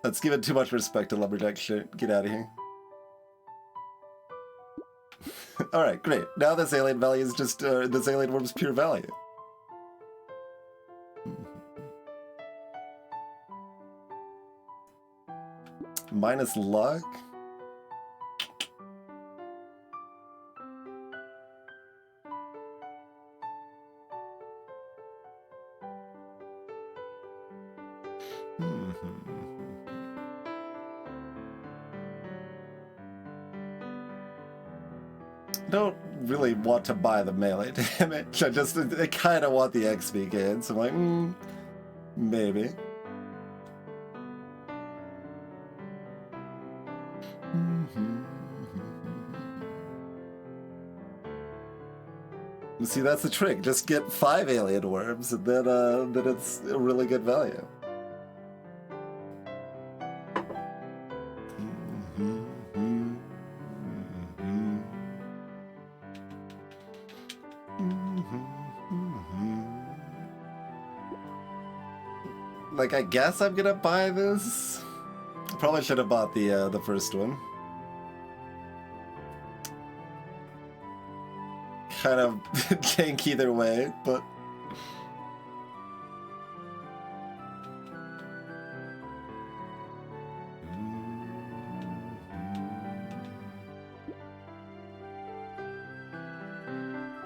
Let's give it too much respect to lumberjack shit. Get out of here. Alright, great. Now this alien value is just this alien worm's pure value. Minus luck? Don't really want to buy the melee damage. I kind of want the XP gains. So I'm like, maybe. See, that's the trick. Just get 5 alien worms, and then it's a really good value. Like, I guess I'm gonna buy this. Probably should have bought the first one. Kind of jank either way, but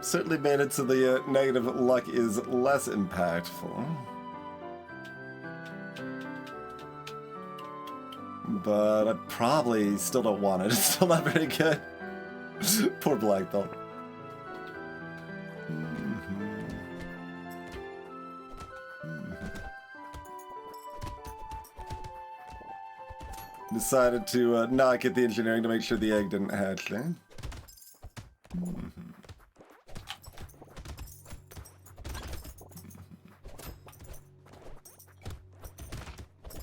certainly made it so the negative luck is less impactful. But I probably still don't want it. It's still not very good. Poor black belt. Decided to not get the engineering to make sure the egg didn't hatch there.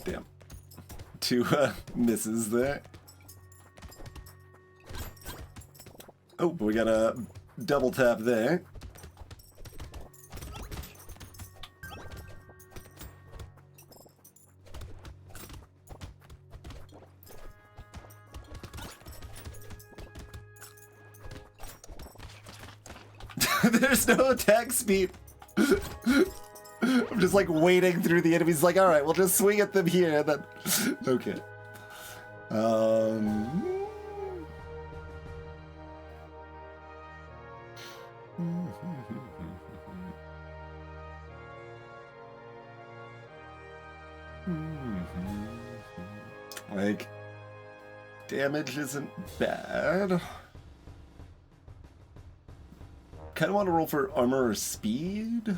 Damn. Two misses there. Oh, but we got a double tap there. There's no attack speed. I'm just like wading through the enemies like, alright, we'll just swing at them here and then... Okay. Like, damage isn't bad. Kind of want to roll for armor or speed.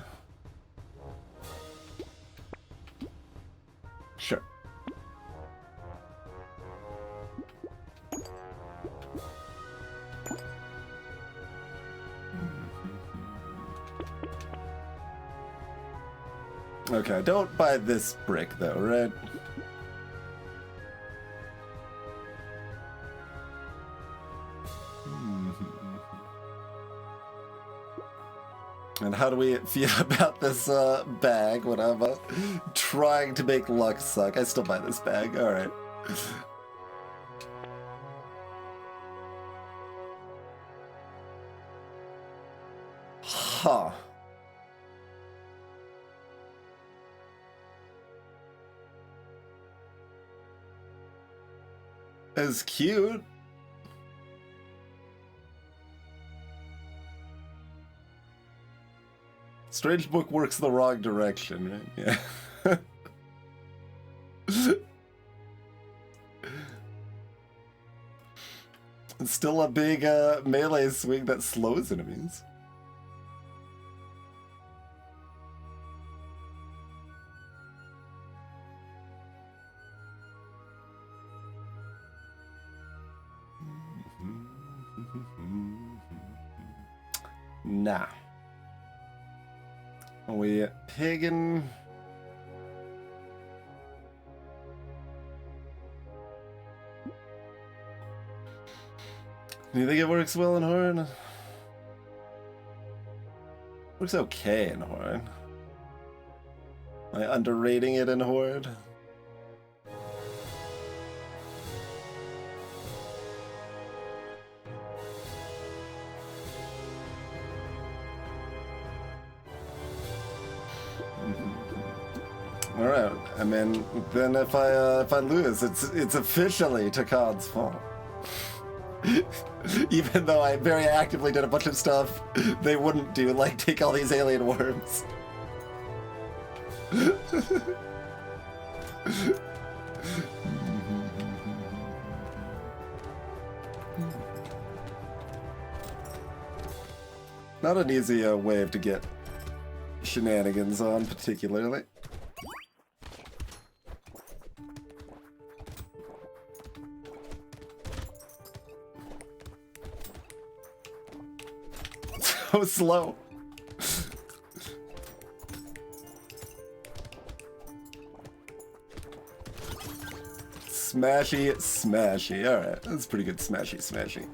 Sure. Okay, don't buy this brick though, right? And how do we feel about this bag when I'm trying to make luck suck? I still buy this bag, alright. Huh. It's cute. Strange book works the wrong direction, right? Yeah. It's still a big melee swing that slows enemies. Nah. Are we piggin'? Do you think it works well in Horde? Works okay in Horde. Am I underrating it in Horde? All right. I mean, then if I lose, it's officially Takad's fault. Even though I very actively did a bunch of stuff they wouldn't do, like take all these alien worms. Not an easy wave to get shenanigans on, particularly. So slow. Smashy, smashy. Alright, that's pretty good smashy, smashy.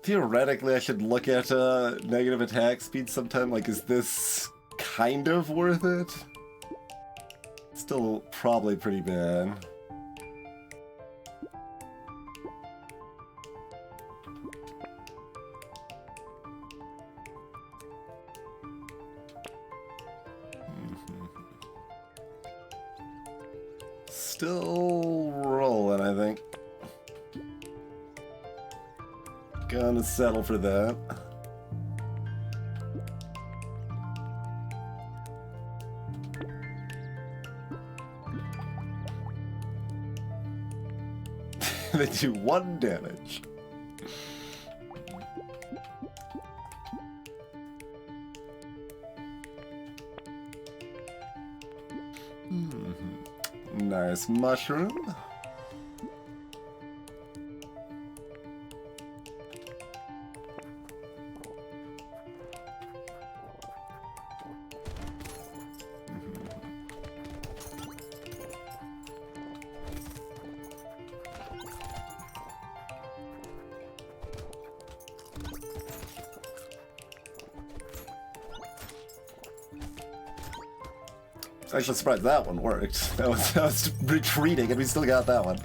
Theoretically, I should look at negative attack speed sometime. Like, is this kind of worth it? Still probably pretty bad. Still rolling, I think. Gonna settle for that. They do 1 damage. Nice mushroom. Actually surprised that one worked. I was retreating and we still got that one.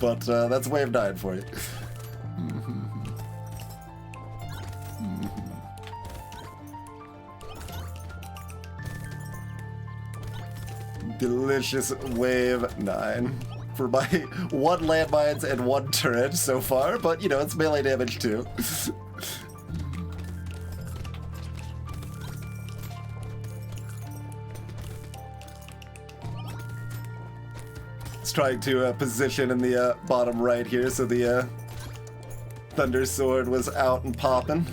But that's Wave 9 for you. Delicious Wave 9. For my 1 landmines and 1 turret so far, but you know, it's melee damage too. Trying to position in the bottom right here, so the Thunder Sword was out and popping.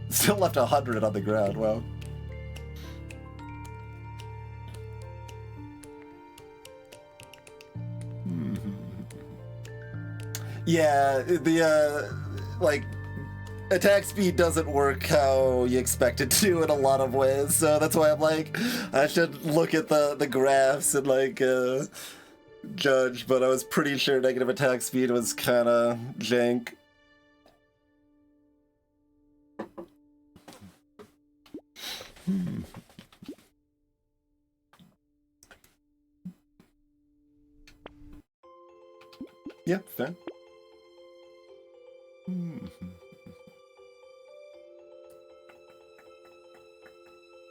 Still left 100 on the ground, wow. Yeah, the like, attack speed doesn't work how you expect it to in a lot of ways, so that's why I'm like, I should look at the graphs and like, judge, but I was pretty sure negative attack speed was kinda jank. Yeah, fair.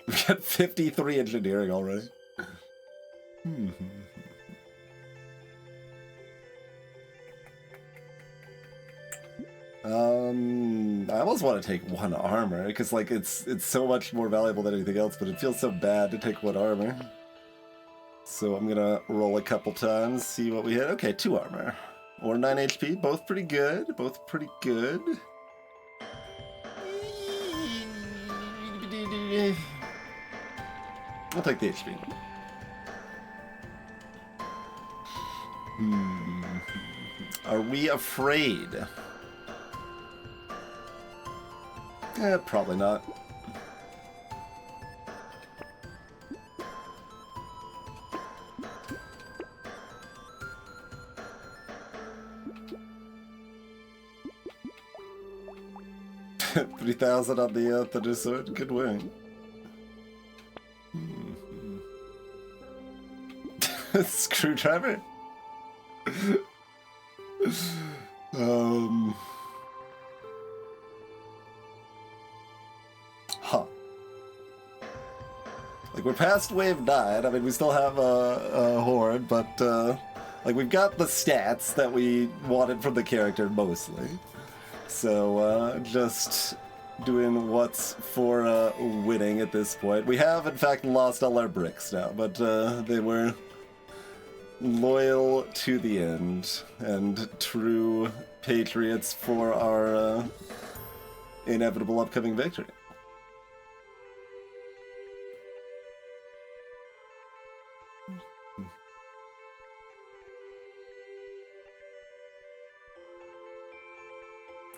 We got 53 engineering already. I almost want to take 1 armor, because like it's so much more valuable than anything else, but it feels so bad to take 1 armor. So I'm gonna roll a couple times, see what we hit. Okay, 2 armor. Or 9 HP, both pretty good. Both pretty good. I'll take the HP. Are we afraid? Probably not. $3,000 on the Thunder Sword. Good win. Screwdriver? Huh. Like, we're past Wave 9. I mean, we still have a Horde, but, like, we've got the stats that we wanted from the character, mostly. So, just doing what's for winning at this point. We have, in fact, lost all our bricks now, but they were loyal to the end and true patriots for our inevitable upcoming victory.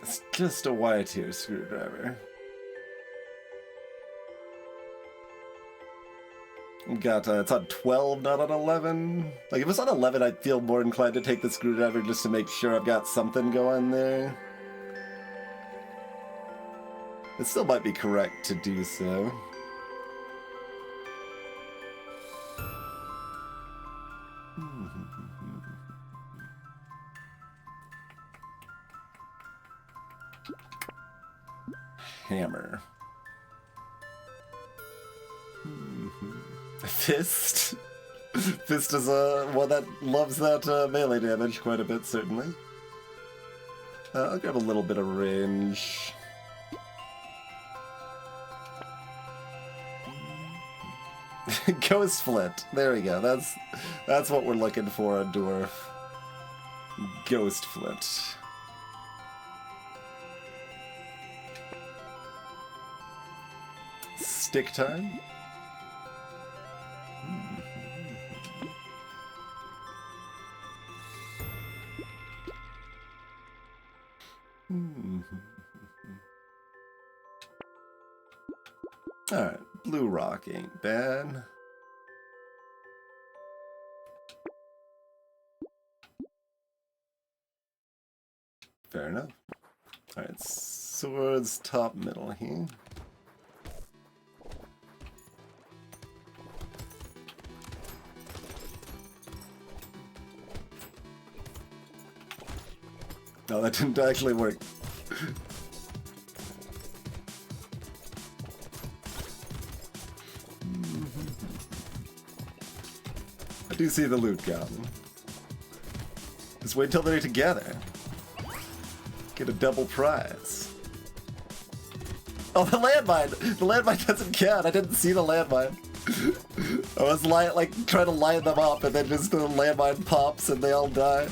It's just a Y-tier screwdriver. Got, it's on 12, not on 11. Like, if it's on 11, I'd feel more inclined to take the screwdriver just to make sure I've got something going there. It still might be correct to do so. Hammer. Fist. Fist is one that loves that melee damage quite a bit, certainly. I'll grab a little bit of range. Ghost Flint. There we go. That's what we're looking for on Dwarf. Ghost Flint. Stick time. Alright, blue rock ain't bad. Fair enough. Alright, swords top middle here. No, that didn't actually work. I do see the loot goblin. Just wait till they're together. Get a double prize. Oh, the landmine! The landmine doesn't count. I didn't see the landmine. I was like trying to line them up, and then just the landmine pops and they all die.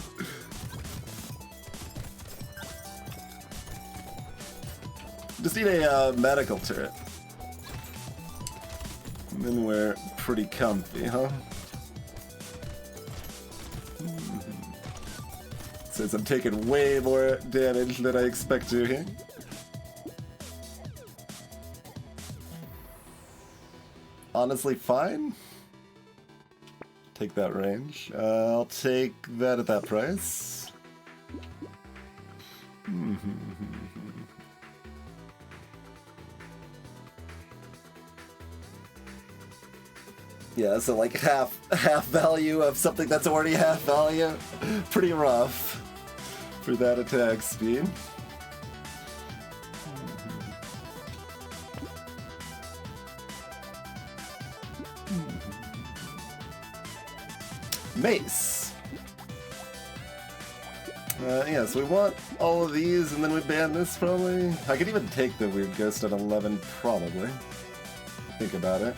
Just need a medical turret. And then we're pretty comfy, huh? Says I'm taking way more damage than I expect to here. Honestly, fine. Take that range. I'll take that at that price. Yeah, so like half value of something that's already half value. Pretty rough for that attack speed. Mace. Yeah, so we want all of these, and then we ban this probably. I could even take the weird ghost at 11, probably. Think about it.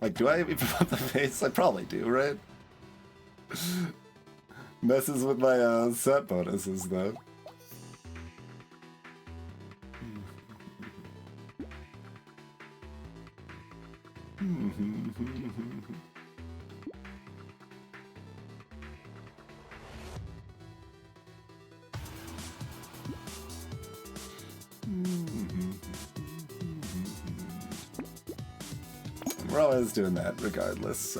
Like, do I even want the face? I probably do, right? Messes with my set bonuses, though. We're always doing that, regardless.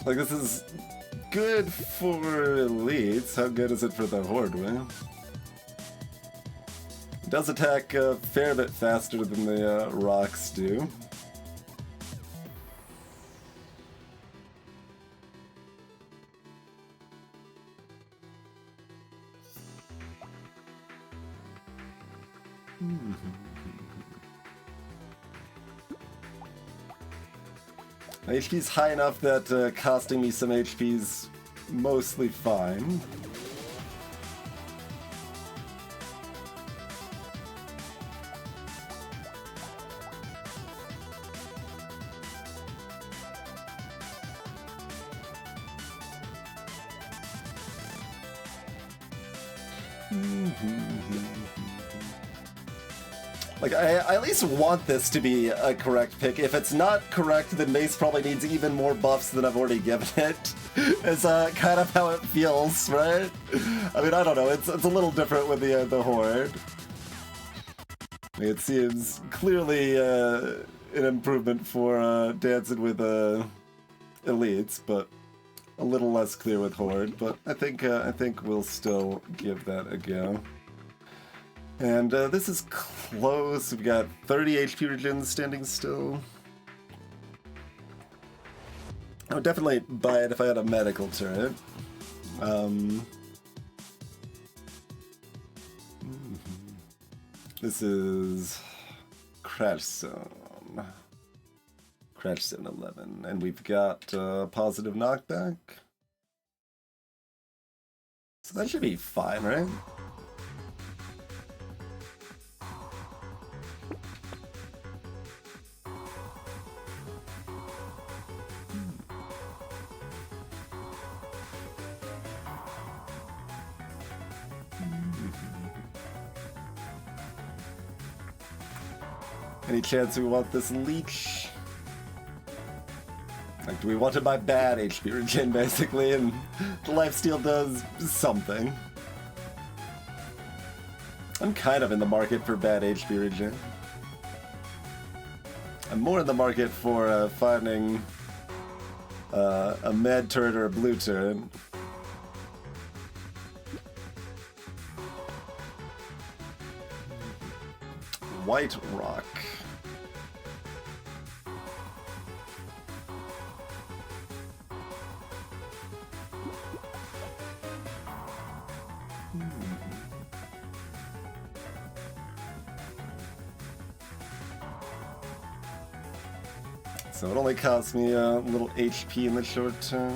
Like, this is good for elites. How good is it for the horde, man? It does attack a fair bit faster than the rocks do. My HP's high enough that costing me some HP's mostly fine. Like, I at least want this to be a correct pick. If it's not correct, then Mace probably needs even more buffs than I've already given it. It's kind of how it feels, right? I mean, I don't know. It's a little different with the Horde. It seems clearly an improvement for dancing with elites, but a little less clear with Horde. But I think we'll still give that a go. And this is close. We've got 30 HP regens standing still. I would definitely buy it if I had a medical turret. This is Crash Zone. Crash Zone 11. And we've got positive knockback. So that should be fine, right? Any chance we want this leech? Like, do we want to buy bad HP regen, basically, and the lifesteal does something? I'm kind of in the market for bad HP regen. I'm more in the market for finding a med turret or a blue turret. White rock. So it only costs me a little HP in the short term.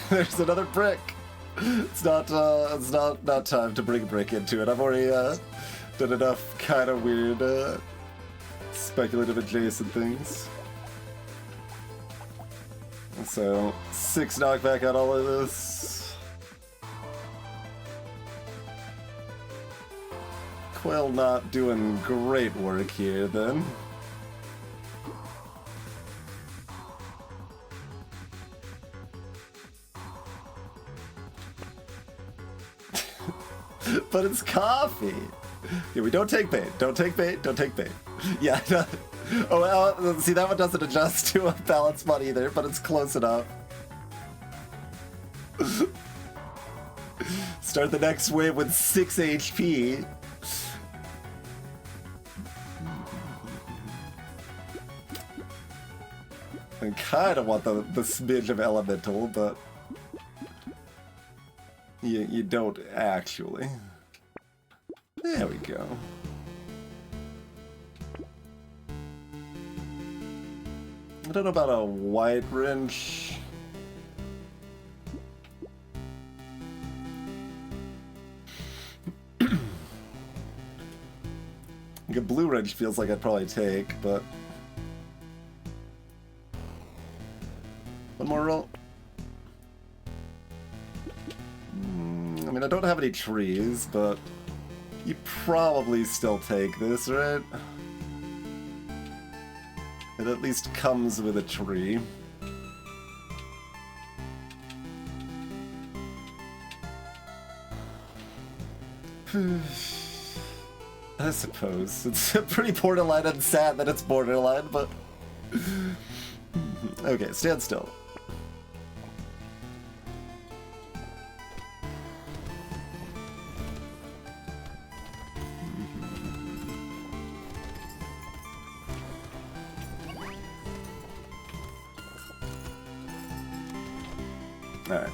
There's another brick. It's not time to bring a brick into it. I've already done enough kind of weird speculative adjacent things. So 6 knockback on all of this. Quill not doing great work here then. But it's coffee. Yeah, we don't take bait. Don't take bait. Don't take bait. Yeah. Oh, well, see, that one doesn't adjust to a balance spot either, but it's close enough. Start the next wave with 6 HP. I kind of want the smidge of elemental, but you don't actually. There we go. I don't know about a white wrench. Like a blue wrench feels like I'd probably take, but one more roll. I mean, I don't have any trees, but you probably still take this, right? It at least comes with a tree. I suppose. It's pretty borderline and sad that it's borderline, but... Okay, stand still. Alright.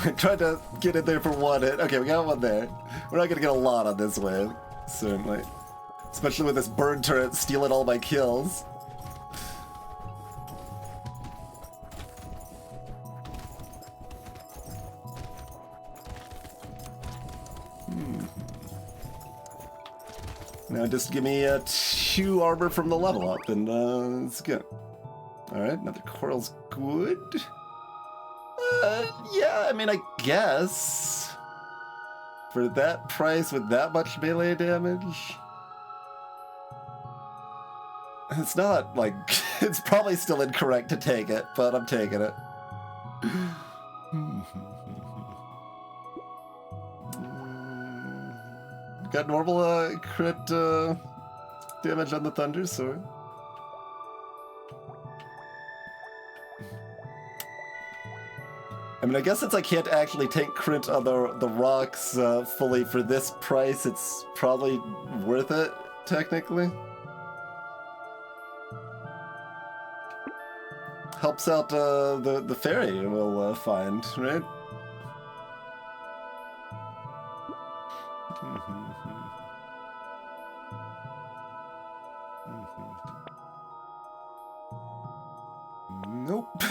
I tried to get in there for one hit. Okay, we got one there. We're not gonna get a lot on this wave, certainly. Especially with this bird turret stealing all my kills. Now just give me 2 armor from the level up, and it's good. Alright, another coral's good. Yeah, I mean, I guess. For that price with that much melee damage? It's not, like, It's probably still incorrect to take it, but I'm taking it. Got normal crit damage on the Thunder Sword. I mean, I guess since I can't actually take crit on the rocks fully for this price, it's probably worth it, technically. Helps out the fairy we'll find, right? Nope.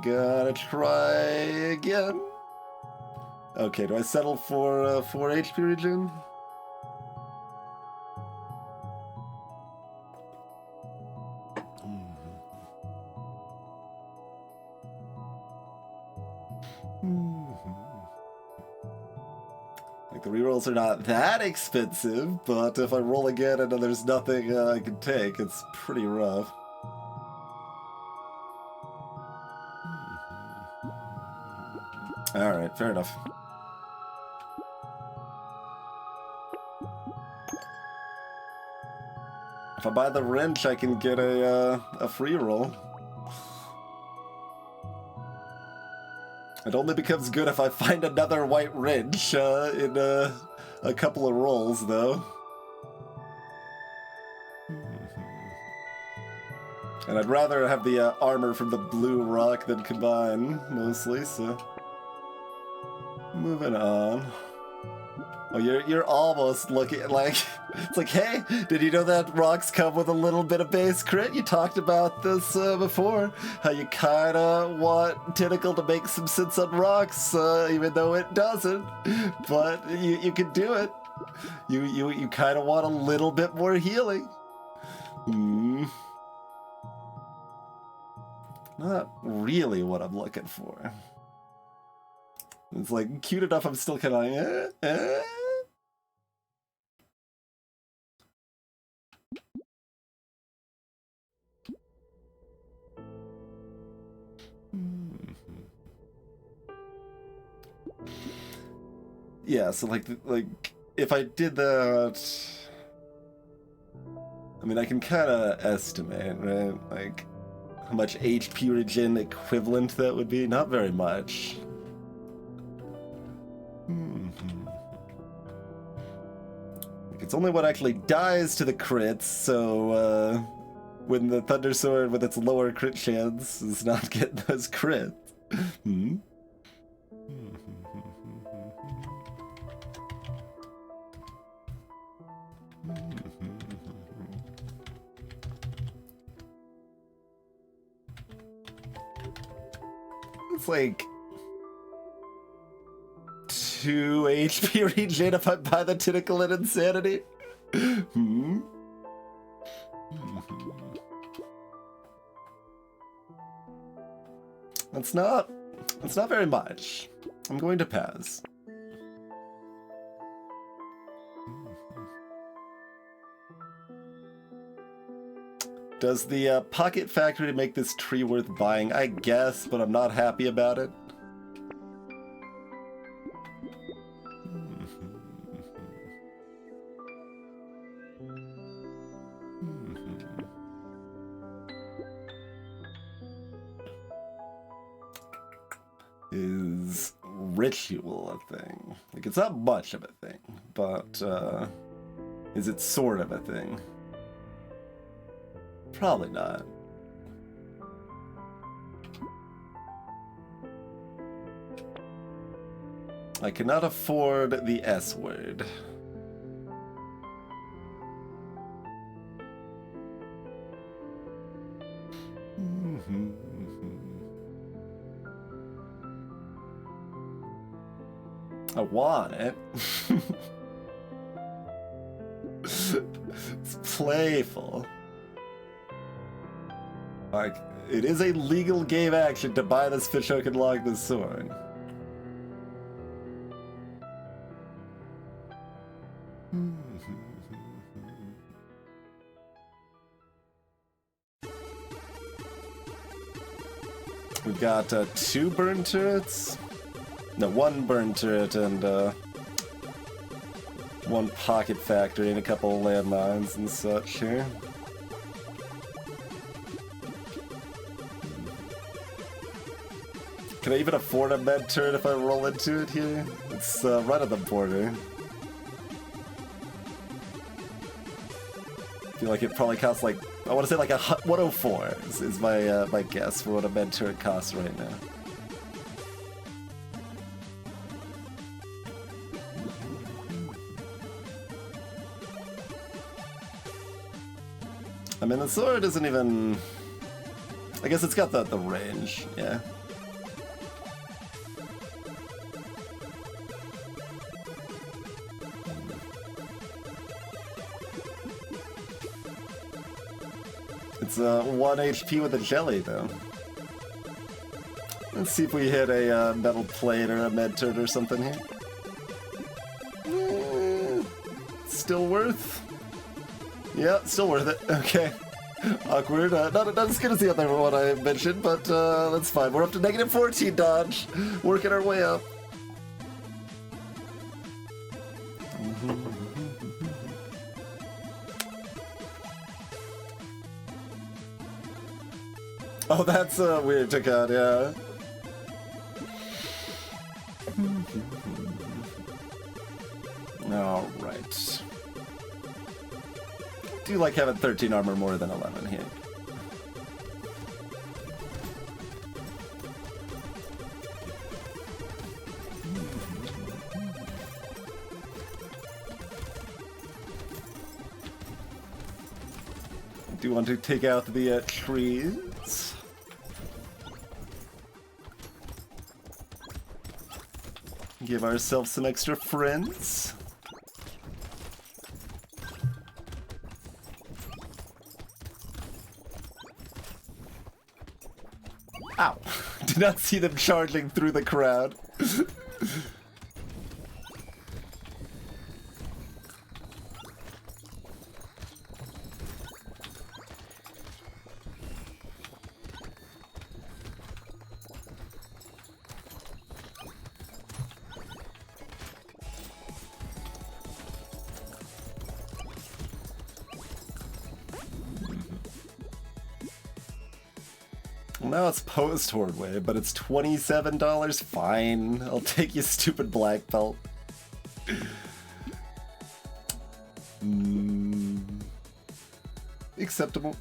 Gotta try again. Okay, do I settle for 4 HP regen? Like, the rerolls are not that expensive, but if I roll again and then there's nothing I can take, it's pretty rough. Alright, fair enough. If I buy the wrench, I can get a free roll. It only becomes good if I find another white wrench in a couple of rolls, though. And I'd rather have the armor from the blue rock than combine, mostly, so... Moving on. Oh, you're almost looking like... It's like, hey, did you know that rocks come with a little bit of base crit? You talked about this before. How you kinda want Tentacle to make some sense on rocks, even though it doesn't. But you can do it. You kinda want a little bit more healing. Not really what I'm looking for. It's like cute enough, I'm still kind of like, Yeah, so like if I did that, I mean, I can kind of estimate, right? Like how much HP regen equivalent that would be. Not very much. It's only what actually dies to the crits, so when the Thunder Sword with its lower crit chance does not get those crits. It's like 2 HP regen if I buy the Tentacle and Insanity. That's not very much. I'm going to pass. Does the Pocket Factory make this tree worth buying? I guess, but I'm not happy about it. Is ritual a thing? Like, it's not much of a thing, but is it sort of a thing? Probably not. I cannot afford the S word. I want it. It's playful. Like, it is a legal game action to buy this fishhook and log this sword. We've got 2 burn turrets. No, 1 burn turret and 1 pocket factory and a couple of landmines and such here. Can I even afford a med turret if I roll into it here? It's right on the border. I feel like it probably costs like, I want to say like 104 is my my guess for what a med turret costs right now. I mean, the sword isn't even... I guess it's got the range, yeah. It's 1 HP with a jelly, though. Let's see if we hit a metal plate or a med turret or something here. Still worth? Yeah, still worth it. Okay. Awkward. Not as good as the other one I mentioned, but that's fine. We're up to negative 14 dodge. Working our way up. Oh, that's weird to cut, yeah. Alright. Do you like having 13 armor more than 11 here? Do you want to take out the trees? Give ourselves some extra friends. Ow! Did not see them charging through the crowd. Now it's post-horde wave, but it's $27. Fine, I'll take you, stupid black belt. Acceptable.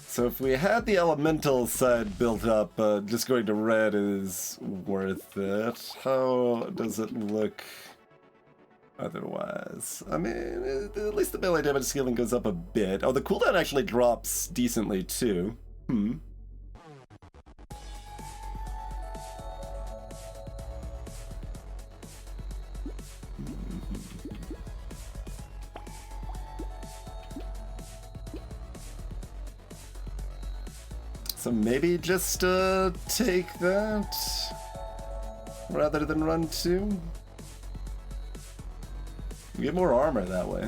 So if we had the elemental side built up, just going to red is worth it. How does it look otherwise? I mean, at least the melee damage scaling goes up a bit. Oh, the cooldown actually drops decently too. So maybe just take that rather than run 2. You get more armor that way.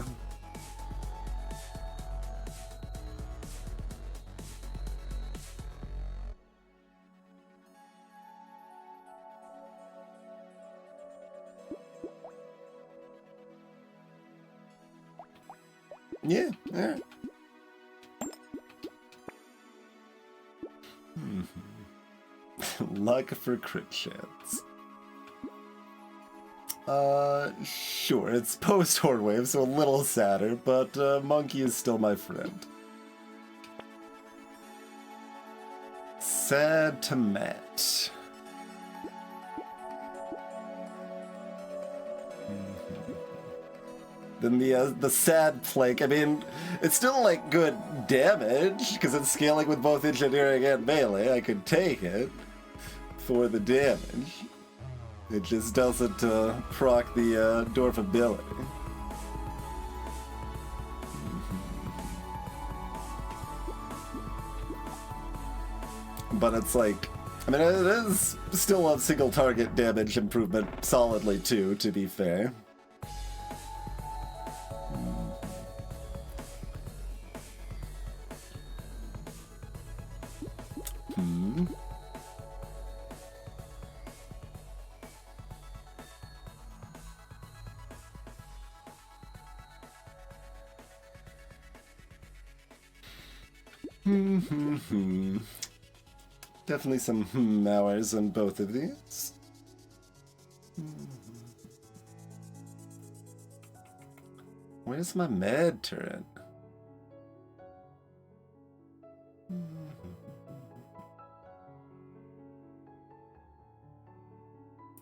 Yeah, alright. Luck for crit chance. Sure, it's post-horde wave, so a little sadder, but Monkey is still my friend. Sad to Matt. Then the sad plank, I mean, it's still like good damage, because it's scaling with both engineering and melee. I could take it for the damage. It just doesn't proc the Dwarf ability. But it's like, I mean, it is still a single target damage improvement solidly too, to be fair. Definitely some hours on both of these. Where's my med turret?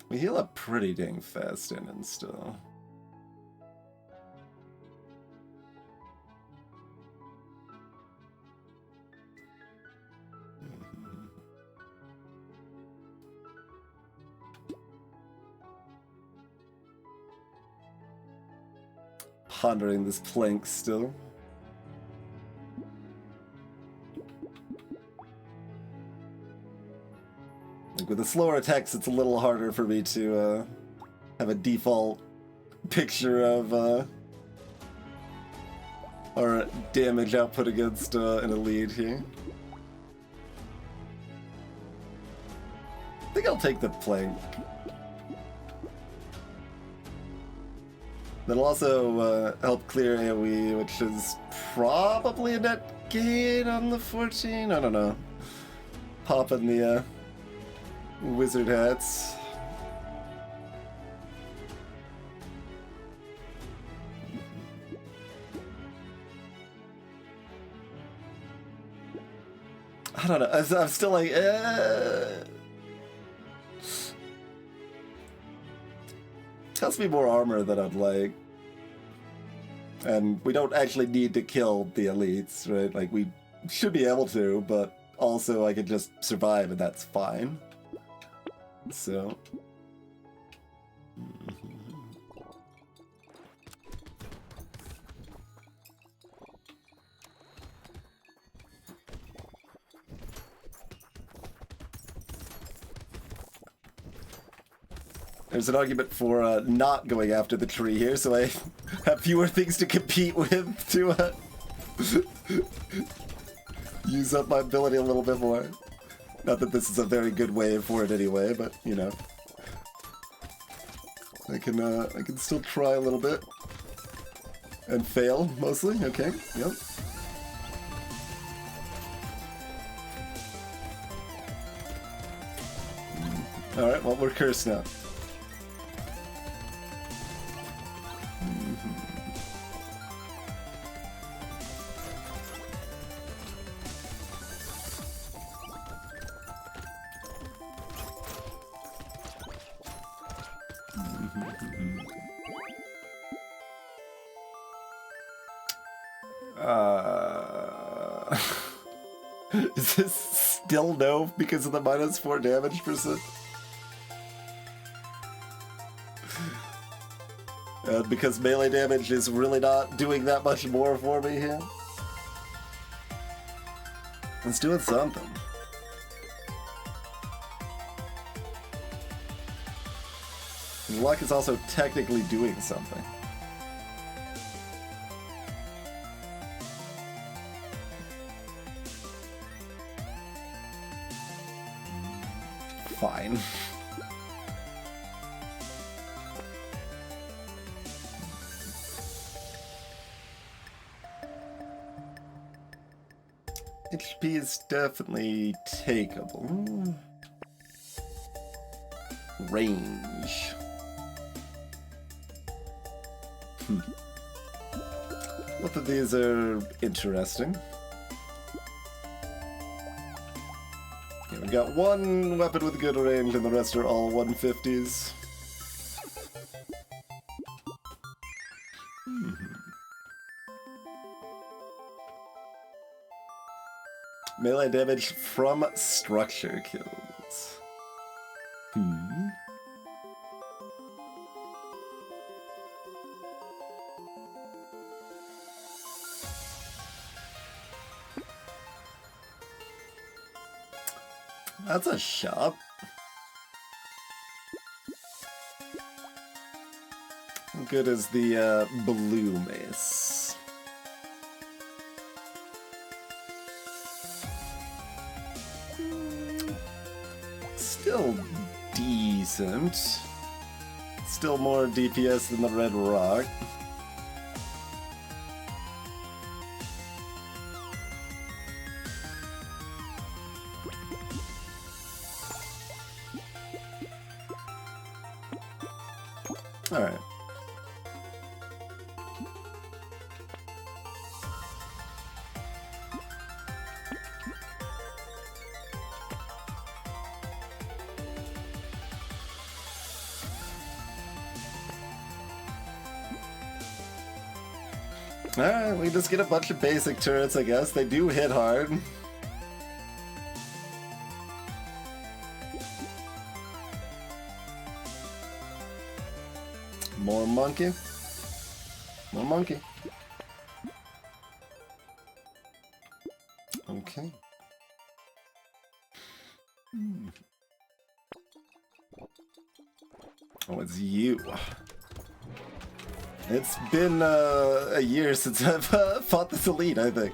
We heal up pretty dang fast in and still. Pondering this plank still. Like with the slower attacks, it's a little harder for me to have a default picture of our damage output against an elite here. I think I'll take the plank. That'll also help clear AoE, which is probably a net gain on the 14. I don't know. Popping the wizard hats. I don't know. I'm still like, Tells me more armor than I'd like. And we don't actually need to kill the elites, right? Like, we should be able to, but also I could just survive and that's fine. So... There's an argument for not going after the tree here, so I have fewer things to compete with to use up my ability a little bit more. Not that this is a very good way for it anyway, but you know, I can still try a little bit and fail mostly. Okay, yep. All right, well we're cursed now. Is this still no because of the -4 damage percent? Because melee damage is really not doing that much more for me here. It's doing something. Luck is also technically doing something. Fine. HP is definitely takeable. Range. Both of these are interesting. Yeah, we got one weapon with good range and the rest are all 150s. Melee damage from structure kills. That's a shop. How good is the blue mace? Still decent. Still more DPS than the red rock. Alright, we just get a bunch of basic turrets, I guess. They do hit hard. More monkey. More monkey. Okay. Oh, it's you. It's been a year since I've fought this elite, I think.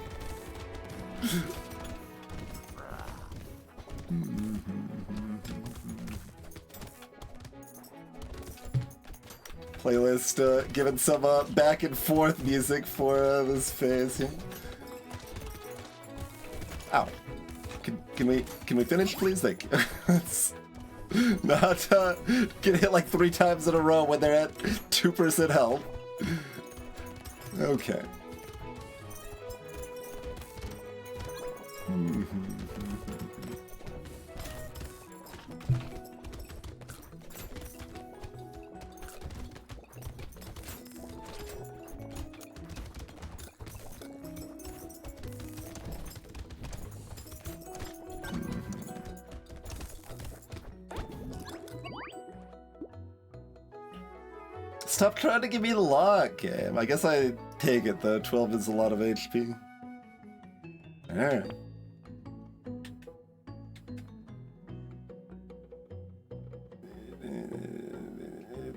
Playlist giving some back and forth music for this phase here. Ow. Can we finish, please? Thank you. It's not get hit like 3 times in a row when they're at 2% health. Okay. Stop trying to give me the lock, game. I guess I take it though. 12 is a lot of HP. Alright.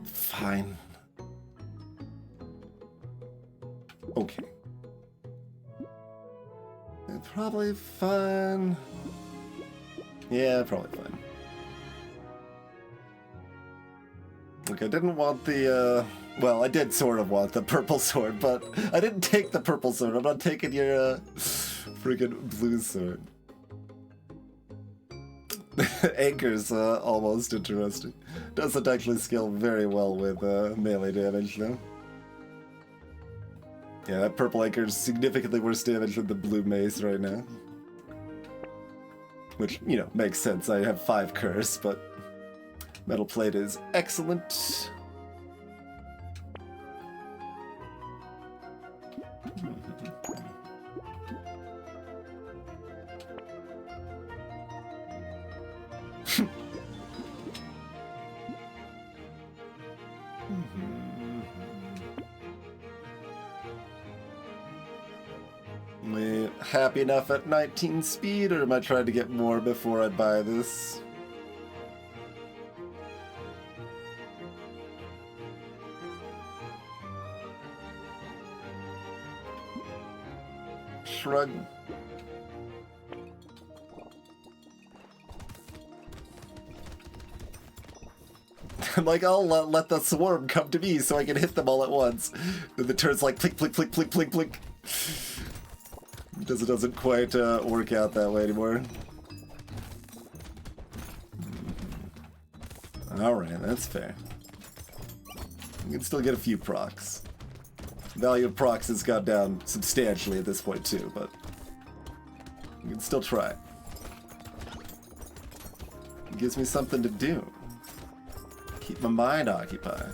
Fine. Okay. Probably fine. Yeah, probably fine. Look, I didn't want the, well, I did sort of want the purple sword, but I didn't take the purple sword. I'm not taking your, freaking blue sword. Anchor's, almost interesting. Doesn't actually scale very well with, melee damage, though. Yeah, that purple anchor's significantly worse damage than the blue mace right now. Which, you know, makes sense. I have 5 curse, but metal plate is excellent. Am I happy enough at 19 speed, or am I trying to get more before I buy this? Shrug. I'm like, I'll let the swarm come to me so I can hit them all at once. Then the turn's like, plink, plink, plink, plink, plink, plink. It doesn't quite work out that way anymore. Alright, that's fair. You can still get a few procs. Value of procs has gone down substantially at this point too, but you can still try. It gives me something to do. Keep my mind occupied.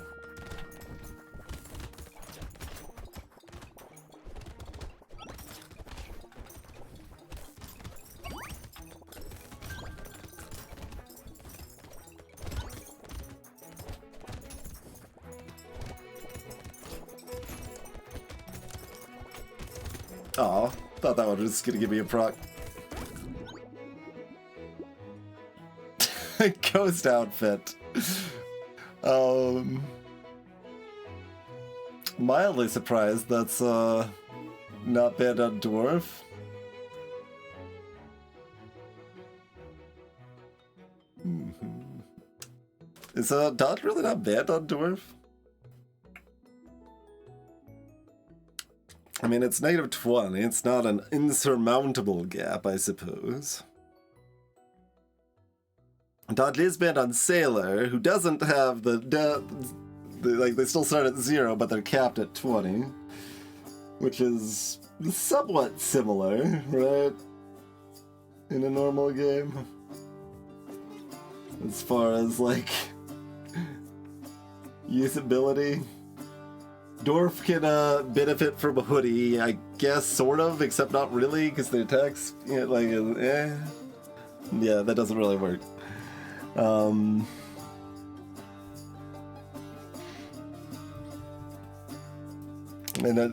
Aw, thought that one was just gonna give me a proc. Ghost outfit. Mildly surprised that's not banned on Dwarf. Is dodge really not banned on Dwarf? I mean, it's negative 20. It's not an insurmountable gap, I suppose. Dodge is banned on Sailor, who doesn't have like, they still start at 0, but they're capped at 20. Which is somewhat similar, right? In a normal game. As far as, like, usability. Dwarf can benefit from a hoodie, I guess, sort of, except not really, because their attacks, yeah, yeah, that doesn't really work. And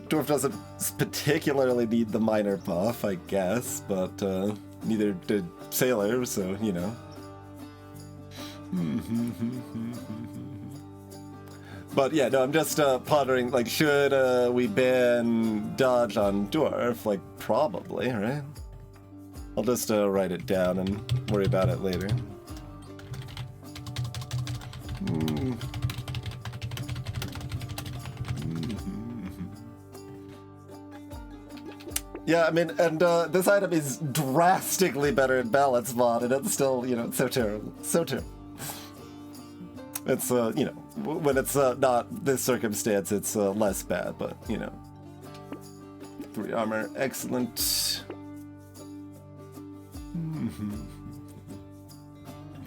Dwarf doesn't particularly need the minor buff, I guess, but neither did Sailor, so, you know. But yeah, no, I'm just pondering, like, should we ban dodge on Dwarf? Like, probably, right? I'll just write it down and worry about it later. Yeah, I mean, and this item is drastically better in balance mod, and it's still, you know, so terrible. So terrible. It's, you know, when it's not this circumstance, it's less bad, but, you know. 3 armor, excellent.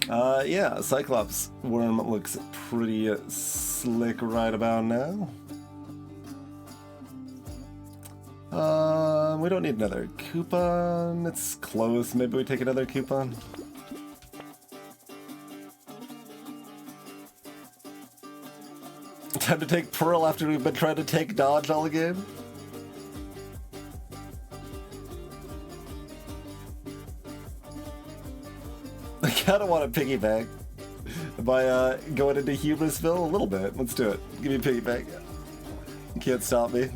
Yeah, Cyclops Worm looks pretty slick right about now. We don't need another coupon. It's close. Maybe we take another coupon. Time to take Pearl after we've been trying to take dodge all game. I kinda want to piggyback. Am I going into Humorsville? A little bit. Let's do it. Give me a piggyback. You can't stop me.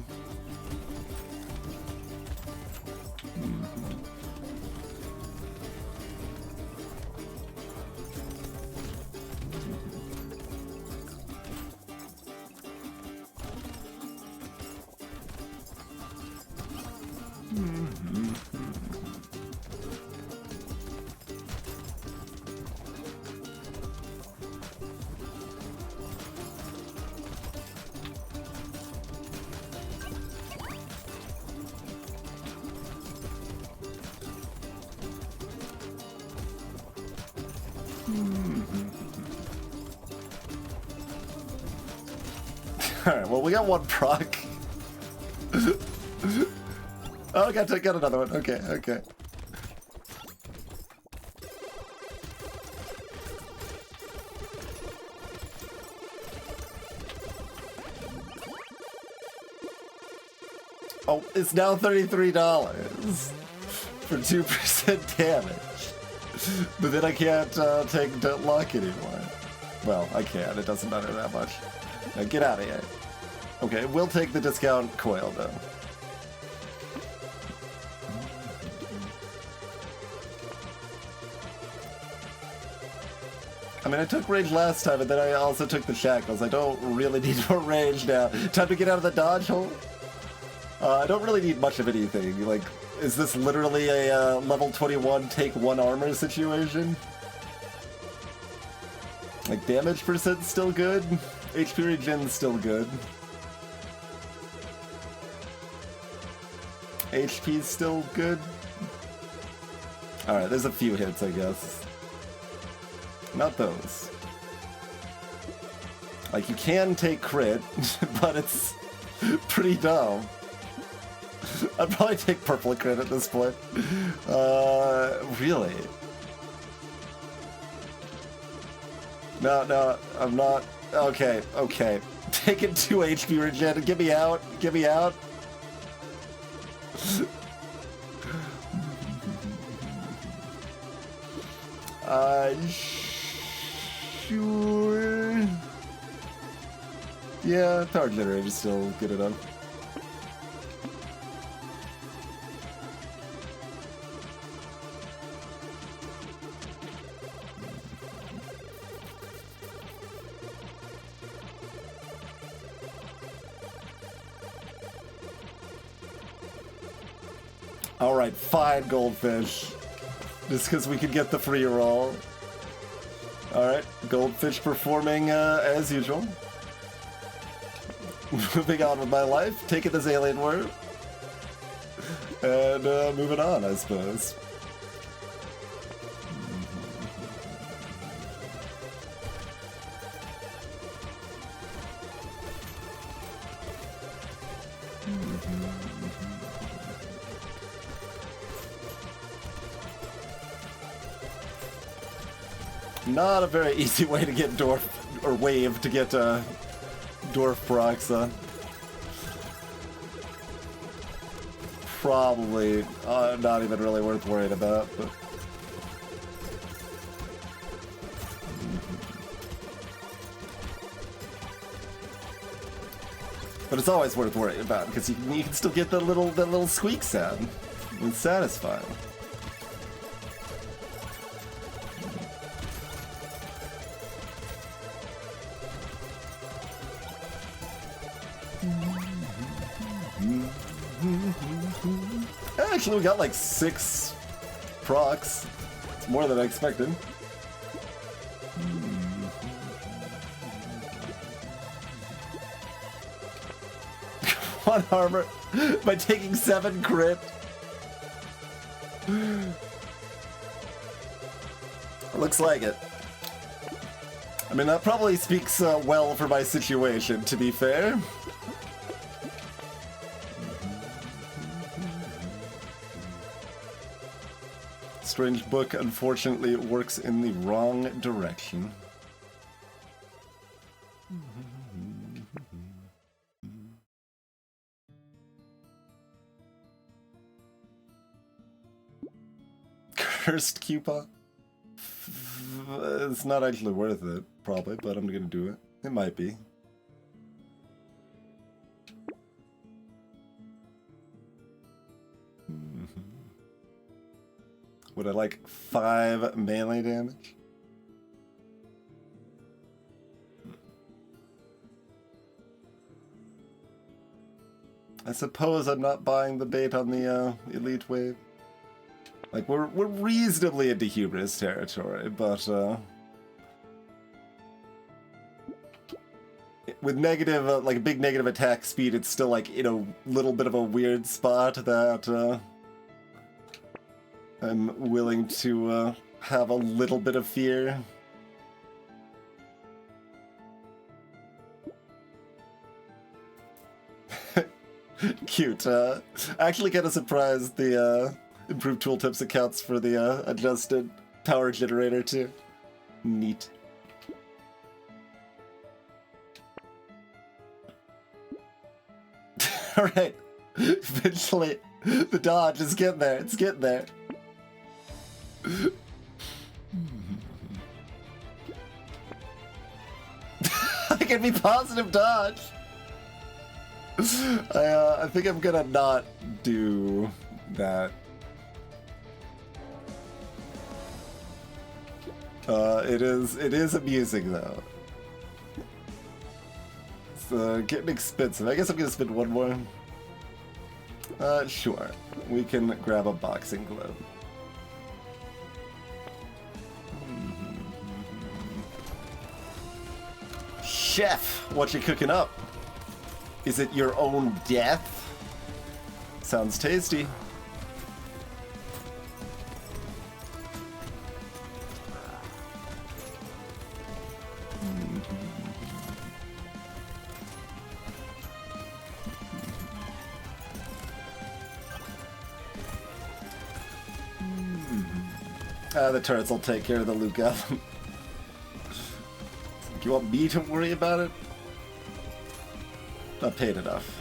Alright, well, we got one proc. Oh, got another one. Okay, okay. Oh, it's now $33 for 2% damage. But then I can't take Don't Luck anymore. Well, I can. It doesn't matter that much. Now get out of here. Okay, we'll take the discount coil, though. I mean, I took rage last time, and then I also took the shackles. I don't really need more rage now. Time to get out of the dodge hole? I don't really need much of anything. Like, is this literally a level 21 take 1 armor situation? Like, damage percent's still good. HP regen's still good. HP's still good. Alright, there's a few hits, I guess. Not those. Like, you can take crit, but it's pretty dumb. I'd probably take purple crit at this point. Really? No, I'm not. Okay. Taking 2 HP regen. Get me out. Get me out. Sure. Yeah, power generator is still good enough. Alright, fine, Goldfish. Just because we could get the free roll. Alright, Goldfish performing as usual. Moving on with my life, taking this alien word. And moving on, I suppose. Not a very easy way to get Dwarf, or wave to get Dwarf procs on. Probably not even really worth worrying about, but... But it's always worth worrying about, because you can still get that little squeak sound. It's satisfying. Actually, we got like 6 procs. It's more than I expected. One armor by taking 7 crit. Looks like it. I mean, that probably speaks well for my situation, to be fair. Strange book, unfortunately, it works in the wrong direction. Cursed coupon? It's not actually worth it, probably, but I'm gonna do it. It might be. Would I like 5 melee damage? I suppose I'm not buying the bait on the elite wave. Like, we're reasonably into hubris territory, but with negative, like a big negative attack speed, it's still like in a little bit of a weird spot that I'm willing to have a little bit of fear. Cute. Actually kind of surprised the improved tooltips accounts for the adjusted power generator too. Neat. Alright. Eventually, the dodge is getting there. It's getting there. I can be positive dodge. I think I'm gonna not do that. It is amusing though. It's getting expensive. I guess I'm gonna spend one more. Sure. We can grab a boxing glove. Chef, what you cooking up? Is it your own death? Sounds tasty. The turrets will take care of the Luke album. Do you want me to worry about it? Not paid enough.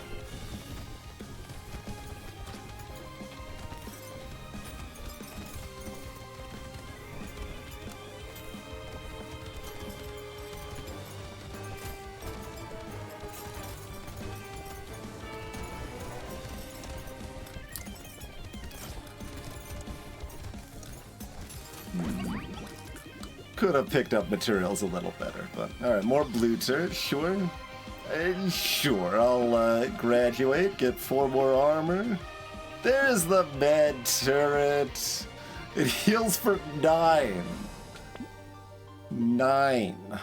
Could have picked up materials a little better, but alright, more blue turret, sure. Sure, I'll graduate, get 4 more armor. There's the med turret. It heals for 9. 9.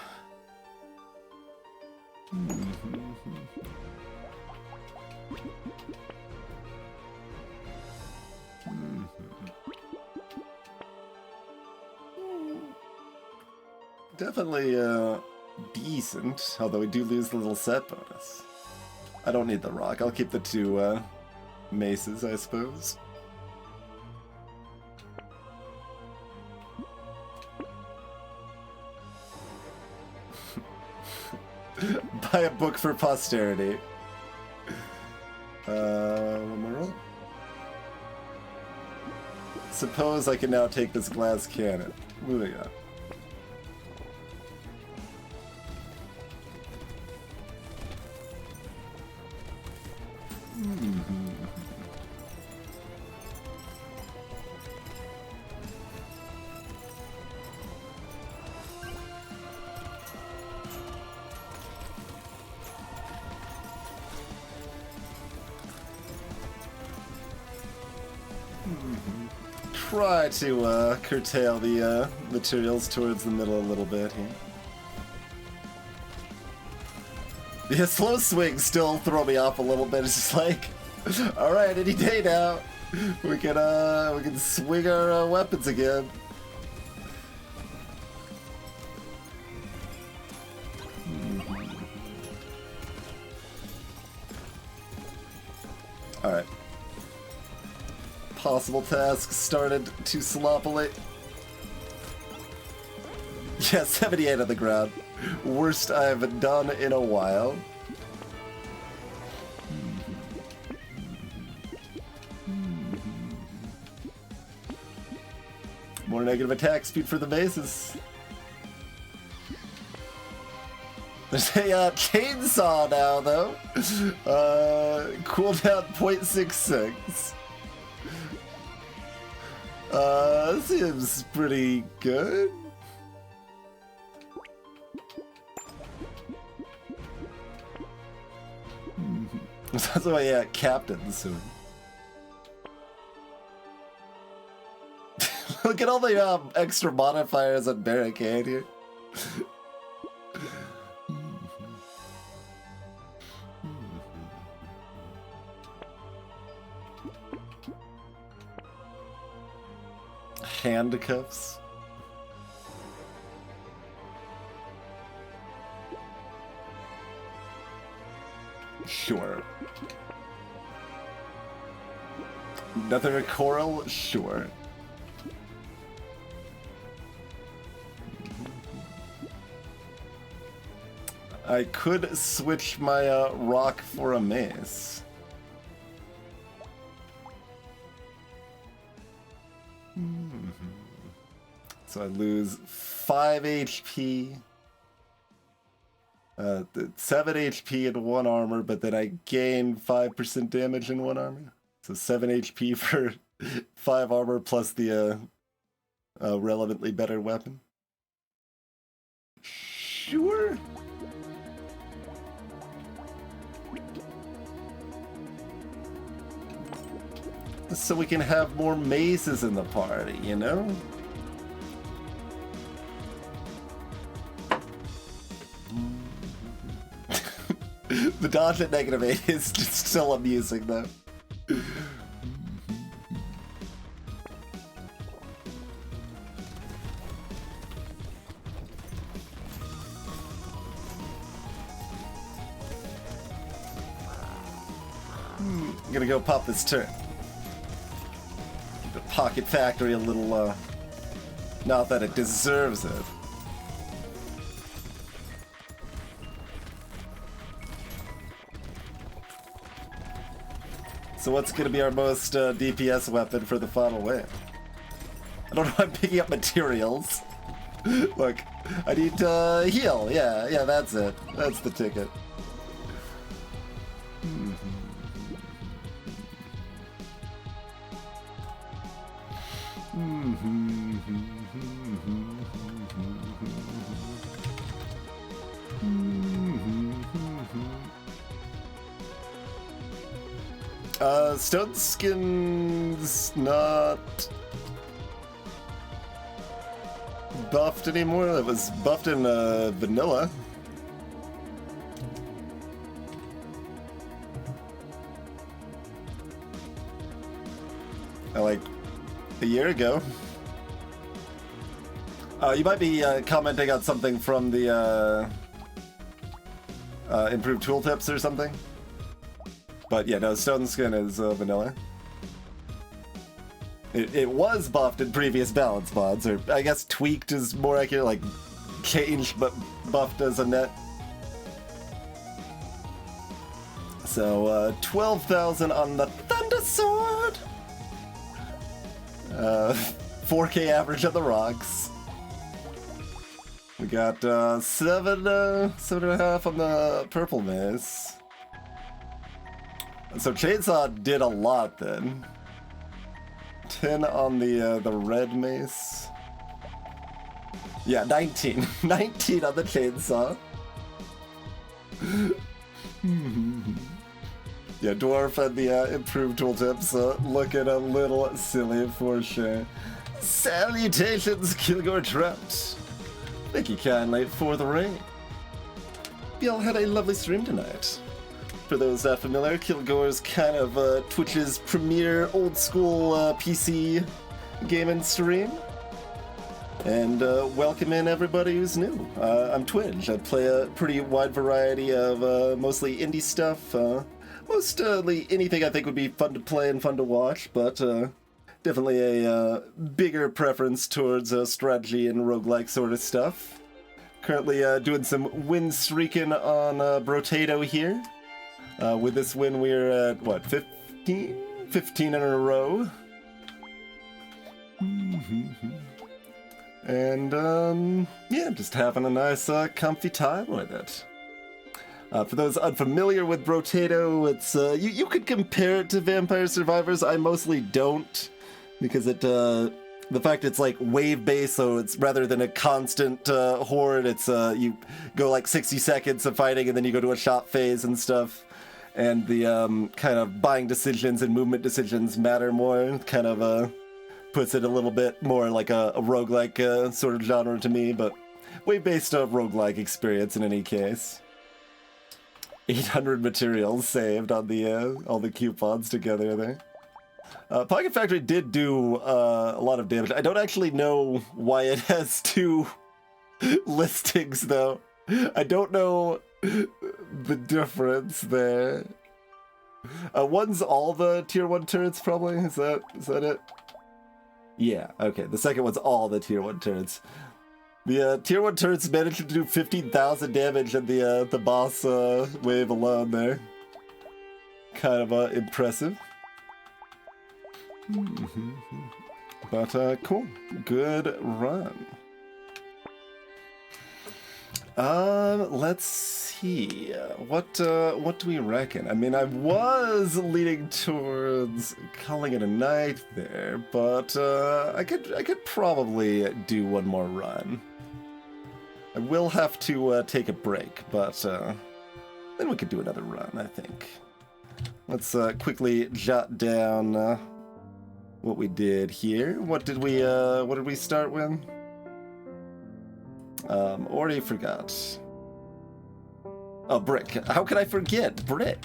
Definitely decent, although we do lose the little set bonus. I don't need the rock. I'll keep the two maces, I suppose. Buy a book for posterity. One more roll. Suppose I can now take this glass cannon. Moving on. Try to curtail the materials towards the middle a little bit here. Yeah, slow swings still throw me off a little bit. It's just like, all right, any day now, we can swing our weapons again. All right. Possible task started too sloppily. Yeah, 78 on the ground. Worst I've done in a while. More negative attack speed for the bases. There's a chainsaw now, though. Cooldown 0.66. Seems pretty good. That's why, yeah, captain soon. Look at all the extra modifiers on barricade here. Handcuffs. Sure. Another coral? Sure. I could switch my rock for a mace. So I lose 5 HP, 7 HP in 1 armor, but then I gain 5% damage in 1 armor. So 7 HP for 5 armor plus the relevantly better weapon. Sure. So we can have more maces in the party, you know? The dodge at -8 is just still amusing, though. I'm gonna go pop this turn. Keep the Pocket Factory a little, not that it deserves it. So what's going to be our most DPS weapon for the final wave? I don't know, I'm picking up materials. Look, I need to heal. Yeah, that's it. That's the ticket. Stone Skin's not buffed anymore. It was buffed in vanilla. Like a year ago. You might be commenting on something from the improved tooltips or something. But yeah, no, Stone Skin is vanilla. It was buffed in previous balance mods, or I guess tweaked is more accurate, like changed but buffed as a net. So 12,000 on the Thunder Sword. 4K average on the rocks. We got 7.5 on the Purple Mace. So Chainsaw did a lot then. 10 on the Red Mace. Yeah, 19. 19 on the Chainsaw. Yeah, Dwarf and the improved tooltips looking a little silly for sure. Salutations, Kilgore Trout. Thank you kindly for the raid. Y'all had a lovely stream tonight. For those not familiar, Kilgore's kind of Twitch's premier old school PC gaming stream. And welcome in everybody who's new. I'm Twitch. I play a pretty wide variety of mostly indie stuff. Mostly anything I think would be fun to play and fun to watch, but definitely a bigger preference towards strategy and roguelike sort of stuff. Currently doing some Winstreaking on Brotato here. With this win, we're at, what, 15? 15 in a row. And, yeah, just having a nice, comfy time with it. For those unfamiliar with Brotato, it's, you could compare it to Vampire Survivors. I mostly don't, because it, the fact it's like wave-based, so it's rather than a constant horde, it's, you go like 60 seconds of fighting, and then you go to a shot phase and stuff. And the kind of buying decisions and movement decisions matter more. Kind of puts it a little bit more like a roguelike sort of genre to me, but wave-based roguelike experience in any case. 800 materials saved on the all the coupons together there. Pocket Factory did do a lot of damage. I don't actually know why it has 2 listings though. I don't know the difference there. One's all the tier 1 turrets probably. Is that it? Yeah, okay. The second one's all the tier 1 turrets. The tier 1 turrets managed to do 15,000 damage in the boss wave alone there. Kind of impressive. But cool. Good run. Let's see. What do we reckon? I mean, I was leaning towards calling it a night there, but I could probably do one more run. I will have to take a break, but then we could do another run, I think. Let's quickly jot down what we did here. What did we start with? Already forgot. Oh, Brick. How could I forget? Brick.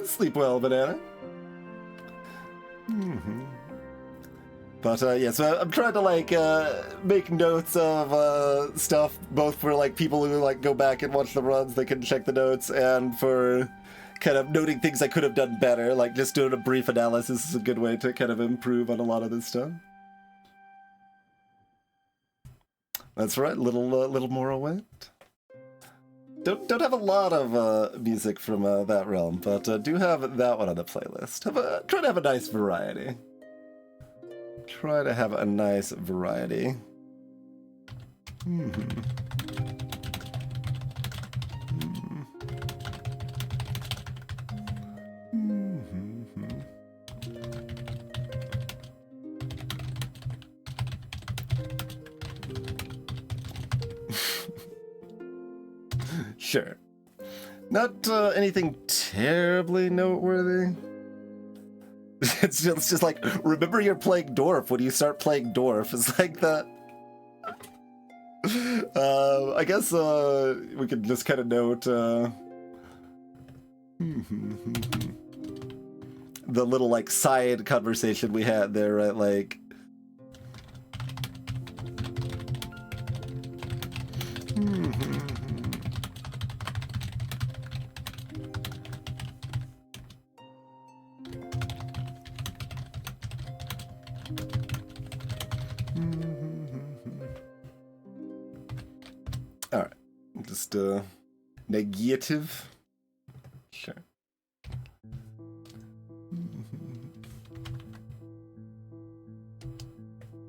Sleep well, Banana. But yeah, so I'm trying to like make notes of stuff, both for like people who like go back and watch the runs, they can check the notes, and for kind of noting things I could have done better. Like just doing a brief analysis is a good way to kind of improve on a lot of this stuff. That's right, little Morrowind. Don't have a lot of music from that realm, but do have that one on the playlist. Try to have a nice variety. Try to have a nice variety. Sure. Not anything terribly noteworthy. It's just like, remember you're playing Dwarf when you start playing Dwarf. It's like that. I guess we could just kind of note the little like side conversation we had there, right? Like All right, just negative. Sure.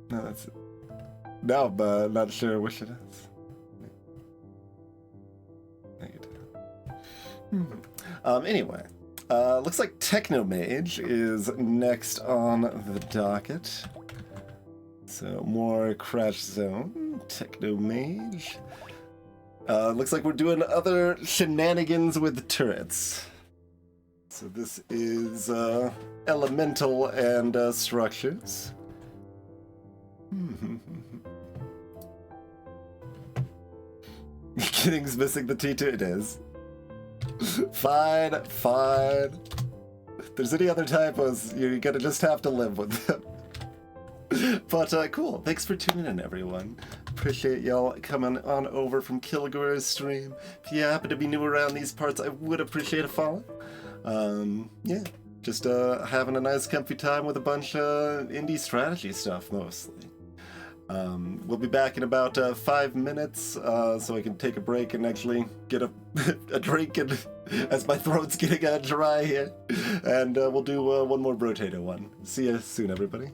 No, that's it. No, but not sure which it is. Negative. Anyway, looks like Technomage is next on the docket. So more Crash Zone, Technomage. Looks like we're doing other shenanigans with turrets. So this is elemental and structures. Kidding's missing the T2. It is. Fine, fine. If there's any other typos, you're gonna just have to live with them. But cool. Thanks for tuning in, everyone. Appreciate y'all coming on over from Kilgore's stream. If you happen to be new around these parts, I would appreciate a follow. Yeah, just having a nice comfy time with a bunch of indie strategy stuff, mostly. We'll be back in about 5 minutes, so I can take a break and actually get a drink and, as my throat's getting dry here. And we'll do one more Brotato one. See you soon, everybody.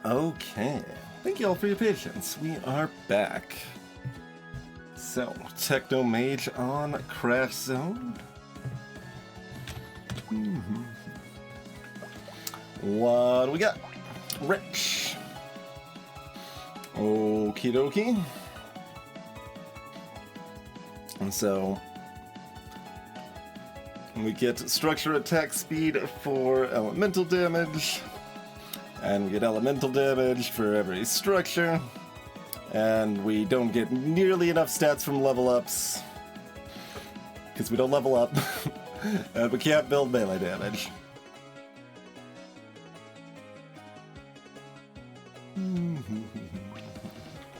Okay. Thank you all for your patience. We are back. So, Technomage on Crash Zone. What do we got? Rich. Okie dokie. And so, we get structure attack speed for elemental damage. And we get elemental damage for every structure. And we don't get nearly enough stats from level ups. Because we don't level up. And we can't build melee damage.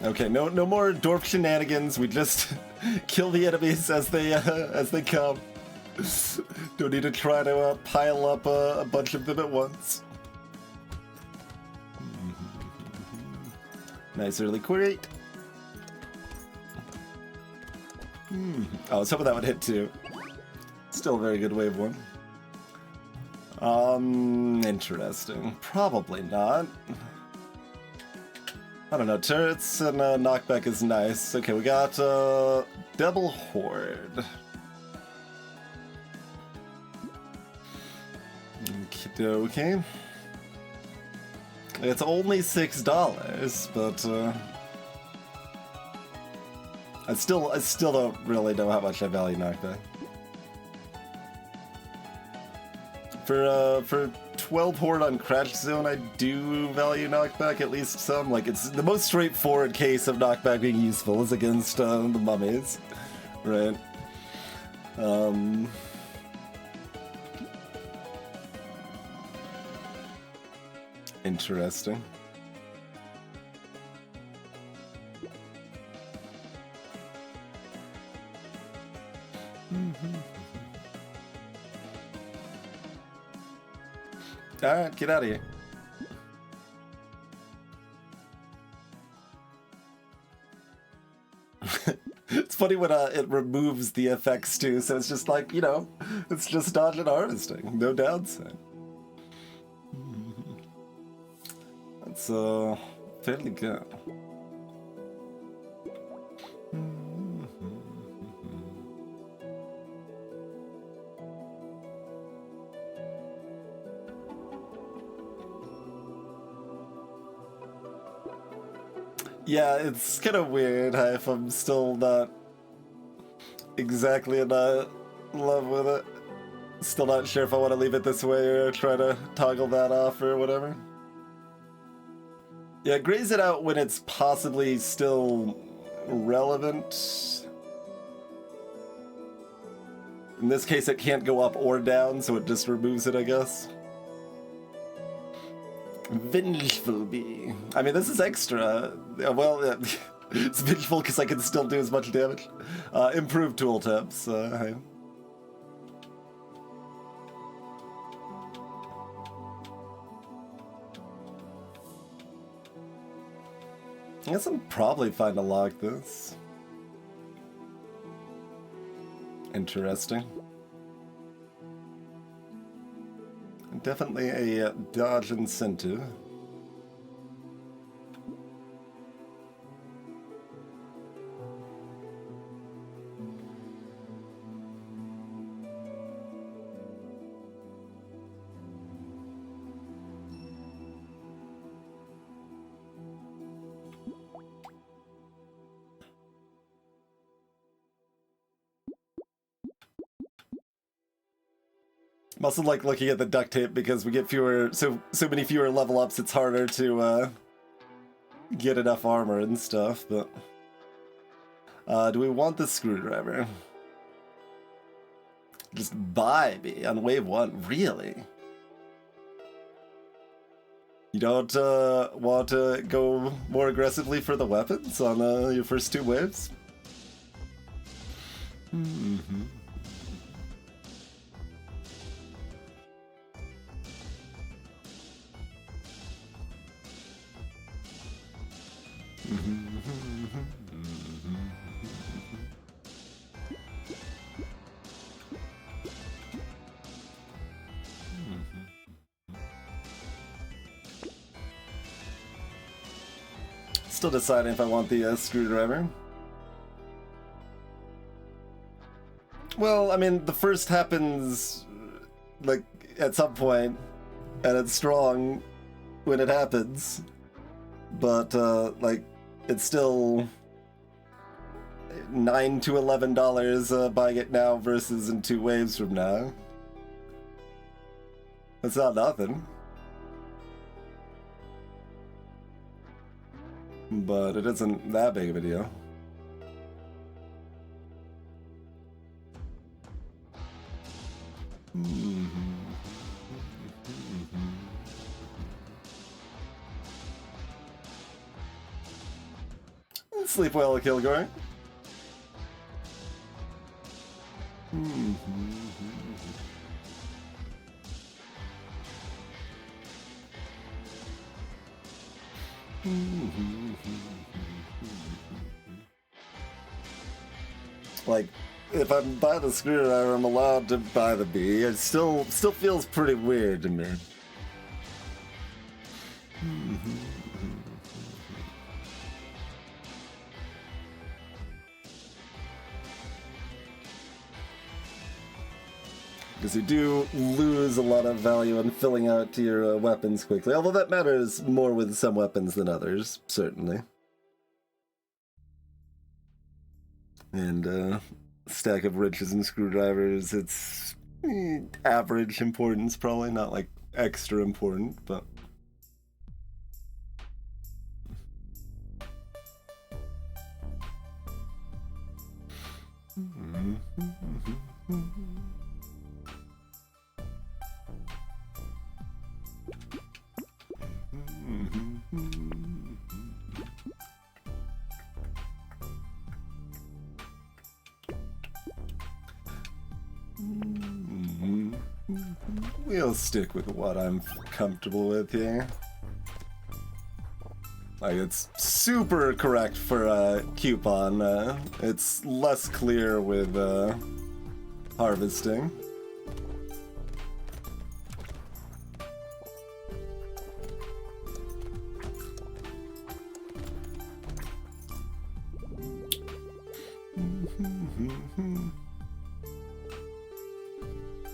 Okay, no more Dwarf shenanigans. We just kill the enemies as they come. Don't need to try to pile up a bunch of them at once. Nice early crate. Oh, some of that would hit too. Still a very good wave one. Interesting. Probably not. I don't know. Turrets and knockback is nice. Okay, we got double horde. Okay. It's only $6, but I still don't really know how much I value knockback. For 12 horde on Crash Zone, I do value knockback at least some. Like, it's the most straightforward case of knockback being useful is against the mummies, right? Interesting. Alright, get out of here. It's funny when it removes the effects too, so it's just like, you know, it's just dodge and harvesting. No downside. That's fairly good. Yeah, it's kind of weird if I'm still not exactly in love with it. Still not sure if I want to leave it this way or try to toggle that off or whatever. Yeah, graze it out when it's possibly still relevant. In this case, it can't go up or down, so it just removes it, I guess. Vengeful Bee. I mean, this is extra. Well, it's vengeful because I can still do as much damage. Improved tooltips. I guess I'm probably fine to lock this. Interesting. Definitely a dodge incentive. I'm also like looking at the duct tape because we get so many fewer level ups. It's harder to get enough armor and stuff. But do we want the screwdriver? Just buy me on wave one, really? You don't want to go more aggressively for the weapons on your first two waves? Still deciding if I want the screwdriver. Well, I mean, the first happens, like, at some point, and it's strong when it happens. But, like, it's still $9 to $11 buying it now versus in 2 waves from now. That's not nothing. But it isn't that big of a deal. Sleep well, Kilgore. Like, if I'm buying the screwdriver, I'm allowed to buy the bee. It still feels pretty weird to me. Because you do lose a lot of value in filling out your weapons quickly, although that matters more with some weapons than others, certainly. And stack of wrenches and screwdrivers, it's average importance, probably not like extra important, but we'll stick with what I'm comfortable with here. Like, it's super correct for a coupon. It's less clear with harvesting.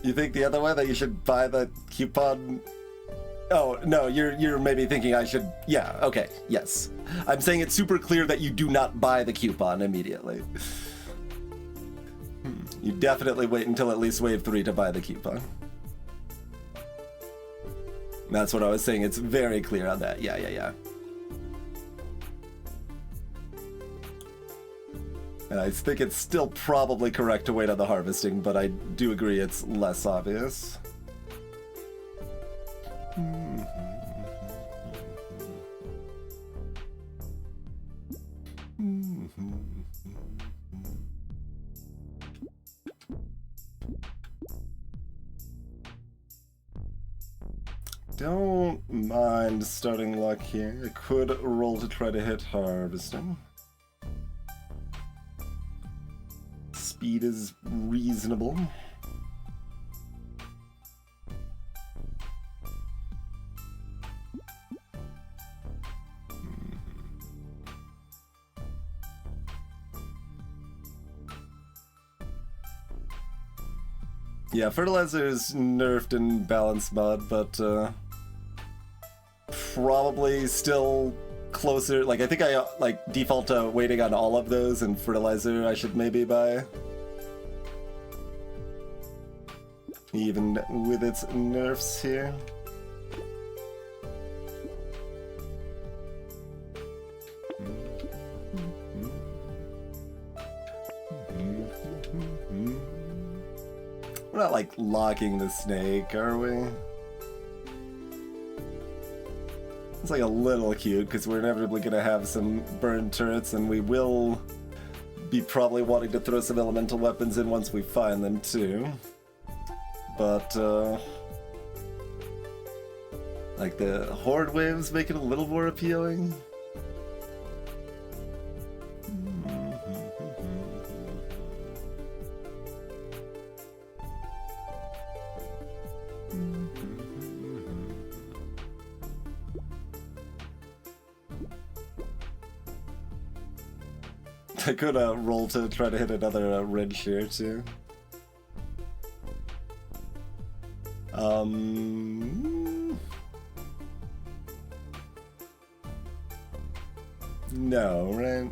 You think the other way, that you should buy the coupon? Oh, no, you're maybe thinking I should... Yeah, okay, yes. I'm saying it's super clear that you do not buy the coupon immediately. You definitely wait until at least wave 3 to buy the coupon. That's what I was saying, it's very clear on that. Yeah. And I think it's still probably correct to wait on the harvesting, but I do agree it's less obvious. Don't mind starting luck here. I could roll to try to hit harvesting. Speed is reasonable. Yeah, fertilizer is nerfed in balance mod, but probably still closer. Like, I think I like default to waiting on all of those, and fertilizer I should maybe buy, even with its nerfs here. We're not like locking the snake, are we? It's like a little cute because we're inevitably gonna have some burned turrets, and we will be probably wanting to throw some elemental weapons in once we find them too. But like the horde waves make it a little more appealing. I could roll to try to hit another ridge here too. No, right?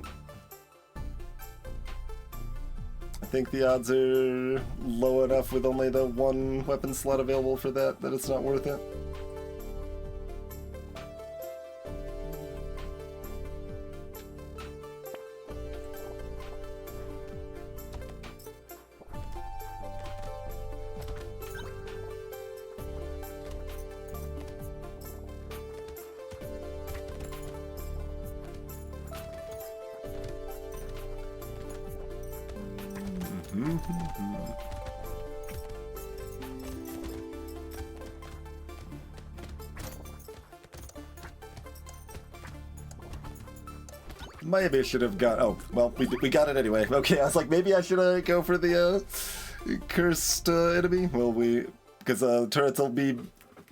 I think the odds are low enough with only the one weapon slot available for that it's not worth it. Maybe I should have got. Oh, well, we got it anyway. Okay, I was like, maybe I should go for the cursed enemy. Well, because turrets will be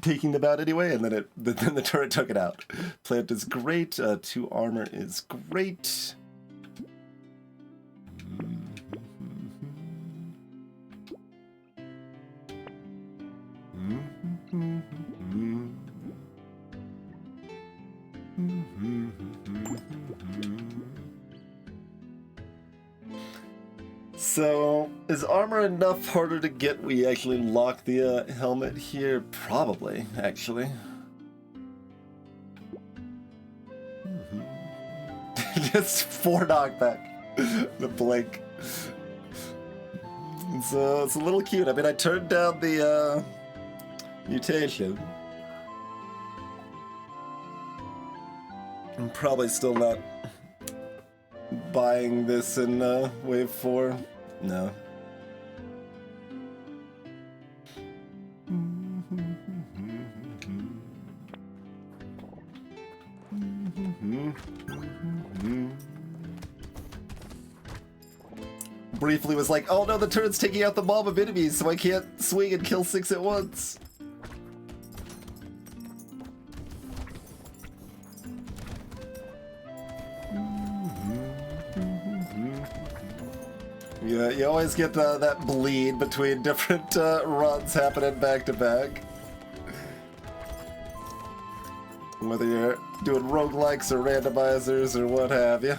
taking them out anyway, and then then the turret took it out. Plant is great. 2 armor is great. So, is armor enough harder to get? We actually lock the helmet here? Probably, actually. Just 4 knockback. The blink. So, it's a little cute. I mean, I turned down the mutation. I'm probably still not buying this in wave 4. No. Briefly was like, oh no, the turret's taking out the mob of enemies, so I can't swing and kill 6 at once. Yeah, you always get that bleed between different runs happening back to back. Whether you're doing roguelikes or randomizers or what have you.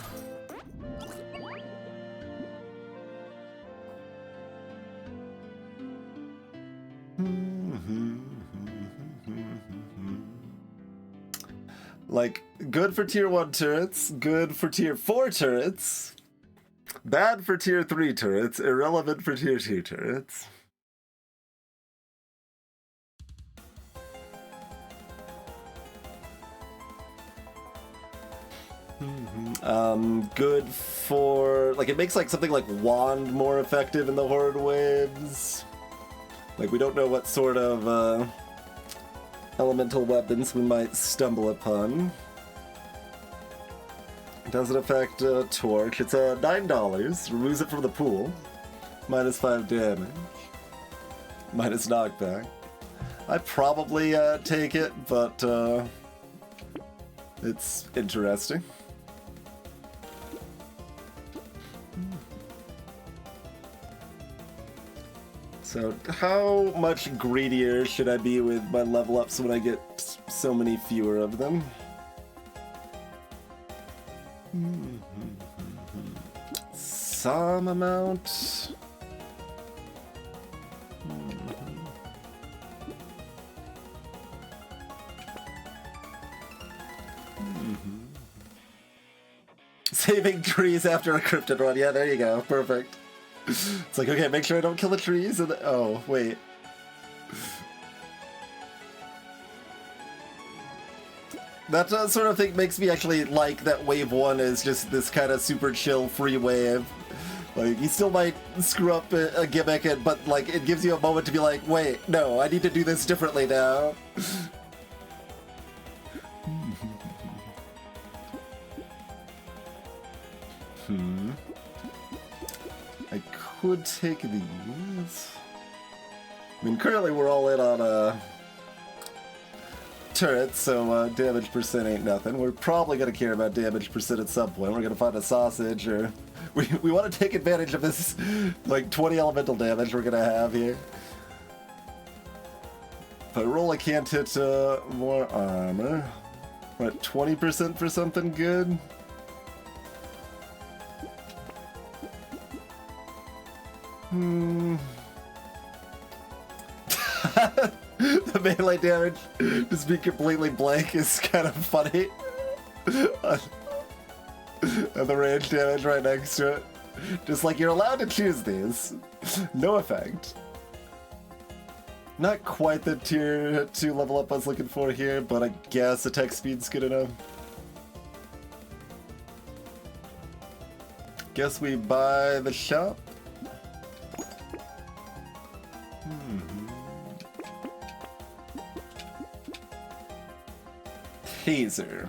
Like, good for tier 1 turrets, good for tier 4 turrets. Bad for tier 3 turrets, irrelevant for tier 2 turrets. Good for, like, it makes like something like wand more effective in the horde waves. Like, we don't know what sort of elemental weapons we might stumble upon. Doesn't affect torch. It's $9. Removes it from the pool. -5 damage. Minus knockback. I'd probably take it, but it's interesting. So how much greedier should I be with my level ups when I get so many fewer of them? Some amount. Saving trees after a cryptid run. Yeah, there you go. Perfect. It's like, okay, make sure I don't kill the trees. And oh, wait. That sort of thing makes me actually like that wave 1 is just this kind of super chill free wave. Like, you still might screw up a gimmick, but like, it gives you a moment to be like, wait, no, I need to do this differently now. I could take these. I mean, currently we're all in on turrets, so damage percent ain't nothing. We're probably gonna care about damage percent at some point. We're gonna find a sausage or we want to take advantage of this, like, 20 elemental damage we're gonna have here. If I roll, I can't hit more armor. What, 20% for something good? The melee damage just be completely blank is kind of funny. And the range damage right next to it. Just like you're allowed to choose these. No effect. Not quite the tier 2 level up I was looking for here, but I guess attack speed's good enough. Guess we buy the shop. Taser.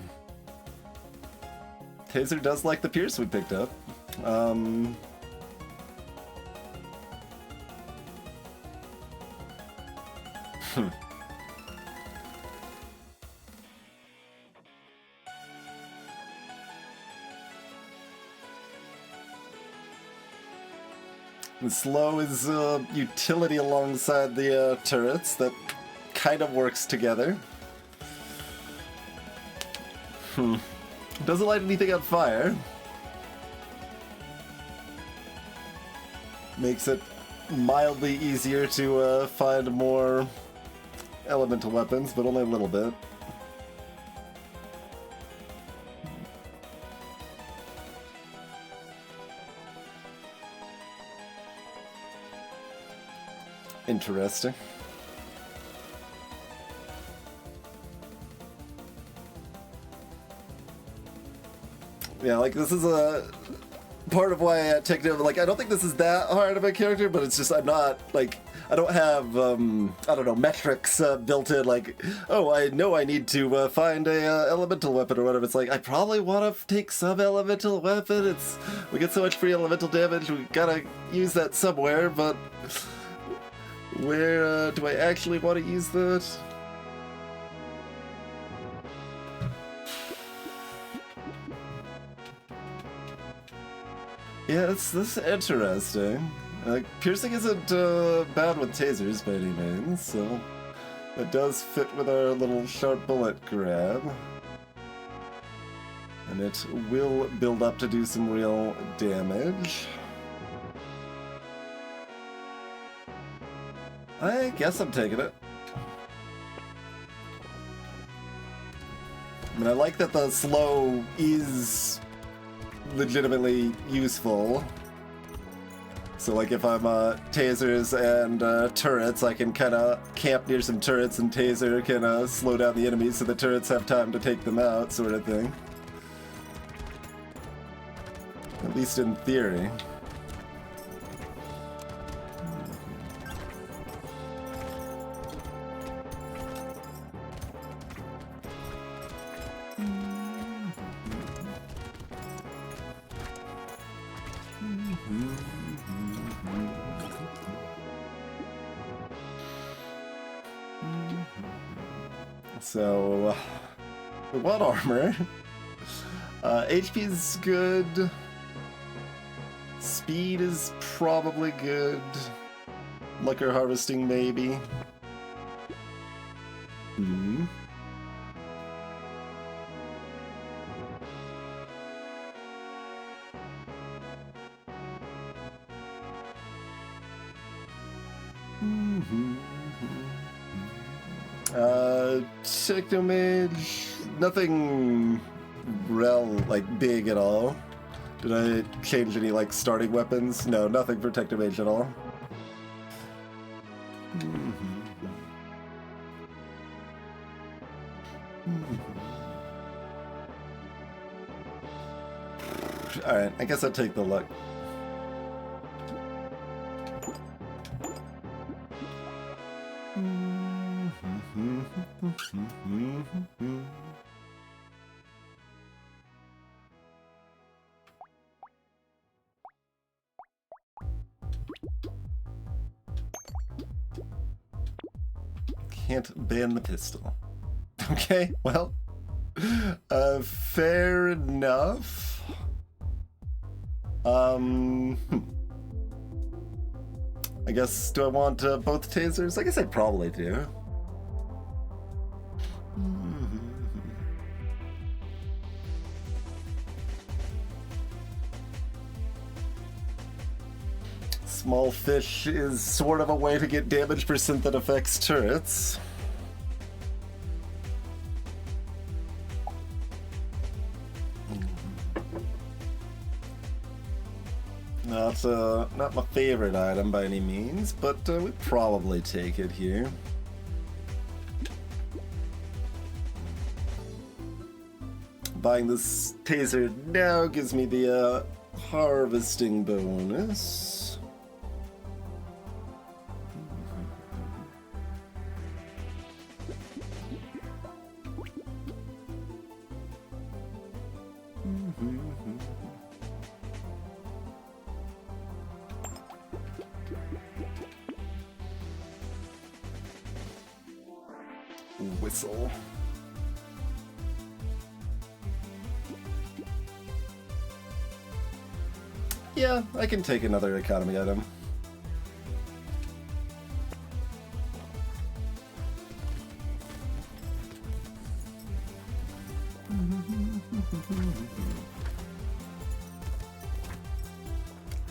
Taser does like the Pierce we picked up. The slow is utility alongside the turrets that kind of works together. Doesn't light anything on fire. Makes it mildly easier to find more elemental weapons, but only a little bit. Interesting. Yeah, like this is a part of why Technomage, like I don't think this is that hard of a character, but it's just I'm not like I don't have I don't know metrics built in like oh I know I need to find a elemental weapon or whatever. It's like I probably want to take some elemental weapon. We get so much free elemental damage, we gotta use that somewhere, but where do I actually want to use that? Yeah, this is interesting. Piercing isn't bad with tasers by any means, so that does fit with our little sharp bullet grab. And it will build up to do some real damage. I guess I'm taking it. I mean, I like that the slow is legitimately useful. So like if I'm tasers and turrets, I can kind of camp near some turrets and taser can slow down the enemies so the turrets have time to take them out, sort of thing. At least in theory. So, we want armor. HP is good. Speed is probably good. Liquor harvesting, maybe. Technomage, nothing like big at all. Did I change any like starting weapons? No, nothing for Technomage at all. Alright, I guess I'll take the luck. Can't ban the pistol. Okay, well, fair enough. I guess, do I want both tasers? I guess I probably do. Small fish is sort of a way to get damage percent that affects turrets. Not my favorite item by any means, but we'd probably take it here. Buying this taser now gives me the harvesting bonus. Whistle. Yeah, I can take another economy item.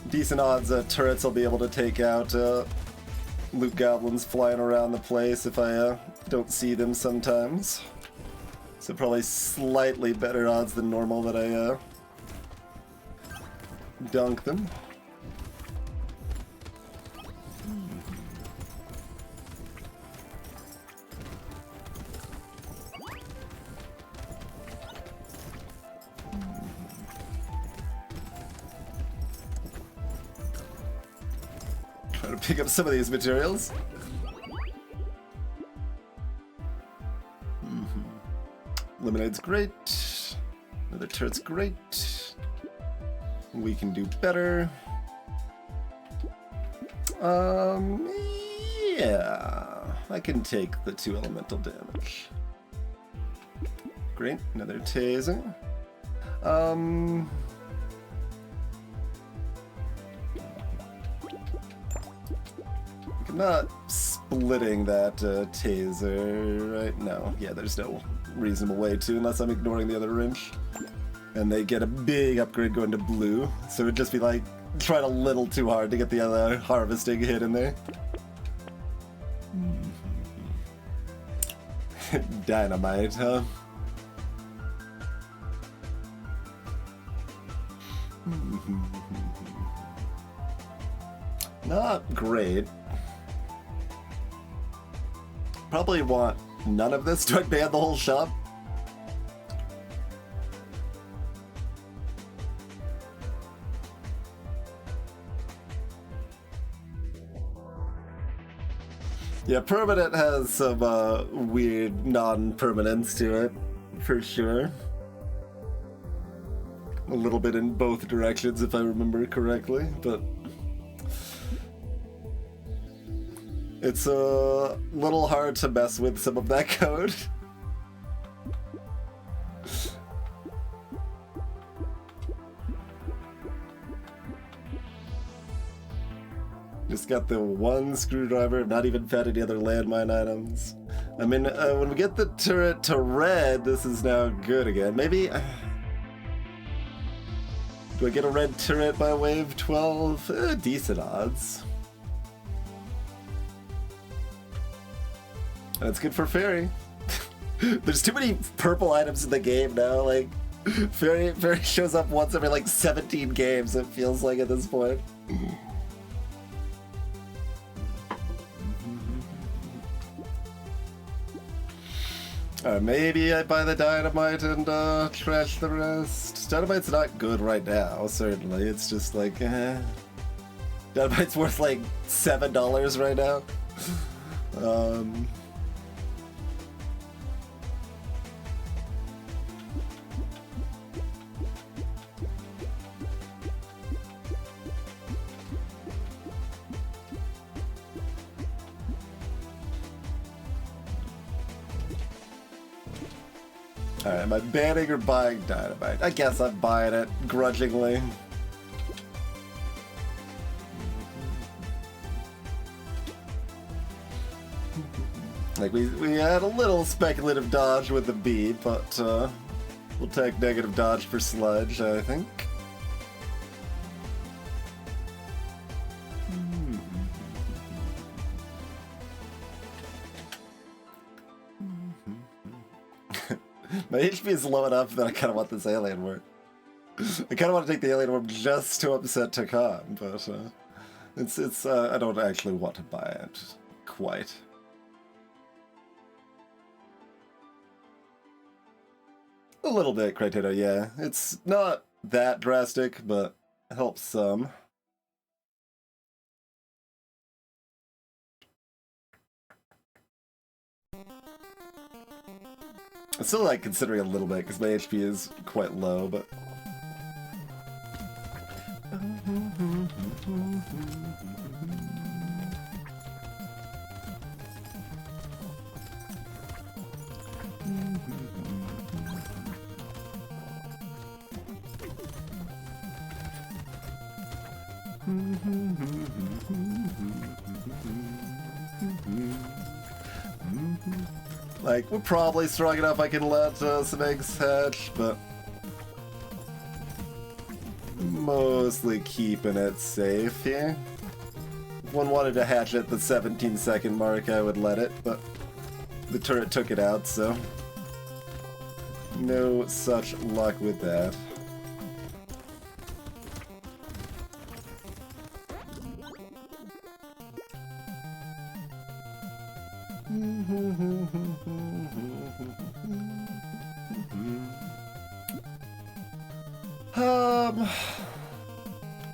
Decent odds that turrets will be able to take out loot goblins flying around the place if I don't see them sometimes. So probably slightly better odds than normal that I dunk them. Try to pick up some of these materials. Lemonade's great. Another turret's great. We can do better. Yeah. I can take the 2 elemental damage. Great. Another taser. I'm not splitting that taser right now. Yeah, there's no reasonable way to, unless I'm ignoring the other wrench. And they get a big upgrade going to blue, so it'd just be like trying a little too hard to get the other harvesting hit in there. Dynamite, huh? Not great. Probably want none of this. Do I ban the whole shop? Yeah, permanent has some weird non-permanence to it, for sure. A little bit in both directions, if I remember correctly, but it's a little hard to mess with some of that code. Just got the 1 screwdriver, not even found any other landmine items. I mean, when we get the turret to red, this is now good again. Maybe... do I get a red turret by wave 12? Decent odds. That's good for Fairy. There's too many purple items in the game now, like... Fairy shows up once every, like, 17 games, it feels like at this point. Maybe I buy the dynamite and trash the rest. Dynamite's not good right now, certainly. It's just like, Dynamite's worth like $7 right now. Alright, am I banning or buying dynamite? I guess I'm buying it, grudgingly. Like, we had a little speculative dodge with the beat, but we'll take negative dodge for sludge, I think. My HP is low enough that I kind of want this alien worm. I kind of want to take the alien worm just to upset Takan, but it's I don't actually want to buy it quite. A little bit, Brotato, yeah. It's not that drastic, but helps some. I still like considering a little bit because my HP is quite low, but. Like, we're probably strong enough I can let some eggs hatch, but mostly keeping it safe here. If one wanted to hatch at the 17-second mark, I would let it, but the turret took it out, so no such luck with that.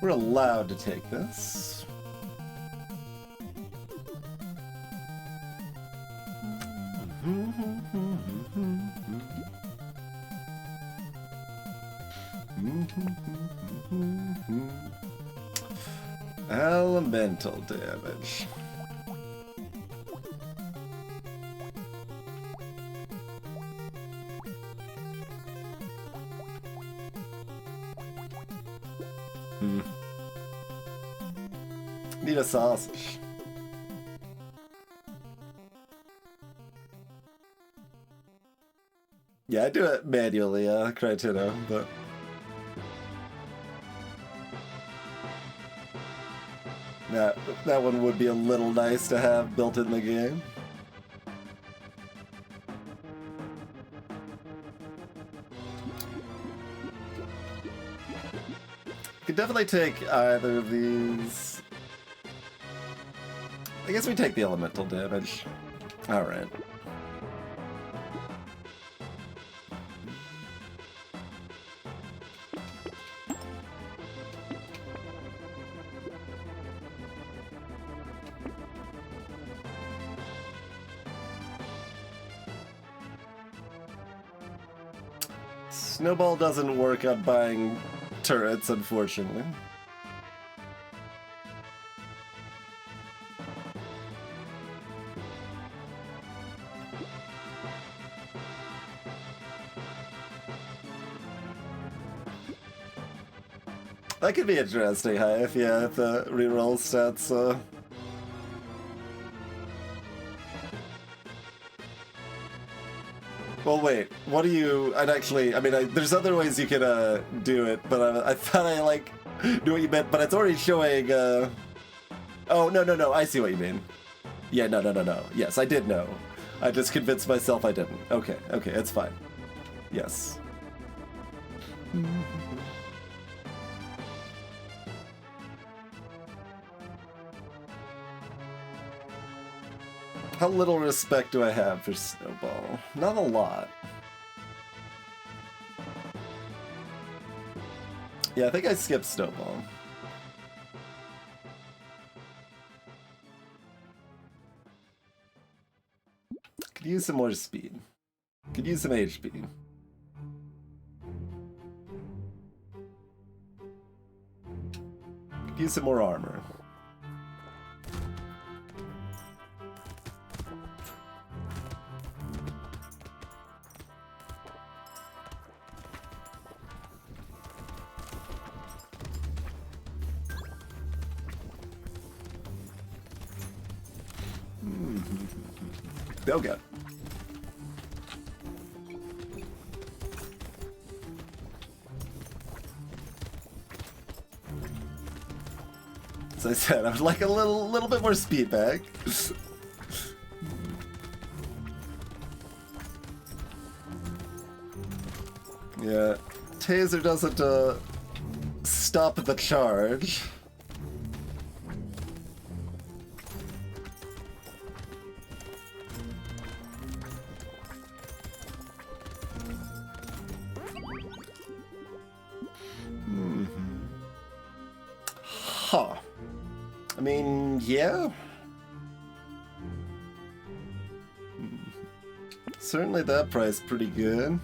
We're allowed to take this. Elemental damage. Need a sausage. Yeah, I do it manually, Brotato, but that one would be a little nice to have built in the game. Could definitely take either of these. I guess we take the elemental damage. Alright. Snowball doesn't work on buying turrets, unfortunately. That could be interesting, if yeah, if the reroll stats, Well, wait, what do you... I mean, there's other ways you can, do it, but I thought I, like, knew what you meant, but it's already showing, Oh, no, I see what you mean. Yeah, no. Yes, I did know. I just convinced myself I didn't. Okay, it's fine. Yes. How little respect do I have for Snowball? Not a lot. Yeah, I think I skipped Snowball. Could use some more speed. Could use some HP. Could use some more armor. Okay. As I said, I would like a little bit more speed back. Yeah, taser doesn't stop the charge. Huh. I mean, yeah. Certainly that price pretty good.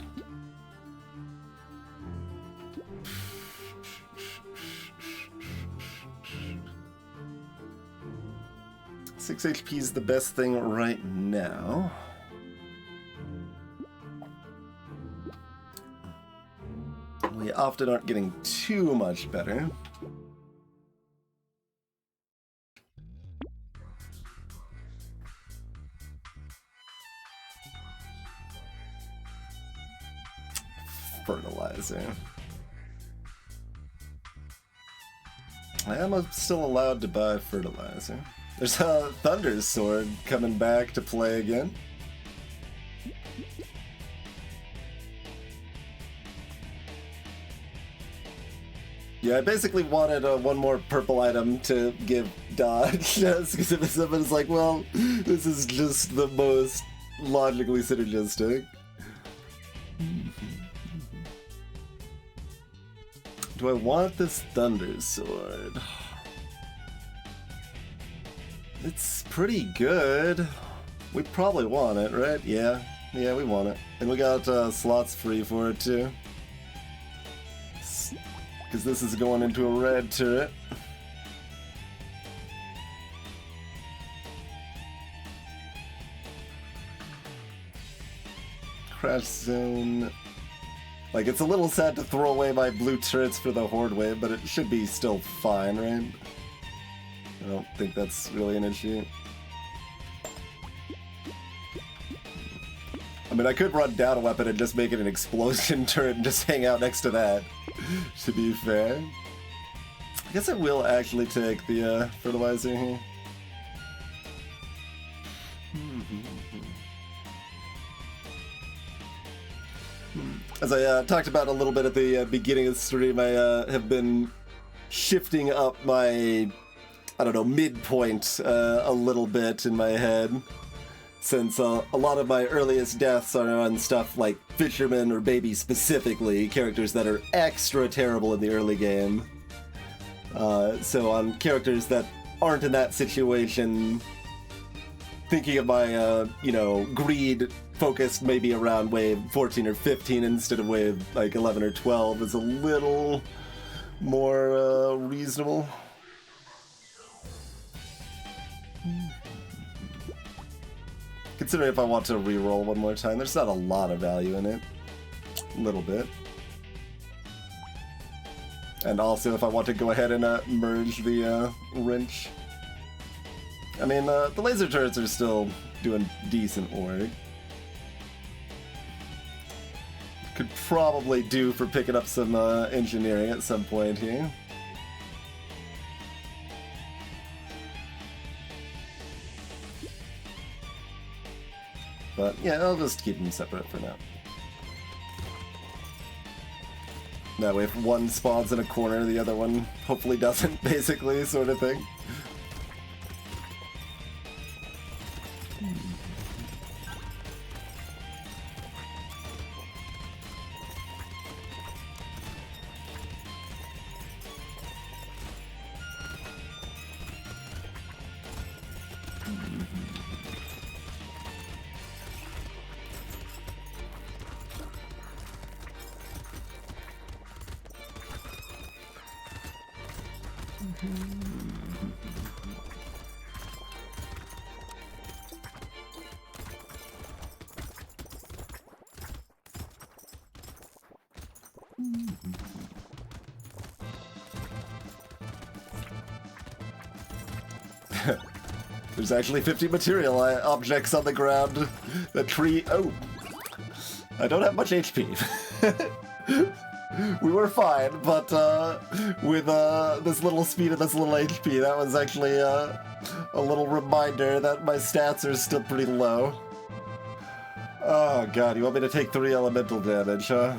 Six HP is the best thing right now. We often aren't getting too much better. Fertilizer. I am still allowed to buy fertilizer. There's a Thunder Sword coming back to play again. Yeah, I basically wanted one more purple item to give dodge, just because if someone's like, well, this is just the most logically synergistic. Do I want this Thunder Sword? It's pretty good. We probably want it, right? Yeah, we want it. And we got slots free for it too. Because this is going into a red turret. Crash zone. Like, it's a little sad to throw away my blue turrets for the Horde wave, but it should be still fine, right? I don't think that's really an issue. I mean, I could run down a weapon and just make it an explosion turret and just hang out next to that, to be fair. I guess I will actually take the fertilizer here. As I talked about a little bit at the beginning of the stream, I have been shifting up my, I don't know, midpoint a little bit in my head. Since a lot of my earliest deaths are on stuff like Fisherman or Baby specifically, characters that are extra terrible in the early game. So on characters that aren't in that situation, thinking of my, you know, greed focused maybe around wave 14 or 15 instead of wave like 11 or 12 is a little more reasonable. Considering if I want to reroll one more time, there's not a lot of value in it. A little bit. And also if I want to go ahead and merge the wrench. I mean, the laser turrets are still doing decent work. Could probably do for picking up some engineering at some point here. But yeah, I'll just keep them separate for now. That way if one spawns in a corner, the other one hopefully doesn't, basically, sort of thing. There's actually 50 material objects on the ground. The tree... Oh! I don't have much HP. We were fine, but with this little speed and this little HP, that was actually a little reminder that my stats are still pretty low. Oh god, you want me to take 3 elemental damage, huh?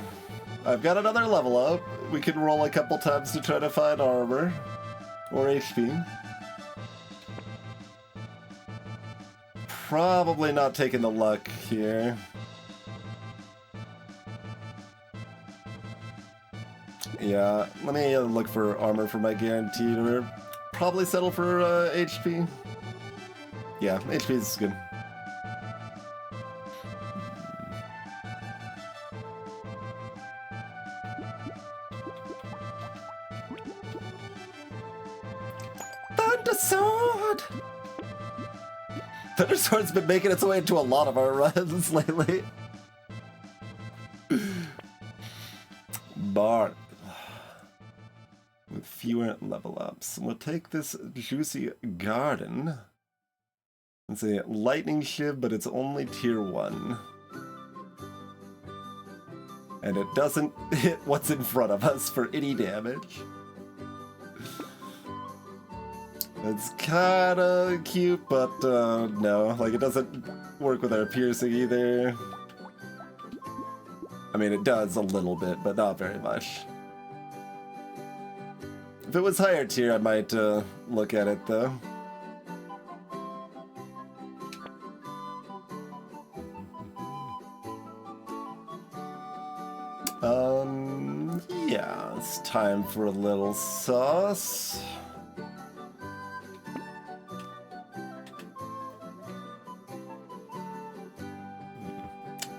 I've got another level up. We can roll a couple times to try to find armor. Or HP. Probably not taking the luck here. Yeah, let me look for armor for my guaranteed, or probably settle for HP. Yeah, HP is good. Thunder Sword! Thunder Sword's been making its way into a lot of our runs lately. Bard. With fewer level ups. We'll take this Juicy Garden. It's a lightning shiv, but it's only tier 1. And it doesn't hit what's in front of us for any damage. It's kinda cute, but no. Like, it doesn't work with our piercing either. I mean, it does a little bit, but not very much. If it was higher tier, I might look at it, though. Yeah, it's time for a little sauce.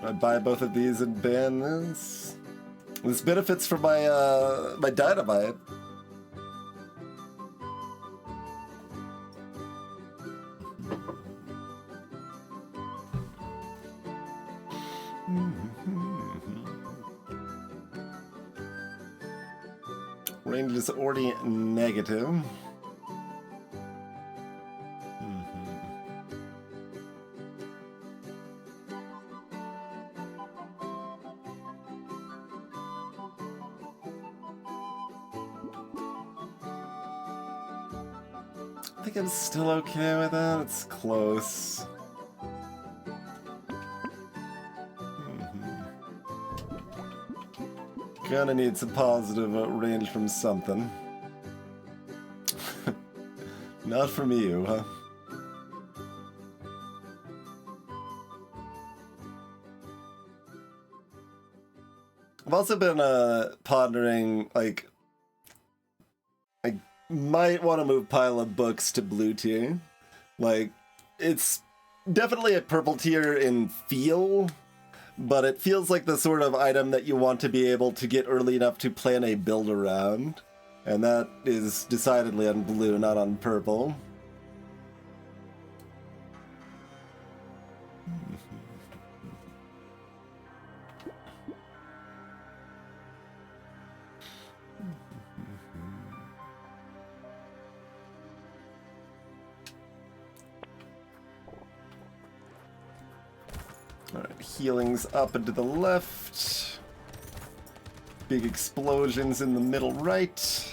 I buy both of these and ban this. This benefits from my my dynamite. Range is already negative. I think I'm still okay with that. It's close. Gonna need some positive range from something. Not from you, huh? I've also been pondering, like, I might want to move Pile of Books to blue tier. Like, it's definitely a purple tier in feel, but it feels like the sort of item that you want to be able to get early enough to plan a build around. And that is decidedly on blue, not on purple. Alright, healing's up and to the left. Big explosions in the middle right.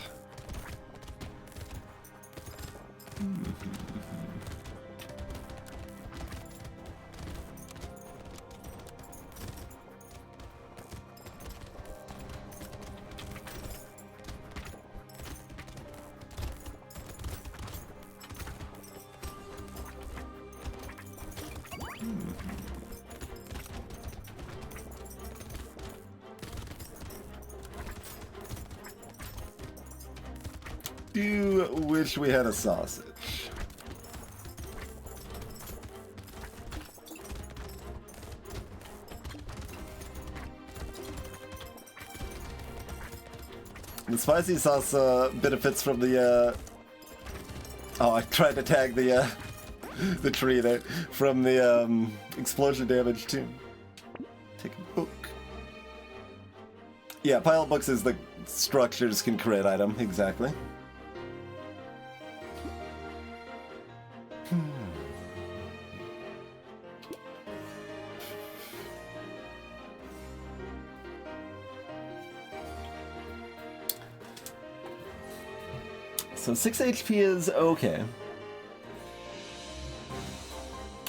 Do wish we had a sausage. The spicy sauce benefits from the oh, I tried to tag the the tree there from the explosion damage too. Take a book. Yeah, pile of books is the structures can create item, exactly. So 6 HP is okay.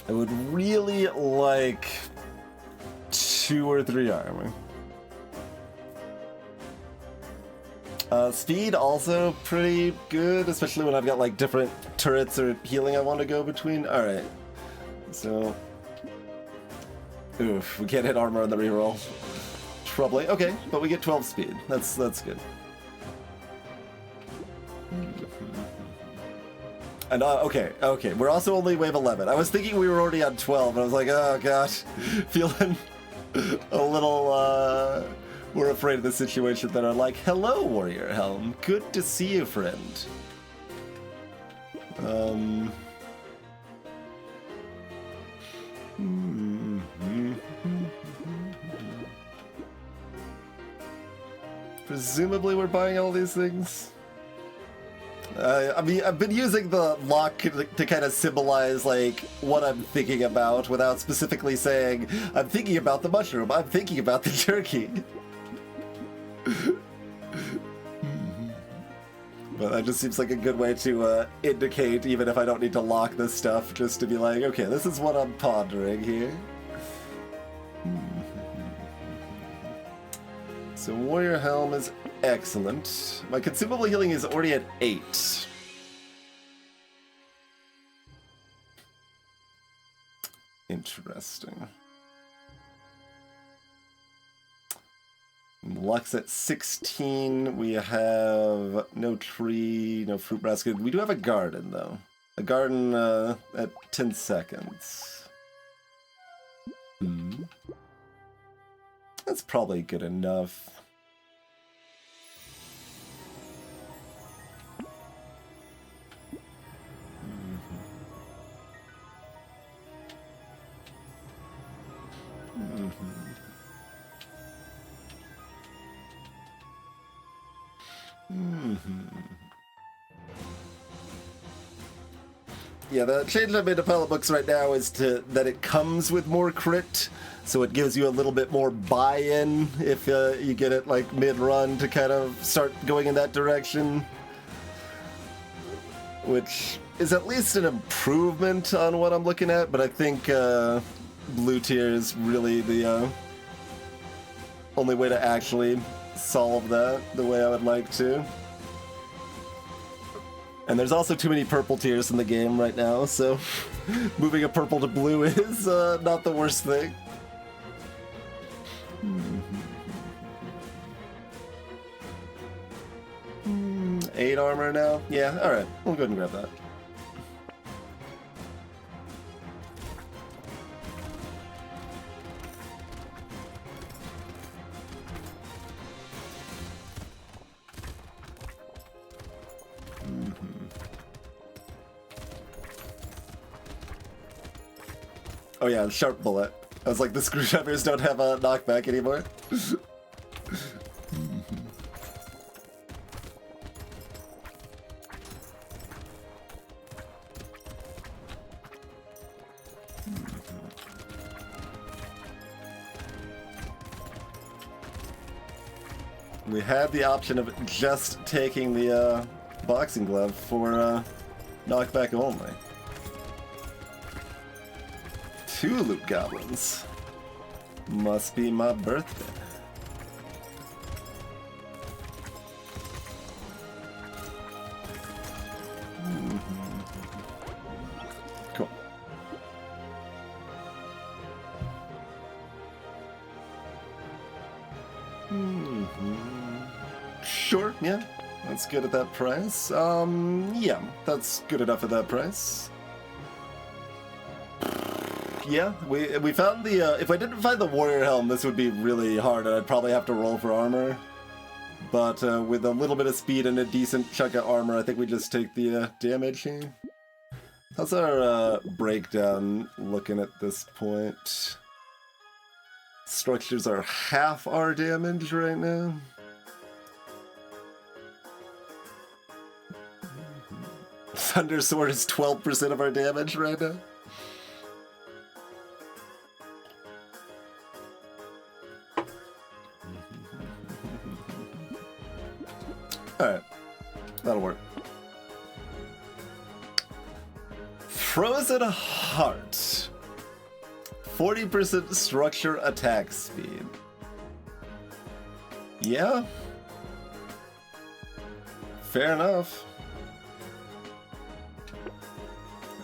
I would really like 2 or 3 armor. Speed also pretty good, especially when I've got like different turrets or healing I want to go between. Alright. So... Oof, we can't hit armor on the reroll. Troubling. Okay, but we get 12 speed. That's good. And okay, we're also only wave 11. I was thinking we were already on 12, and I was like, oh gosh, feeling a little more afraid of the situation that are like, hello, Warrior Helm, good to see you, friend. Presumably we're buying all these things. I mean, I've been using the lock to kind of symbolize, like, what I'm thinking about without specifically saying, I'm thinking about the mushroom, I'm thinking about the turkey. But that just seems like a good way to indicate, even if I don't need to lock this stuff, just to be like, okay, this is what I'm pondering here. So Warrior Helm is excellent. My consumable healing is already at 8. Interesting. Luck's at 16. We have no tree, no fruit basket. We do have a garden, though. A garden at 10 seconds. That's probably good enough. Yeah, the change I made to Pilot Books right now is that it comes with more crit, so it gives you a little bit more buy-in if you get it like mid-run to kind of start going in that direction, which is at least an improvement on what I'm looking at, but I think blue tier is really the only way to actually solve that the way I would like to. And there's also too many purple tiers in the game right now, so moving a purple to blue is not the worst thing. 8 armor now? Yeah, alright. We'll go ahead and grab that. Oh yeah, sharp bullet. I was like, the screwdrivers don't have a knockback anymore. We had the option of just taking the boxing glove for knockback only. 2 loot goblins. Must be my birthday. Cool. Sure, yeah. That's good at that price. Yeah, that's good enough at that price. Yeah, we found the, if I didn't find the Warrior Helm, this would be really hard, and I'd probably have to roll for armor. But with a little bit of speed and a decent chunk of armor, I think we just take the damage here. How's our breakdown looking at this point? Structures are half our damage right now. Thunder Sword is 12% of our damage right now. Alright, that'll work. Frozen Heart. 40% structure attack speed. Yeah. Fair enough.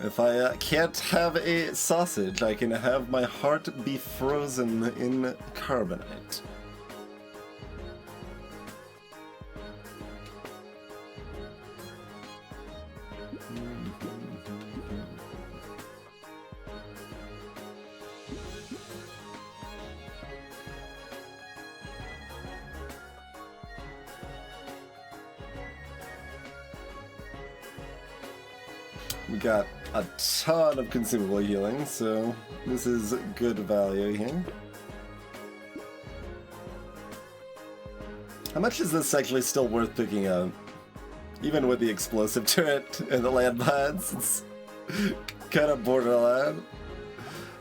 If I can't have a sausage, I can have my heart be frozen in carbonite. We got a ton of consumable healing, so this is good value here. How much is this actually still worth picking up? Even with the explosive turret and the landmines, it's kind of borderline.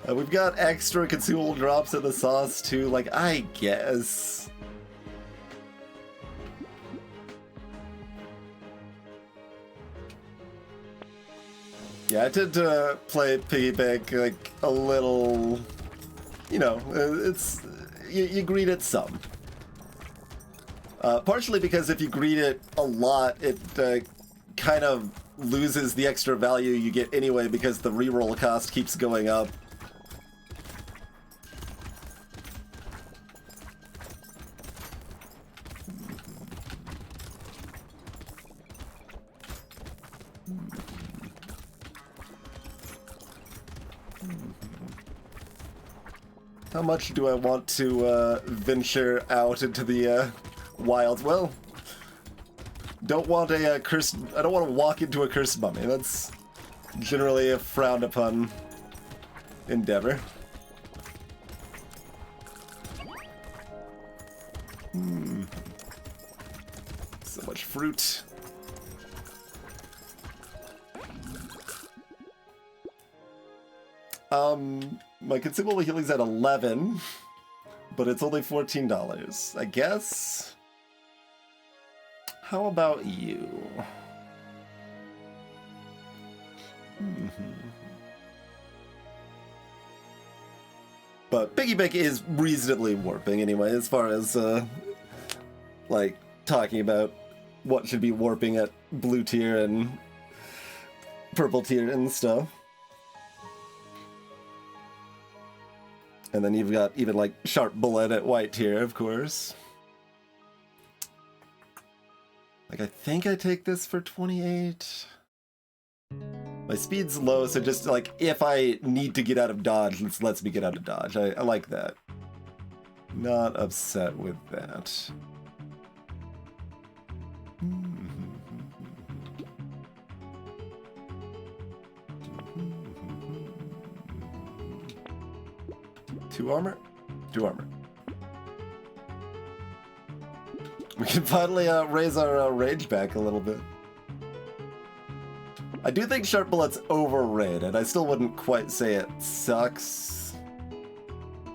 We've got extra consumable drops in the sauce too, like, I guess. Yeah, I tend to play piggy bank like a little, you know, it's, you greed it some. Partially because if you greed it a lot, it kind of loses the extra value you get anyway because the reroll cost keeps going up. How much do I want to venture out into the wilds? Well, don't want a cursed. I don't want to walk into a cursed mummy. That's generally a frowned upon endeavor. So much fruit. My consumable healing's at 11, but it's only $14, I guess. How about you? But Piggy Bank is reasonably warping anyway, as far as, like, talking about what should be warping at blue tier and purple tier and stuff. And then you've got even, like, Sharp Bullet at white tier, of course. Like, I think I take this for 28. My speed's low, so just, like, if I need to get out of dodge, this lets me get out of dodge. I like that. Not upset with that. Two armor? 2 armor. We can finally raise our rage back a little bit. I do think Sharp Bullet's overrated. I still wouldn't quite say it sucks.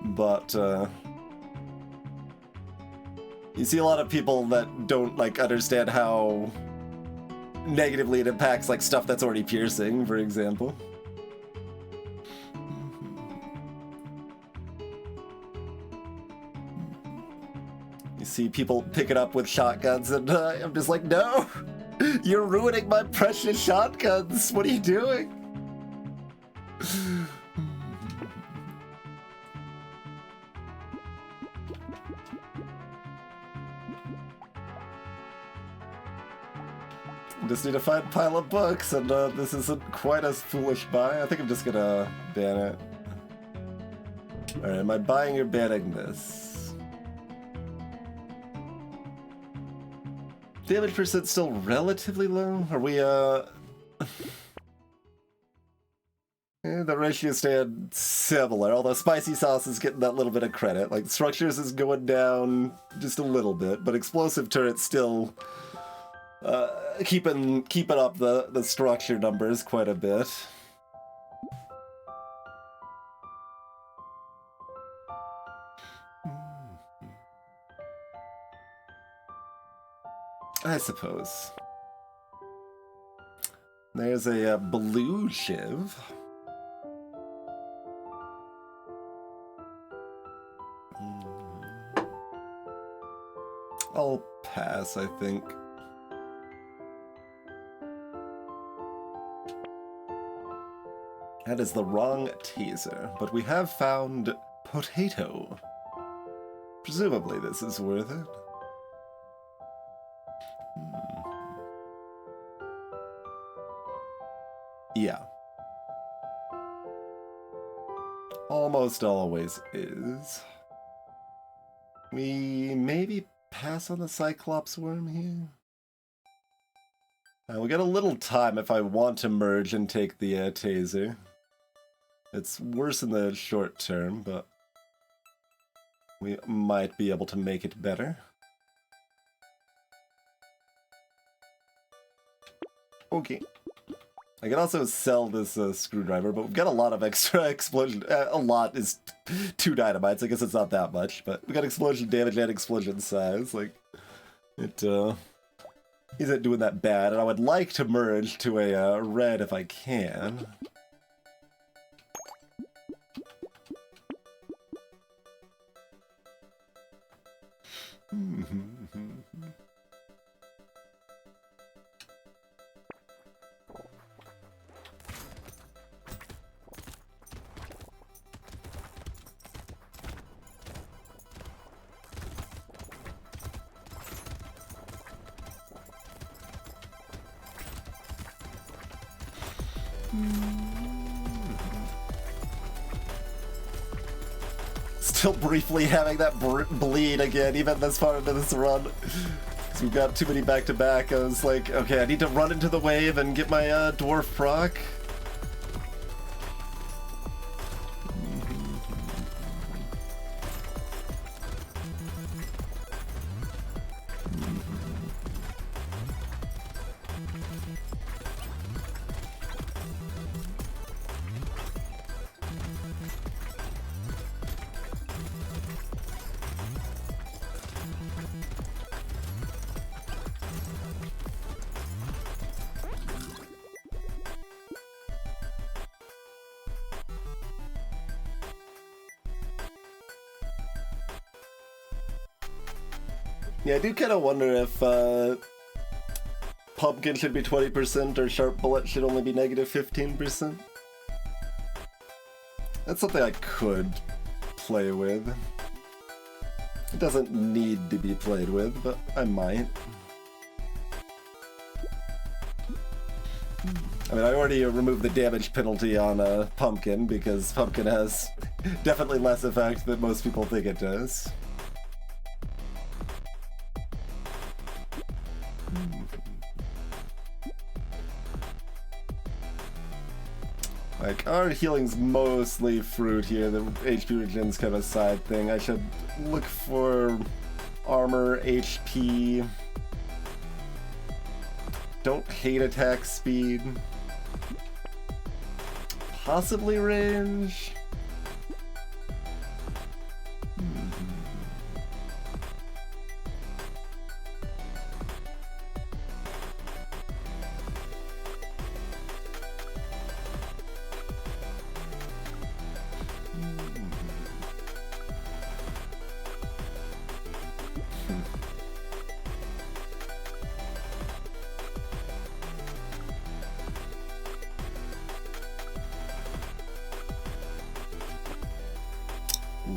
But, you see a lot of people that don't, like, understand how negatively it impacts, like, stuff that's already piercing, for example. You see people pick it up with shotguns, and I'm just like, no! You're ruining my precious shotguns! What are you doing? Just need to find a pile of books, and this isn't quite as foolish buy. I think I'm just gonna ban it. Alright, am I buying or banning this? Damage percent still relatively low? Are we, the ratios stand similar, although Spicy Sauce is getting that little bit of credit. Like, Structures is going down just a little bit, but Explosive Turret's still, keeping up the structure numbers quite a bit. I suppose. There's a blue shiv. I'll pass, I think. That is the wrong taser, but we have found Brotato. Presumably this is worth it. Yeah. Almost always is. We maybe pass on the Cyclops worm here? We got a little time if I want to merge and take the taser. It's worse in the short term, but we might be able to make it better. Okay. I can also sell this screwdriver, but we've got a lot of extra explosion. A lot is 2 dynamites. I guess it's not that much, but we got explosion damage and explosion size. Like, it isn't doing that bad, and I would like to merge to a red if I can. Still briefly having that bleed again, even this far into this run. Because we've got too many back-to-back. I was like, okay, I need to run into the wave and get my Dwarf proc. Yeah, I do kind of wonder if Pumpkin should be 20% or Sharp Bullet should only be negative 15%. That's something I could play with. It doesn't need to be played with, but I might. I mean, I already removed the damage penalty on Pumpkin because Pumpkin has definitely less effect than most people think it does. Like, our healing's mostly fruit here, the HP regen's kind of a side thing. I should look for armor, HP. Don't hate attack speed. Possibly range.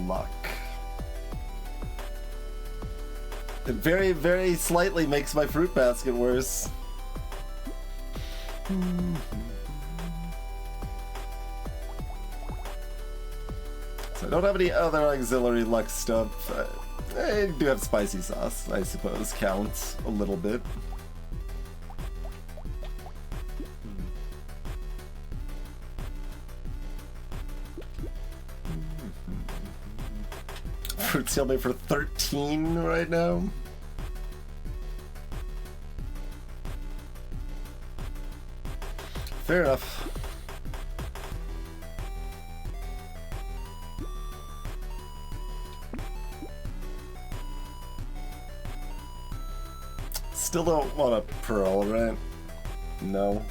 Luck. It very, very slightly makes my fruit basket worse. So I don't have any other auxiliary luck stuff. I do have spicy sauce, I suppose, counts a little bit. Fruit heal me for 13 right now. Fair enough. Still don't want a pearl, right? No.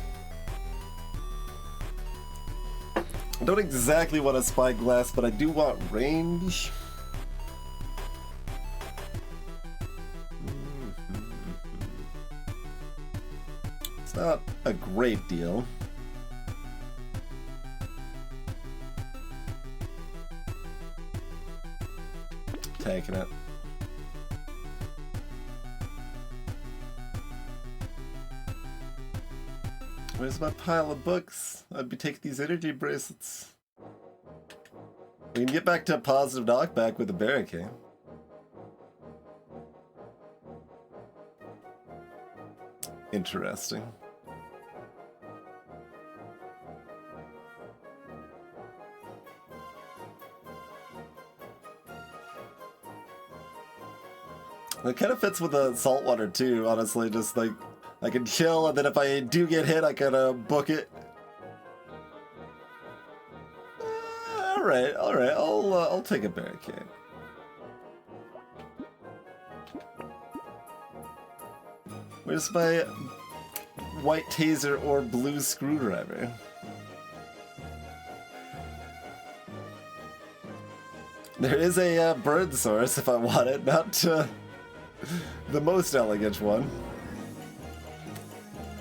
I don't exactly want a spyglass, but I do want range. It's not a great deal. Taking it. Where's my pile of books? I'd be taking these energy bracelets. We can get back to a positive knockback with the barricade. Interesting. It kind of fits with the saltwater too, honestly. Just like, I can chill, and then if I do get hit, I can book it. Alright, I'll take a barricade. Where's my white taser or blue screwdriver? There is a burn source if I want it, not the most elegant one.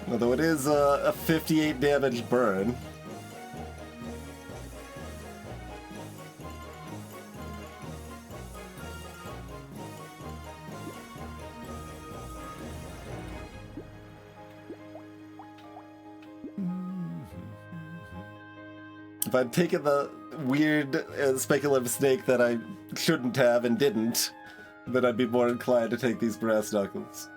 Although it is a 58 damage burn. If I'd taken the weird speculative snake that I shouldn't have and didn't, then I'd be more inclined to take these brass knuckles.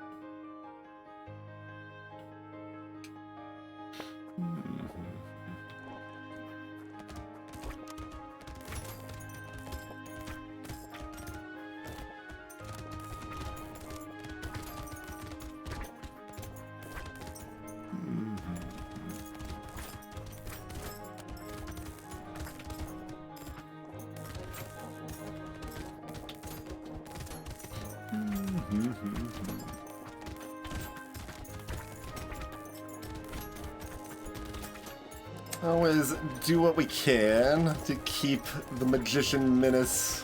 Always do what we can to keep the Magician Menace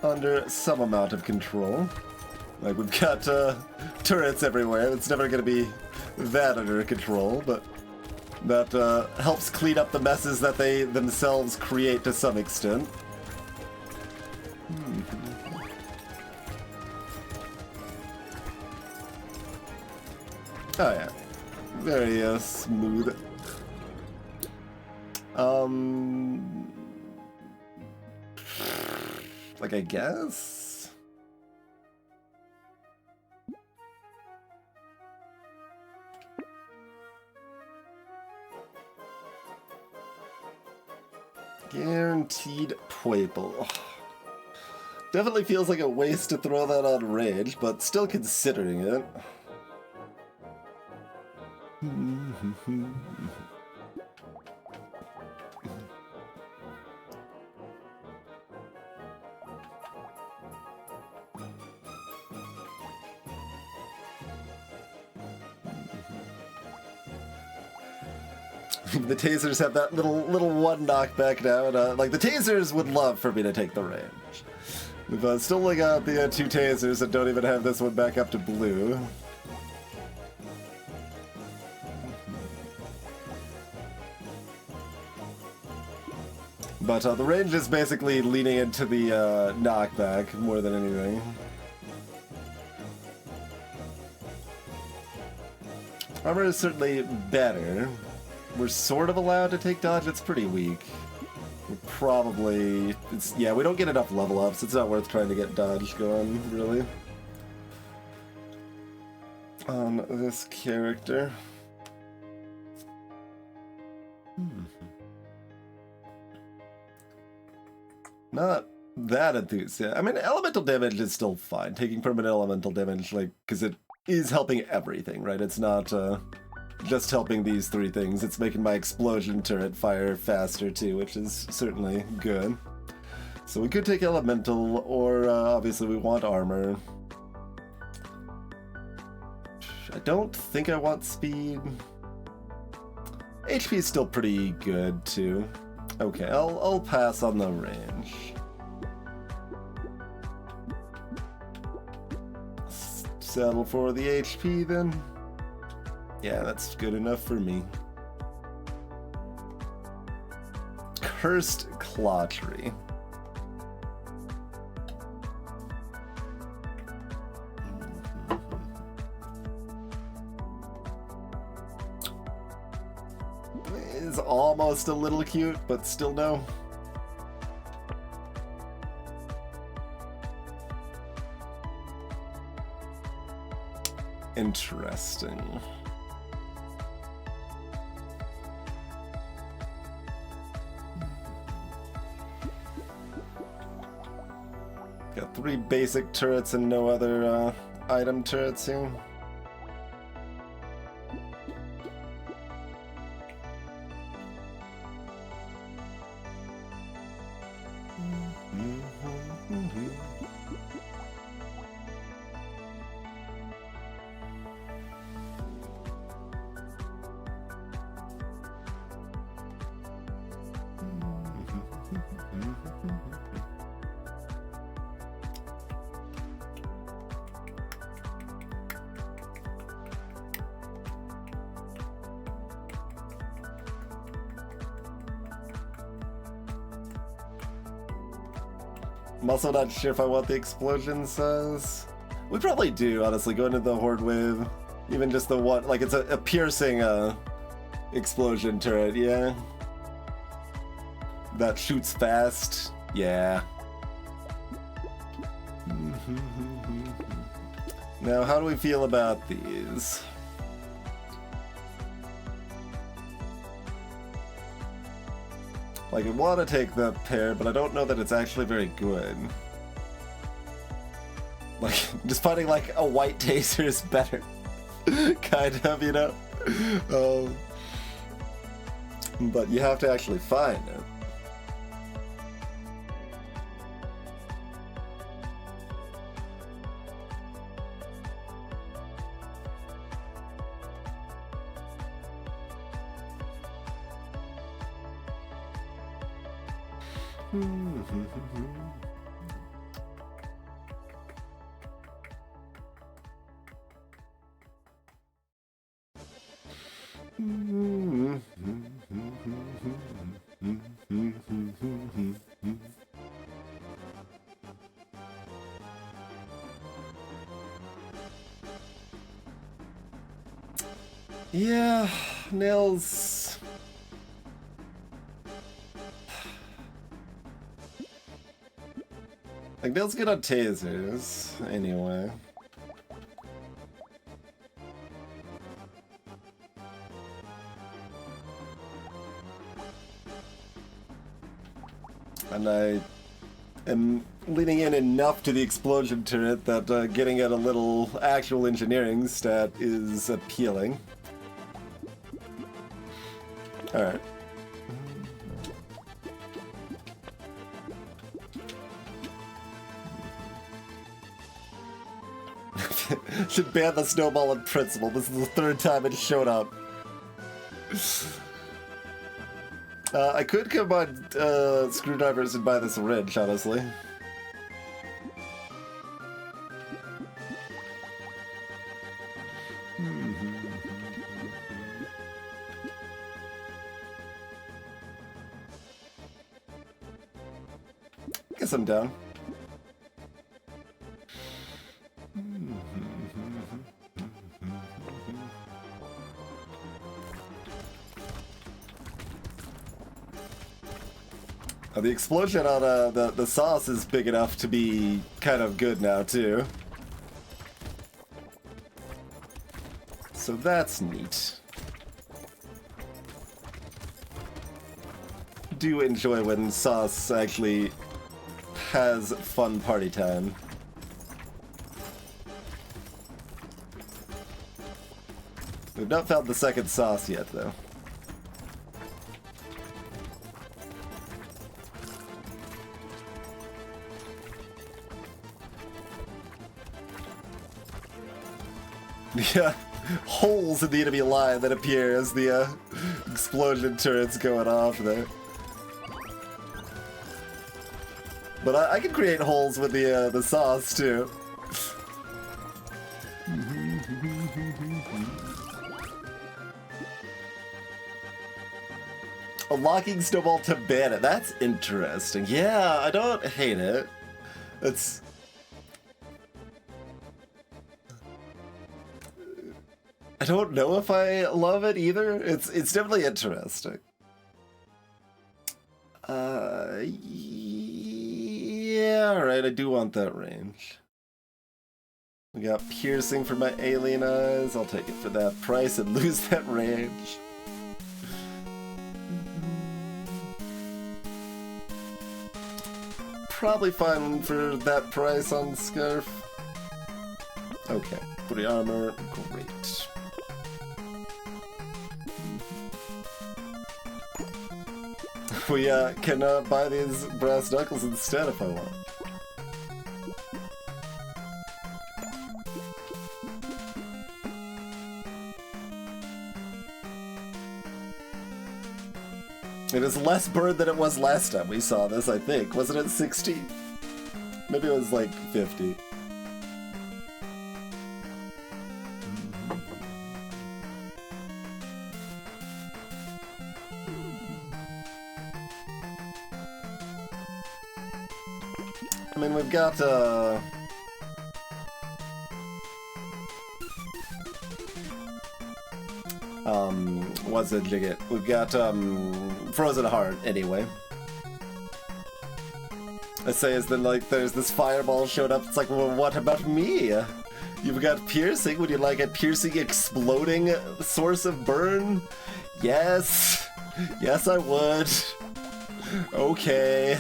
under some amount of control. Like, we've got turrets everywhere. It's never going to be that under control, but that helps clean up the messes that they themselves create to some extent. Oh yeah, very smooth. Like, I guess? Guaranteed purple. Definitely feels like a waste to throw that on rage, but still considering it. The tasers have that little one knockback now, and like, the tasers would love for me to take the range. We've still only got the two tasers that don't even have this one back up to blue. But the range is basically leaning into the knockback more than anything. Armor is certainly better. We're sort of allowed to take dodge. It's pretty weak. We're probably... yeah, we don't get enough level ups. It's not worth trying to get dodge going, really. On this character. Not that enthusiastic. I mean, elemental damage is still fine. Taking permanent elemental damage, like, because it is helping everything, right? It's not just helping these three things. It's making my explosion turret fire faster too, which is certainly good. So we could take elemental, or obviously we want armor. I don't think I want speed. HP is still pretty good too. Okay, I'll pass on the range. Settle for the HP then. Yeah, that's good enough for me. Cursed Claw Tree. Is almost a little cute, but still no. Interesting. Got 3 basic turrets and no other item turrets here. I'm also not sure if I want the explosion size. We probably do, honestly, go into the Horde with even just the one, like it's a piercing explosion turret, yeah. That shoots fast, yeah. Now, how do we feel about these? Like, I want to take the pair, but I don't know that it's actually very good. Like, just finding, like, a white taser is better. Kind of, you know? But you have to actually find it. Yeah, nails. Like, nails good on tasers, anyway. And I am leaning in enough to the explosion turret that getting at a little actual engineering stat is appealing. Alright. Should ban the snowball in principle. This is the 3rd time it showed up. I could combine screwdrivers and buy this wrench, honestly. Guess I'm down. The explosion on the sauce is big enough to be kind of good now, too. So that's neat. Do enjoy when sauce actually has fun party time. We've not found the second sauce yet, though. Yeah, holes in the enemy line that appear as the explosion turret's going off there. But I can create holes with the sauce too. Unlocking snowball to ban it. That's interesting. Yeah, I don't hate it. It's... I don't know if I love it either. It's definitely interesting. Yeah, alright, I do want that range. We got piercing for my alien eyes. I'll take it for that price and lose that range. Probably fine for that price on Scarf. Okay, 40 armor, great. We can buy these brass knuckles instead if I want. It is less bird than it was last time we saw this, I think. Wasn't it 60? Maybe it was like 50. I mean, we've got, what's it, Jigget? We've got, Frozen Heart, anyway. I say is then, like, there's this fireball showed up, it's like, well, what about me? You've got piercing, would you like a piercing exploding source of burn? Yes! Yes, I would. Okay.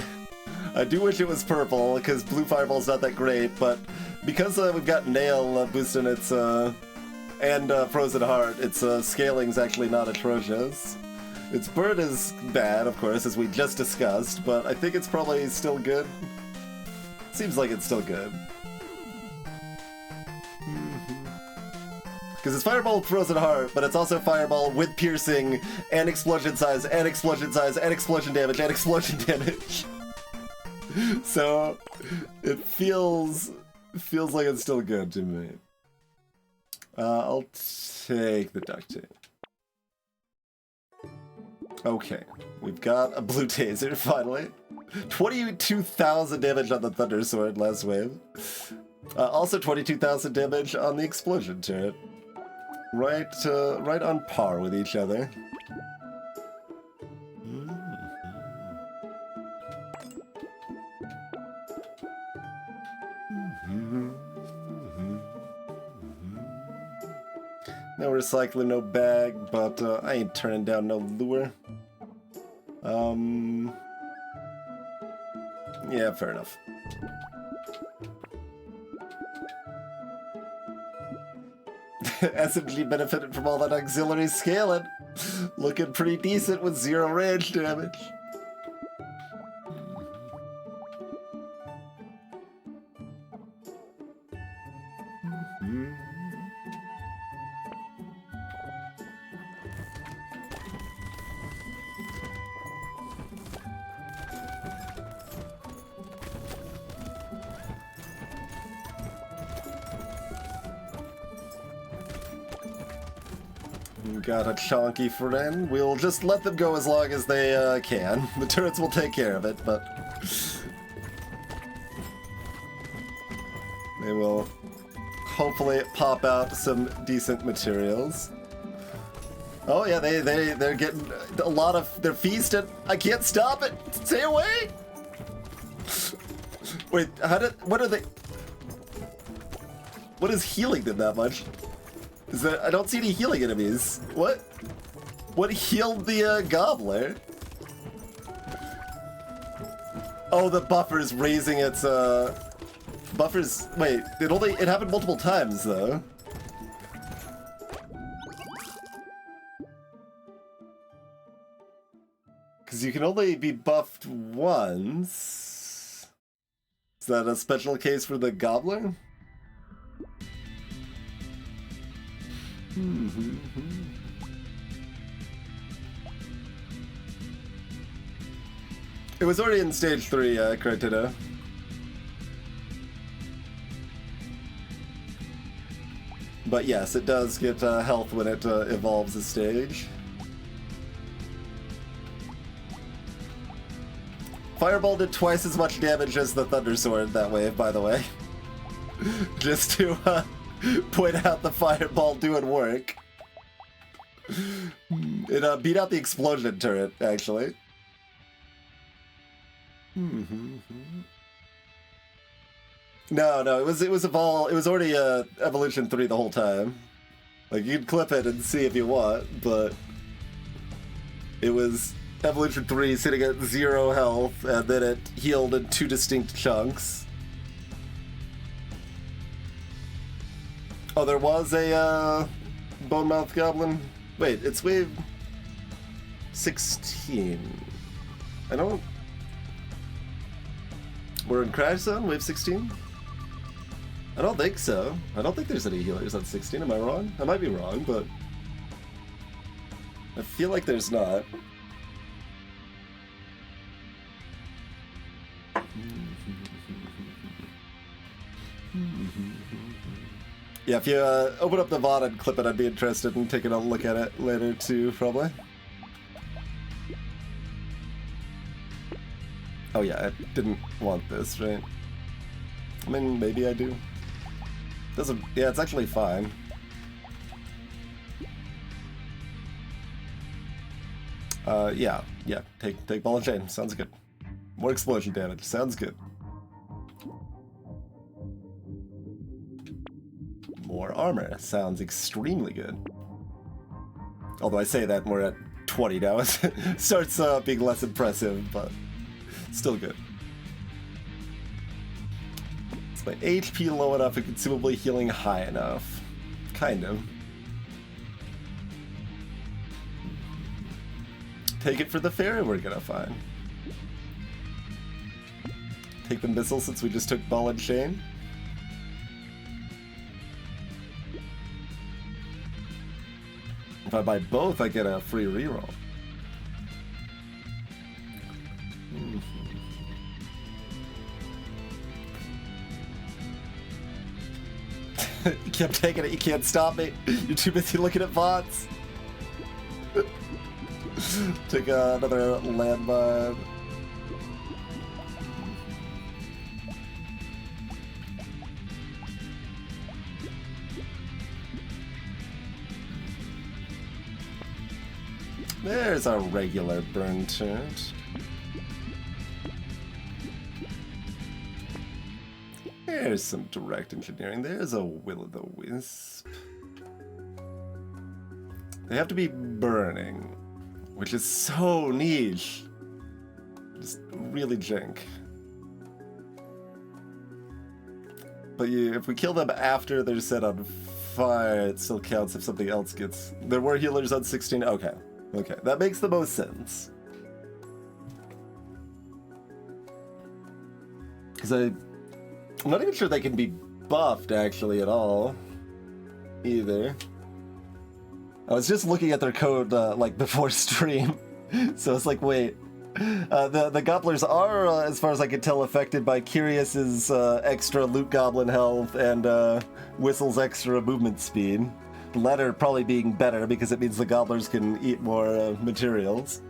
I do wish it was purple, because blue fireball's not that great, but because we've got Nail boosting its, and Frozen Heart, its scaling's actually not atrocious. Its bird is bad, of course, as we just discussed, but I think it's probably still good. Seems like it's still good. Because it's Fireball with Frozen Heart, but it's also Fireball with piercing, and explosion size, and explosion size, and explosion damage, and explosion damage. So, it feels like it's still good to me. I'll take the duct tape. Okay, we've got a blue taser, finally. 22,000 damage on the Thunder Sword last wave. Also 22,000 damage on the Explosion turret. Right on par with each other. No recycler, no bag, but I ain't turning down no lure. Yeah, fair enough. SMG benefited from all that auxiliary scaling. Looking pretty decent with 0 range damage. Got a chonky friend. We'll just let them go as long as they can. The turrets will take care of it, but they will hopefully pop out some decent materials. Oh yeah, they're getting a lot of. They're feasting. I can't stop it. Stay away. Wait, what are they? What is healing them that much? Is that, I don't see any healing enemies. What? What healed the gobbler? Oh, the buffer's raising its buffers. Wait, it happened multiple times though. Because you can only be buffed once. Is that a special case for the gobbler? It was already in stage 3, Cryptida. But yes, it does get health when it evolves a stage. Fireball did twice as much damage as the Thunder Sword that wave, by the way. Just to point out the Fireball doing work. It beat out the Explosion turret, actually. No, it was already Evolution 3 the whole time. Like, you can clip it and see if you want, but it was Evolution 3 sitting at 0 health, and then it healed in 2 distinct chunks. Oh, there was a Bone Mouth Goblin? Wait, it's wave 16. I don't... We're in Crash Zone, wave 16? I don't think so. I don't think there's any healers on 16, am I wrong? I might be wrong, but... I feel like there's not. Yeah, if you open up the VOD and clip it, I'd be interested in taking a look at it later too, probably. Oh yeah, I didn't want this, right? I mean, maybe I do. Doesn't... Yeah, it's actually fine. Yeah, take ball and chain, sounds good. More explosion damage, sounds good. More armor, sounds extremely good. Although I say that we're at 20 now, it starts being less impressive, but still good. Is my HP low enough and consumably healing high enough? Kind of. Take it for the fairy we're gonna find. Take the missile since we just took ball and chain. If I buy both, I get a free reroll. You kept taking it, you can't stop me. You're too busy looking at VODs. Take another landmine. There's our regular burn turret. There's some direct engineering. There's a Will-o'-the-Wisp. They have to be burning, which is so niche. Just really jank. But if we kill them after they're set on fire, it still counts if something else gets... There were healers on 16? Okay. Okay, that makes the most sense. Because I'm not even sure they can be buffed, actually, at all. Either. I was just looking at their code, like, before stream. So it's like, wait. The Gobblers are, as far as I can tell, affected by Curious's extra Loot Goblin health and Whistle's extra movement speed. The latter probably being better because it means the Gobblers can eat more materials.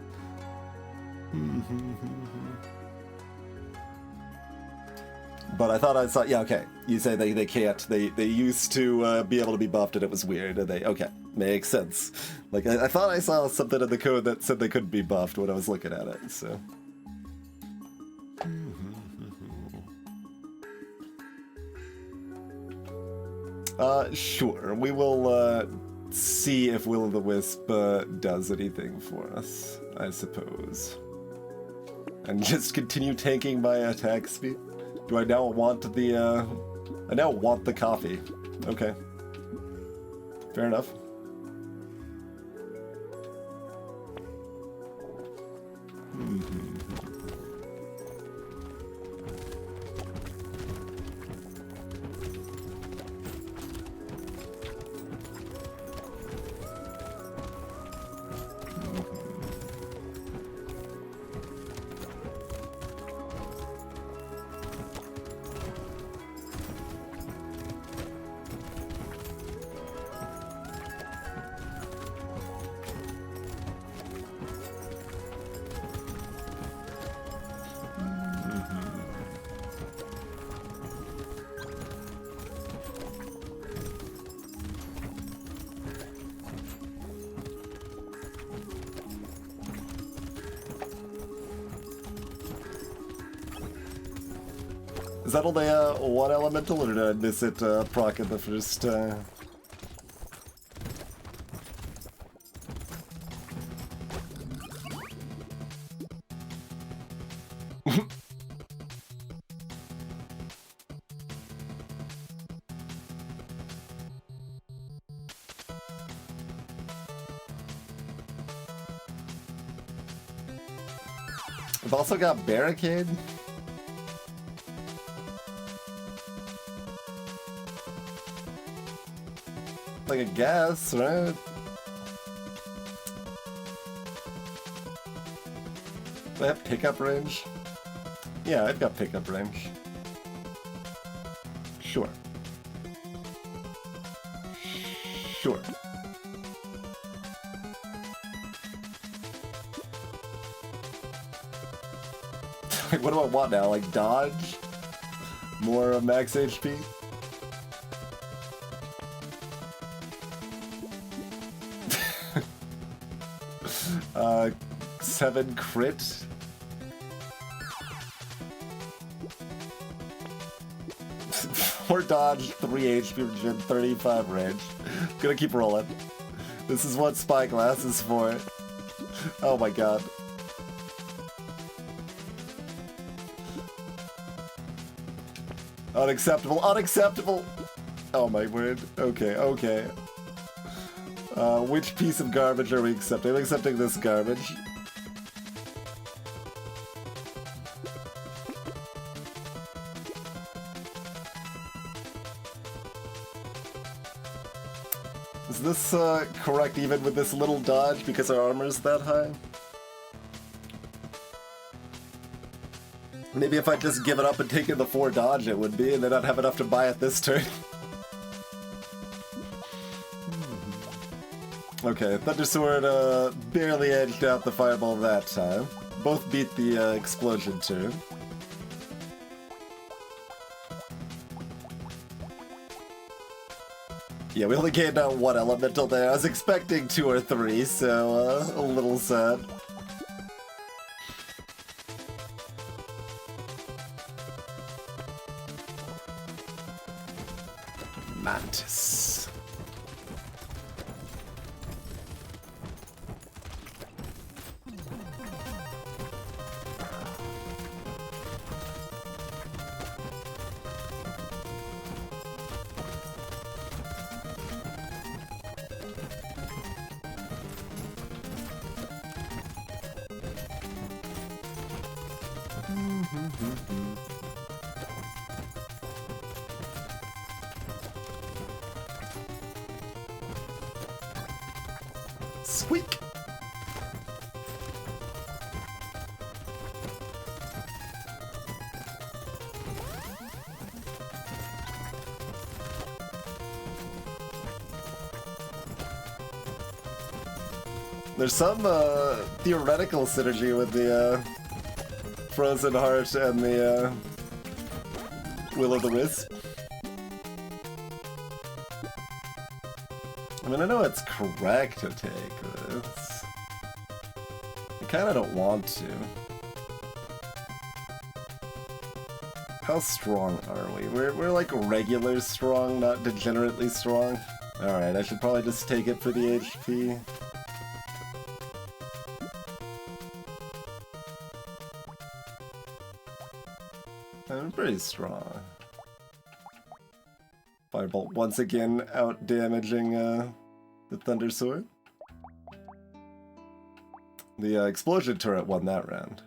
But I thought I saw... Yeah, okay. You say they can't. They used to be able to be buffed and it was weird. And they... Okay. Makes sense. Like, I thought I saw something in the code that said they couldn't be buffed when I was looking at it, so... Sure. We will, see if Will-o'-the-Wisp, does anything for us, I suppose. And just continue tanking my attack speed? Do I now want the, I now want the coffee. Okay. Fair enough. Is that only one elemental, or did I miss it proc in the first time? I've also got Barricade. Like a guess, right? Do I have pickup range? Yeah, I've got pickup range. Sure. Sure. Like, what do I want now? Like, dodge? More max HP? 7 crit? Four dodge, 3 HP regen, 35 range. Gonna keep rolling. This is what Spyglass is for. Oh my god. Unacceptable, unacceptable! Oh my word. Okay, okay. Which piece of garbage are we accepting? I'm accepting this garbage. Is this correct even with this little dodge because our armor's that high? Maybe if I just give it up and take in the 4 dodge it would be, and then I'd have enough to buy it this turn. Okay, Thunder Sword barely edged out the fireball that time. Both beat the explosion turn. Yeah, we only gained out 1 elemental there. I was expecting 2 or 3, so a little sad. Mantis. Squeak! There's some theoretical synergy with the Frozen Heart and the Will-o'-the-Wisp. I mean, I know it's correct to take this. I kinda don't want to. How strong are we? We're like regular strong, not degenerately strong. Alright, I should probably just take it for the HP. I'm pretty strong. Firebolt once again out damaging the Thunder Sword. The explosion turret won that round.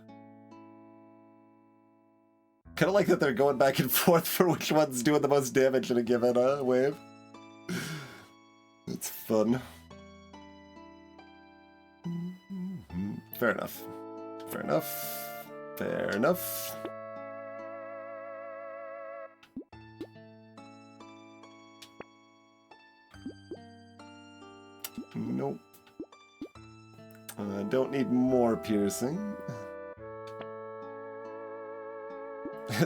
Kind of like that they're going back and forth for which one's doing the most damage in a given wave. It's fun. Fair enough. Fair enough. Fair enough. Nope. Don't need more piercing.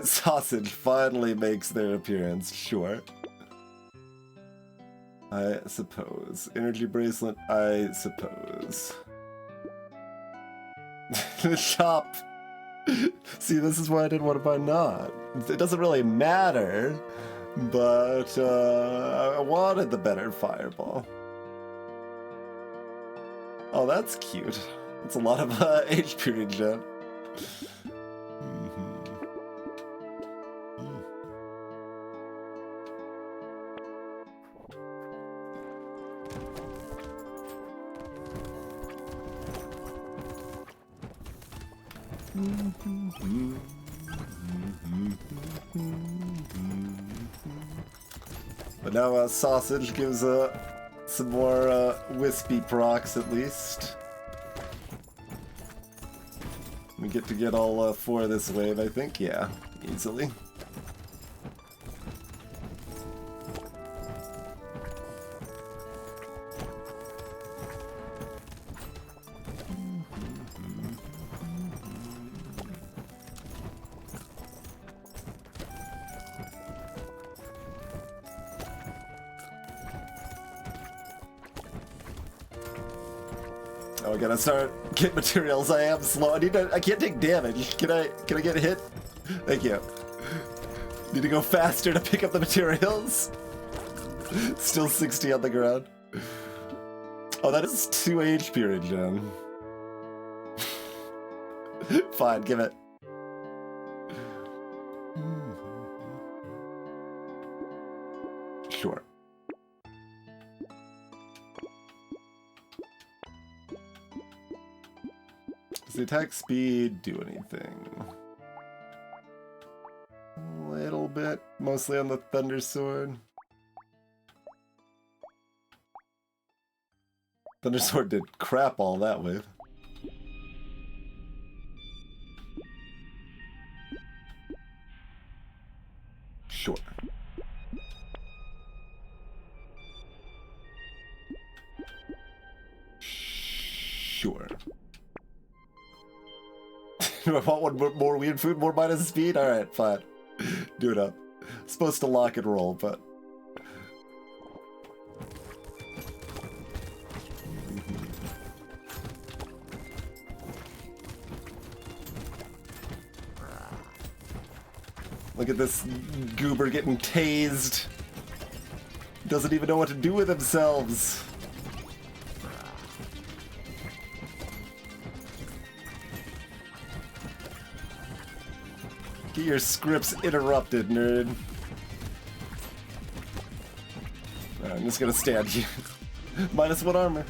Sausage finally makes their appearance, sure. I suppose. Energy bracelet, I suppose. The shop See, this is why I didn't want to buy not. It doesn't really matter, but I wanted the better fireball. Oh, that's cute. It's a lot of HP regen. But now sausage gives some more wispy procs at least. We get to get all 4 this wave, I think. Yeah, easily. Oh, I gotta start get materials. I am slow. I can't take damage. Can I get hit? Thank you. Need to go faster to pick up the materials. Still 60 on the ground. Oh, that is 2 HP regen. Fine, give it. Sure. Does the attack speed do anything? A little bit, mostly on the Thunder Sword. Thunder Sword did crap all that wave. Sure. Sure. Do I want one more weird food, more minus speed? Alright, fine. Do it up. Supposed to lock and roll, but... Look at this goober getting tased. Doesn't even know what to do with themselves. Get your scripts interrupted, nerd. I'm just gonna stand you. -1 armor.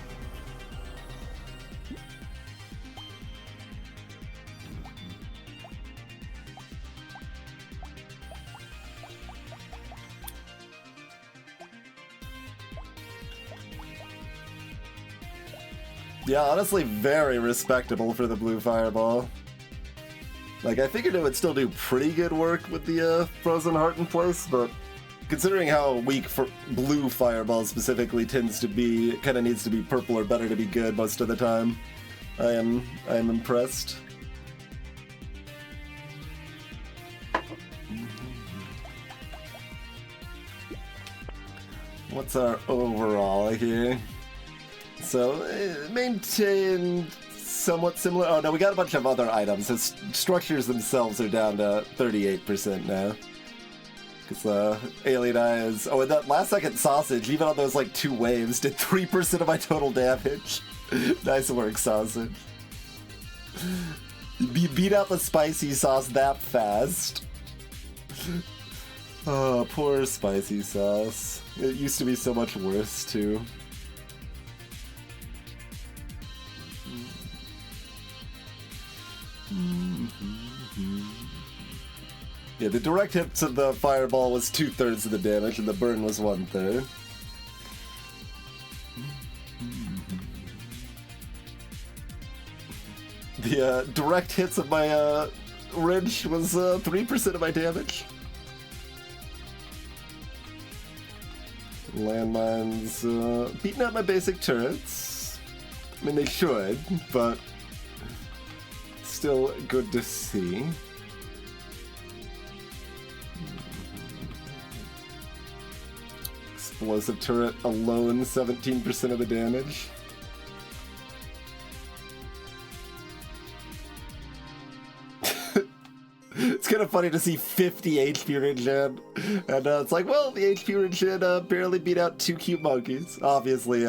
Yeah, honestly, very respectable for the blue fireball. Like, I figured it would still do pretty good work with the Frozen Heart in place, but considering how weak for blue fireball specifically tends to be, it kind of needs to be purple or better to be good most of the time. I am impressed. What's our overall here? So, maintained somewhat similar. Oh no, we got a bunch of other items. The structures themselves are down to 38% now. Because Alien Eye is... Oh, and that last second sausage, even on those like 2 waves, did 3% of my total damage. Nice work, sausage. You beat out the spicy sauce that fast. Oh, poor spicy sauce. It used to be so much worse, too. Yeah, the direct hits of the fireball was 2/3 of the damage, and the burn was 1/3. The direct hits of my wrench was 3% of my damage. Landmines beating out my basic turrets. I mean, they should, but still good to see. Explosive turret alone, 17% of the damage. kind of funny to see 50 HP regen. And it's like, well, the HP regen barely beat out 2 cute monkeys. Obviously,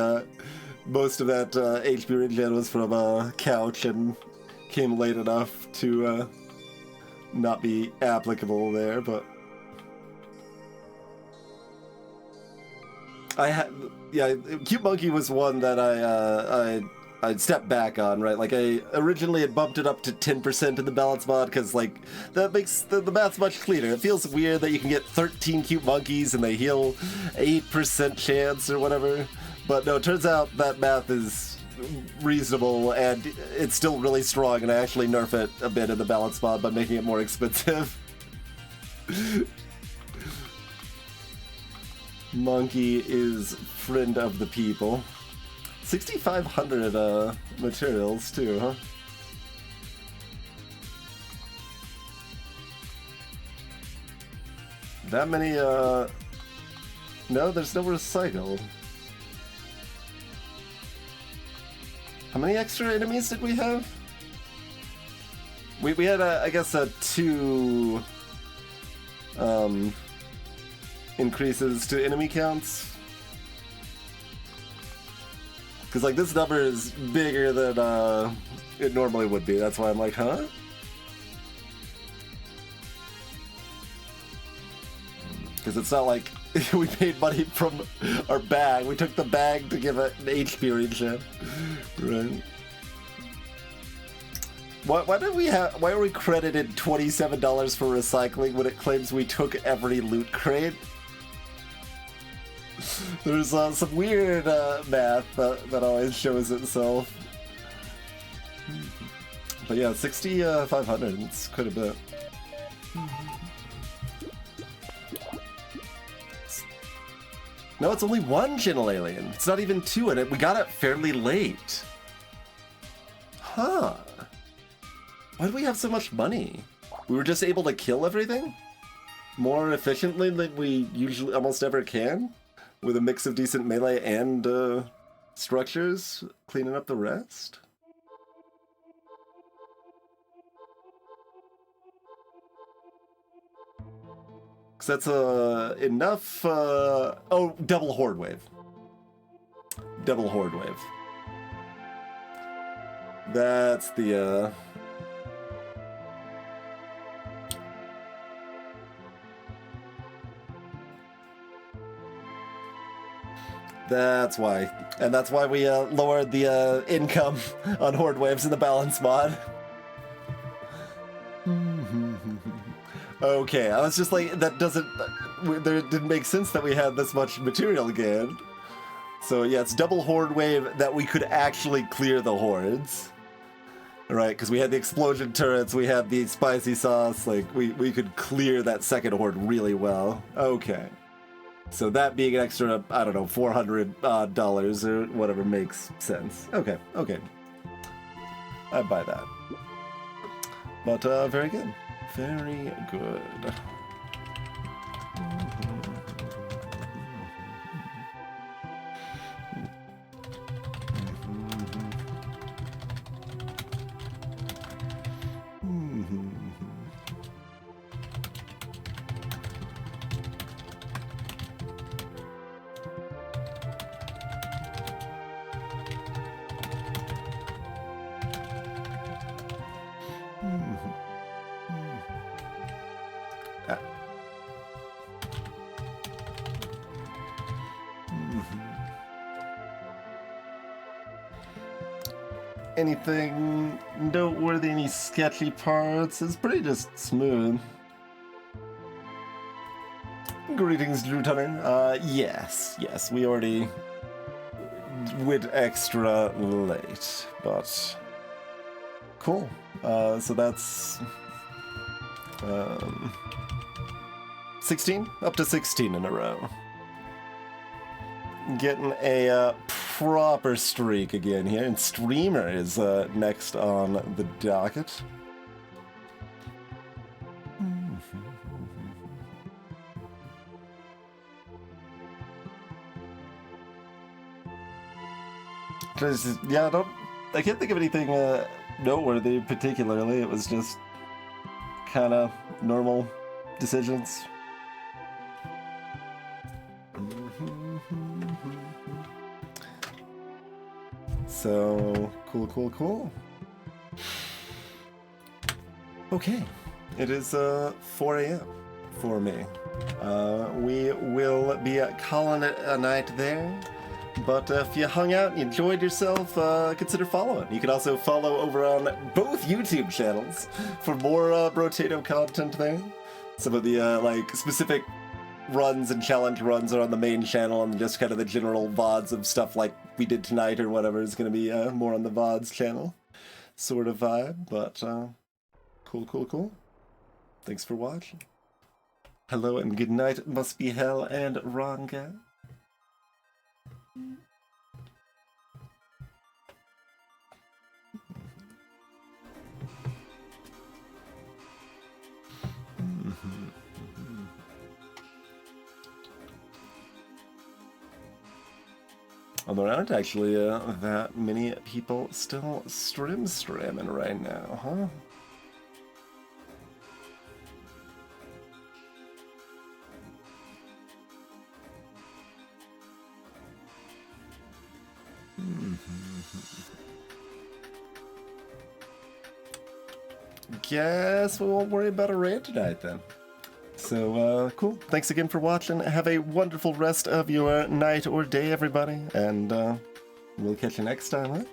most of that HP regen was from a couch and came late enough to not be applicable there, but... yeah, Cute Monkey was one that I'd stepped back on, right? Like, I originally had bumped it up to 10% in the balance mod, because, like, that makes the math's much cleaner. It feels weird that you can get 13 Cute Monkeys and they heal 8% chance or whatever. But no, it turns out that math is reasonable, and it's still really strong, and I actually nerf it a bit in the balance mod by making it more expensive. Monkey is friend of the people. 6,500 materials too, huh? That many, no, there's no recycled. How many extra enemies did we have? We had, I guess, 2, increases to enemy counts. Because, like, this number is bigger than it normally would be. That's why I'm like, huh? Because it's not like we paid money from our bag. We took the bag to give it an HP regen. Right. Why did we have? Why are we credited $27 for recycling when it claims we took every loot crate? There's some weird math that always shows itself. But yeah, 6,500. It's quite a bit. No, it's only 1 Gentle Alien. It's not even 2 in it. We got it fairly late. Huh. Why do we have so much money? We were just able to kill everything more efficiently than we usually almost ever can? With a mix of decent melee and structures, cleaning up the rest? Because that's enough... oh, double Horde Wave. Double Horde Wave. That's the... That's why. And that's why we lowered the income on Horde Waves in the balance mod. Okay, I was just like, that doesn't... It didn't make sense that we had this much material again. So yeah, it's double Horde Wave that we could actually clear the hordes. Right, because we had the explosion turrets, we had the spicy sauce, like, we could clear that second horde really well. Okay. So that being an extra, I don't know, $400 or whatever makes sense. Okay, okay. I buy that. But, very good. Very good. Anything noteworthy, any sketchy parts? It's pretty just smooth. Greetings, Drew Tunner. Yes, we already went extra late, but cool. So that's 16? Up to 16 in a row. Getting a proper streak again here, and Streamer is next on the docket. Yeah, I can't think of anything noteworthy particularly. It was just kind of normal decisions. So, cool. Okay, it is 4 a.m. for me. We will be calling it a night there. But if you hung out and you enjoyed yourself, consider following. You can also follow over on both YouTube channels for more Brotato content there. Some of the like specific runs and challenge runs are on the main channel, and just kind of the general VODs of stuff like we did tonight or whatever is going to be more on the VODs channel sort of vibe. But cool. Thanks for watching. Hello and good night, must be hell and wrong guy. Although there aren't actually that many people still streaming right now, huh? Guess we won't worry about a raid tonight then. So, cool. Thanks again for watching. Have a wonderful rest of your night or day, everybody. And we'll catch you next time, huh?